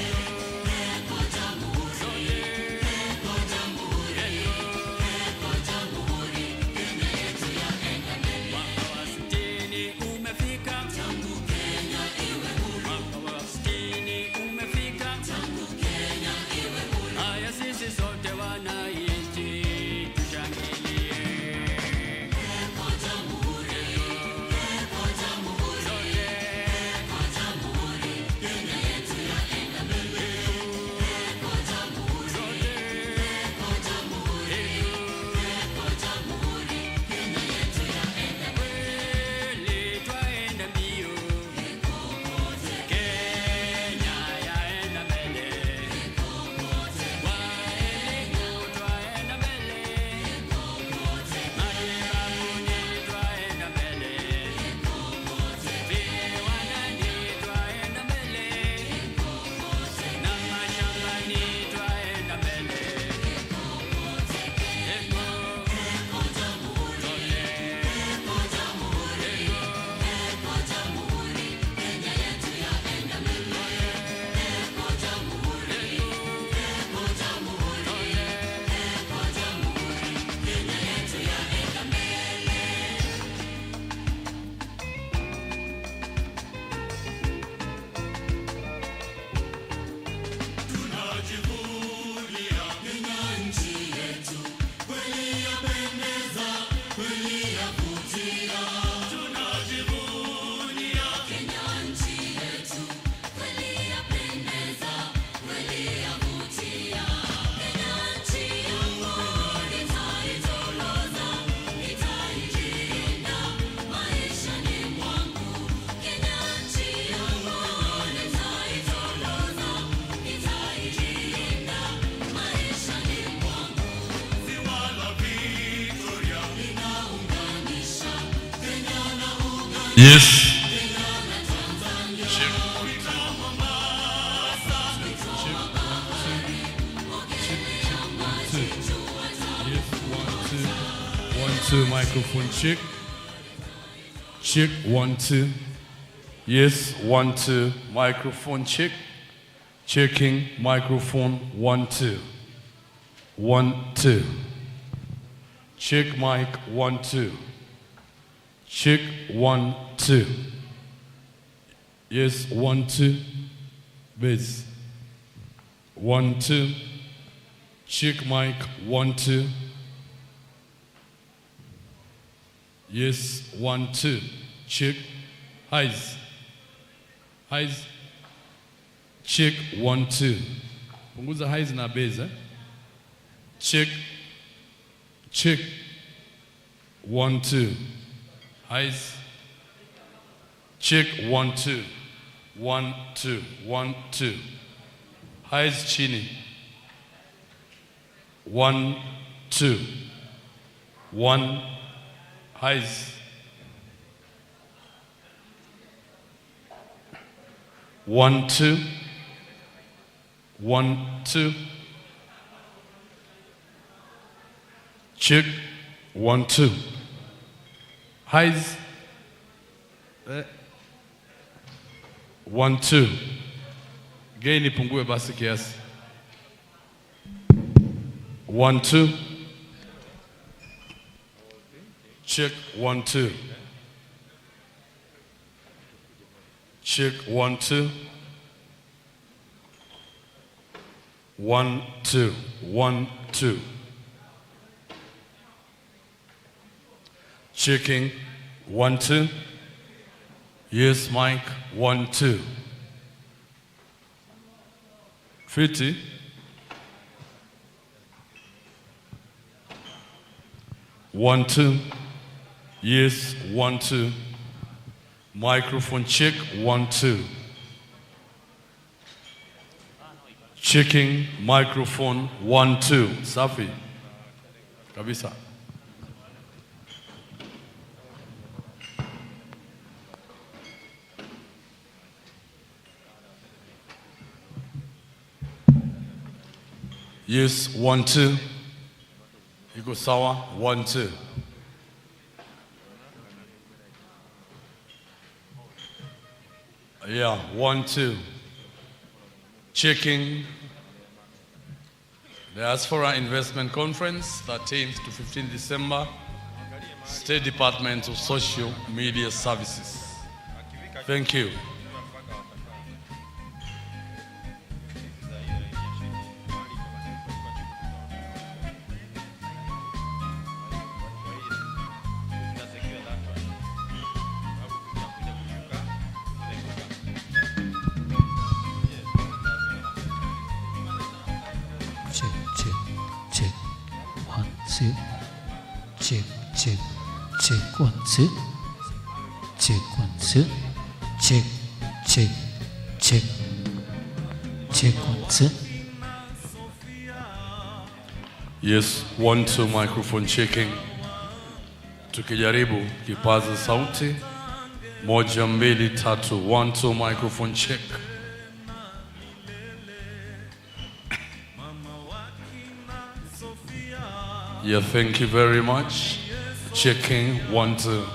Yes. Two microphone check. Check 1, 2. Yes, 1, 2 microphone check. Checking microphone 1, 2. 1, 2. Check mic 1, 2. Check 1, 2. Yes, 1, 2. Bass. 1, 2. Check mic 1, 2. Yes, 1, 2. Check. Highs. Highs. Check 1, 2. Punguza highs na bass, eh? Check. Check. 1, 2. Highs. Check 1, 2. 1, 2. 1, 2. Highs chini. 1, 2. 1. Highs. 1, 2. 1, 2. Check. 1, 2. Highs. 1, 2. Gain ipungue basi kiasi. 1, 2. Check 1, 2. Check 1, 2. 1, 2. 1, 2. Checking 1, 2. Yes, mic 1, 2. 50. One, 2. Yes, 1, 2. Microphone check 1, 2. Checking microphone 1, 2. Safi. Kabisa. Yes, 1, 2. You go sawa, 1, 2. Yeah, 1, 2. Checking. Diaspora Investment Conference, 13th to 15th December. State Department of Social Media Services. Thank you. Check, check, check. 1, 2. Check, check, check. 1, 2. Check, 1, 2. Check, check, check. Check, 1, 2. Yes, 1, 2 microphone checking. Tukijaribu kipaza sauti. 1, 2, 3. 1, 2 microphone check. Yeah, thank you very much. Checking 1, 2.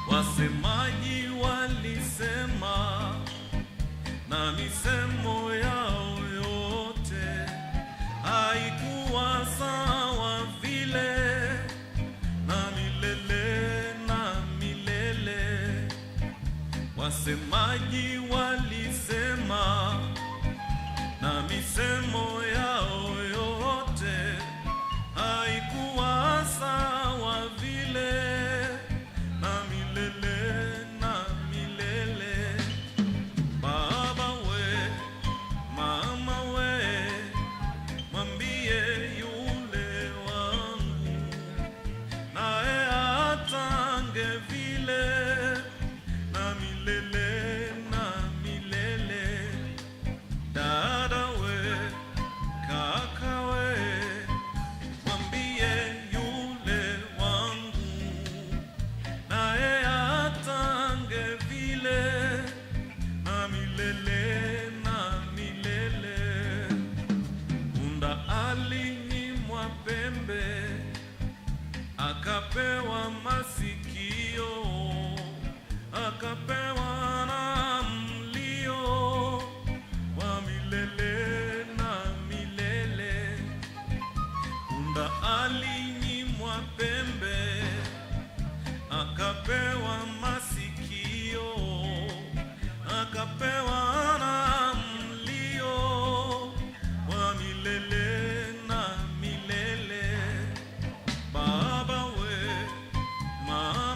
Wasemaji walisema na misemo yao yote haikuwa sawa vile, na milele. Wasemaji walisema na misemo yao yote haikuwa sawa vile, na milele. Baba we, mama we, mwambie yule wangu naye atange vile, na milele. Dada we, kaka we, mwambie yule wangu naye atange vile, na milele. Punda alinyimwa pembe akapewa masikio, akapewa na mlio wa milele. Punda alinyimwa pembe akapewa masikio, akapewa na mlio wa milele. Baba we, mama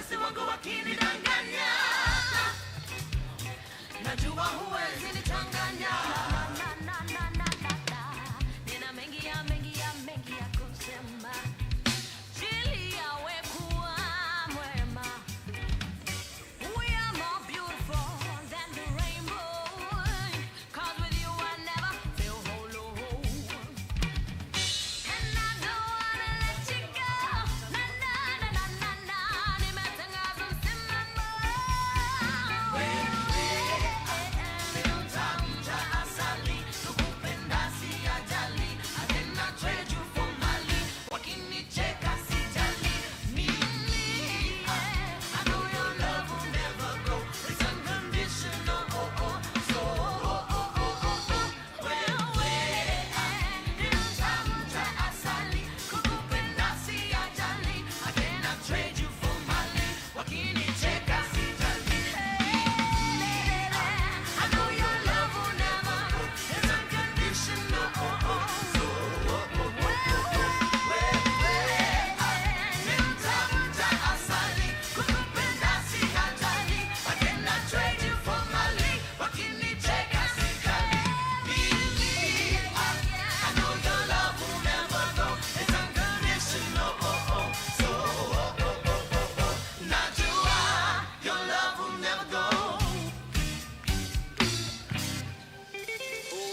wazazi wangu wakinidanganya, najua huwezi nichanganya. Nina mengi ya kusema, chili yawe kuwa mwema. We are more beautiful than the rainbow, 'cause with you I never feel hollow. And I don't wanna let you go. Na na na na na na, nimetangaza msimamo. Wewe ndio tamu cha asali, nakupenda sijali, I cannot trade you for mali. Wakinicheka sijali, mimi I know your love will never go. It's unconditional, oh oh, so oh oh oh oh oh. Wewe ndio tamu cha asali, nakupenda sijali, I cannot trade you for mali. Wakinicheka sijali, I know your love will never go. It's unconditional, oh oh, so oh oh oh oh. Wewe ndio tamu cha asali, nakupenda sijali, I cannot trade you for mali. Wakinicheka sijali, I know your love will never go. It's unconditional, oh oh, so oh oh oh oh oh. Najua your love will never go.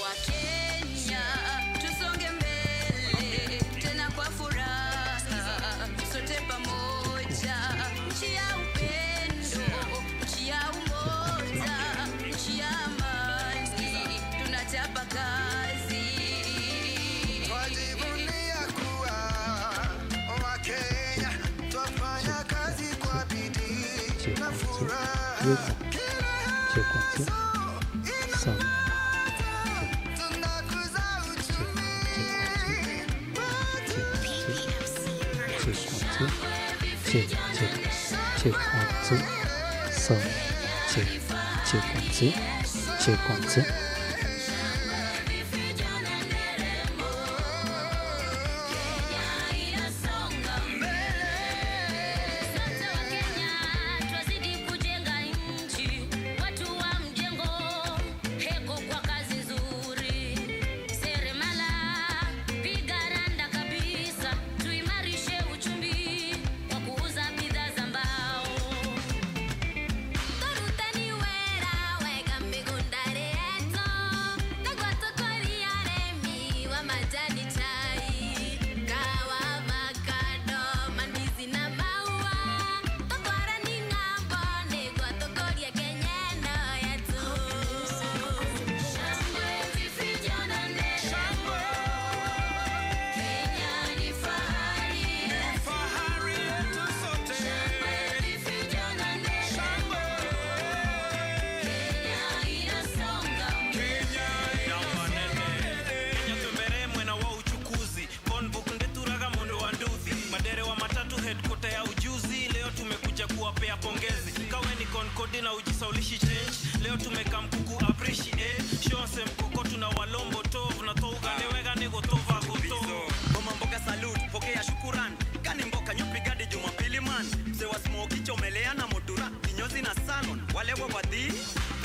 Wakenya tusonge mbele tena kwa furaha, sote pamoja, nchi ya upendo, nchi ya umoja, nchi ya amani, tunachapa kazi. Wajivunia kuwa Wakenya, twafanya kazi kwa bidii na furaha. Check 1 2. Sound. Tunakuza uchumi. Check 1 2. Sound. Check 1 2. Check 1 2. Twazidi kujenga nchi, watu wa mjengo, heko kwa kazi nzuri. Seremala, piga randa kabisa, tuimarishe uchumi kwa kuuza bidhaa za mbao. Torutani wera, wega migundare eto, tagwatokori aremi wa majani chai, kawa avocado, mandizi na maua. Totwara ni ng'ambo, nigwatokoria Kenya eno yetu. Shangwe vifijo na nderemo, Kenya ni fahari yetu. Shangwe vifijo na nderemo, Kenya inasonga mbele. Kenya tumbere mwena wa uchukuzi, Convoc ndeturaga mondo wa nduthi, madere wa matatu headquarter ya ujuzi. Leo tumekuja kuwapea pongezi, kaweni Concord na ujisaulishi change. Leo tumeka mkuku appreciate, shonse mkoko tuna walombo tov na tougane wega nego tova goto. Mama mboga salute, pokea shukuran, kani mboka nyupigadi Jumapili man. Mse wa smoki chomelea na motura, kinyozi na salon, wale wa wadhi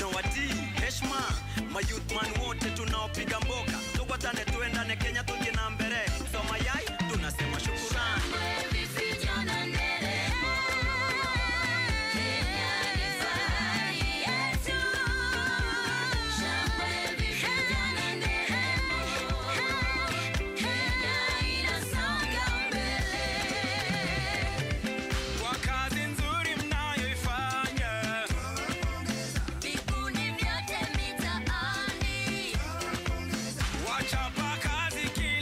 na wati heshma. Mayouth man wote tunaopiga mboka, tukwatane tuendane Kenya tuje na mbere. Soma yai tunasema shukuran. Vifijo na nderemo, Kenya ni fahari yetu. Shangwe vifijo na nderemo, Kenya inasonga mbele. Kwa kazi nzuri mnayoifanya, Vikundi vyote mitaani, wachapa kazi kila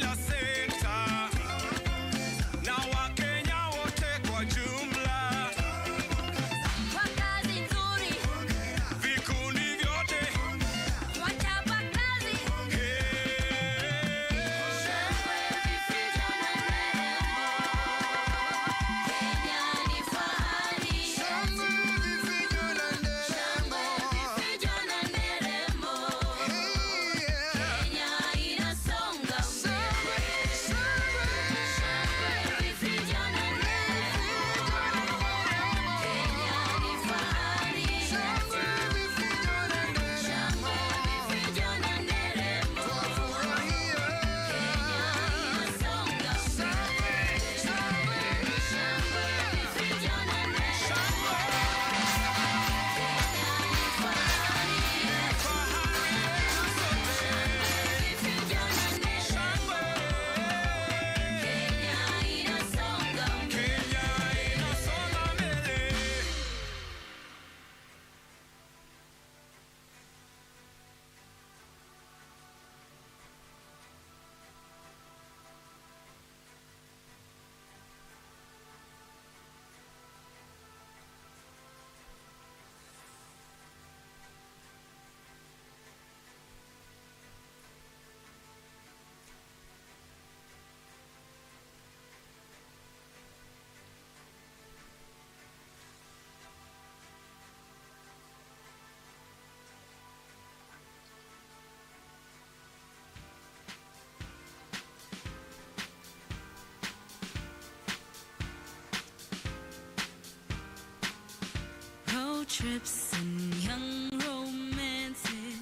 Friendships and young romances,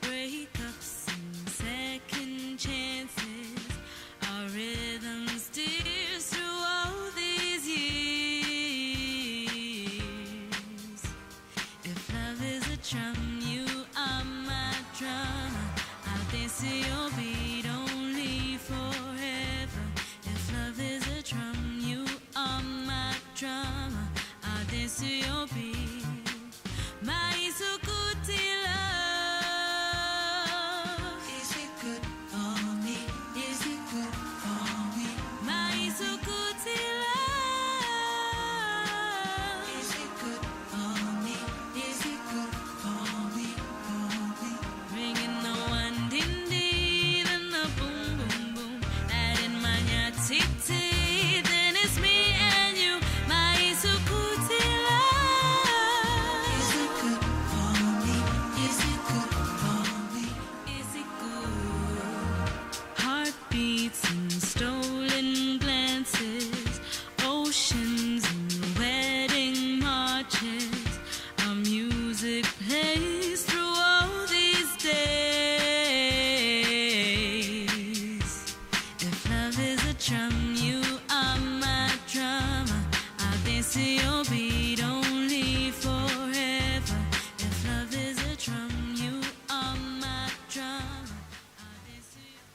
breakups and second chances. Our rhythm steers through all these years. If love is a drum, you are my drummer. I'll dance to your beat only forever. If love is a drum, you are my drummer. I'll dance to your beat. My Isukuti love. Is it good for me? Is it good for me? My Isukuti love. Is it good for me? Is it good for me? For me? Bringing the one din din and the boom boom boom. Adding my nyatiti, then it's me and you. My Isukuti love. Is it good for me? Is it good for me? Is it good? Heartbeats and stolen glances, oceans and wedding marches. Our music plays through all these days. If love is a drum, you are my drummer. I'll dance to your beat only forever. If love is a drum, you are my drummer. I'll dance to your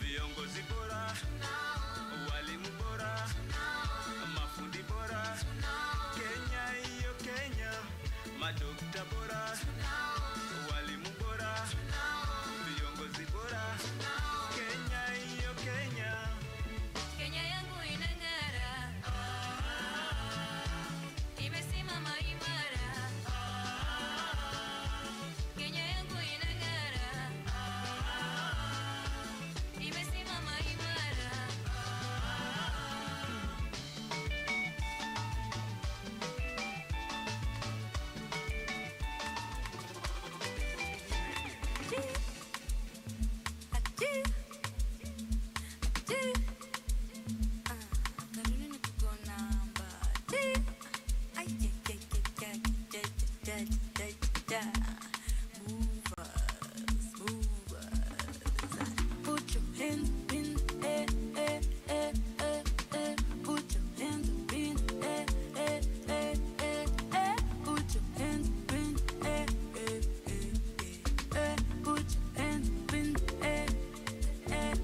viongozi bora, walimu bora, mafundi bora, Kenya hiyo Kenya, madokta bora, walimu bora, viongozi bora, Kenya hiyo Kenya. Kenya yangu inang'ara, imesimama imara. Kenya yangu inang'ara, imesimama imara. Put your hands up in the air, air, air, air, air. Put your hands up in the air, air, air, air, air. Put your hands up in the air, air, air, air. Put your hands up in the air, air.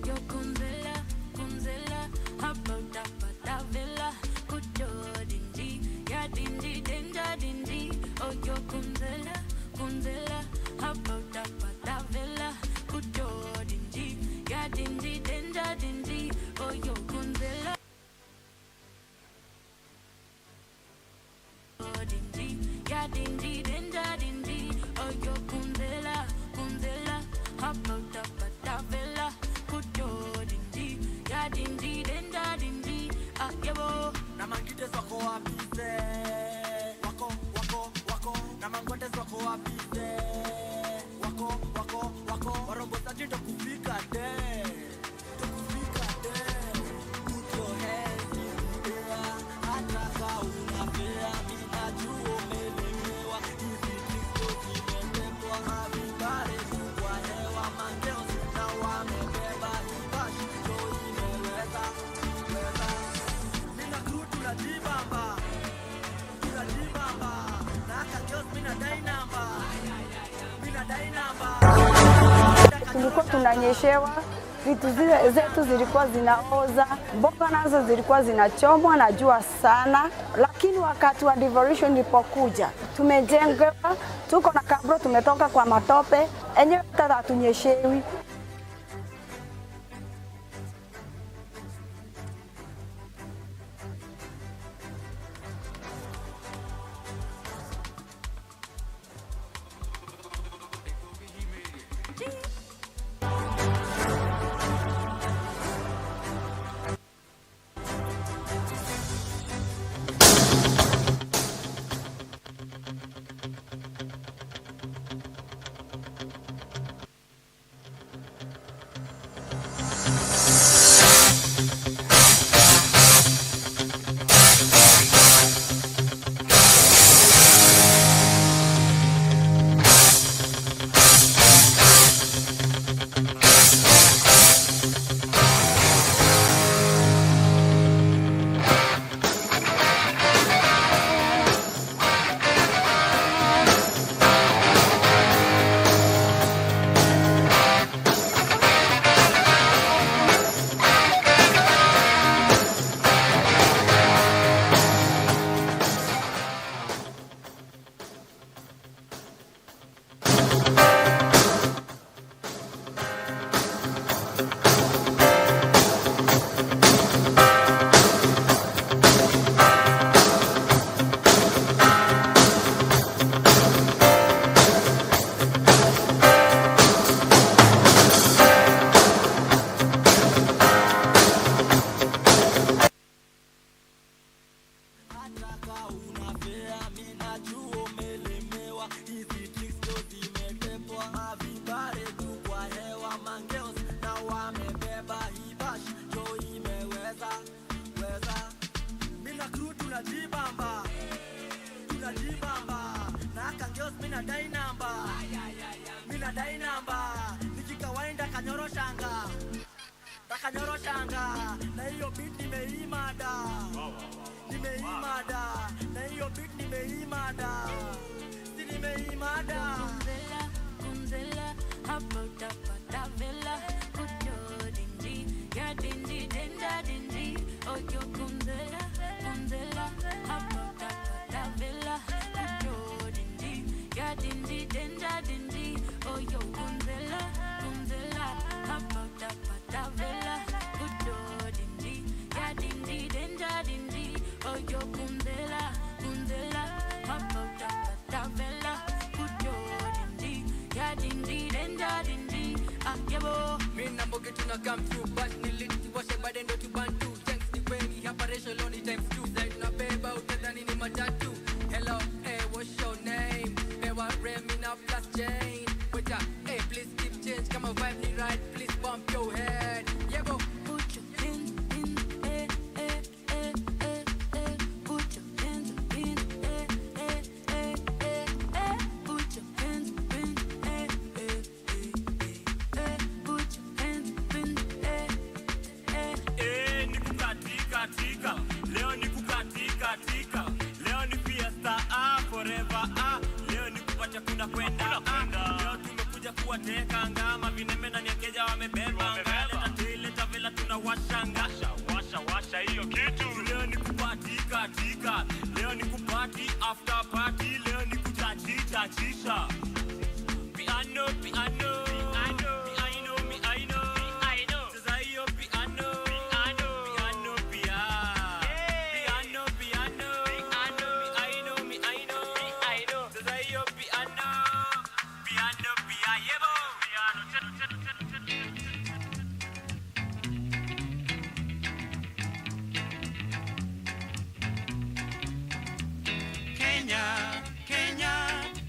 Yo kunzela, kunzela, about that villa. Put your dingy, ya dingy, danger dingy. Oh yo kunzela, kunzela, about that villa. Put your dingy, ya dingy, danger dingy. Oh yo kunzela. Dingy, ya dingy, danger dingy. Oh yo kunzela, kunzela, about that villa. Put your dingy, ya dingy, danger dingy. Ah yebo. Na mangites wako wapi ze? Wako, wako, wako. Na mangotes wako wapi ze? Wako, wako, wako. Warongozaji ndo kufika de. Ndo kufika de. Put your hands in the air. Hata ka unapea, minajua umelemewa. Hizi Kristo zimetengwa. Havibare tu kwa hewa. Mangeo na wamebeba. Hibashi ndo imeweza. Weza. Mina crew tunajibamba. Tunajibamba. Na haka girls mina dai namba. Mina dai namba. Tulikuwa tunanyeshewa, vitu zile zetu zilikuwa zinaoza, mboga nazo zilikuwa zinachomwa na jua sana, lakini wakati wa devolution ilipokuja, tumejengewa, tuko na kabro, tumetoka kwa matope, enyewe hata hatunyeshewi. Takanyoroshanga na hiyo beat nimeimada. Nimeimada na hiyo beat nimeimada. Si nimeimada. Kunzela, kunzela, about that villa, kuto dindi, ya dindi, denda dindi, oh yo kundela, kundela, apata villa, kuto dindi, ya dindi, denda dindi, oh yo kundela, kundela, apata villa, kuto dindi, ya dindi, denda dindi, oh yo kundela, kundela, apata villa, kuto dindi, ya dindi, denda dindi, ah yebo. Me number get to come through, but niliti washe badendo to bantu. Thanks to Wendy, operation only times 2. Like na beba utadhani ni matatu. Hello, hey, what's your name? Bewa Remy na plus Jane. Wait up, hey, please keep change. Come on, vibe me right, please bump your head. Yeah, go. Put your hands in the air, air, air, air, air. Put your hands in the air, air, air, air, air. Put your hands in the air, air, air, air. Put your hands in the air, air. Niku katika tika, leo niku katika tika, leo ni fiesta forever leo niku pacha kuna kwenda leo tumekuja kuwateka ngama vinembe ndani ya keja wamebeba ngale tatile tavela tunawashanga washa hiyo kitu leo niku katika tika, leo niku party after party, leo niku chachisha piano piano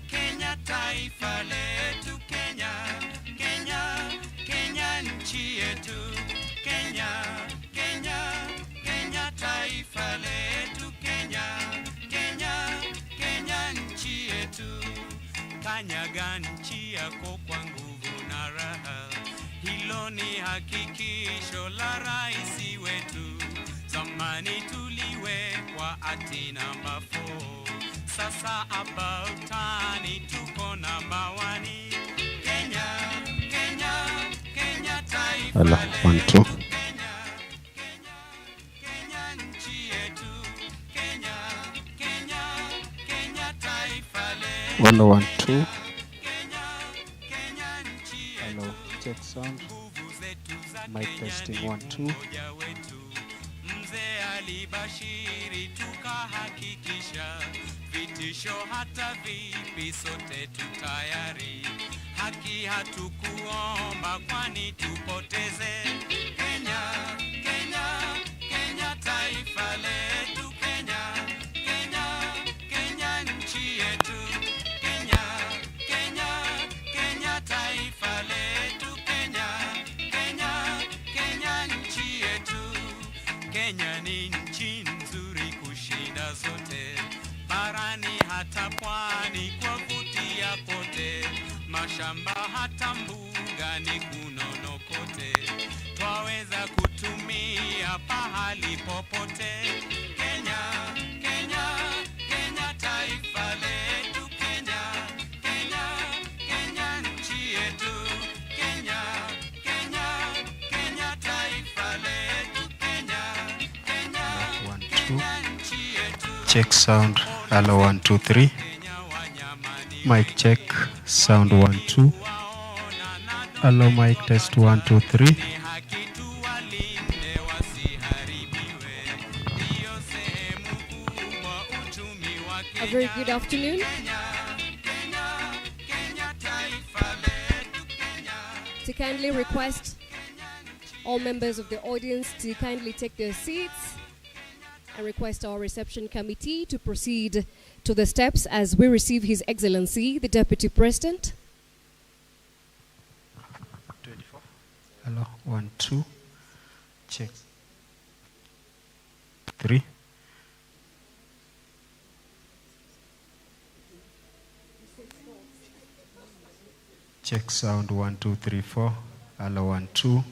Kenya, taifa letu Kenya, nchi yetu Kenya, taifa letu Kenya, nchi yetu. Kanyaga nchi yako kwa nguvu na raha, hilo ni hakikisho la rais wetu. Zamani tuliwekwa ati namba 4, sasa about tani tuko namba 1. Kenya, taifa Hello, 1 2. Kenya, nchi yetu Kenya, taifa letu. 1 2. Hello, check sound. Mic testing 1 2. Mzee alibashiri tukahakikisha, vitisho hata vipi sote tutayari. Haki hatukuomba kwani tupoteze. Kenya, taifa letu Kenya, nchi yetu Kenya, taifa letu Kenya, nchi yetu. Kenya ni nchi nzuri kushinda zote, barani hata pwani kwa vutia kote, mashamba hata mbuga ni kunono kote, twaweza kutumia pahali popote. Kenya, taifa letu Kenya, nchi yetu Kenya, taifa letu Check sound. Hello, 1 2 3. Mic check. Sound 1 2. Hello, mic test 1 2 3. A very good afternoon. To kindly request all members of the audience to kindly take their seats and request our reception committee to proceed to the steps as we receive His Excellency, the Deputy President. Hello, 1 2. Check. 3. Check sound 1 2 3 4. Hello, 1 2.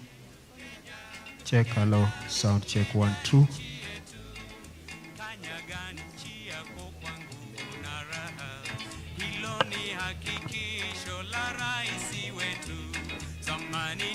Check. Hello, sound check 1 2. Hilo ni hakikisho la rais wetu, zamani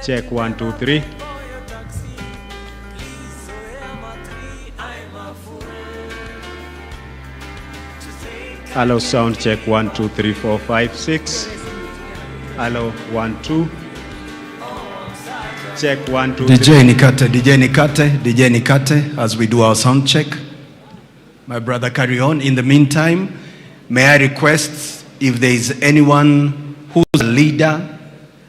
Check 1, 2, 3. Hello, sound check 1, 2, 3, 4, 5, 6. Hello, 1, 2. Check 1, 2, 3. DJ Nikate, as we do our sound check. My brother, carry on. In the meantime, may I request if there is anyone who's a leader,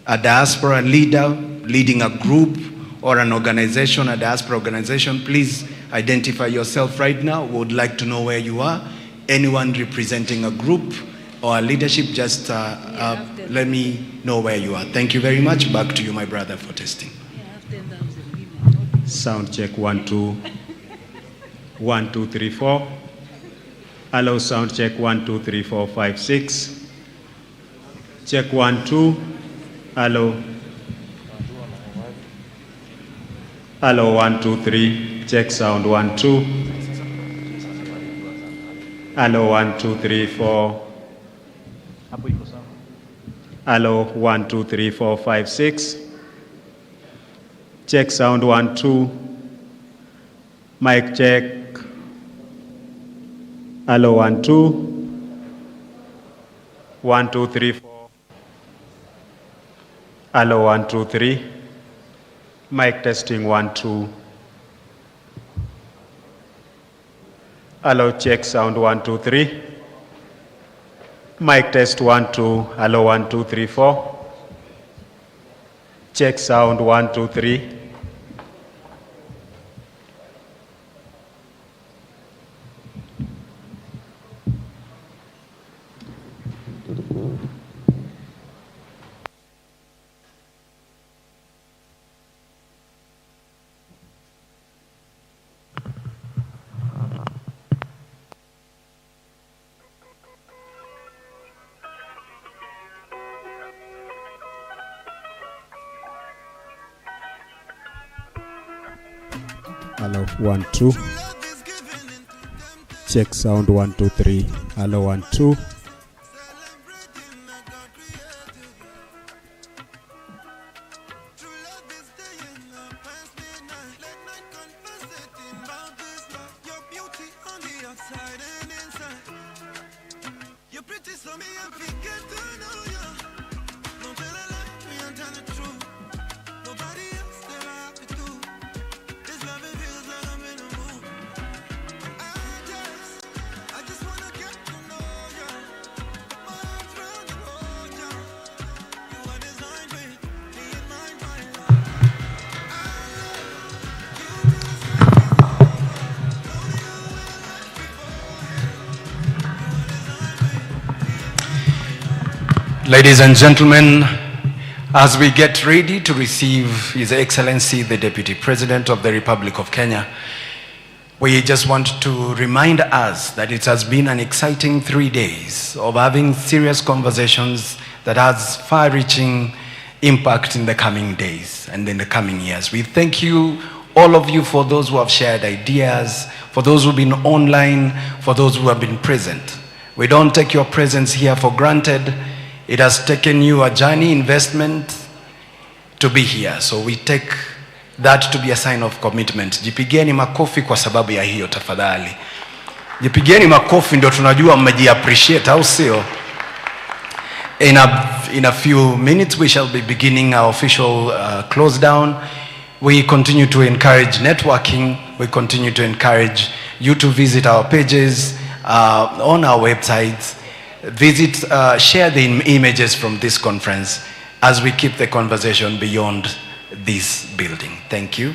a diaspora leader, leading a group or an organization, a diaspora organization, please identify yourself right now. We would like to know where you are. Anyone representing a group or a leadership, just let me know where you are. Thank you very much. Back to you, my brother, for testing. Sound check 1, 2. 1, 2, 3, 4. Hello, sound check 1, 2, 3, 4, 5, 6. Check 1, 2. Hello. Hello, 1, 2, 3. Check sound 1, 2. Hello, 1, 2, 3, 4. Hello, 1, 2, 3, 4, 5, 6. Check sound 1, 2. Mic check. Hello, 1, 2. 1, 2, 3, 4. Hello, 1, 2, 3. Mic testing 1, 2. Hello, check sound 1, 2, 3. Mic test 1, 2. Hello, 1, 2, 3, 4. Check sound 1, 2, 3. Hello, 1, 2. Check sound 1, 2, 3. Hello, 1, 2. Ladies and gentlemen, as we get ready to receive His Excellency, the Deputy President of the Republic of Kenya, we just want to remind us that it has been an exciting 3 days of having serious conversations that has far-reaching impact in the coming days and in the coming years. We thank you, all of you, for those who have shared ideas, for those who have been online, for those who have been present. We don't take your presence here for granted. It has taken you a journey, investment to be here. So we take that to be a sign of commitment. Jipigeni makofi kwa sababu ya hiyo tafadhali. Jipigeni makofi ndio tunajua mmeji-appreciate, au sio? In a few minutes we shall be beginning our official close down. We continue to encourage networking. We continue to encourage you to visit our pages on our websites. Visit, share the images from this conference as we keep the conversation beyond this building. Thank you.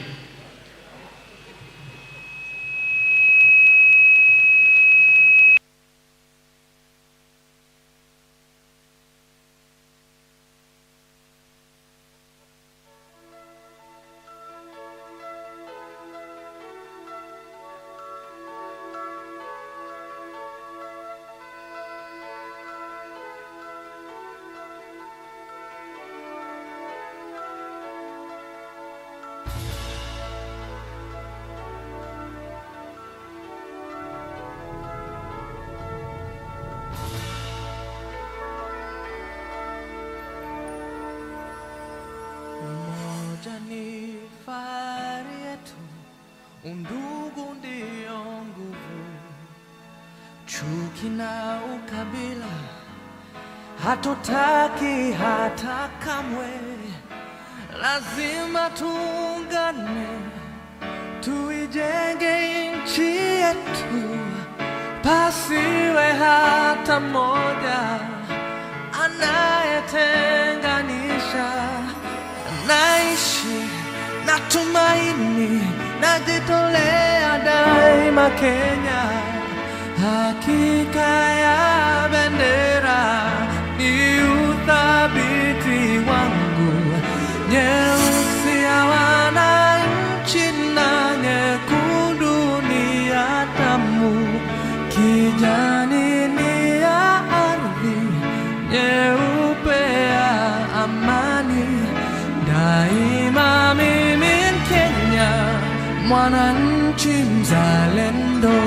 undugu ndio nguvu, chuki na ukabila hatutaki hata kamwe. Lazima tuungane, tuijenge nchi yetu, pasiwe hata mmoja anayetenganisha. Naishi na tumaini, najitolea daima Kenya. Hakika ya bendera ni uthabiti wangu, nyeusi ya wananchi na nyekundu ni ya damu, kijani ni ya ardhi, nyeupe ya amani. Daima mimi Mkenya, mwananchi mzalendo.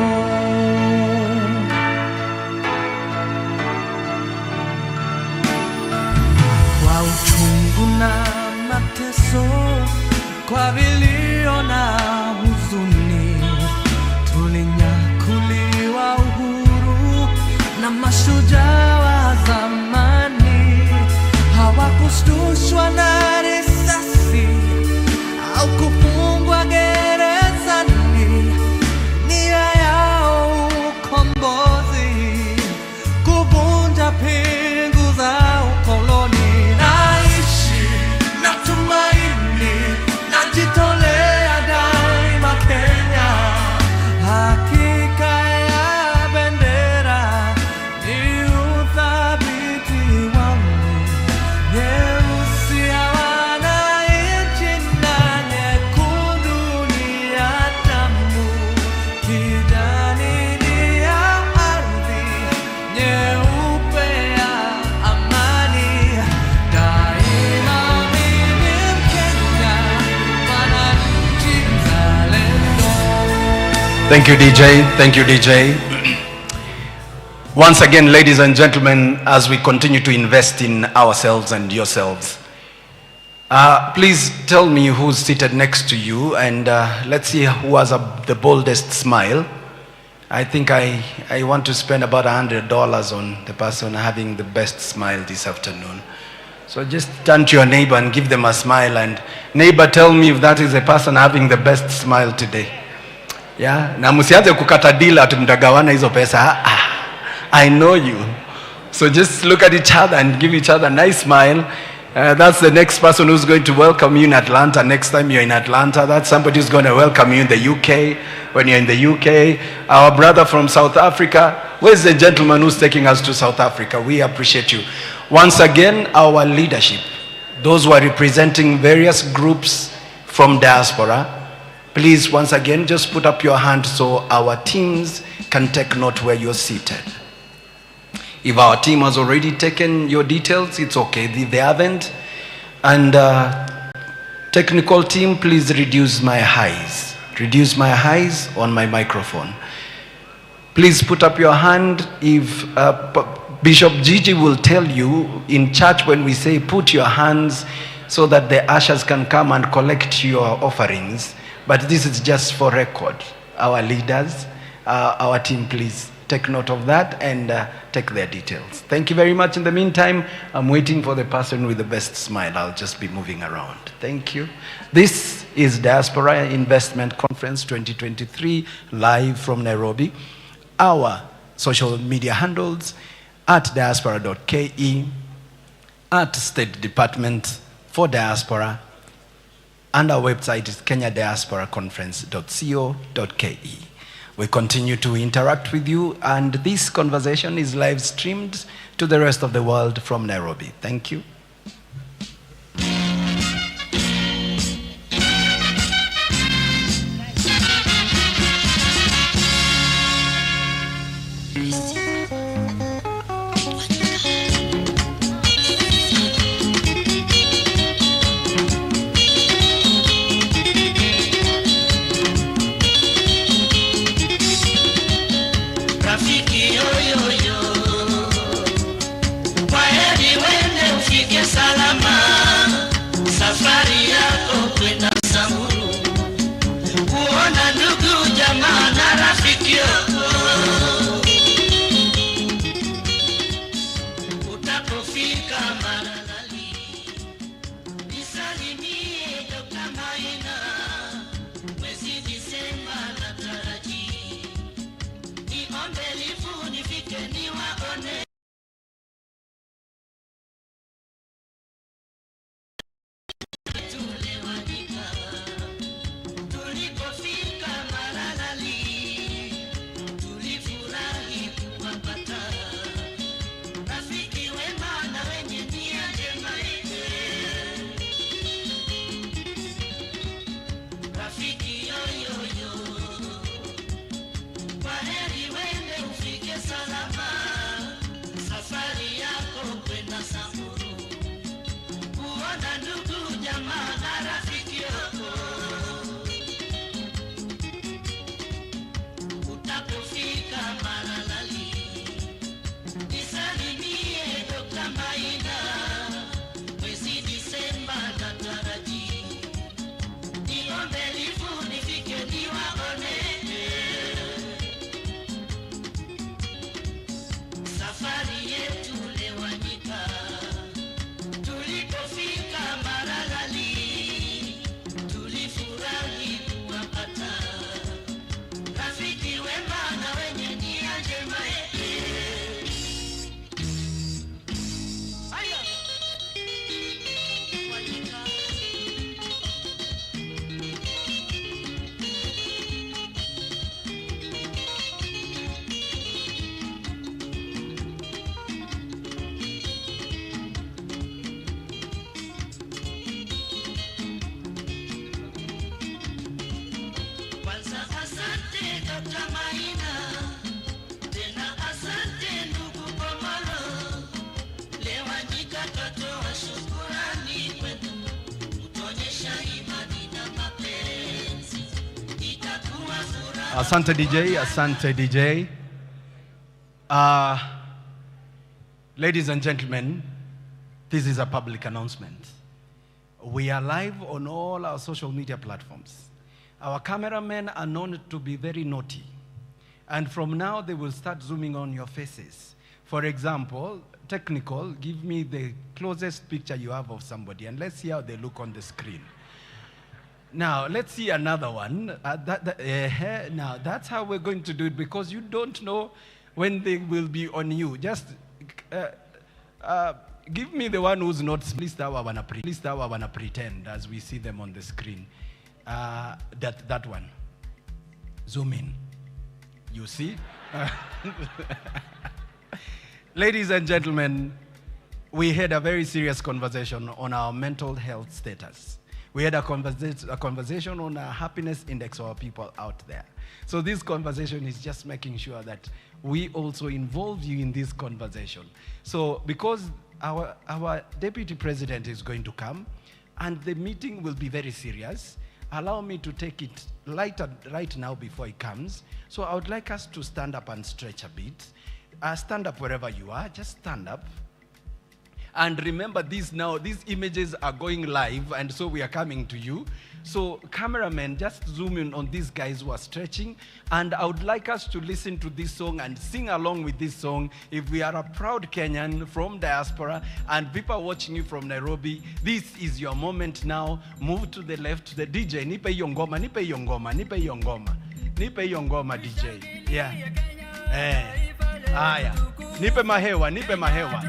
Kwa uchungu na mateso, kwa vilio na huzuni, tulinyakuliwa uhuru na mashujaa wa zamani. Hawakushtushwa na risasi au kufungwa gerezani. Nia yao ukombozi, kuvunja pingu za ukoloni. Naishi na tumaini, najitolea daima Kenya. Hakika ya bendera ni uthabiti wangu, nyeusi ya wananchi na nyekundu ni ya damu, kijani ni ya ardhi, nyeupe ya amani. Daima mimi Mkenya, mwananchi mzalendo. Thank you, DJ. Thank you, DJ. Once again, ladies and gentlemen, as we continue to invest in ourselves and yourselves, please tell me who's seated next to you, and let's see who has the boldest smile. I think I want to spend about $100 on the person having the best smile this afternoon. So just turn to your neighbor and give them a smile, and neighbor, tell me if that is the person having the best smile today. Yeah, na msianze kukata deal tumtagawana hizo pesa. I know you. So just look at each other and give each other a nice smile. That's the next person who's going to welcome you in Atlanta next time you're in Atlanta. That's somebody who's going to welcome you in the UK when you're in the UK. Our brother from South Africa. Where's the gentleman who's taking us to South Africa? We appreciate you. Once again, our leadership, those who are representing various groups from diaspora, please once again just put up your hand so our teams can take note where you're seated. If our team has already taken your details, it's okay. If they haven't, and technical team, please reduce my highs. Reduce my highs on my microphone. Please put up your hand. If Bishop Gigi will tell you in church when we say put your hands so that the ushers can come and collect your offerings. But this is just for record. Our leaders, our team, please take note of that and take their details. Thank you very much. In the meantime, I'm waiting for the person with the best smile. I'll just be moving around. Thank you. This is Diaspora Investment Conference 2023, live from Nairobi. Our social media handles at diaspora.ke, at State Department for Diaspora, and our website is kenyadiasporaconference.co.ke. We continue to interact with you, and this conversation is live streamed to the rest of the world from Nairobi. Thank you. Rafiki yo yo yo, kwa heri wende ufike salama, safari yako kwenda Samburu, kuona ndugu Asante DJ, Asante DJ. Ladies and gentlemen, this is a public announcement. We are live on all our social media platforms. Our cameramen are known to be very naughty. And from now, they will start zooming on your faces. For example, technical, give me the closest picture you have of somebody, and let's see how they look on the screen. Now, let's see another one. Now, that's how we're going to do it, because you don't know when they will be on you. Just give me the one who's not, please wanna pretend as we see them on the screen. That one. Zoom in. You see? Ladies and gentlemen, we had a very serious conversation on our mental health status. We had a conversation on our happiness index of our people out there. So this conversation is just making sure that we also involve you in this conversation. So because our deputy president is going to come and the meeting will be very serious, allow me to take it lighter right now before he comes. So I would like us to stand up and stretch a bit. Stand up wherever you are, just stand up. And remember these images are going live, and so we are coming to you. So cameramen, just zoom in on these guys who are stretching, and I would like us to listen to this song and sing along with this song. If we are a proud Kenyan from Diaspora and people watching you from Nairobi, this is your moment now. Move to the left, the DJ, nipe yongoma, nipe yongoma, nipe yongoma, nipe yongoma DJ. Yeah. Aya. Nipe mahewa, nipe mahewa.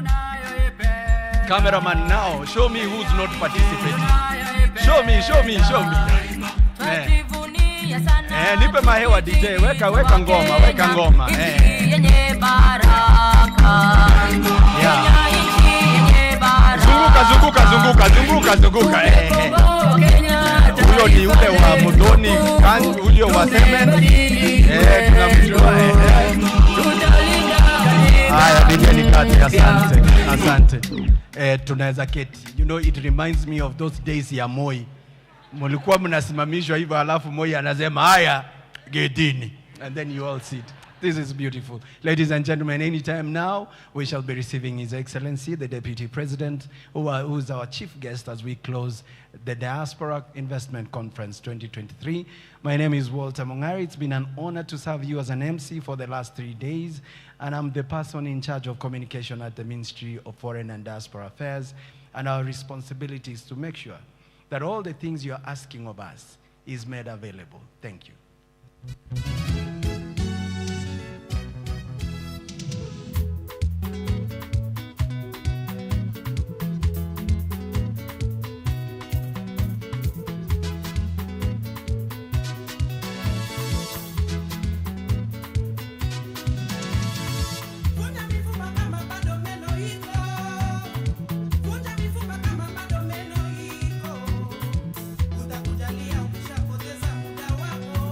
Cameraman now, show me who's not participating. Show me. Nipe mahewa DJ, weka ngoma. Zunguka. Huyo ni ule wa Mudoni, ule wa Semen. Tunamjua. Haya, DJ Nikati, asante. Tunaweza keti. You know, it reminds me of those days ya Moi. Mulikuwa mnasimamishwa hivyo alafu Moi anasema haya gedini, and then you all sit. This is beautiful. Ladies and gentlemen, anytime now, we shall be receiving His Excellency, the Deputy President, who is our chief guest as we close the Diaspora Investment Conference 2023. My name is Walter Mongari. It's been an honor to serve you as an MC for the last 3 days, and I'm the person in charge of communication at the Ministry of Foreign and Diaspora Affairs, and our responsibility is to make sure that all the things you're asking of us is made available. Thank you. Utakujalia ukishapoteza muda wako.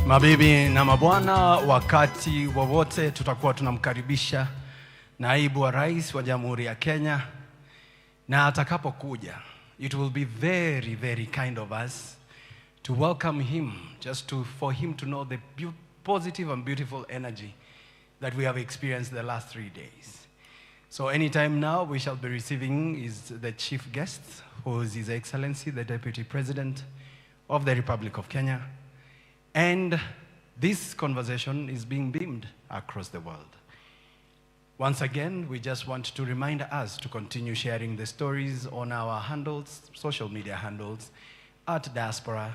Mabibi na mabwana, wakati wowote tutakuwa tunamkaribisha naibu wa rais wa Jamhuri ya Kenya, na atakapokuja, it will be very, very kind of us to welcome him, for him to know the positive and beautiful energy that we have experienced the last 3 days. So anytime now, we shall be receiving the chief guest, who is His Excellency, the Deputy President of the Republic of Kenya. And this conversation is being beamed across the world. Once again, we just want to remind us to continue sharing the stories on our handles, social media handles, at Diaspora_KE.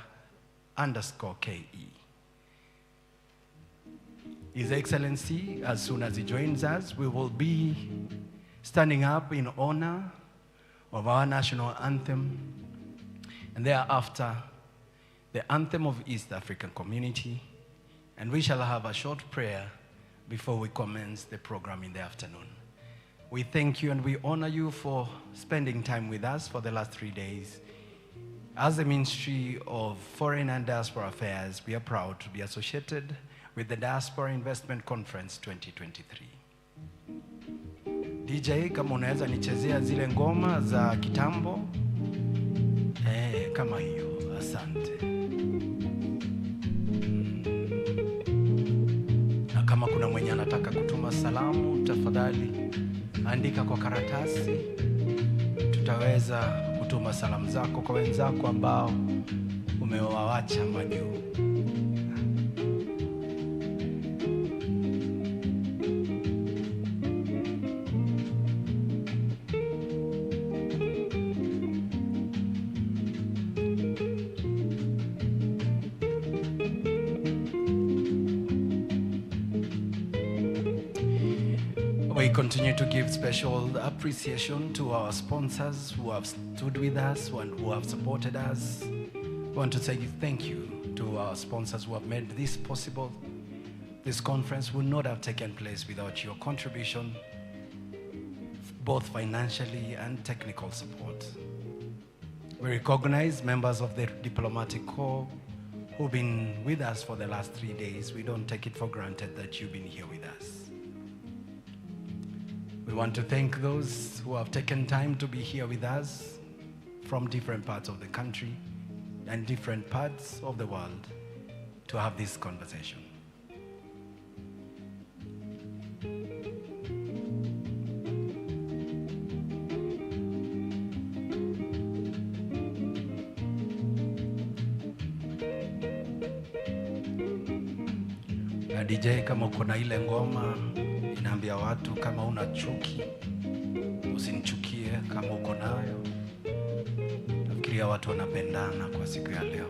His Excellency, as soon as he joins us, we will be standing up in honor of our national anthem, and thereafter, the anthem of East African Community, and we shall have a short prayer before we commence the program in the afternoon. We thank you and we honor you for spending time with us for the last 3 days. As the Ministry of Foreign and Diaspora Affairs, we are proud to be associated with the Diaspora Investment Conference 2023. DJ, kama unaweza nichezea zile ngoma za kitambo, kama hiyo, asante. Na kama kuna mwenye anataka kutuma salamu, tafadhali andika kwa karatasi. Tutaweza kutuma salamu zako kwa wenzako ambao umewawacha majuu. We continue to give special appreciation to our sponsors who have stood with us and who have supported us. We want to say thank you to our sponsors who have made this possible. This conference would not have taken place without your contribution, both financially and technical support. We recognize members of the diplomatic corps who've been with us for the last 3 days. We don't take it for granted that you've been here with us. We want to thank those who have taken time to be here with us from different parts of the country and different parts of the world to have this conversation. Na DJ, kama uko na ile ngoma, inaambia watu kama una chuki usinichukie, kama uko nayo. Nafikiria watu wanapendana kwa siku ya leo.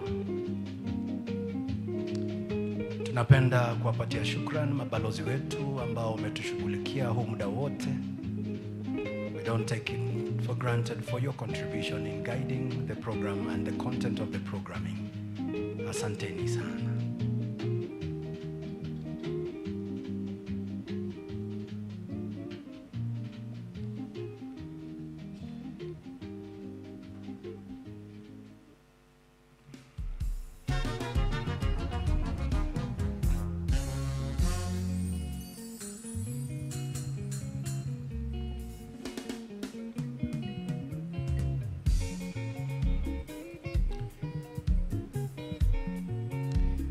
Tunapenda kuwapatia shukrani mabalozi wetu ambao wametushughulikia huu muda wote. We don't take it for granted for your contribution in guiding the program and the content of the programming. Asanteni sana.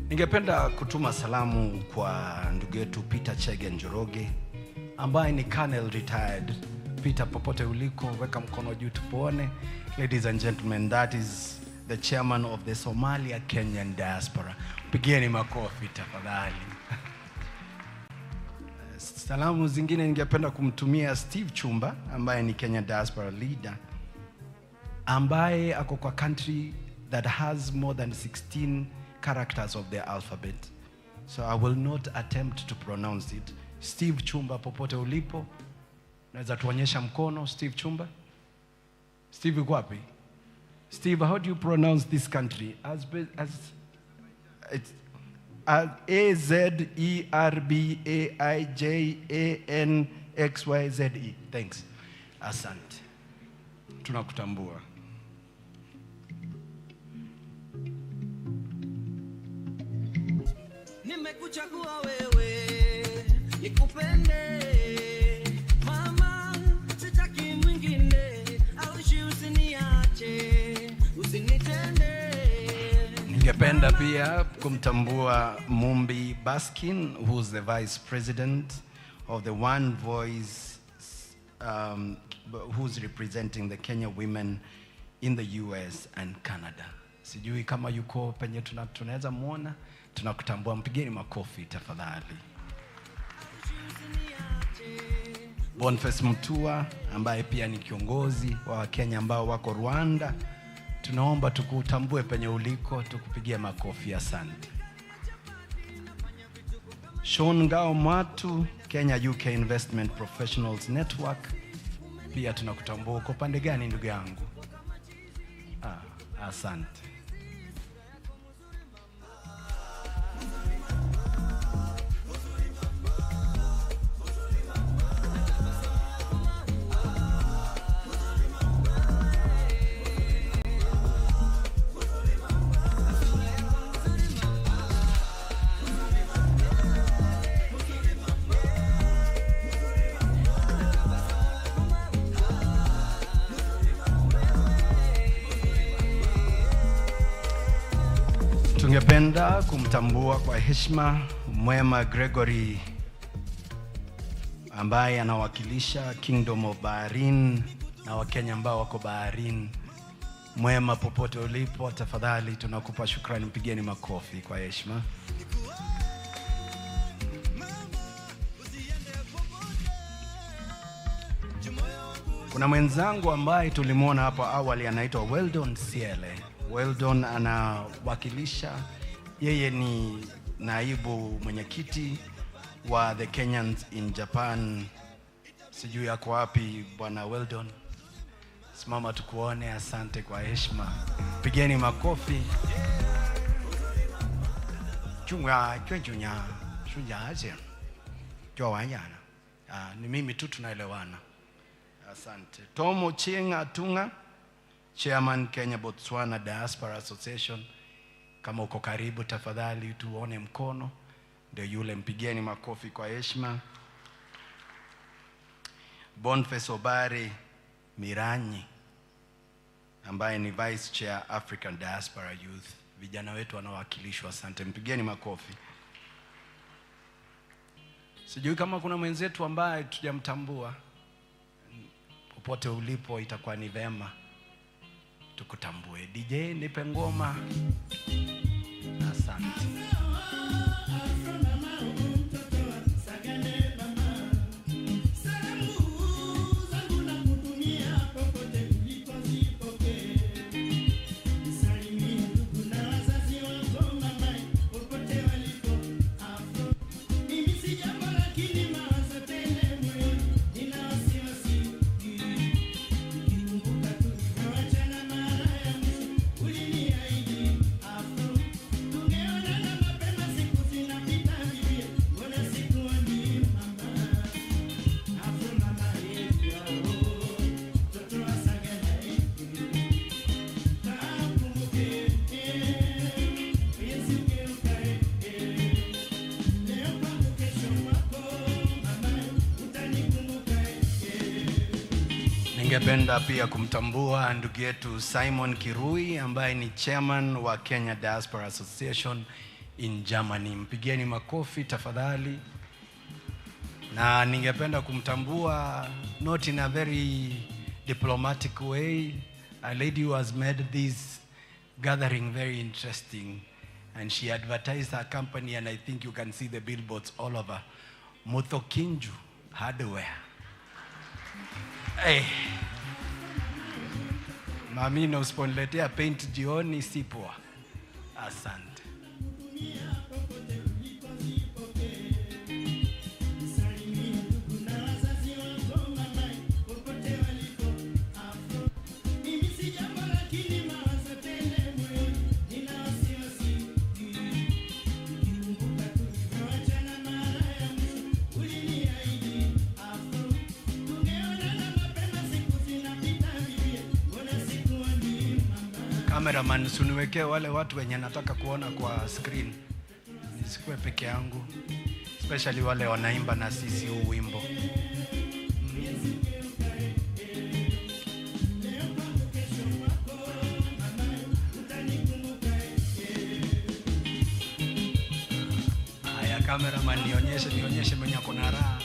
Ningependa kutuma salamu kwa ndugu yetu Peter Chege Njoroge, ambaye ni Colonel retired. Peter, popote uliko, weka mkono juu tupoone. Ladies and gentlemen, that is the chairman of the Somalia Kenyan Diaspora. Pigieni makofi tafadhali. Salamu zingine ningependa kumtumia Steve Chumba, ambaye ni Kenya Diaspora leader, ambaye ako kwa country that has more than 16 characters of the alphabet. So I will not attempt to pronounce it. Steve Chumba, popote ulipo, naweza tuonyesha mkono. Steve Chumba? Steve uko wapi? Steve, how do you pronounce this country? It's AZERBAIJANXYZE. Thanks. Asante. Tunakutambua. nimekuchagua wewe nikupende mama, sitaki mwingine, aushi usiniache, usinitende. Ningependa pia kumtambua Mumbi Baskin, who's the Vice President of the One Voice, who's representing the Kenya women in the US and Canada. Sijui kama yuko penye tunaweza muona, tunakutambua, mpigeni makofi tafadhali. Boniface Mutua ambaye pia ni kiongozi wa Kenya ambao wako Rwanda, tunaomba tukutambue penye uliko, tukupigie makofi, asante. Sean Ngao Mwatu, Kenya UK Investment Professionals Network, pia tunakutambua. Uko pande gani ndugu yangu? Asante. Tungependa kumtambua kwa heshima Mwema Gregory ambaye anawakilisha Kingdom of Bahrain na Wakenya ambao wako Bahrain. Mwema, popote ulipo, tafadhali tunakupa shukrani, mpigeni makofi kwa heshima. Kuna mwenzangu ambaye tulimuona hapo awali anaitwa Weldon Siele. Weldon anawakilisha, yeye ni naibu mwenyekiti wa the Kenyans in Japan. Sijui yako wapi bwana Weldon? Simama tukuone, asante kwa heshima. Pigeni makofi. Chunga chunja shujaje. Jowanyana. Ni mimi tu tunaelewana. Asante. Tomo Chinga Tunga, Chairman Kenya Botswana Diaspora Association. Kama uko karibu tafadhali tuone mkono. Ndio yule, mpigeni makofi kwa heshima. Boniface Obare Miranyi ambaye ni Vice Chair African Diaspora Youth. Vijana wetu wanawakilishwa, asante, mpigeni makofi. Sijui kama kuna mwenzetu ambaye tujamtambua. Popote ulipo itakuwa ni vema tukutambue. DJ nipe ngoma. Asante. Ningependa pia kumtambua ndugu yetu Simon Kirui ambaye ni chairman wa Kenya Diaspora Association in Germany. Mpigeni makofi tafadhali. Na ningependa kumtambua, not in a very diplomatic way, a lady who has made this gathering very interesting, and she advertised her company, and I think you can see the billboards all over. Muthokinju Hardware. Hey. Mami na usiponiletea paint jioni sipoa. Asante. Cameraman, suniwekee wale watu wenye nataka kuona kwa screen. sikuwe peke yangu, especially wale wanaimba na sisi huu wimbo. Haya, cameraman, nionyeshe mwenye ako na raha.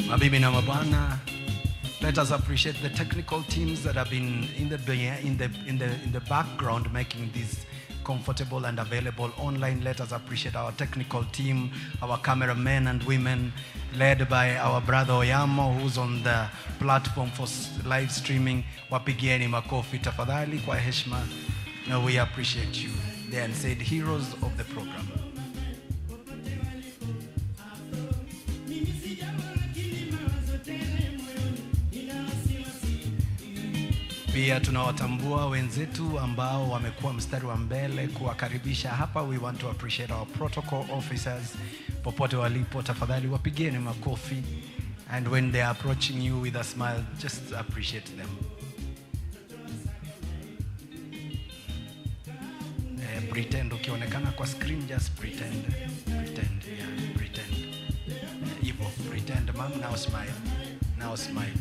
Mabibi na mabwana, let us appreciate the technical teams that have been in the background making this comfortable and available online. Let us appreciate our technical team, our cameramen and women, led by our brother Oyamo, who's on the platform for live streaming. Wapigieni makofi tafadhali kwa heshima. Now we appreciate you, the unsaid heroes of the program. Pia tunawatambua wenzetu ambao wamekuwa mstari wa mbele kuwakaribisha hapa. We want to appreciate our protocol officers popote walipo, tafadhali wapigieni makofi, and when they are approaching you with a smile, just appreciate them. Pretend ukionekana kwa screen, just pretend, yeah, pretend. Hivyo, pretend mom, now smile, now smile,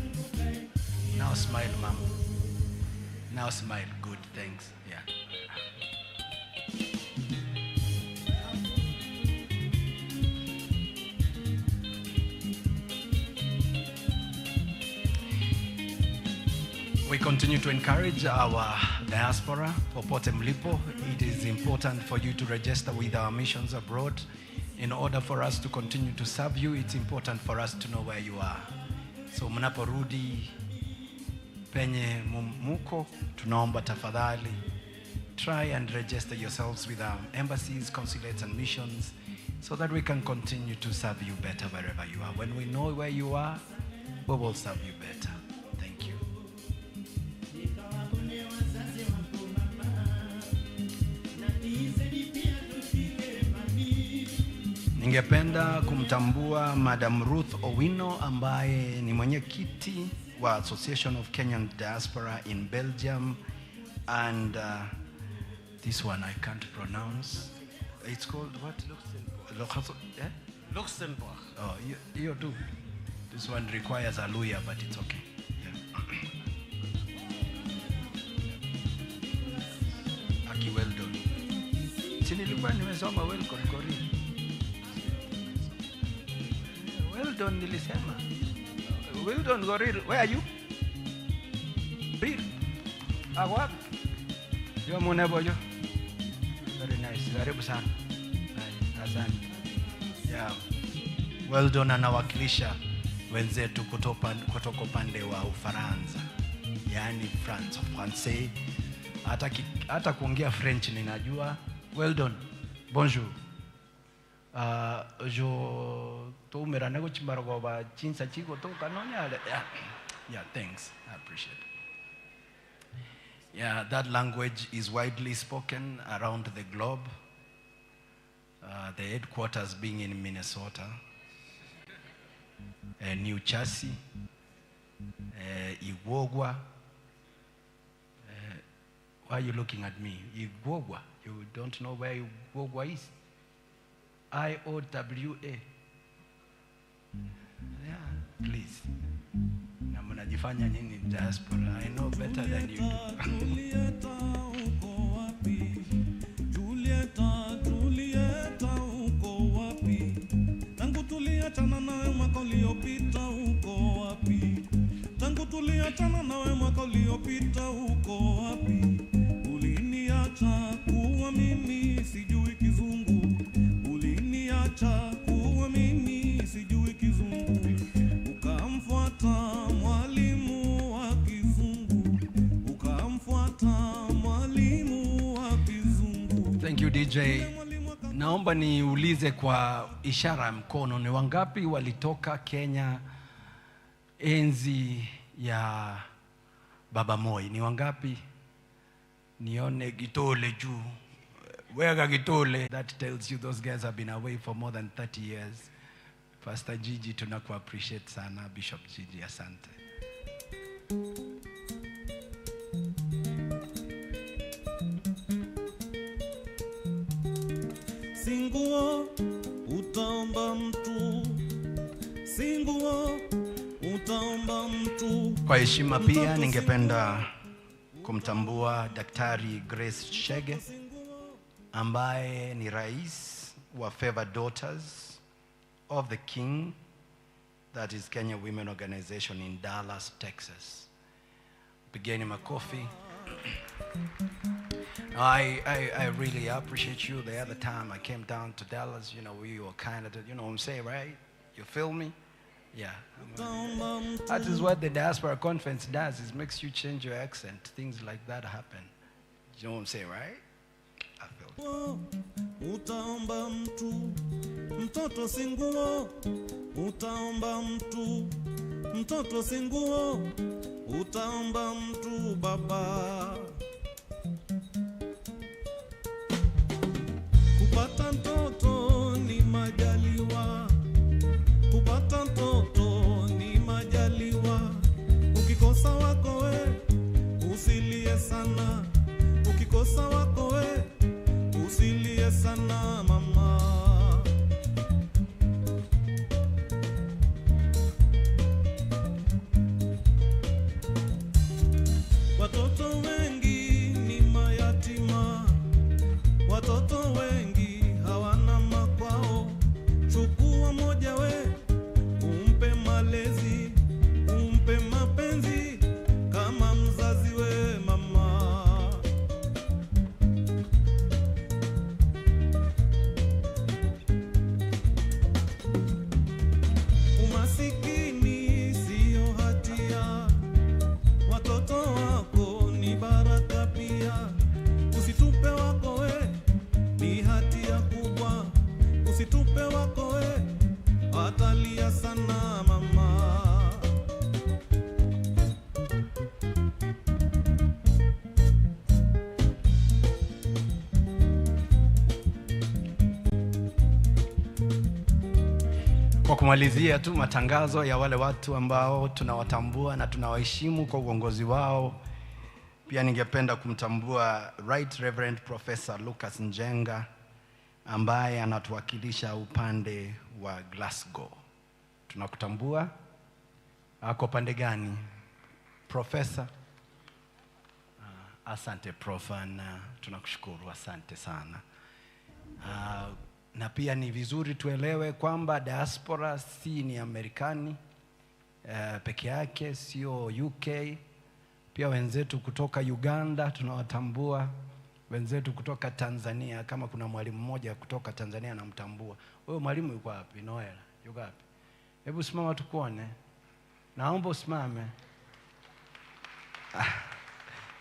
now smile mom. Now smile, good, thanks, yeah. We continue to encourage our diaspora, popote mlipo. It is important for you to register with our missions abroad. In order for us to continue to serve you, it's important for us to know where you are. So mnaporudi penye muko, tunaomba tafadhali, try and register yourselves with our embassies, consulates and missions, so that we can continue to serve you better wherever you are. When we know where you are, we will serve you better. Thank you. Ningependa kumtambua Madam Ruth Owino ambaye ni mwenyekiti wa Association of Kenyan Diaspora in Belgium, and this one I can't pronounce. It's called what? Luxembourg. Oh, you do. This one requires a lawyer, but it's okay. Yeah. Aki, well done. Sinilikuwa nimesoma welcome Korea. Well done, nilisema. Well done, Goril. Where are you? Bill. What? You are Moneboyo. Very nice. Karibu sana. Asante. Yeah. Well done, anawakilisha wenzetu kutoka upande wa Ufaransa. Yaani France, Francais. Hata kuongea French ninajua. Well done. Bonjour. Yeah, thanks. I appreciate it. Yeah, that language is widely spoken around the globe. The headquarters being in Minnesota, New Jersey, Igwogwa. Why are you looking at me? Igwogwa. You don't know where Igwogwa is? IOWA. Yeah, please. Na mnajifanya nyinyi diaspora. I know better than you do. Julieta uko wapi? Tangu tuliachana nawe mwaka uliopita uko wapi? Tangu tuliachana nawe mwaka uliopita uko wapi? Uliniacha kuwa mimi sijui kizungu. Uliniacha kuwa mimi sijui kizungu. Ukamfuata mwalimu wa kizungu. Ukamfuata mwalimu wa kizungu. Thank you, DJ. Naomba niulize kwa ishara ya mkono, ni wangapi walitoka Kenya enzi ya Baba Moi? Ni wangapi? Nione gitole juu. Wega gitole. That tells you those guys have been away for more than 30 years. Pastor Gigi, tunaku appreciate sana. Bishop Gigi, asante. singuo utaomba mtu, singuo utaomba mtu. Kwa heshima pia ningependa kumtambua Daktari Grace Shege ambaye ni rais wa Favored Daughters of the King, that is Kenya Women Organization in Dallas, Texas. Pigeni makofi. I really appreciate you. The other time I came down to Dallas, you know, we were kind of, you know what I'm saying, right? You feel me? Yeah. That is what the Diaspora Conference does, is makes you change your accent. Things like that happen. You know what I'm saying, right? I feel Utaomba mtu, mtoto singuo utaomba mtu, mtoto singuo utaomba mtu baba. Kupata mtoto ni majaliwa, kupata mtoto ni majaliwa. Ukikosa wako we usilie sana, ukikosa wako we usilie sana mama. Watoto wengi ni mayatima, watoto wengi hawana makwao. Chukua moja we umpe malezi, umpe mapenzi kama mzazi we mama. Umasikini siyo hatia, watoto wako ni baraka pia. Usitupe wako we, ni hatia kubwa. Usitupe wako we, atalia sana mama. Kwa kumalizia tu matangazo ya wale watu ambao tunawatambua na tunawaheshimu kwa uongozi wao, pia ningependa kumtambua Right Reverend Professor Lucas Njenga ambaye anatuwakilisha upande wa Glasgow. Tunakutambua. Ako pande gani? Professor? Asante Prof, na tunakushukuru, asante sana. Na pia ni vizuri tuelewe kwamba diaspora si ni Amerikani peke yake, sio UK. Pia wenzetu kutoka Uganda tunawatambua, wenzetu kutoka Tanzania. Kama kuna mwalimu mmoja kutoka Tanzania namtambua. Wewe mwalimu yuko wapi? Noel, yuko wapi? Hebu simama tukuone. Naomba usimame.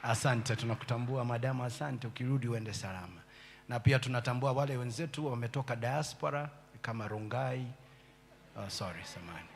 Asante, tunakutambua madam, asante, ukirudi uende salama. Na pia tunatambua wale wenzetu wametoka diaspora kama Rongai. Sorry, samani.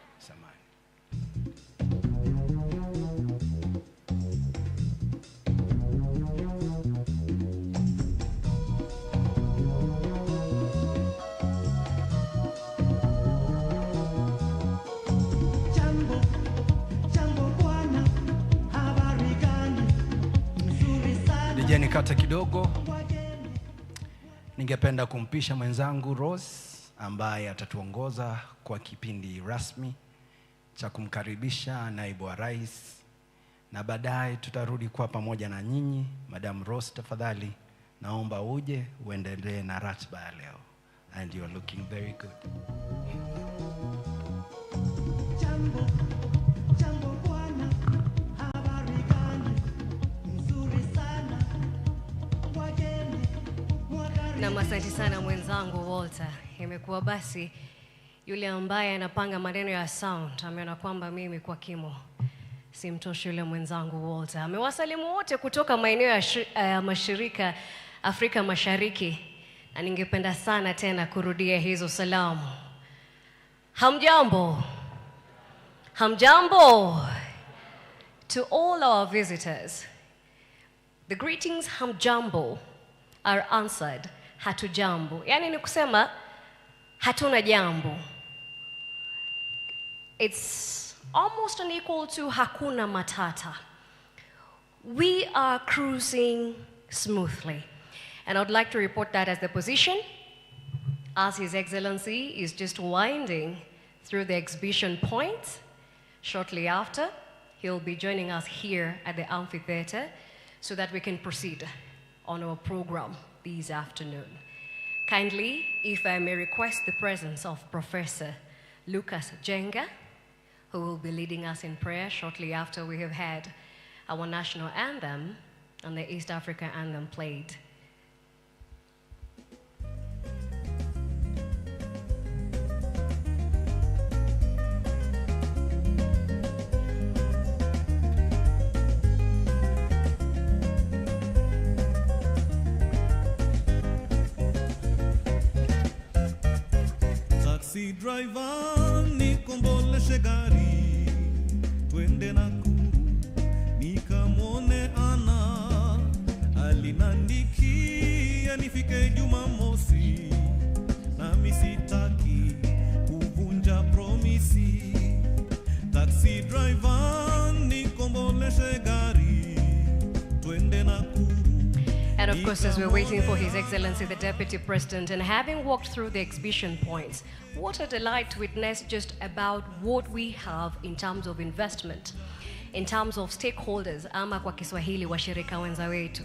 Dijeni kata kidogo. Ningependa kumpisha mwenzangu Rose ambaye atatuongoza kwa kipindi rasmi cha kumkaribisha naibu wa rais, na baadaye tutarudi kwa pamoja na nyinyi. Madam Rose, tafadhali naomba uje uendelee na ratiba ya leo. And you are looking very good. Na asante sana mwenzangu Walter. Imekuwa basi yule ambaye anapanga maneno ya sound ameona kwamba mimi kwa kimo simtoshi yule mwenzangu Walter. Amewasalimu wote kutoka maeneo ya mashirika Afrika Mashariki, na ningependa sana tena kurudia hizo salamu. Hamjambo. Hamjambo. To all our visitors, the greetings hamjambo are answered hatujambo. Yani ni kusema hatuna jambo. It's almost unequal to hakuna matata. We are cruising smoothly. And I would like to report that as the position. as His Excellency is just winding through the exhibition point. Shortly after, he'll be joining us here at the amphitheater so that we can proceed on our program this afternoon. Kindly, if I may request the presence of Professor Lucas Tujenge, who will be leading us in prayer shortly after we have had our national anthem and the East Africa anthem played. Taxi driver nikomboleshe gari twende Nakuru nikamwone ana alinandikia nifike Jumamosi nami sitaki kuvunja promisi. Taxi driver nikomboleshe gari twende Nakuru. And of course, as we're waiting for His Excellency the Deputy President, and having walked through the exhibition points, what a delight to witness just about what we have in terms of investment, in terms of stakeholders, ama kwa Kiswahili washirika wenza wetu.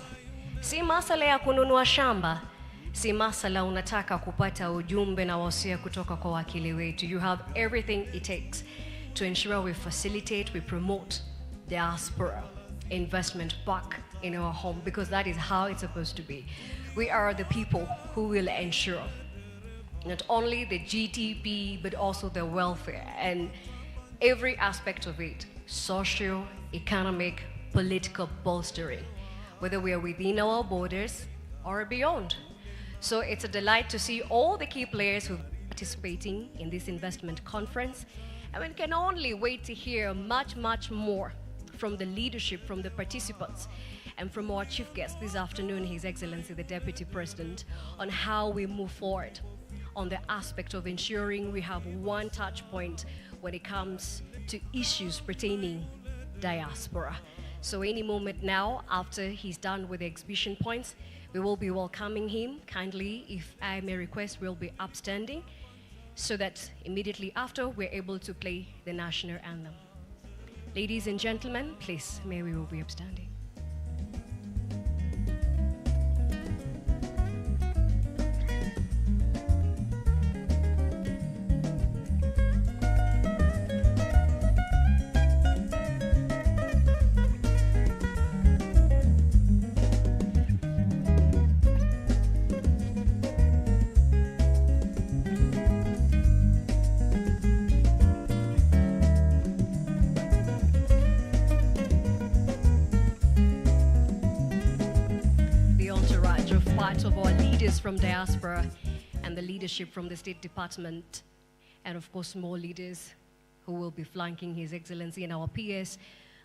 Si masala ya kununua shamba, si masala unataka kupata ujumbe na wasia kutoka kwa wakili wetu. You have everything it takes to ensure we facilitate, we promote diaspora investment back in our home, because that is how it's supposed to be. We are the people who will ensure not only the GDP, but also the welfare and every aspect of it, social, economic, political bolstering, whether we are within our borders or beyond. So it's a delight to see all the key players who are participating in this investment conference. And we can only wait to hear much, much more from the leadership, from the participants, and from our chief guest this afternoon, His Excellency the Deputy President, on how we move forward on the aspect of ensuring we have one touch point when it comes to issues pertaining diaspora. So any moment now, after he's done with the exhibition points, we will be welcoming him. Kindly, if I may request, we'll be upstanding so that immediately after we're able to play the national anthem. Ladies and gentlemen, please, may we will be upstanding. Of our leaders from diaspora and the leadership from the State Department, and of course more leaders who will be flanking His Excellency and our PS,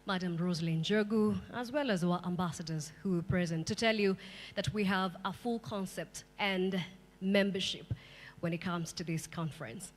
Madam Rosalind Jogu, as well as our ambassadors who are present, to tell you that we have a full concept and membership when it comes to this conference.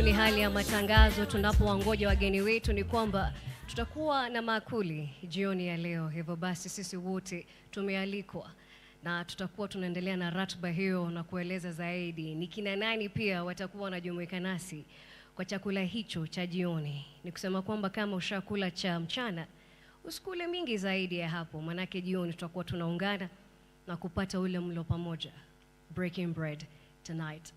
Ni hali ya matangazo tunapowangoja wageni wetu ni kwamba tutakuwa na maakuli jioni ya leo. Hivyo basi sisi wote tumealikwa na tutakuwa tunaendelea na ratiba hiyo na kueleza zaidi ni kina nani pia watakuwa wanajumuika nasi kwa chakula hicho cha jioni. Ni kusema kwamba kama ushakula cha mchana usikule mingi zaidi ya hapo, manake jioni tutakuwa tunaungana na kupata ule mlo pamoja. Breaking bread tonight.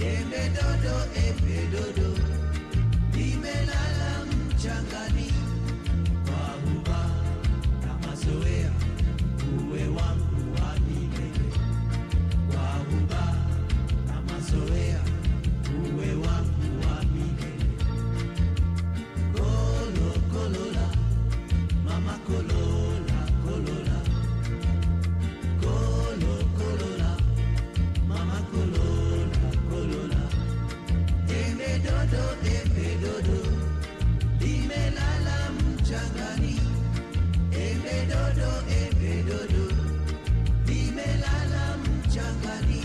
embe dodo, limelala mchangani, kwa huba na mazoea, uwe wangu wa milele. Kwa huba na mazoea, uwe wangu wa milele. Kolola, mama kolola, kolola, mama kolola, embe dodo, limelala mchangani, embe dodo, limelala mchangani.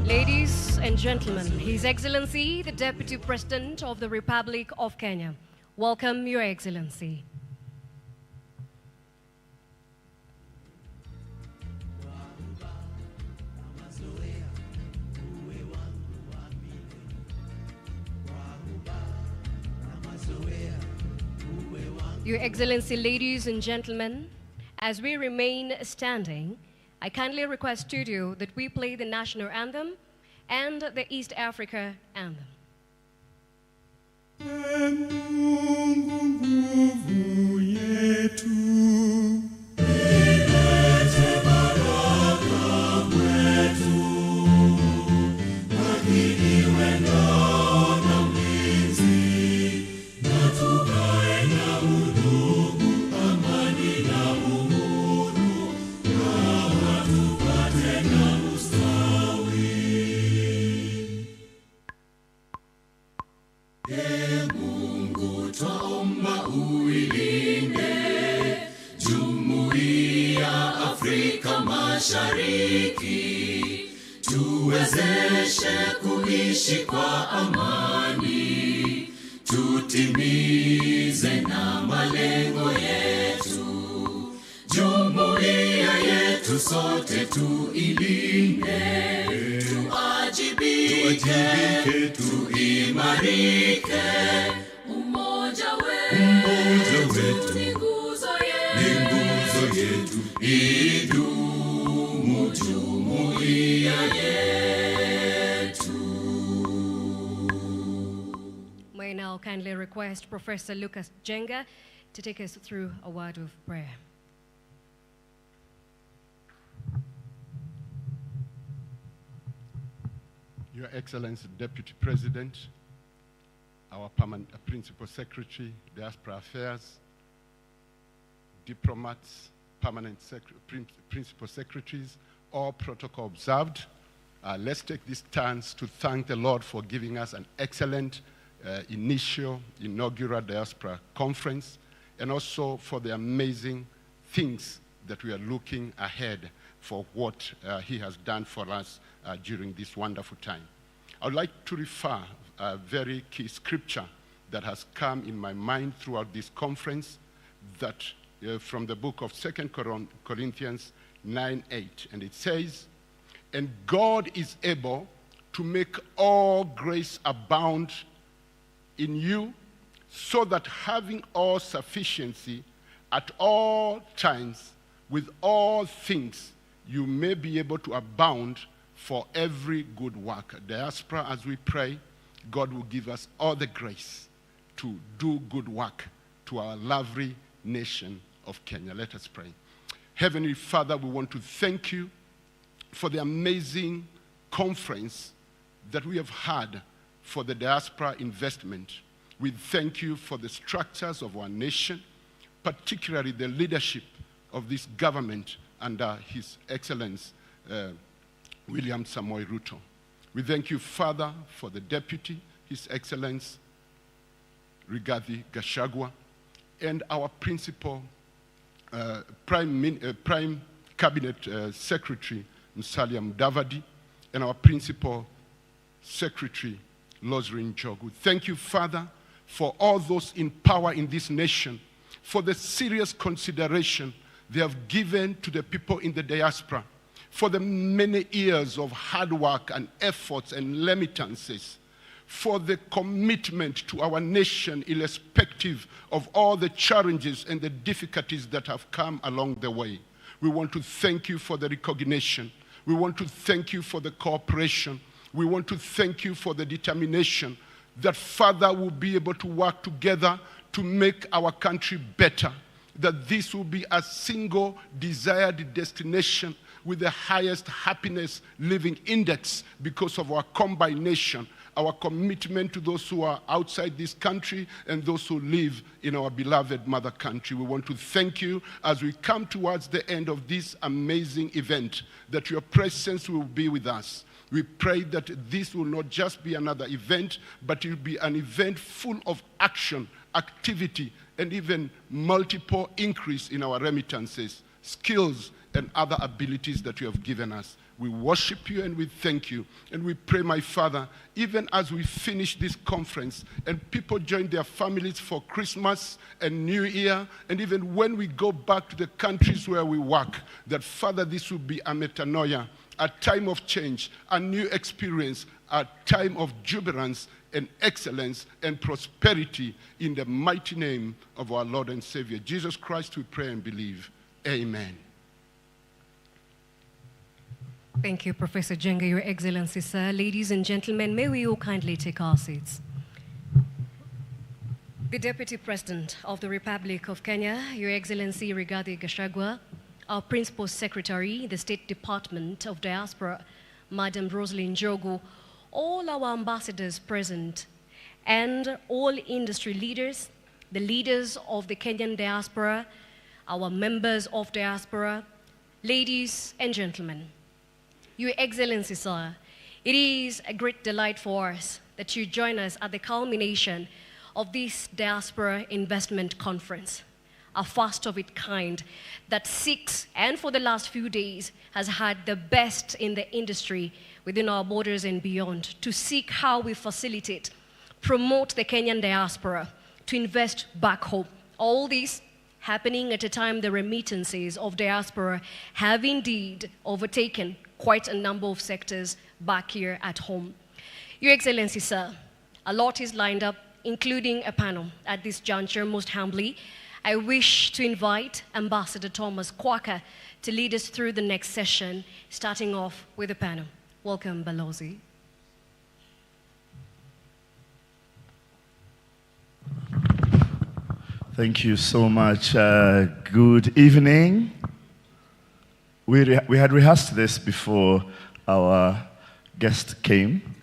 Ladies and gentlemen, His Excellency, the Deputy President of the Republic of Kenya. Welcome, Your Excellency. Your Excellency, ladies and gentlemen, as we remain standing, I kindly request studio that we play the national anthem and the East Africa anthem. Mungu yetu, ilete baraka kwetu, wakiliwe ngao na mlinzi, na tukae na udugu, amani na uhuru, na tupate na ustawi. Ee Mungu twaomba uilinde Jumuiya Afrika Mashariki, tuwezeshe kuishi kwa amani, tutimize na malengo yetu. Jumuiya yetu sote tuilinde, tuajibike, tuimarike. Umoja wetu ni nguzo yetu, idumu jumuiya yetu. May I now kindly request Professor Lucas Tujenge to take us through a word of prayer. Your Excellency, Deputy President, our Principal Secretary, Diaspora Affairs, diplomats, Principal Secretaries, all protocol observed. Let's take this chance to thank the Lord for giving us an excellent inaugural Diaspora Conference, and also for the amazing things that we are looking ahead for what He has done for us during this wonderful time. I would like to refer a very key scripture that has come in my mind throughout this conference, that from the book of 2 Corinthians 9:8, and it says, "And God is able to make all grace abound in you, so that having all sufficiency at all times with all things, you may be able to abound for every good work." Diaspora, as we pray, God will give us all the grace to do good work to our lovely nation of Kenya. Let us pray. Heavenly Father, we want to thank you for the amazing conference that we have had for the diaspora investment. We thank you for the structures of our nation, particularly the leadership of this government under His Excellency William Samoei Ruto. We thank you, Father, for the Deputy, His Excellency Rigathi Gachagua, and our Principal Prime Cabinet Secretary Musalia Mudavadi, and our Principal Secretary Losrin Jogu. Thank you, Father, for all those in power in this nation, for the serious consideration they have given to the people in the diaspora, for the many years of hard work and efforts and remittances, for the commitment to our nation irrespective of all the challenges and the difficulties that have come along the way. We want to thank you for the recognition. We want to thank you for the cooperation. We want to thank you for the determination that, Father, will be able to work together to make our country better, that this will be a single desired destination with the highest happiness living index because of our combination, our commitment to those who are outside this country and those who live in our beloved mother country. We want to thank you as we come towards the end of this amazing event, that your presence will be with us. We pray that this will not just be another event, but it will be an event full of action, activity, and even multiple increase in our remittances, skills, and other abilities that you have given us. We worship you and we thank you. And we pray, my Father, even as we finish this conference and people join their families for Christmas and New Year, and even when we go back to the countries where we work, that, Father, this will be a metanoia, a time of change, a new experience, a time of jubilance and excellence and prosperity in the mighty name of our Lord and Savior, Jesus Christ, we pray and believe. Amen. Thank you, Professor Tujenge, Your Excellency, sir. Ladies and gentlemen, may we all kindly take our seats. The Deputy President of the Republic of Kenya, Your Excellency Rigathi Gachagua, our Principal Secretary, the State Department of Diaspora, Madam Rosalind Jogo, all our ambassadors present, and all industry leaders, the leaders of the Kenyan diaspora, our members of diaspora, ladies and gentlemen. Your Excellency, sir, it is a great delight for us that you join us at the culmination of this Diaspora Investment Conference, a first of its kind that seeks, and for the last few days, has had the best in the industry within our borders and beyond to seek how we facilitate, promote the Kenyan diaspora to invest back home. All this happening at a time the remittances of diaspora have indeed overtaken quite a number of sectors back here at home. Your Excellency, sir, a lot is lined up, including a panel. At this juncture, most humbly, I wish to invite Ambassador Thomas Kwaka to lead us through the next session, starting off with the panel. Welcome, Balozi. Thank you so much. Good evening. We had rehearsed this before our guest came.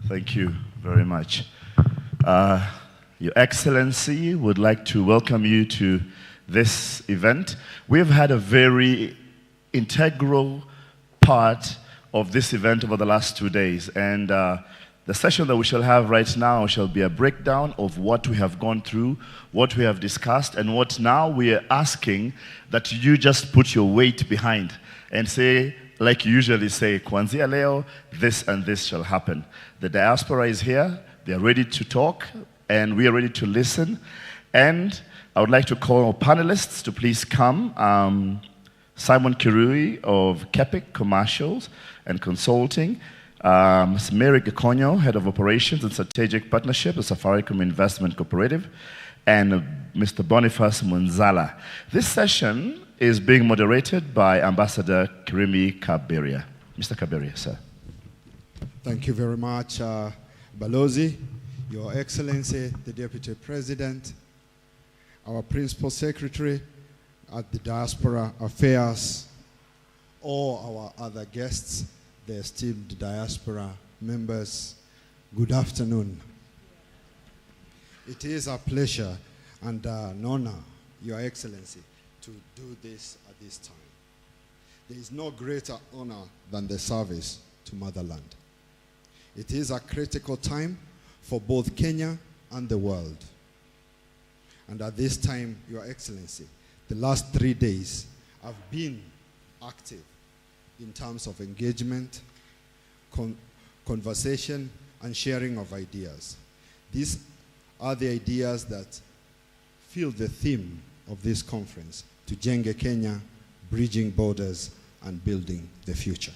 Thank you very much. Your Excellency would like to welcome you to this event. We've had a very integral part of this event over the last 2 days, and the session that we shall have right now shall be a breakdown of what we have gone through, what we have discussed, and what now we are asking that you just put your weight behind and say, like you usually say, Kwanzia leo, this and this shall happen. The diaspora is here, they are ready to talk, and we are ready to listen. And I would like to call our panelists to please come. Simon Kirui of Kepic Commercials and Consulting, Ms. Mary Gikonyo, Head of Operations and Strategic Partnership, the Safaricom Investment Cooperative, and Mr. Boniface Munzala. This session is being moderated by Ambassador Kirimi Kaberia. Mr. Kaberia, sir. Thank you very much, Balozi, Your Excellency, the Deputy President, our Principal Secretary at the Diaspora Affairs, all our other guests, the esteemed diaspora members, good afternoon. It is a pleasure and an honor, Your Excellency, to do this at this time. There is no greater honor than the service to motherland. It is a critical time for both Kenya and the world. And at this time, Your Excellency, the last 3 days have been active in terms of engagement, conversation, and sharing of ideas. These are the ideas that fill the theme of this conference, Tujenge Kenya, bridging borders and building the future.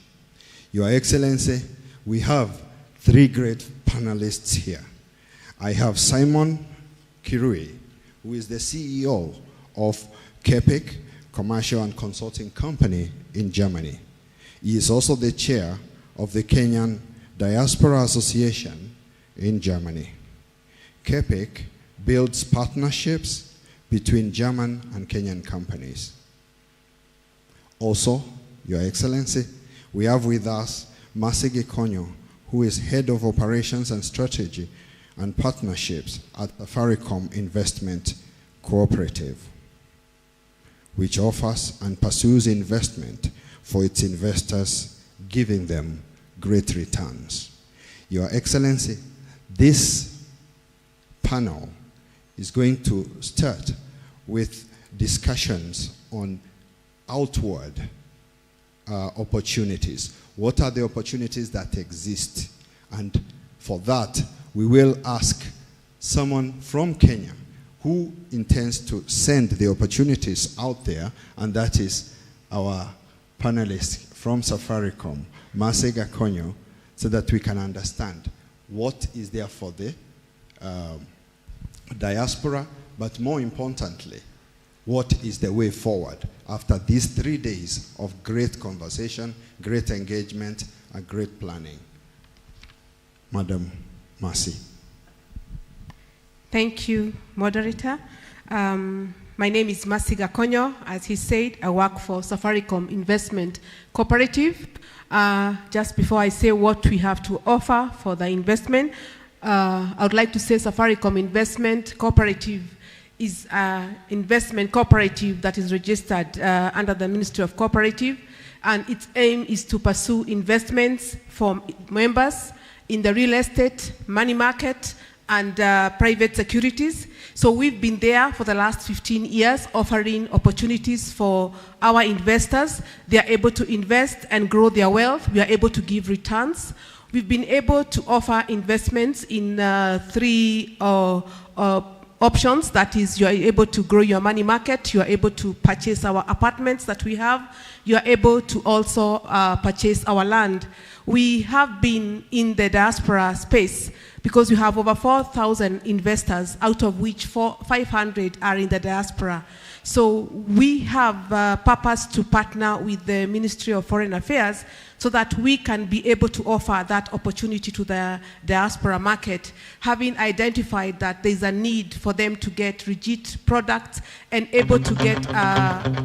Your Excellency, we have 3 great panelists here. I have Simon Kirui, who is the CEO of KEPIC, Commercial and Consulting Company in Germany. He is also the chair of the Kenyan Diaspora Association in Germany. KEPIC builds partnerships between German and Kenyan companies. Also, Your Excellency, we have with us Masigi Konyo, who is Head of Operations and Strategy and Partnerships at Safaricom Investment Cooperative, which offers and pursues investment for its investors, giving them great returns. Your Excellency, this panel is going to start with discussions on outward opportunities. What are the opportunities that exist? And for that, we will ask someone from Kenya who intends to send the opportunities out there, and that is our panelist from Safaricom, Masega Konyo, so that we can understand what is there for the diaspora, but more importantly, what is the way forward after these 3 days of great conversation, great engagement, and great planning. Madam Mercy. Thank you, moderator. My name is Masiga Konyo. As he said, I work for Safaricom Investment Cooperative. Just before I say what we have to offer for the investment, I would like to say Safaricom Investment Cooperative is an investment cooperative that is registered under the Ministry of Cooperative, and its aim is to pursue investments for members in the real estate, money market, and private securities. So we've been there for the last 15 years offering opportunities for our investors. They are able to invest and grow their wealth. We are able to give returns. We've been able to offer investments in 3 options. That is, you are able to grow your money market, you are able to purchase our apartments that we have, you are able to also purchase our land. We have been in the diaspora space because we have over 4,000 investors, out of which 500 are in the diaspora. So we have purpose to partner with the Ministry of Foreign Affairs so that we can be able to offer that opportunity to the diaspora market, having identified that there's a need for them to get legit products and able to get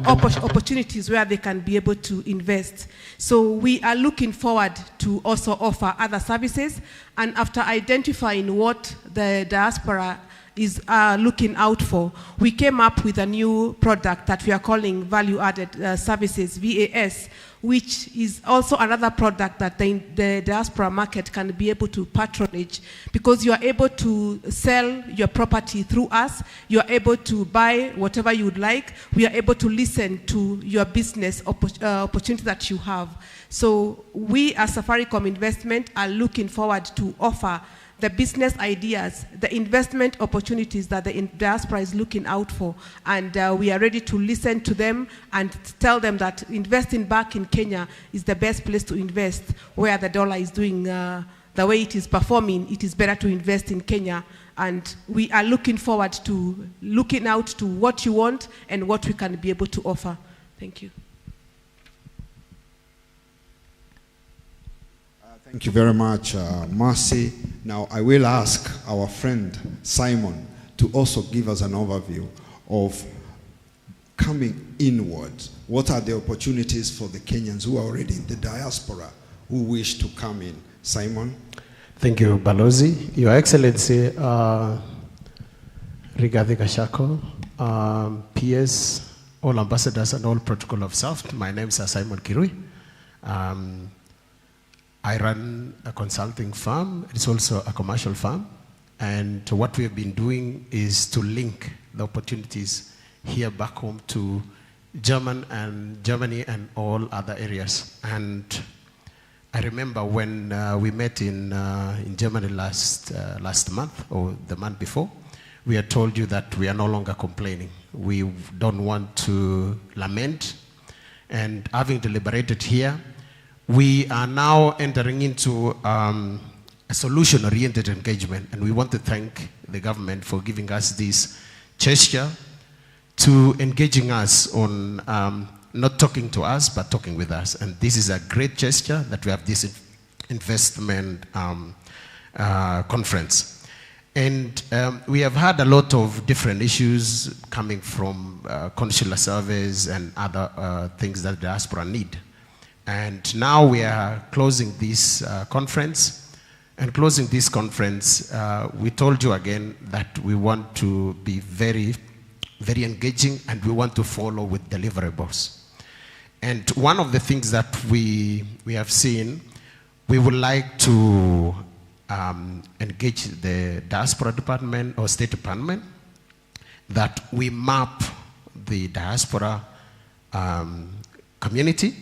opportunities where they can be able to invest. So we are looking forward to also offer other services, and after identifying what the diaspora is looking out for, we came up with a new product that we are calling value-added services, VAS, which is also another product that the diaspora market can be able to patronage, because you are able to sell your property through us, you are able to buy whatever you would like, we are able to listen to your business opportunity that you have. So we as Safaricom Investment are looking forward to offer the business ideas, the investment opportunities that the diaspora is looking out for. And we are ready to listen to them and tell them that investing back in Kenya is the best place to invest. Where the dollar is doing the way it is performing, it is better to invest in Kenya. And we are looking forward to looking out to what you want and what we can be able to offer. Thank you. Thank you very much, Mercy. Now, I will ask our friend Simon to also give us an overview of coming inwards. What are the opportunities for the Kenyans who are already in the diaspora who wish to come in? Simon? Thank you, Balozi. Your Excellency, Rigathi Gachagua, PS, all ambassadors and all protocol of SAFT. My name is Simon Kirui. I run a consulting firm. It's also a commercial firm. And what we have been doing is to link the opportunities here back home to Germany and all other areas. And I remember when we met in Germany last month or the month before, we had told you that we are no longer complaining. We don't want to lament. And having deliberated here, we are now entering into a solution-oriented engagement, and we want to thank the government for giving us this gesture to engaging us on not talking to us, but talking with us. And this is a great gesture that we have this investment conference. And we have had a lot of different issues coming from consular surveys and other things that the diaspora need. And now we are closing this conference. And closing this conference, we told you again that we want to be very, very engaging, and we want to follow with deliverables. And one of the things that we have seen, we would like to engage the diaspora department or State Department, that we map the diaspora community,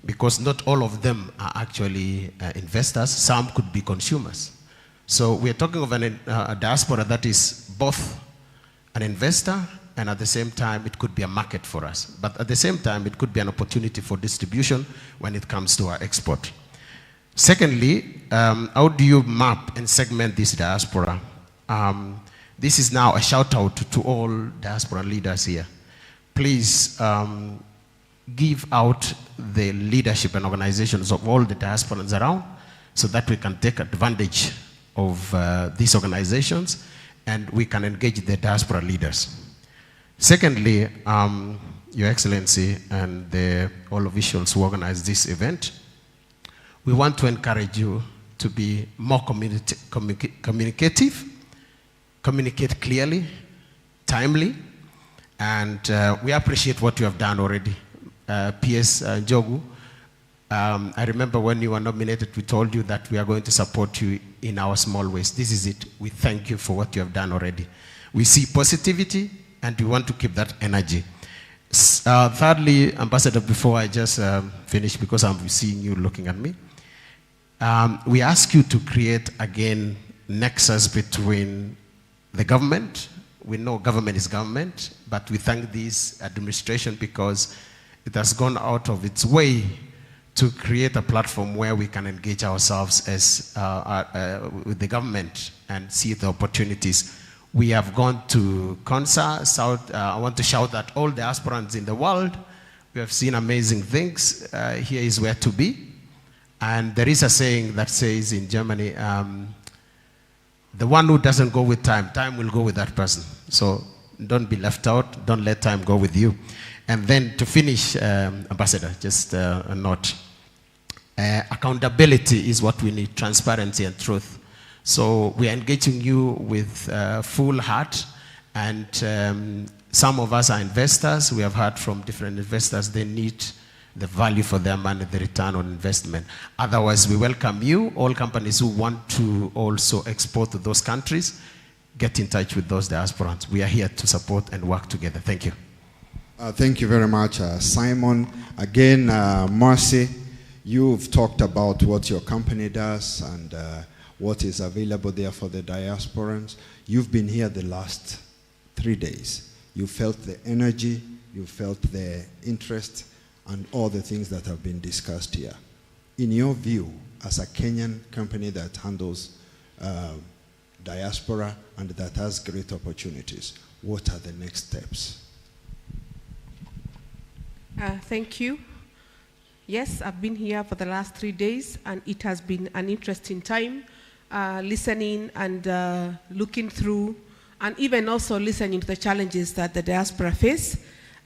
because not all of them are actually investors. Some could be consumers. So we are talking of a diaspora that is both an investor, and at the same time it could be a market for us. But at the same time it could be an opportunity for distribution when it comes to our export. Secondly, how do you map and segment this diaspora? This is now a shout out to all diaspora leaders here. Please give out the leadership and organizations of all the diasporans around, so that we can take advantage of these organizations and we can engage the diaspora leaders. Secondly, Your Excellency and all officials who organize this event, we want to encourage you to be more communicative, communicate clearly, timely, and we appreciate what you have done already. PS Jogu, I remember when you were nominated, we told you that we are going to support you in our small ways. This is it. We thank you for what you have done already. We see positivity, and we want to keep that energy. Thirdly, Ambassador, before I just finish, because I'm seeing you looking at me, we ask you to create, again, nexus between the government. We know government is government, but we thank this administration because it has gone out of its way to create a platform where we can engage ourselves as with the government and see the opportunities. We have gone to CONSA, South. I want to shout at all diasporans in the world. We have seen amazing things. Here is where to be. And there is a saying that says in Germany, the one who doesn't go with time, time will go with that person. So don't be left out. Don't let time go with you. And then to finish, Ambassador, just a note. Accountability is what we need, transparency and truth. So we are engaging you with full heart, and some of us are investors. We have heard from different investors, they need the value for their money, the return on investment. Otherwise, we welcome you. All companies who want to also export to those countries, get in touch with those diasporans. We are here to support and work together. Thank you. Thank you very much, Simon. Again, Marcy, you've talked about what your company does and what is available there for the diasporans. You've been here the last 3 days. You felt the energy, you felt the interest, and all the things that have been discussed here. In your view, as a Kenyan company that handles diaspora and that has great opportunities, what are the next steps? Thank you. Yes, I've been here for the last 3 days, and it has been an interesting time listening and looking through, and even also listening to the challenges that the diaspora face.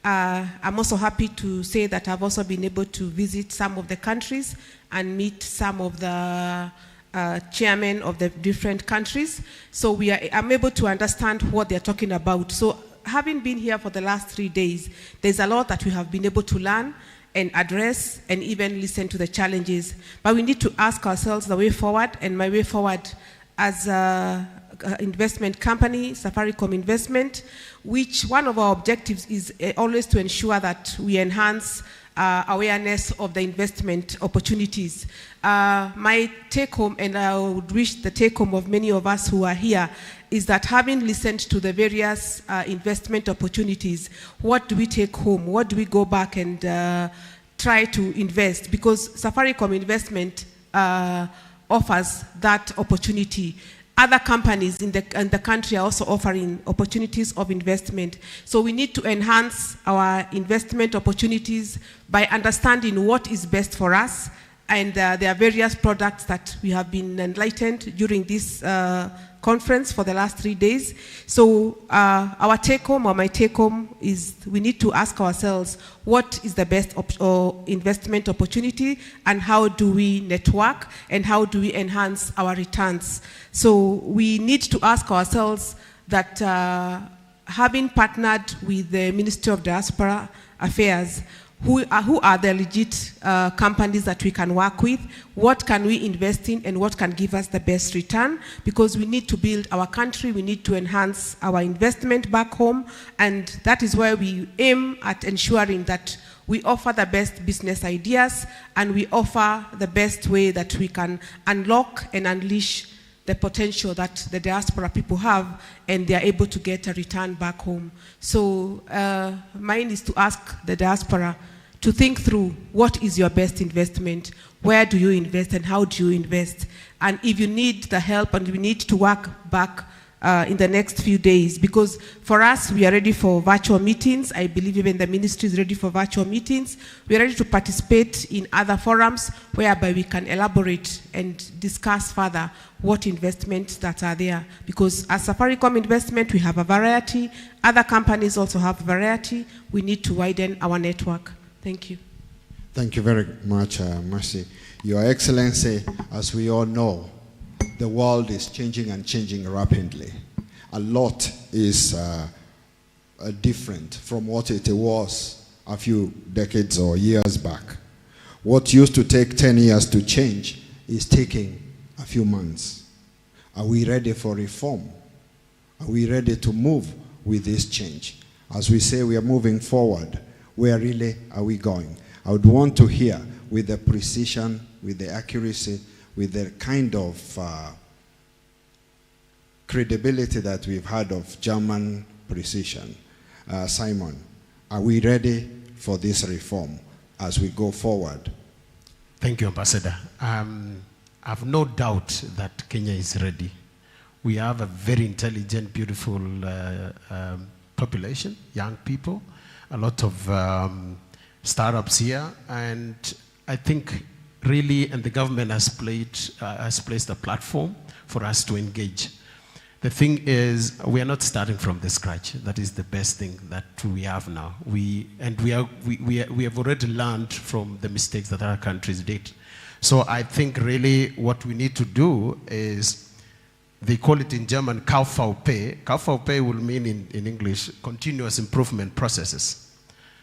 I'm also happy to say that I've also been able to visit some of the countries and meet some of the chairmen of the different countries. So I'm able to understand what they're talking about. So having been here for the last 3 days, there's a lot that we have been able to learn and address and even listen to the challenges. But we need to ask ourselves the way forward, and my way forward as a investment company, Safaricom Investment, which one of our objectives is always to ensure that we enhance awareness of the investment opportunities. My take home, and I would wish the take home of many of us who are here, is that having listened to the various investment opportunities, what do we take home? What do we go back and try to invest? Because Safaricom Investment offers that opportunity. other companies in the country are also offering opportunities of investment. So we need to enhance our investment opportunities by understanding what is best for us. And there are various products that we have been enlightened during this conference for the last 3 days. So our take-home, or my take-home, is we need to ask ourselves, what is the best investment opportunity, and how do we network, and how do we enhance our returns? So we need to ask ourselves that having partnered with the Ministry of Diaspora Affairs, who are the legit companies that we can work with, what can we invest in, and what can give us the best return, because we need to build our country, we need to enhance our investment back home, and that is where we aim at ensuring that we offer the best business ideas, and we offer the best way that we can unlock and unleash the potential that the diaspora people have, and they are able to get a return back home. So mine is to ask the diaspora to think through, what is your best investment, where do you invest, and how do you invest? And if you need the help, and we need to work back in the next few days, because for us, we are ready for virtual meetings. I believe even the ministry is ready for virtual meetings. We are ready to participate in other forums whereby we can elaborate and discuss further what investments that are there. Because as Safaricom investment, we have a variety. Other companies also have variety. We need to widen our network. Thank you. Thank you very much, Mercy. Your Excellency, as we all know, the world is changing and changing rapidly. A lot is different from what it was a few decades or years back. What used to take 10 years to change is taking a few months. Are we ready for reform? Are we ready to move with this change? As we say we are moving forward, where really are we going? I would want to hear, with the precision, with the accuracy, with the kind of credibility that we've had of German precision. Simon, are we ready for this reform as we go forward? Thank you, Ambassador. I have no doubt that Kenya is ready. We have a very intelligent, beautiful population, young people, a lot of startups here, and I think really, and the government has placed a platform for us to engage. The thing is, we are not starting from the scratch. That is the best thing that we have now. We have already learned from the mistakes that other countries did. So I think really what we need to do is, they call it in German Kaufvp. Kaufvp will mean in English continuous improvement processes.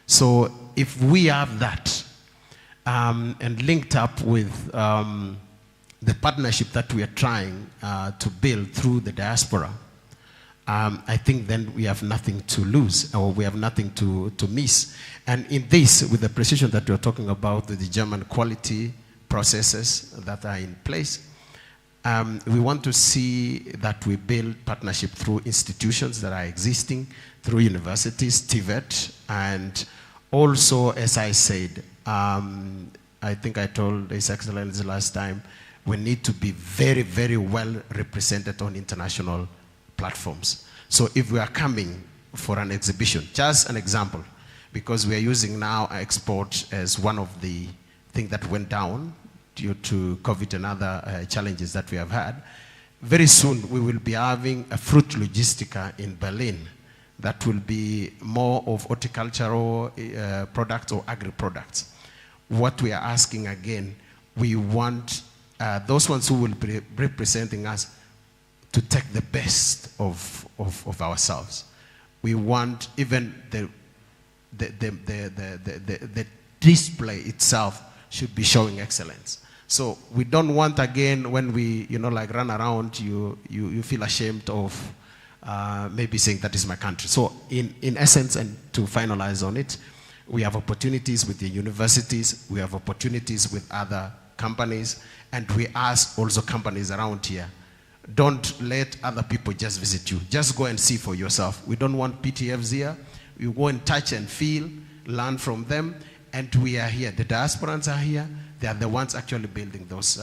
So if we have that, and linked up with the partnership that we are trying to build through the diaspora, I think then we have nothing to lose, or we have nothing to miss. And in this, with the precision that we're talking about, the German quality processes that are in place, we want to see that we build partnership through institutions that are existing, through universities, TVET, and also, as I said, I think I told His Excellency last time, we need to be very, very well represented on international platforms. So if we are coming for an exhibition, just an example, because we are using now export as one of the things that went down due to COVID and other challenges that we have had. Very soon we will be having a fruit logistica in Berlin that will be more of horticultural products or agri-products. What we are asking again, we want those ones who will be representing us to take the best of ourselves. We want even the display itself should be showing excellence. So we don't want, again, when we like run around, you feel ashamed of maybe saying that is my country. So in essence, and to finalize on it, we have opportunities with the universities, we have opportunities with other companies, and we ask also companies around here, don't let other people just visit you. Just go and see for yourself. We don't want PTFs here. You go and touch and feel, learn from them, and we are here. The diasporans are here. They are the ones actually building those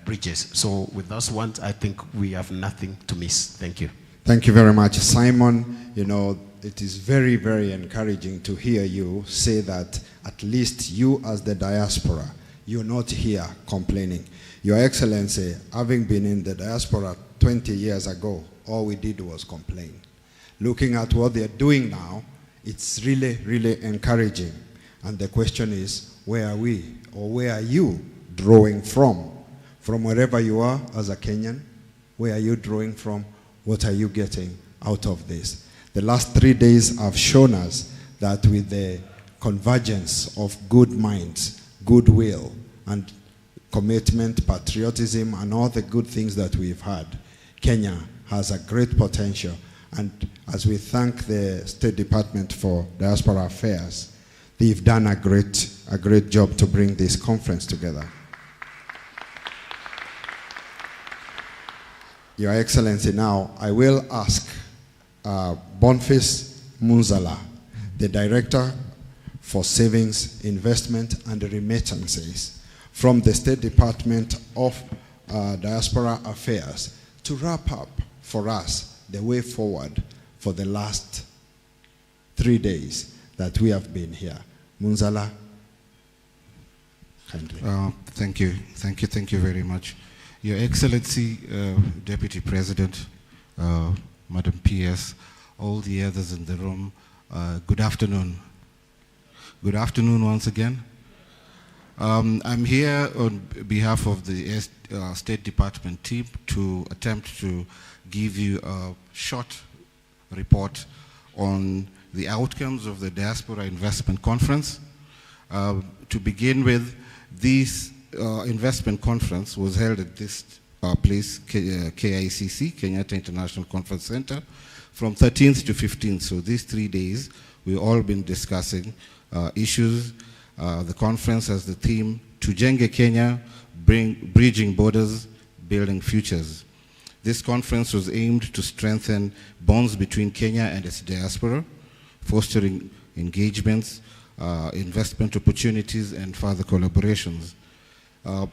bridges. So with those ones, I think we have nothing to miss. Thank you. Thank you very much, Simon. You know, it is very, very encouraging to hear you say that at least you as the diaspora, you're not here complaining. Your Excellency, having been in the diaspora 20 years ago, all we did was complain. Looking at what they're doing now, it's really, really encouraging. And the question is, where are we, or where are you drawing from? From wherever you are as a Kenyan, where are you drawing from? What are you getting out of this? The last 3 days have shown us that with the convergence of good minds, goodwill, and commitment, patriotism, and all the good things that we've had, Kenya has a great potential. And as we thank the State Department for Diaspora Affairs, they've done a great job to bring this conference together. Your Excellency, now I will ask Boniface Munzala, the Director for Savings, Investment and Remittances from the State Department of Diaspora Affairs, to wrap up for us the way forward for the last 3 days that we have been here. Munzala, kindly. Thank you very much. Your Excellency, Deputy President, Madam PS, all the others in the room, good afternoon. Good afternoon once again. I'm here on behalf of the State Department team to attempt to give you a short report on the outcomes of the Diaspora Investment Conference. To begin with, this investment conference was held at this place, KICC, Kenyatta International Conference Center, from 13th to 15th. So these 3 days, we've all been discussing issues. The conference has the theme, Tujenge Kenya, Bridging Borders, Building Futures. This conference was aimed to strengthen bonds between Kenya and its diaspora, fostering engagements, investment opportunities, and further collaborations.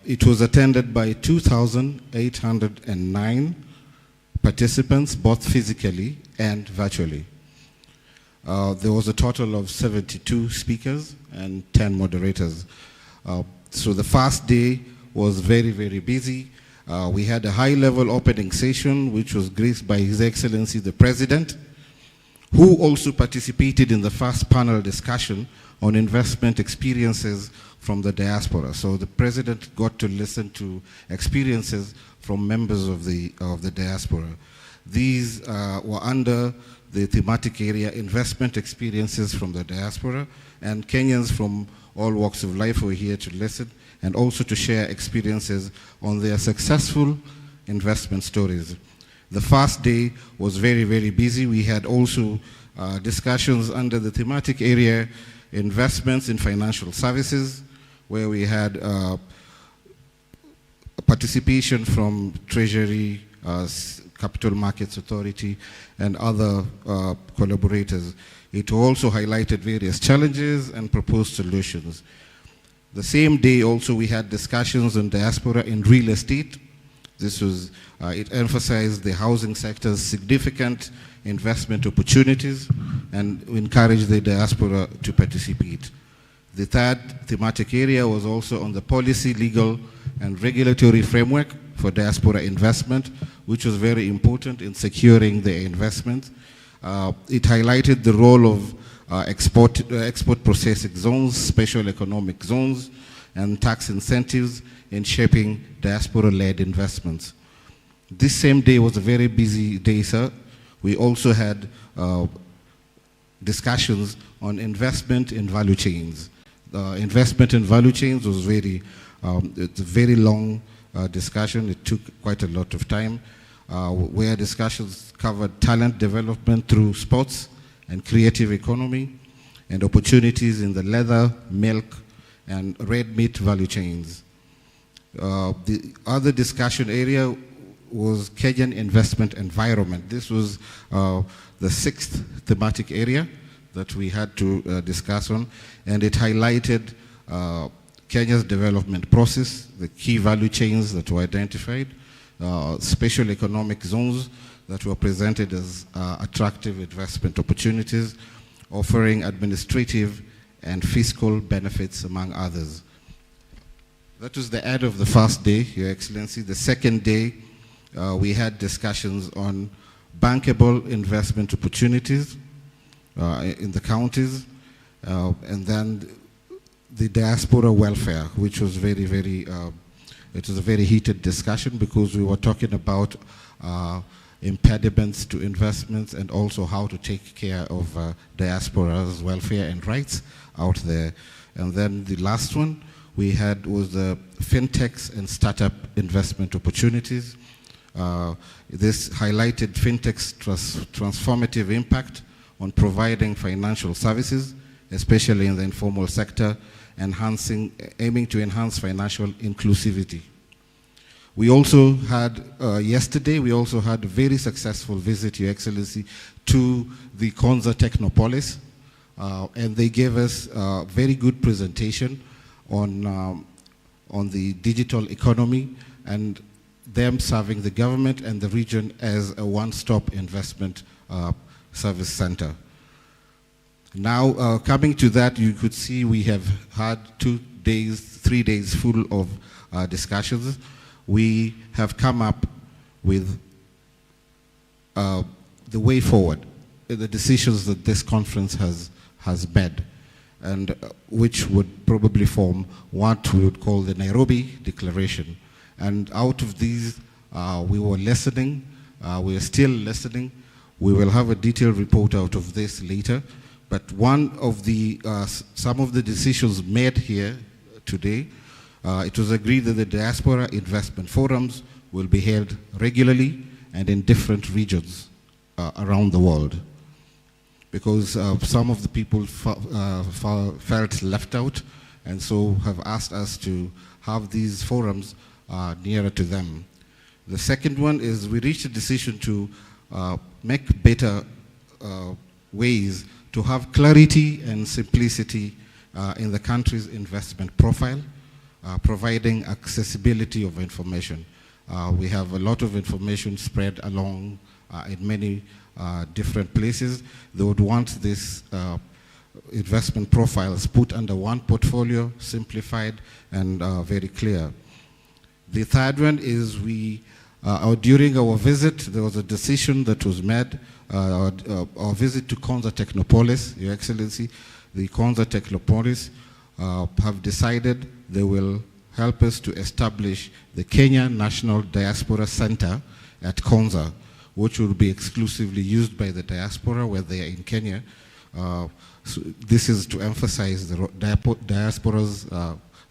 It was attended by 2,809 participants, both physically and virtually. There was a total of 72 speakers and 10 moderators. So the first day was very, very busy. We had a high-level opening session, which was graced by His Excellency the President, who also participated in the first panel discussion on investment experiences from the diaspora. So the President got to listen to experiences from members of the diaspora. These were under the thematic area, investment experiences from the diaspora, and Kenyans from all walks of life were here to listen and also to share experiences on their successful investment stories. The first day was very, very busy. We had also discussions under the thematic area, investments in financial services, where we had participation from Treasury, Capital Markets Authority, and other collaborators. It also highlighted various challenges and proposed solutions. The same day also we had discussions on diaspora in real estate. This was, it emphasized the housing sector's significant investment opportunities and encouraged the diaspora to participate. The third thematic area was also on the policy, legal, and regulatory framework for diaspora investment, which was very important in securing the investment. It highlighted the role of export processing zones, special economic zones, and tax incentives in shaping diaspora-led investments. This same day was a very busy day, sir. We also had discussions on investment in value chains. Investment in value chains was it's a very long discussion. It took quite a lot of time, where discussions covered talent development through sports and creative economy, and opportunities in the leather, milk, and red meat value chains. The other discussion area was Kenyan investment environment. This was the sixth thematic area that we had to discuss on, and it highlighted Kenya's development process, the key value chains that were identified, special economic zones that were presented as attractive investment opportunities, offering administrative and fiscal benefits, among others. That was the end of the first day, Your Excellency. The second day, we had discussions on bankable investment opportunities in the counties, and then the diaspora welfare, which was very, very, it was a very heated discussion because we were talking about impediments to investments and also how to take care of diaspora's welfare and rights out there. And then the last one we had was the fintechs and startup investment opportunities. This highlighted fintech's transformative impact on providing financial services, especially in the informal sector, aiming to enhance financial inclusivity. We also had, yesterday, we also had a very successful visit, Your Excellency, to the Konza Technopolis, and they gave us a very good presentation on the digital economy and them serving the government and the region as a one-stop investment service center. Now, coming to that, you could see we have had 3 days full of discussions. We have come up with the way forward, the decisions that this conference has made, and which would probably form what we would call the Nairobi Declaration. And out of these, we were listening, we are still listening. We will have a detailed report out of this later. But one of the, some of the decisions made here today, it was agreed that the diaspora investment forums will be held regularly and in different regions around the world. Because some of the people felt left out, and so have asked us to have these forums nearer to them. The second one is we reached a decision to make better ways to have clarity and simplicity in the country's investment profile, providing accessibility of information. We have a lot of information spread along in many different places. They would want this investment profiles put under one portfolio, simplified and very clear. The third one is during our visit, there was a decision that was made, our visit to Konza Technopolis, Your Excellency. The Konza Technopolis have decided they will help us to establish the Kenya National Diaspora Center at Konza, which will be exclusively used by the diaspora when they are in Kenya. So this is to emphasize the diaspora's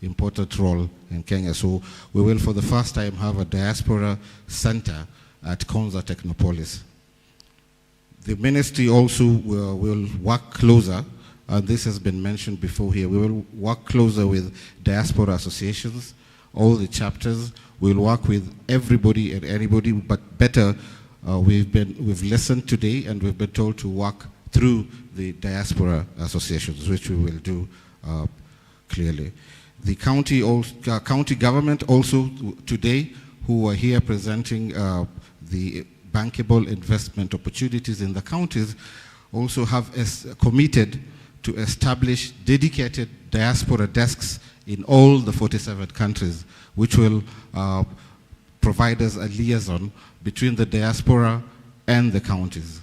important role in Kenya. So we will, for the first time, have a diaspora center at Konza Technopolis. The ministry also will work closer, and this has been mentioned before here. We will work closer with diaspora associations, all the chapters. We'll work with everybody and anybody, but better, we've listened today and we've been told to work through the diaspora associations, which we will do clearly. The county government also today, who are here presenting the bankable investment opportunities in the counties, also have committed to establish dedicated diaspora desks in all the 47 countries, which will provide us a liaison between the diaspora and the counties.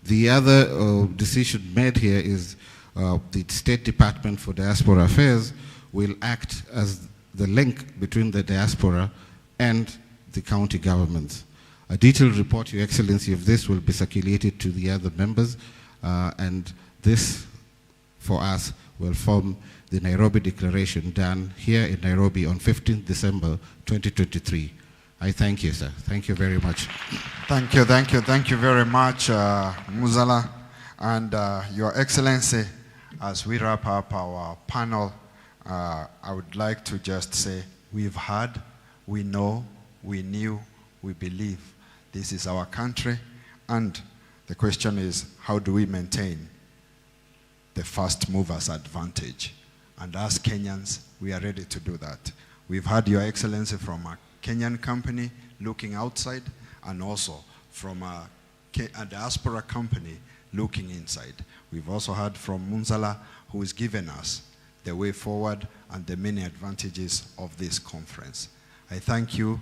The other decision made here is the State Department for Diaspora Affairs will act as the link between the diaspora and the county governments. A detailed report, Your Excellency, of this will be circulated to the other members, and this, for us, will form the Nairobi Declaration done here in Nairobi on 15th December 2023. I thank you, sir. Thank you very much. Thank you very much, Muzala. And Your Excellency, as we wrap up our panel, I would like to just say we've heard, we know, we knew, we believe this is our country, and the question is, how do we maintain the first mover's advantage And as Kenyans, we are ready to do that. We've had Your Excellency from a Kenyan company looking outside, and also from a diaspora company looking inside. We've also heard from Munzala, who has given us the way forward and the many advantages of this conference. I thank you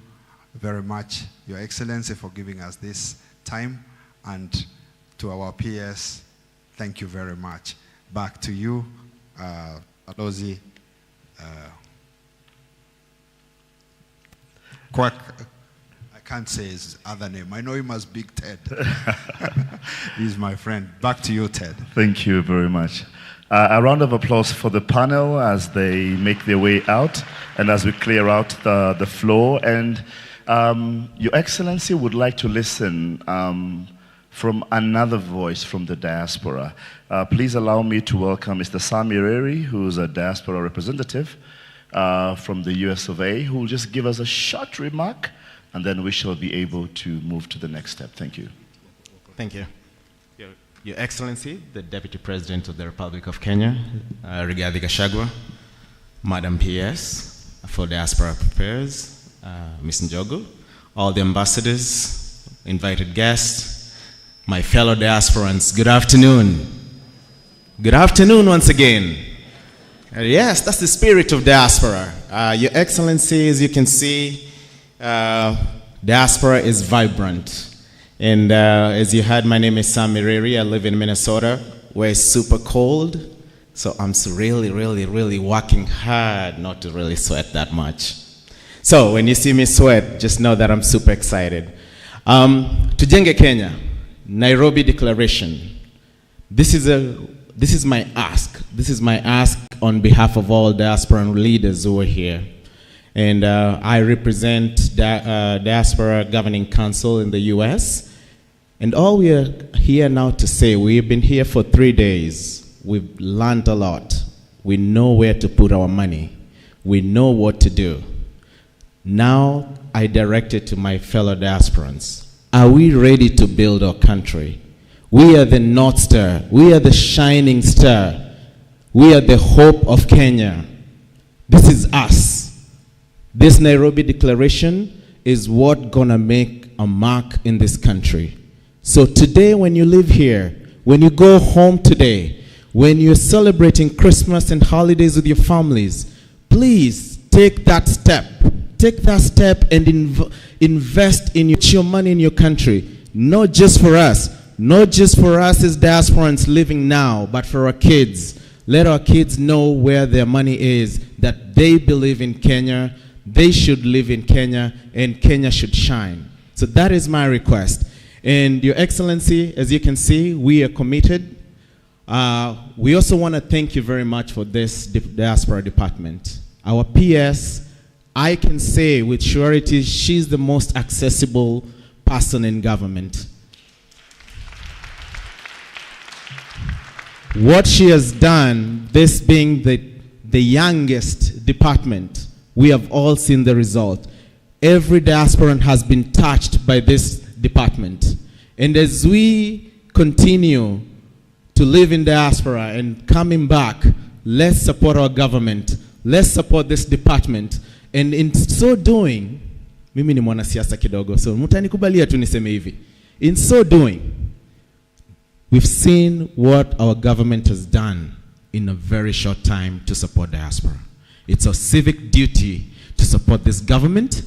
very much, Your Excellency, for giving us this time, and to our PS, thank you very much. Back to you, Alozi. Quack. I can't say his other name. I know him as Big Ted. He's my friend. Back to you, Ted. Thank you very much. A round of applause for the panel as they make their way out and as we clear out the floor. And Your Excellency would like to listen from another voice from the diaspora. Please allow me to welcome Mr. Sam Ireri, who's a diaspora representative from the US of A, who will just give us a short remark, and then we shall be able to move to the next step. Thank you. Thank you. Your Excellency, the Deputy President of the Republic of Kenya, Rigathi Gachagua, Madam PS for Diaspora Affairs, Ms. Njogu, all the ambassadors, invited guests, my fellow diasporans, good afternoon. Good afternoon once again. Yes, that's the spirit of diaspora. Your Excellency, as you can see, diaspora is vibrant. And as you heard, my name is Sam Mireri. I live in Minnesota, where it's super cold. So I'm really working hard not to really sweat that much. So when you see me sweat, just know that I'm super excited. Tujenge Kenya, Nairobi Declaration. This is my ask. This is my ask on behalf of all diasporan leaders who are here. And I represent Diaspora Governing Council in the US. And all we are here now to say, we've been here for 3 days. We've learned a lot. We know where to put our money. We know what to do. Now I direct it to my fellow diasporans. Are we ready to build our country? We are the North Star. We are the shining star. We are the hope of Kenya. This is us. This Nairobi Declaration is what gonna make a mark in this country. So today when you live here, when you go home today, when you're celebrating Christmas and holidays with your families, please take that step. Take that step and invest in your money in your country. Not just for us. Not just for us as diasporans living now, but for our kids. Let our kids know where their money is, that they believe in Kenya, they should live in Kenya, and Kenya should shine. So that is my request. And Your Excellency, as you can see, we are committed. We also want to thank you very much for this diaspora department. Our PS, I can say with surety, she's the most accessible person in government. What she has done, this being the youngest department, we have all seen the result. Every diasporan has been touched by this department. And as we continue to live in diaspora and coming back, let's support our government. Let's support this department. And in so doing, mimi ni mwanasiasa kidogo, so mtanikubalia tu niseme hivi. In so doing, we've seen what our government has done in a very short time to support diaspora. It's our civic duty to support this government,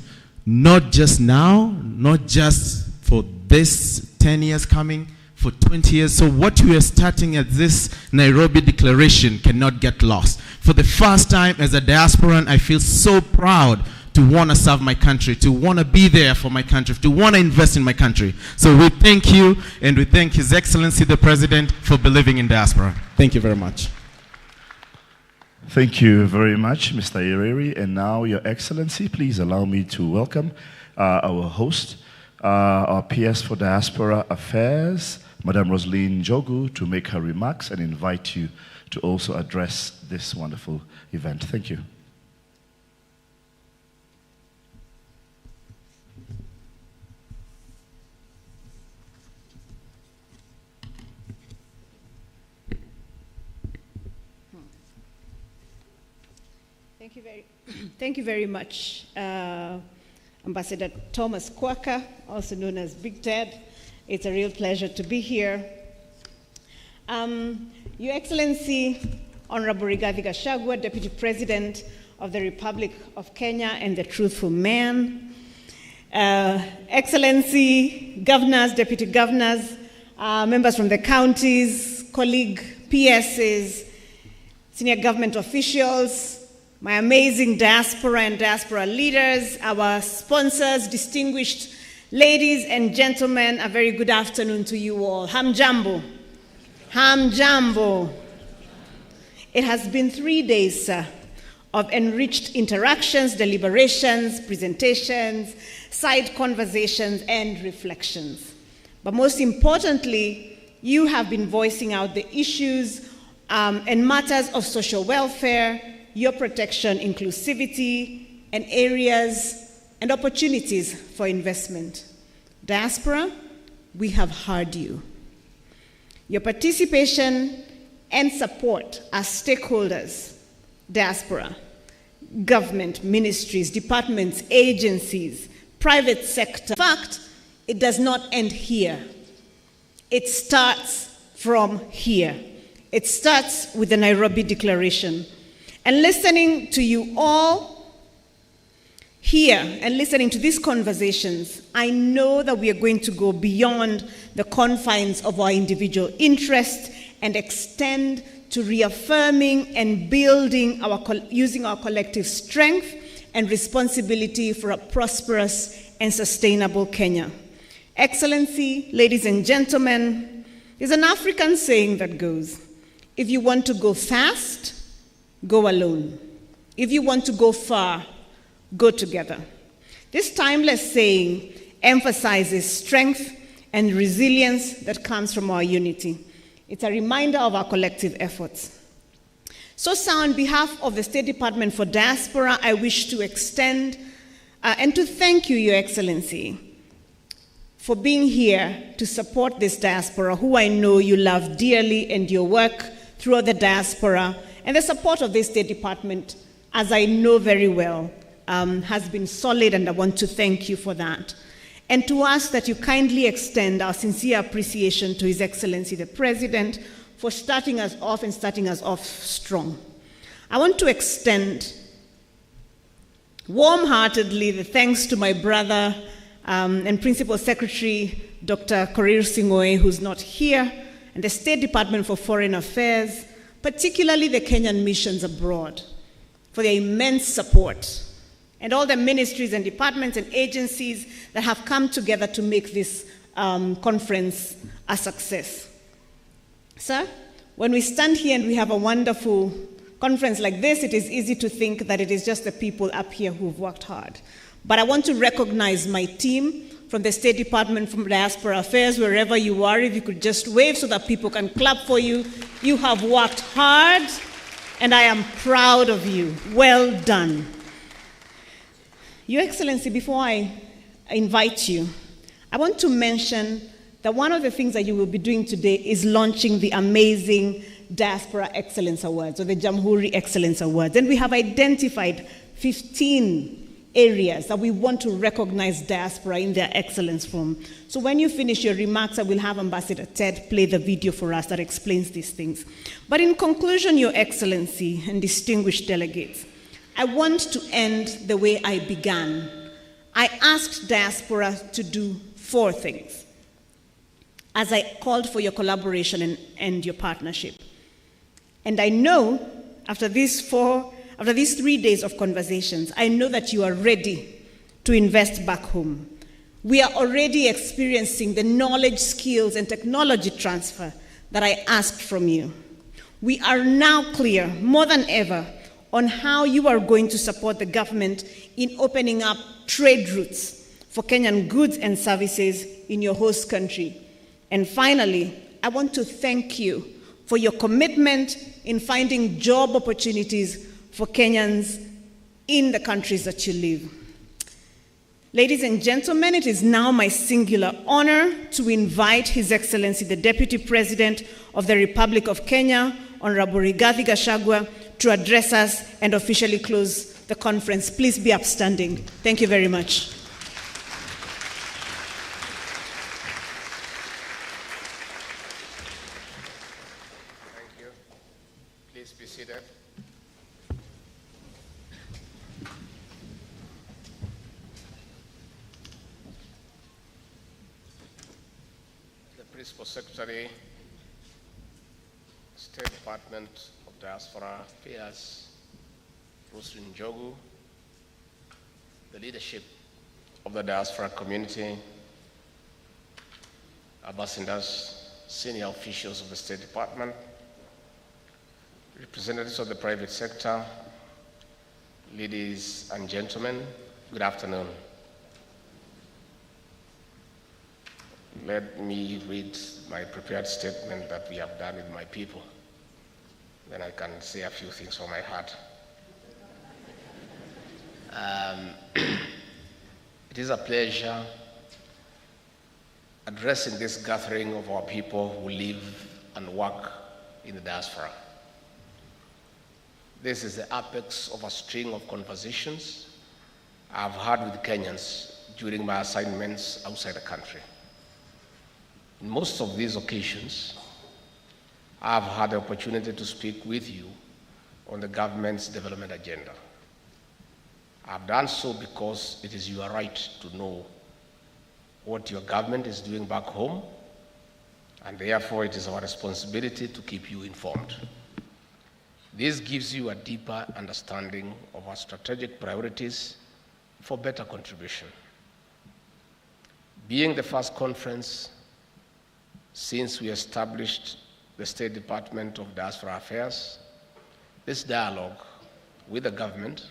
not just now, not just for this 10 years coming, for 20 years. So what we are starting at this Nairobi Declaration cannot get lost. For the first time as a diasporan, I feel so proud to want to serve my country, to want to be there for my country, to want to invest in my country. So we thank you, and we thank His Excellency the President for believing in diaspora. Thank you very much. Thank you very much, Mr. Ireri. And now, Your Excellency, please allow me to welcome our host, our PS for Diaspora Affairs, Madam Rosaline Njogu, to make her remarks and invite you to also address this wonderful event. Thank you. Thank you very much, Ambassador Thomas Kwaka, also known as Big Ted. It's a real pleasure to be here. Your Excellency, Honorable Rigathi Gachagua, Deputy President of the Republic of Kenya and the Truthful Man, Excellency, Governors, Deputy Governors, members from the counties, colleague PSs, senior government officials, my amazing diaspora and diaspora leaders, our sponsors, distinguished ladies and gentlemen, a very good afternoon to you all. Hamjambo. Hamjambo. It has been 3 days, sir, of enriched interactions, deliberations, presentations, side conversations, and reflections. But most importantly, you have been voicing out the issues and matters of social welfare, your protection, inclusivity, and areas and opportunities for investment. Diaspora, we have heard you. Your participation and support as stakeholders, diaspora, government, ministries, departments, agencies, private sector. In fact, it does not end here. It starts from here. It starts with the Nairobi Declaration. And listening to you all here and listening to these conversations, I know that we are going to go beyond the confines of our individual interests and extend to reaffirming and building using our collective strength and responsibility for a prosperous and sustainable Kenya. Excellency, ladies and gentlemen, there's an African saying that goes, if you want to go fast, go alone. If you want to go far, go together. This timeless saying emphasizes strength and resilience that comes from our unity. It's a reminder of our collective efforts. So, sir, on behalf of the State Department for Diaspora, I wish to extend and to thank you, Your Excellency, for being here to support this diaspora, who I know you love dearly, and your work throughout the diaspora and the support of this State Department, as I know very well, has been solid, and I want to thank you for that. And to ask that you kindly extend our sincere appreciation to His Excellency the President for starting us off and starting us off strong. I want to extend warm-heartedly the thanks to my brother and Principal Secretary, Dr. Korir Sing'oei, who's not here, and the State Department for Foreign Affairs, particularly the Kenyan missions abroad, for their immense support, and all the ministries and departments and agencies that have come together to make this conference a success. Sir, when we stand here and we have a wonderful conference like this, it is easy to think that it is just the people up here who've worked hard. But I want to recognize my team from the State Department, from Diaspora Affairs, wherever you are. If you could just wave so that people can clap for you. You have worked hard, and I am proud of you. Well done. Your Excellency, before I invite you, I want to mention that one of the things that you will be doing today is launching the amazing Diaspora Excellence Awards, or the Jamhuri Excellence Awards. And we have identified 15 areas that we want to recognize diaspora in their excellence from. So when you finish your remarks, I will have Ambassador Ted play the video for us that explains these things. But in conclusion, Your Excellency and distinguished delegates, I want to end the way I began. I asked diaspora to do 4 things as I called for your collaboration and your partnership. And I know after these 3 days of conversations, I know that you are ready to invest back home. We are already experiencing the knowledge, skills, and technology transfer that I asked from you. We are now clear, more than ever, on how you are going to support the government in opening up trade routes for Kenyan goods and services in your host country. And finally, I want to thank you for your commitment in finding job opportunities for Kenyans in the countries that you live. Ladies and gentlemen, it is now my singular honor to invite His Excellency, the Deputy President of the Republic of Kenya, Honorable Rigathi Gachagua, to address us and officially close the conference. Please be upstanding. Thank you very much. Thank you. Please be seated. The Principal Secretary, State Department of Diaspora Affairs, Roslyn Njogu, the leadership of the diaspora community, ambassadors, senior officials of the State Department, representatives of the private sector, ladies and gentlemen, good afternoon. Let me read my prepared statement that we have done with my people. Then I can say a few things from my heart. It is a pleasure addressing this gathering of our people who live and work in the diaspora. This is the apex of a string of conversations I've had with Kenyans during my assignments outside the country. In most of these occasions, I've had the opportunity to speak with you on the government's development agenda. I've done so because it is your right to know what your government is doing back home, and therefore it is our responsibility to keep you informed. This gives you a deeper understanding of our strategic priorities for better contribution. Being the first conference since we established the State Department of Diaspora Affairs, this dialogue with the government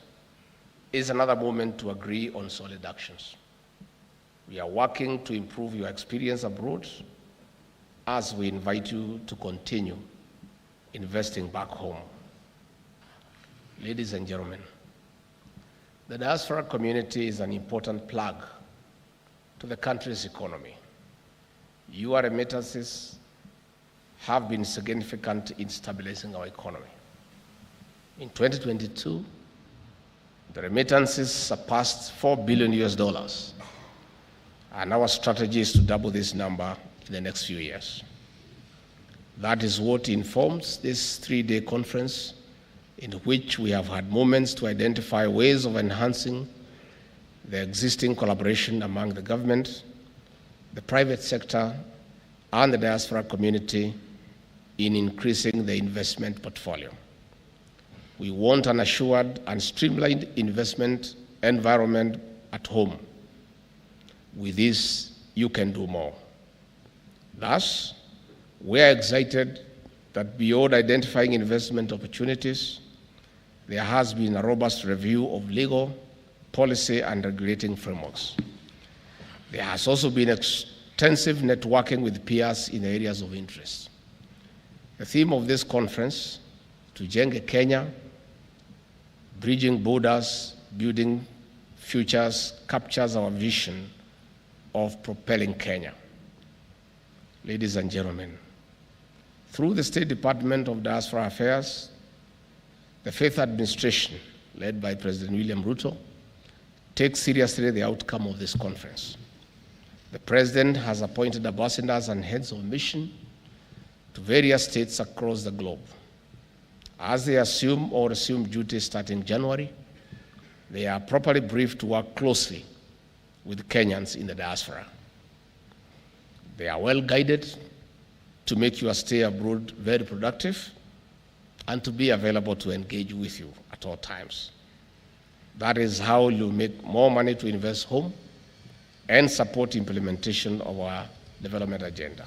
is another moment to agree on solid actions. We are working to improve your experience abroad as we invite you to continue investing back home. Ladies and gentlemen, the diaspora community is an important plug to the country's economy. Your remittances have been significant in stabilizing our economy. In 2022, the remittances surpassed $4 billion, and our strategy is to double this number in the next few years. That is what informs this three-day conference, in which we have had moments to identify ways of enhancing the existing collaboration among the government, the private sector, and the diaspora community in increasing the investment portfolio. We want an assured and streamlined investment environment at home. With this, you can do more. Thus, we are excited that beyond identifying investment opportunities, there has been a robust review of legal, policy, and regulating frameworks. There has also been extensive networking with peers in areas of interest. The theme of this conference, Tujenge Kenya, Bridging Borders, Building Futures, captures our vision of propelling Kenya. Ladies and gentlemen, through the State Department of Diaspora Affairs, the Faith Administration, led by President William Ruto, takes seriously the outcome of this conference. The President has appointed ambassadors and heads of mission to various states across the globe. As they assume or resume duty starting January, they are properly briefed to work closely with Kenyans in the diaspora. They are well guided to make your stay abroad very productive and to be available to engage with you at all times. That is how you make more money to invest home and support implementation of our development agenda.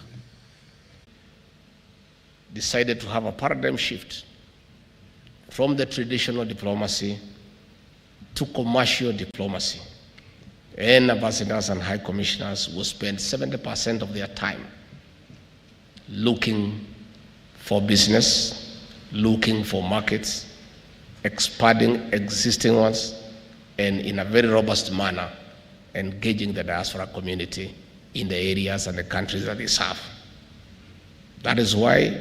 Decided to have a paradigm shift from the traditional diplomacy to commercial diplomacy. And ambassadors and high commissioners will spend 70% of their time looking for business, looking for markets, expanding existing ones, and in a very robust manner, engaging the diaspora community in the areas and the countries that they serve. That is why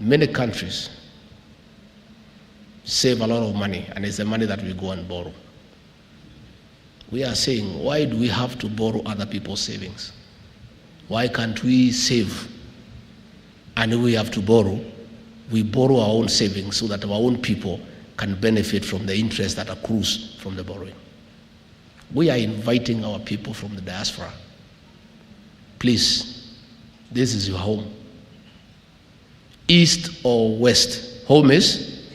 Many countries save a lot of money, and it's the money that we go and borrow. We are saying, why do we have to borrow other people's savings? Why can't we save? And if we have to borrow, we borrow our own savings so that our own people can benefit from the interest that accrues from the borrowing. We are inviting our people from the diaspora. Please, this is your home. East or west, home is?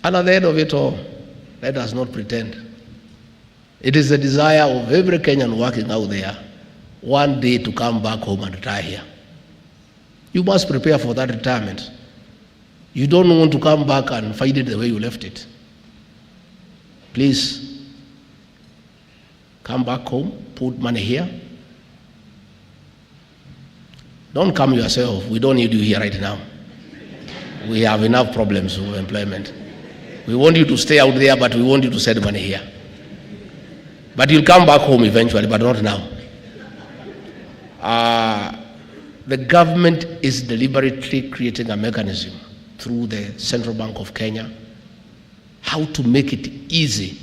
And at the end of it all, let us not pretend. It is the desire of every Kenyan working out there one day to come back home and retire here. You must prepare for that retirement. You don't want to come back and find it the way you left it. Please, come back home, put money here. Don't come yourself. We don't need you here right now. We have enough problems with employment. We want you to stay out there, but we want you to send money here. But you'll come back home eventually, but not now. The government is deliberately creating a mechanism through the Central Bank of Kenya how to make it easy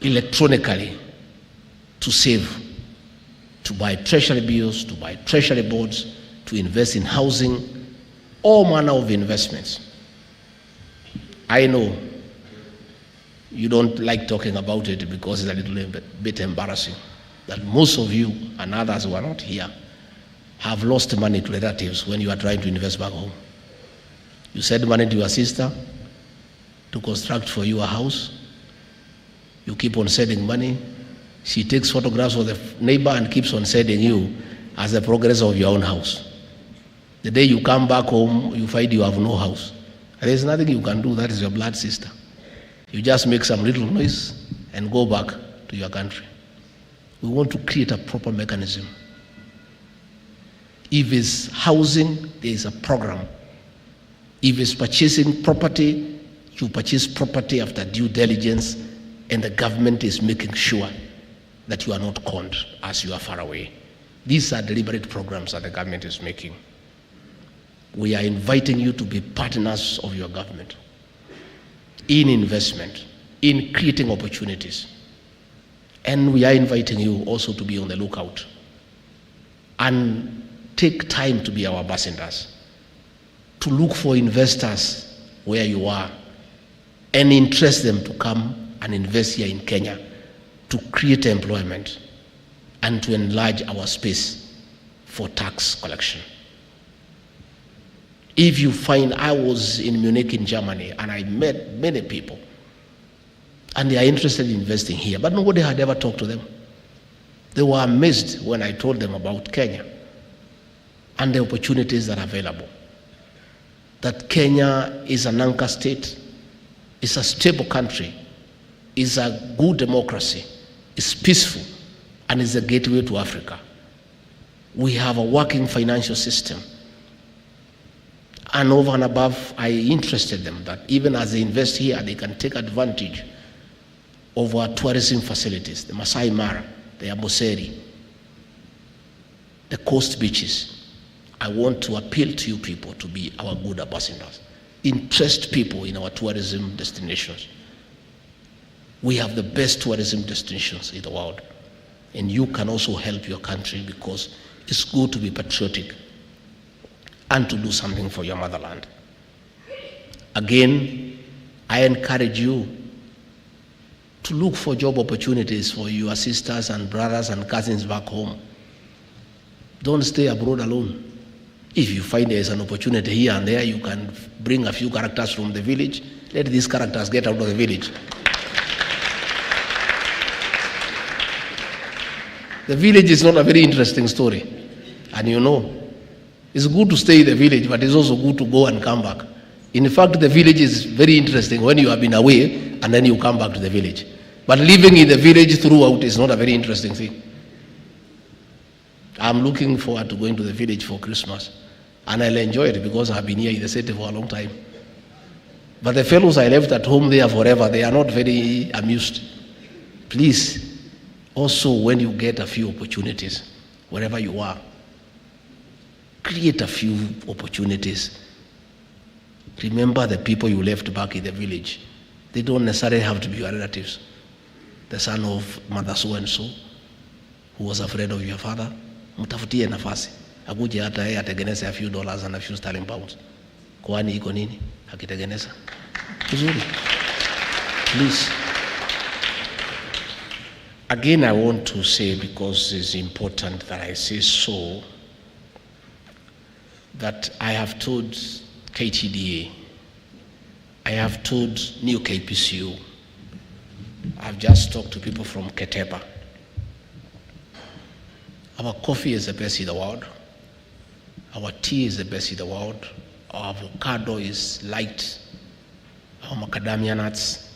electronically to save, to buy treasury bills, to buy treasury bonds, to invest in housing, all manner of investments. I know you don't like talking about it because it's a little bit embarrassing that most of you and others who are not here have lost money to relatives when you are trying to invest back home. You send money to your sister to construct for you a house. You keep on sending money. She takes photographs of the neighbor and keeps on sending you as the progress of your own house. The day you come back home, you find you have no house. And there's nothing you can do. That is your blood sister. You just make some little noise and go back to your country. We want to create a proper mechanism. If it's housing, there is a program. If it's purchasing property, you purchase property after due diligence, and the government is making sure that you are not conned as you are far away. These are deliberate programs that the government is making. We are inviting you to be partners of your government in investment, in creating opportunities. And we are inviting you also to be on the lookout and take time to be our ambassadors, to look for investors where you are and interest them to come and invest here in Kenya to create employment and to enlarge our space for tax collection. If you find, I was in Munich in Germany and I met many people and they are interested in investing here, but nobody had ever talked to them. They were amazed when I told them about Kenya and the opportunities that are available. That Kenya is an anchor state, it's a stable country, it's a good democracy, it's peaceful, and it's a gateway to Africa. We have a working financial system. And over and above, I interested them that even as they invest here, they can take advantage of our tourism facilities, the Masai Mara, the Amboseli, the coast beaches. I want to appeal to you people to be our good ambassadors. Interest people in our tourism destinations. We have the best tourism destinations in the world. And you can also help your country because it's good to be patriotic and to do something for your motherland. Again, I encourage you to look for job opportunities for your sisters and brothers and cousins back home. Don't stay abroad alone. If you find there's an opportunity here and there, you can bring a few characters from the village. Let these characters get out of the village. The village is not a very interesting story. And you know, it's good to stay in the village, but it's also good to go and come back. In fact, the village is very interesting when you have been away and then you come back to the village. But living in the village throughout is not a very interesting thing. I'm looking forward to going to the village for Christmas. And I'll enjoy it because I've been here in the city for a long time. But the fellows I left at home there forever, they are not very amused. Please, also when you get a few opportunities, wherever you are, create a few opportunities. Remember the people you left back in the village. They don't necessarily have to be your relatives. The son of mother so and so, who was afraid of your father, mtafutie nafasi. Akuje hata yeye atengeneze a few dollars and a few sterling pounds. Kwani iko nini? Akitengeneza. Vizuri. Please. Again, I want to say, because it's important that I say so, that I have told KTDA, I have told New KPCU, I've just talked to people from Ketepa. Our coffee is the best in the world. Our tea is the best in the world. Our avocado is light. Our macadamia nuts.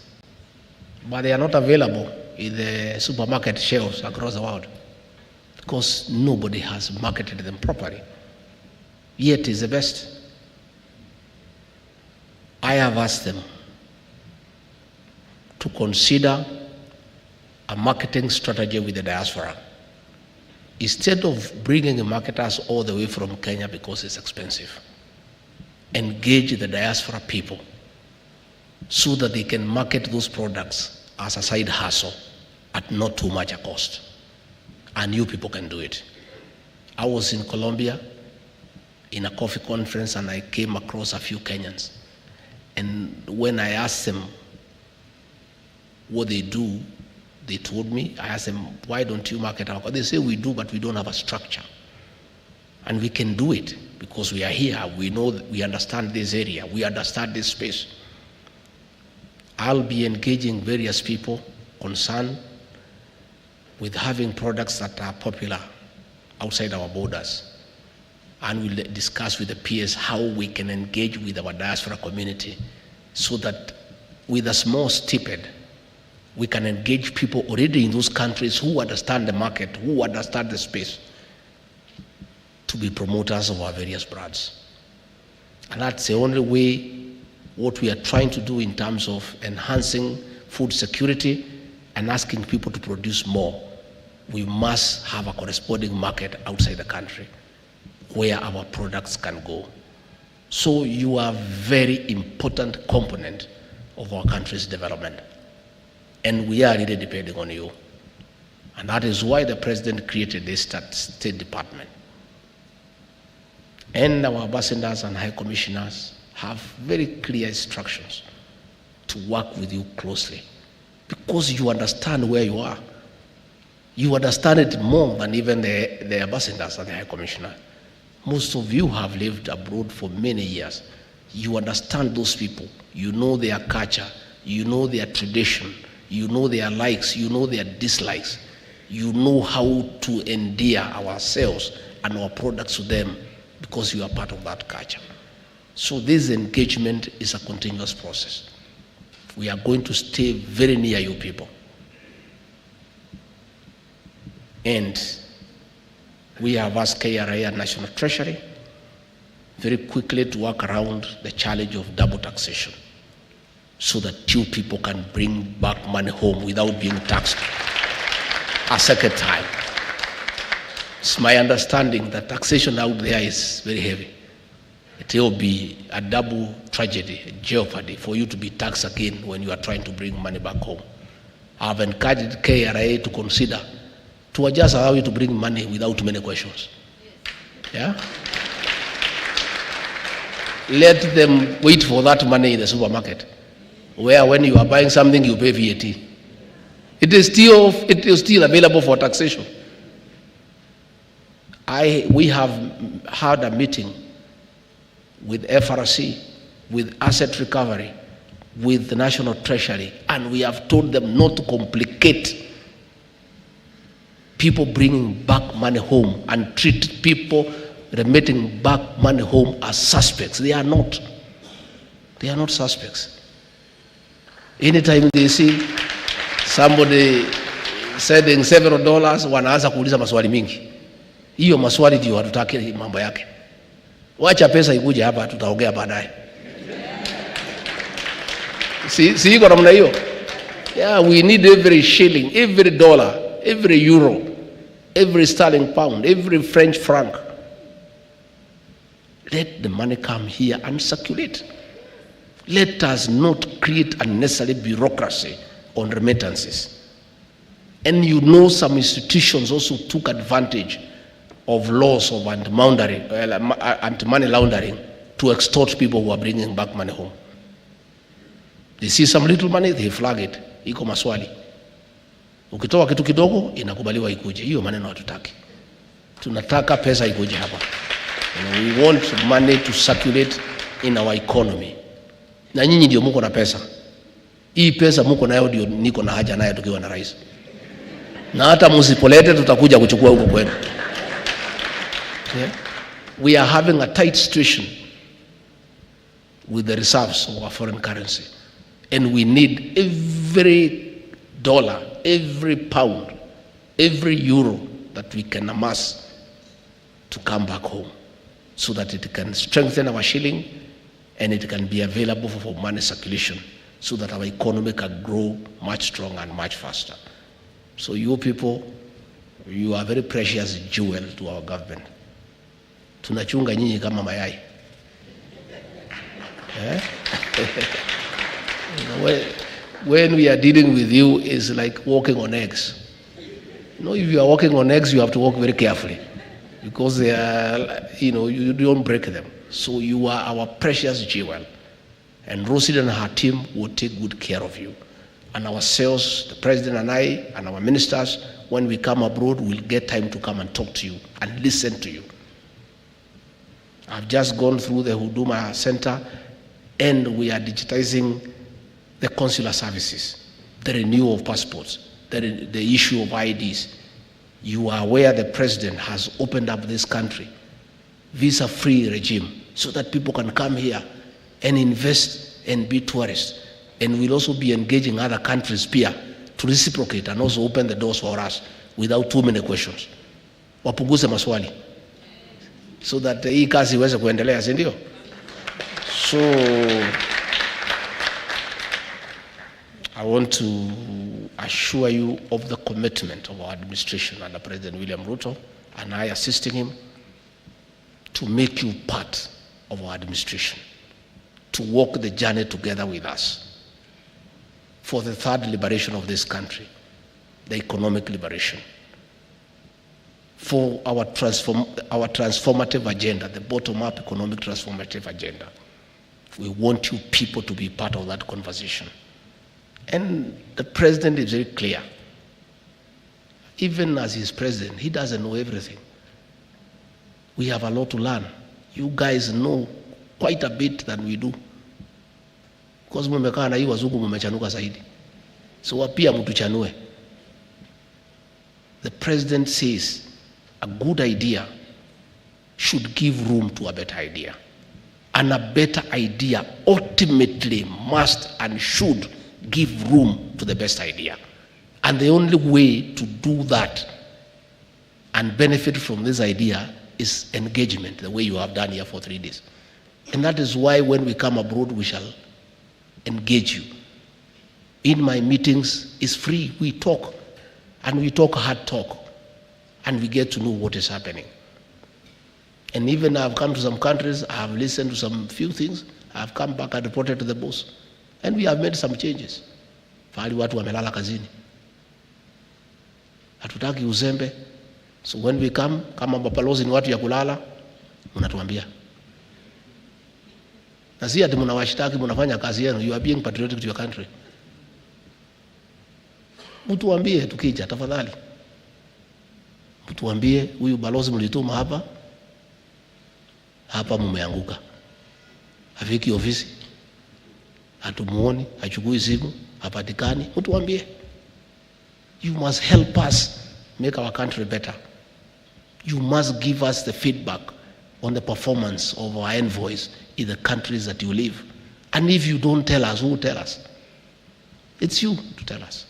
But they are not available in the supermarket shelves across the world because nobody has marketed them properly. Yet is the best. I have asked them to consider a marketing strategy with the diaspora. Instead of bringing marketers all the way from Kenya because it's expensive, engage the diaspora people so that they can market those products as a side hustle at not too much a cost. And you people can do it. I was in Colombia in a coffee conference and I came across a few Kenyans. And when I asked them what they do, they told me, I asked them, why don't you market our coffee? They say we do, but we don't have a structure. And we can do it because we are here. We know, we understand this area. We understand this space. I'll be engaging various people concerned with having products that are popular outside our borders. And we'll discuss with the peers how we can engage with our diaspora community so that with a small stipend, we can engage people already in those countries who understand the market, who understand the space, to be promoters of our various brands. And that's the only way what we are trying to do in terms of enhancing food security and asking people to produce more. We must have a corresponding market outside the country where our products can go. So you are a very important component of our country's development. And we are really depending on you. And that is why the president created this State Department. And our ambassadors and high commissioners have very clear instructions to work with you closely because you understand where you are. You understand it more than even the ambassadors and the high commissioner. Most of you have lived abroad for many years. You understand those people. You know their culture. You know their tradition. You know their likes. You know their dislikes. You know how to endear ourselves and our products to them because you are part of that culture. So this engagement is a continuous process. We are going to stay very near you people. And we have asked KRA and National Treasury very quickly to work around the challenge of double taxation so that you people can bring back money home without being taxed a second time. It's my understanding that taxation out there is very heavy. It will be a double tragedy, a jeopardy for you to be taxed again when you are trying to bring money back home. I've encouraged KRA to consider to just allow you to bring money without too many questions. Yeah? Let them wait for that money in the supermarket, where when you are buying something, you pay VAT. It is still available for taxation. We have had a meeting with FRC, with asset recovery, with the National Treasury, and we have told them not to complicate people bringing back money home and treat people remitting back money home as suspects. They are not. They are not suspects. Anytime they see somebody sending several dollars, wanaanza kuuliza maswali mingi. Hiyo maswali ndio hatutaki mambo yake. Wacha pesa ikuje hapa, tutaongea baadaye. Si iko namna hiyo? Yeah, we need every shilling, every dollar, every euro, every sterling pound, every French franc. Let the money come here and circulate. Let us not create unnecessary bureaucracy on remittances. And you know some institutions also took advantage of laws of anti-money laundering to extort people who are bringing back money home. They see some little money, they flag it. Iko maswali. Ukitoa kitu kidogo, inakubaliwa ikuje. Hiyo maneno hatutaki. Tunataka pesa ikuje hapa. We want money to circulate in our economy. Na nyinyi ndio mko na pesa. Hii pesa mko nayo ndio niko na haja nayo tukiwa na rais. Na hata msipolete tutakuja kuchukua huko kwenu. Yeah? We are having a tight situation with the reserves of our foreign currency. And we need every dollar, every pound, every euro that we can amass to come back home so that it can strengthen our shilling and it can be available for money circulation so that our economy can grow much stronger and much faster. So you people, you are very precious jewel to our government. Tunachunga nyinyi kama mayai. Eh? When we are dealing with you, it's like walking on eggs. You know, if you are walking on eggs, you have to walk very carefully because they are, you don't break them. So you are our precious jewel. And Rosie and her team will take good care of you. And ourselves, the president and I, and our ministers, when we come abroad, we'll get time to come and talk to you and listen to you. I've just gone through the Huduma Center, and we are digitizing the consular services, the renewal of passports, the issue of IDs. You are aware the president has opened up this country, visa-free regime, so that people can come here and invest and be tourists. And we'll also be engaging other countries here to reciprocate and also open the doors for us without too many questions. Wapunguze maswali. So that hii kazi iweze kuendelea, si ndio? So I want to assure you of the commitment of our administration under President William Ruto and I assisting him to make you part of our administration, to walk the journey together with us for the third liberation of this country, the economic liberation, for our transformative agenda, the bottom-up economic transformative agenda. We want you people to be part of that conversation. And the president is very clear. Even as he's president, he doesn't know everything. We have a lot to learn. You guys know quite a bit than we do. Because mumekaa na hii wazungu mumechanuka zaidi. So wapia mtuchanue. The president says a good idea should give room to a better idea. And a better idea ultimately must and should give room to the best idea. And the only way to do that and benefit from this idea is engagement, the way you have done here for 3 days. And that is why when we come abroad, we shall engage you. In my meetings, it's free. We talk, and we talk hard talk, and we get to know what is happening. And even I've come to some countries, I've listened to some few things, I've come back and reported to the boss. And we have made some changes. Fahali watu wamelala kazini. Hatutaki uzembe. So when we come, kama mabalozi ni watu ya kulala, mnatuambia. Na si ati mnawashtaki mnafanya kazi yenu, you are being patriotic to your country. Mtuambie tukija tafadhali. Mtuambie huyu balozi mlituma hapa mumeanguka. Hafiki ofisi. Hatumuoni, hachukui simu, hapatikani. Mtuambie. You must help us make our country better. You must give us the feedback on the performance of our envoys in the countries that you live. And if you don't tell us, who will tell us? It's you to tell us.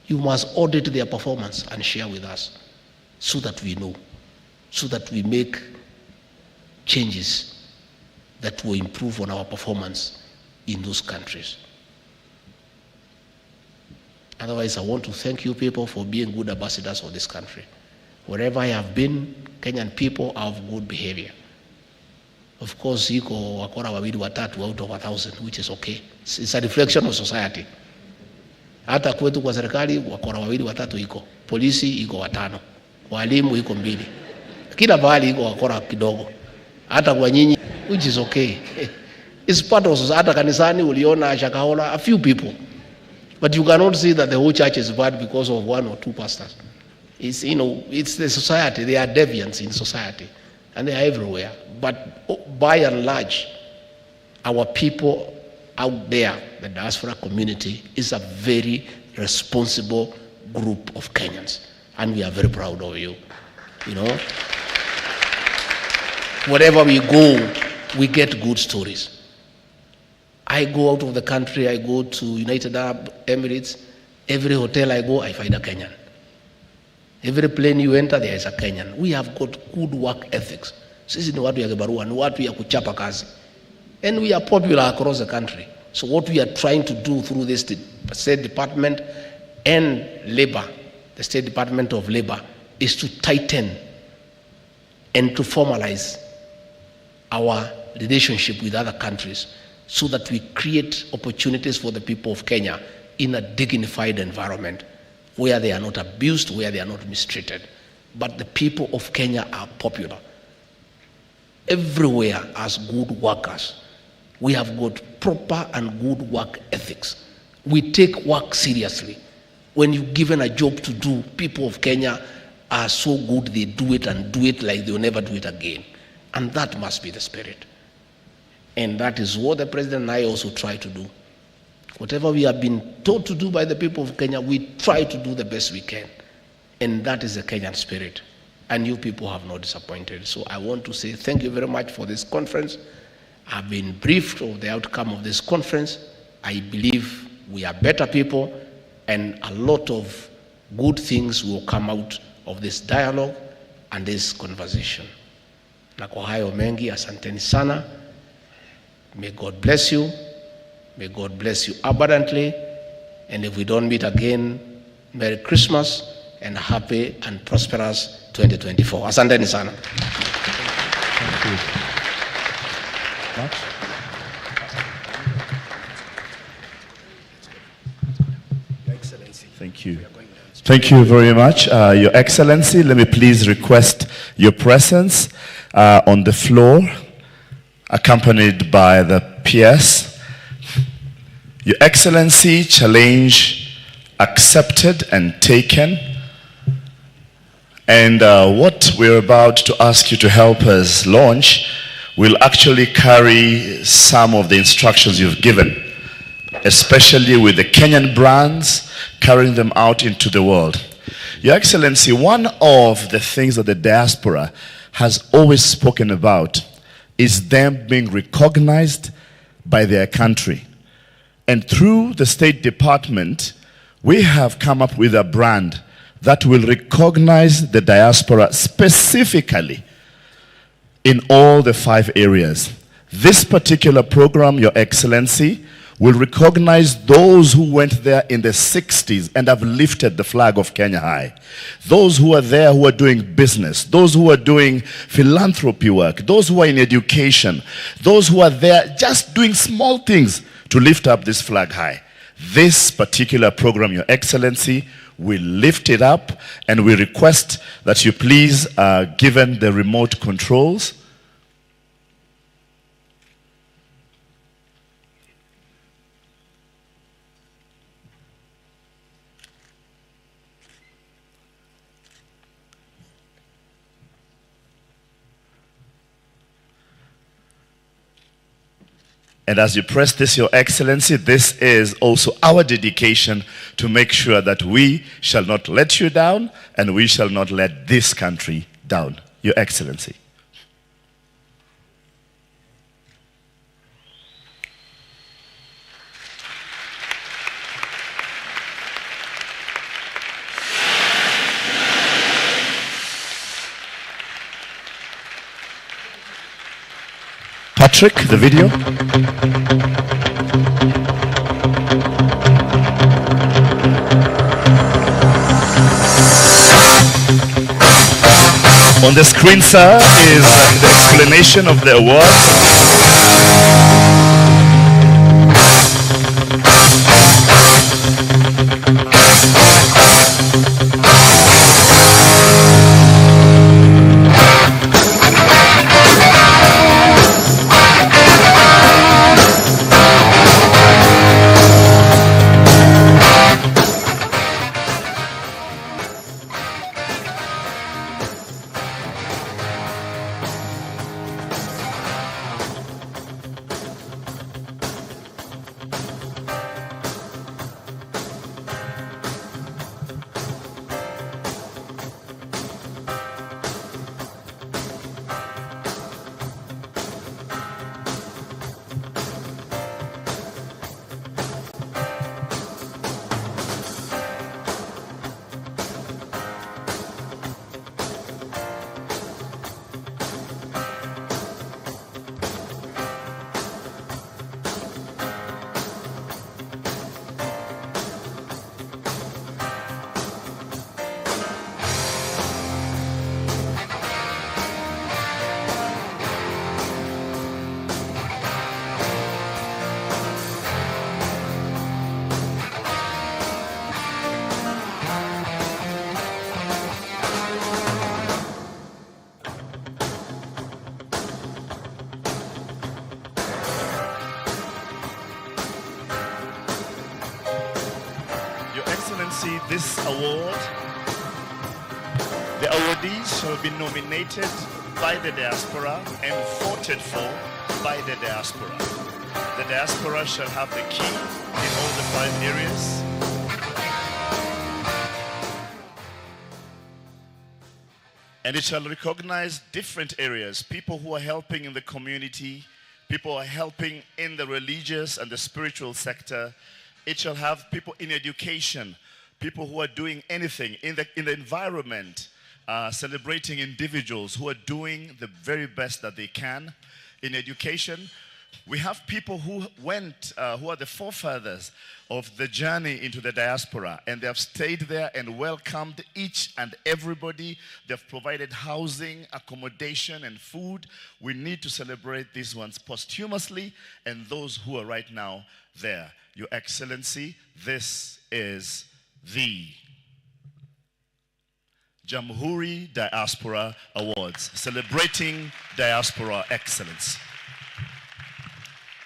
You must audit their performance and share with us so that we know, so that we make changes that will improve on our performance in those countries. Otherwise, I want to thank you people for being good ambassadors of this country. Wherever I have been, Kenyan people are of good behavior. Of course, iko wakora wawili watatu out of 1,000, which is okay. It's a reflection of society. Hata kwetu kwa serikali wakora wawili watatu iko. Polisi iko 5. Walimu iko 2. Kila mahali iko wakora kidogo. Hata kwa nyinyi, which is okay. It's part of society. Hata kanisani uliona Shakahola, a few people. But you cannot see that the whole church is bad because of 1 or 2 pastors. It's, you know, it's the society. There are deviants in society. And they are everywhere. But by and large, our people out there, the diaspora community, is a very responsible group of Kenyans. And we are very proud of you. You know, wherever we go, we get good stories. I go out of the country, I go to United Arab Emirates. Every hotel I go, I find a Kenyan. Every plane you enter, there is a Kenyan. We have got good work ethics. Sisi ni watu ya kibarua, ni watu ya kuchapa kazi. And we are popular across the country. So what we are trying to do through this State Department and Labor, the State Department of Labor, is to tighten and to formalize our relationship with other countries so that we create opportunities for the people of Kenya in a dignified environment where they are not abused, where they are not mistreated. But the people of Kenya are popular. Everywhere as good workers. We have got proper and good work ethics. We take work seriously. When you're given a job to do, people of Kenya are so good, they do it and do it like they'll never do it again. And that must be the spirit. And that is what the President and I also try to do. Whatever we have been taught to do by the people of Kenya, we try to do the best we can. And that is the Kenyan spirit. And you people have not disappointed. So I want to say thank you very much for this conference. I've been briefed of the outcome of this conference. I believe we are better people, and a lot of good things will come out of this dialogue and this conversation. Na kwa hayo mengi, asanteni sana. May God bless you. May God bless you abundantly. And if we don't meet again, Merry Christmas and happy and prosperous 2024. Asanteni sana. Thank you. Much. Excellency. Thank you. Thank you very much, Your Excellency. Let me please request your presence on the floor, accompanied by the PS. Your Excellency, challenge accepted and taken. And what we're about to ask you to help us launch will actually carry some of the instructions you've given, especially with the Kenyan brands, carrying them out into the world. Your Excellency, one of the things that the diaspora has always spoken about is them being recognized by their country. And through the State Department, we have come up with a brand that will recognize the diaspora specifically in all the 5 areas. This particular program, Your Excellency, will recognize those who went there in the 60s and have lifted the flag of Kenya high. Those who are there who are doing business, those who are doing philanthropy work, those who are in education, those who are there just doing small things to lift up this flag high. This particular program, Your Excellency, will lift it up, and we request that you please, given the remote controls, and as you press this, Your Excellency, this is also our dedication to make sure that we shall not let you down and we shall not let this country down. Your Excellency. Patrick, the video. On the screen, sir, is the explanation of the award. This award, the awardees shall be nominated by the diaspora and voted for by the diaspora. The diaspora shall have the key in all the 5 areas. And it shall recognize different areas, people who are helping in the community, people who are helping in the religious and the spiritual sector. It shall have people in education, people who are doing anything in the environment, celebrating individuals who are doing the very best that they can. In education, we have people who who are the forefathers of the journey into the diaspora, and they have stayed there and welcomed each and everybody. They've provided housing, accommodation, and food. We need to celebrate these ones posthumously and those who are right now there. Your Excellency, this is the Jamhuri Diaspora Awards, celebrating diaspora excellence.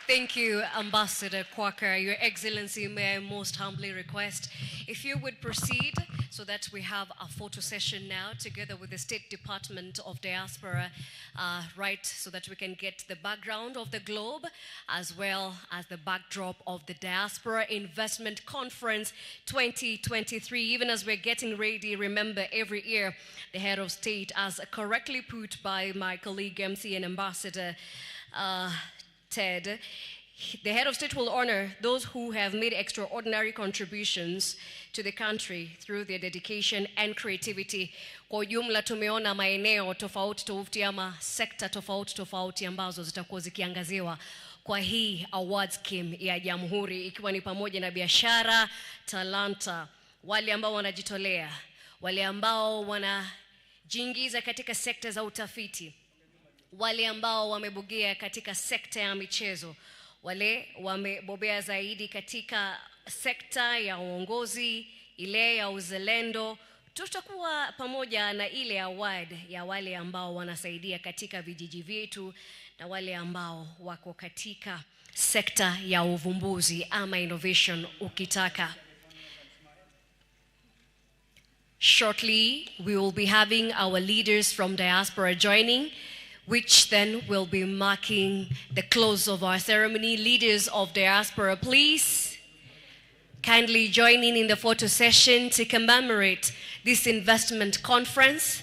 Thank you, Ambassador Quaker. Your Excellency, may I most humbly request if you would proceed so that we have a photo session now together with the State Department of Diaspora, right, so that we can get the background of the globe as well as the backdrop of the Diaspora Investment Conference 2023. Even as we're getting ready, remember every year the head of state, as correctly put by my colleague MC and Ambassador Ted, the head of state will honor those who have made extraordinary contributions to the country through their dedication and creativity. Kwa ujumla tumeona maeneo tofauti tofauti ama sekta tofauti tofauti ambazo zitakuwa zikiangaziwa kwa hii awards scheme ya Jamhuri, ikiwa ni pamoja na biashara, talanta, wale ambao wanajitolea, wale ambao wanajiingiza katika sekta za utafiti, wale ambao wamebobea katika sekta ya michezo, wale wamebobea zaidi katika sekta ya uongozi, ile ya uzalendo. Tutakuwa pamoja na ile award ya wale ambao wanasaidia katika vijiji vyetu na wale ambao wako katika sekta ya uvumbuzi ama innovation ukitaka. Shortly, we will be having our leaders from diaspora joining, which then will be marking the close of our ceremony. Leaders of diaspora, please kindly join in the photo session to commemorate this investment conference.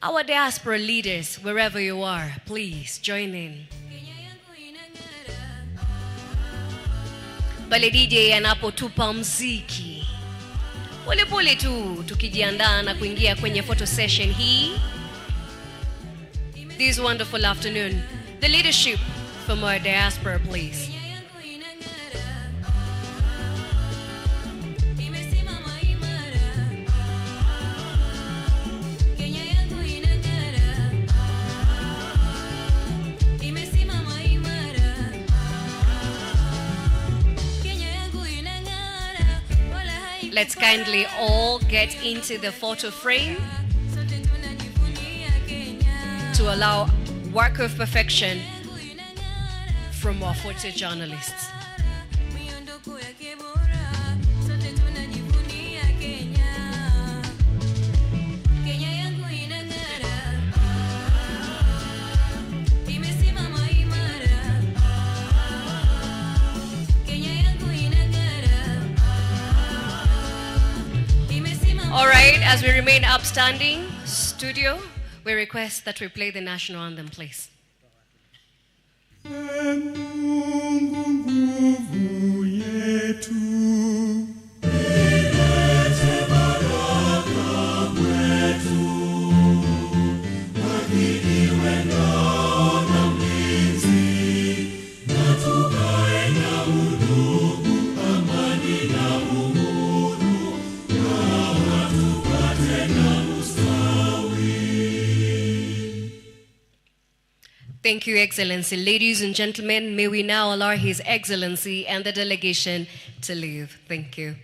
Our diaspora leaders, wherever you are, please join in. Pale DJ anapotupa mziki, pole pole tu tukijiandaa na kuingia kwenye photo session hii. This wonderful afternoon, the leadership from our diaspora, please. Let's kindly all get into the photo frame to allow work of perfection from our photojournalists. All right, as we remain upstanding, studio, we request that we play the national anthem, please. Mungu yetu, ilete baraka kwetu, wahimiwe ngao na mlinzi, na tukae na udugu, amani na uhuru, na tupate na ustawi. Thank you, Excellency. Ladies and gentlemen, may we now allow His Excellency and the delegation to leave. Thank you.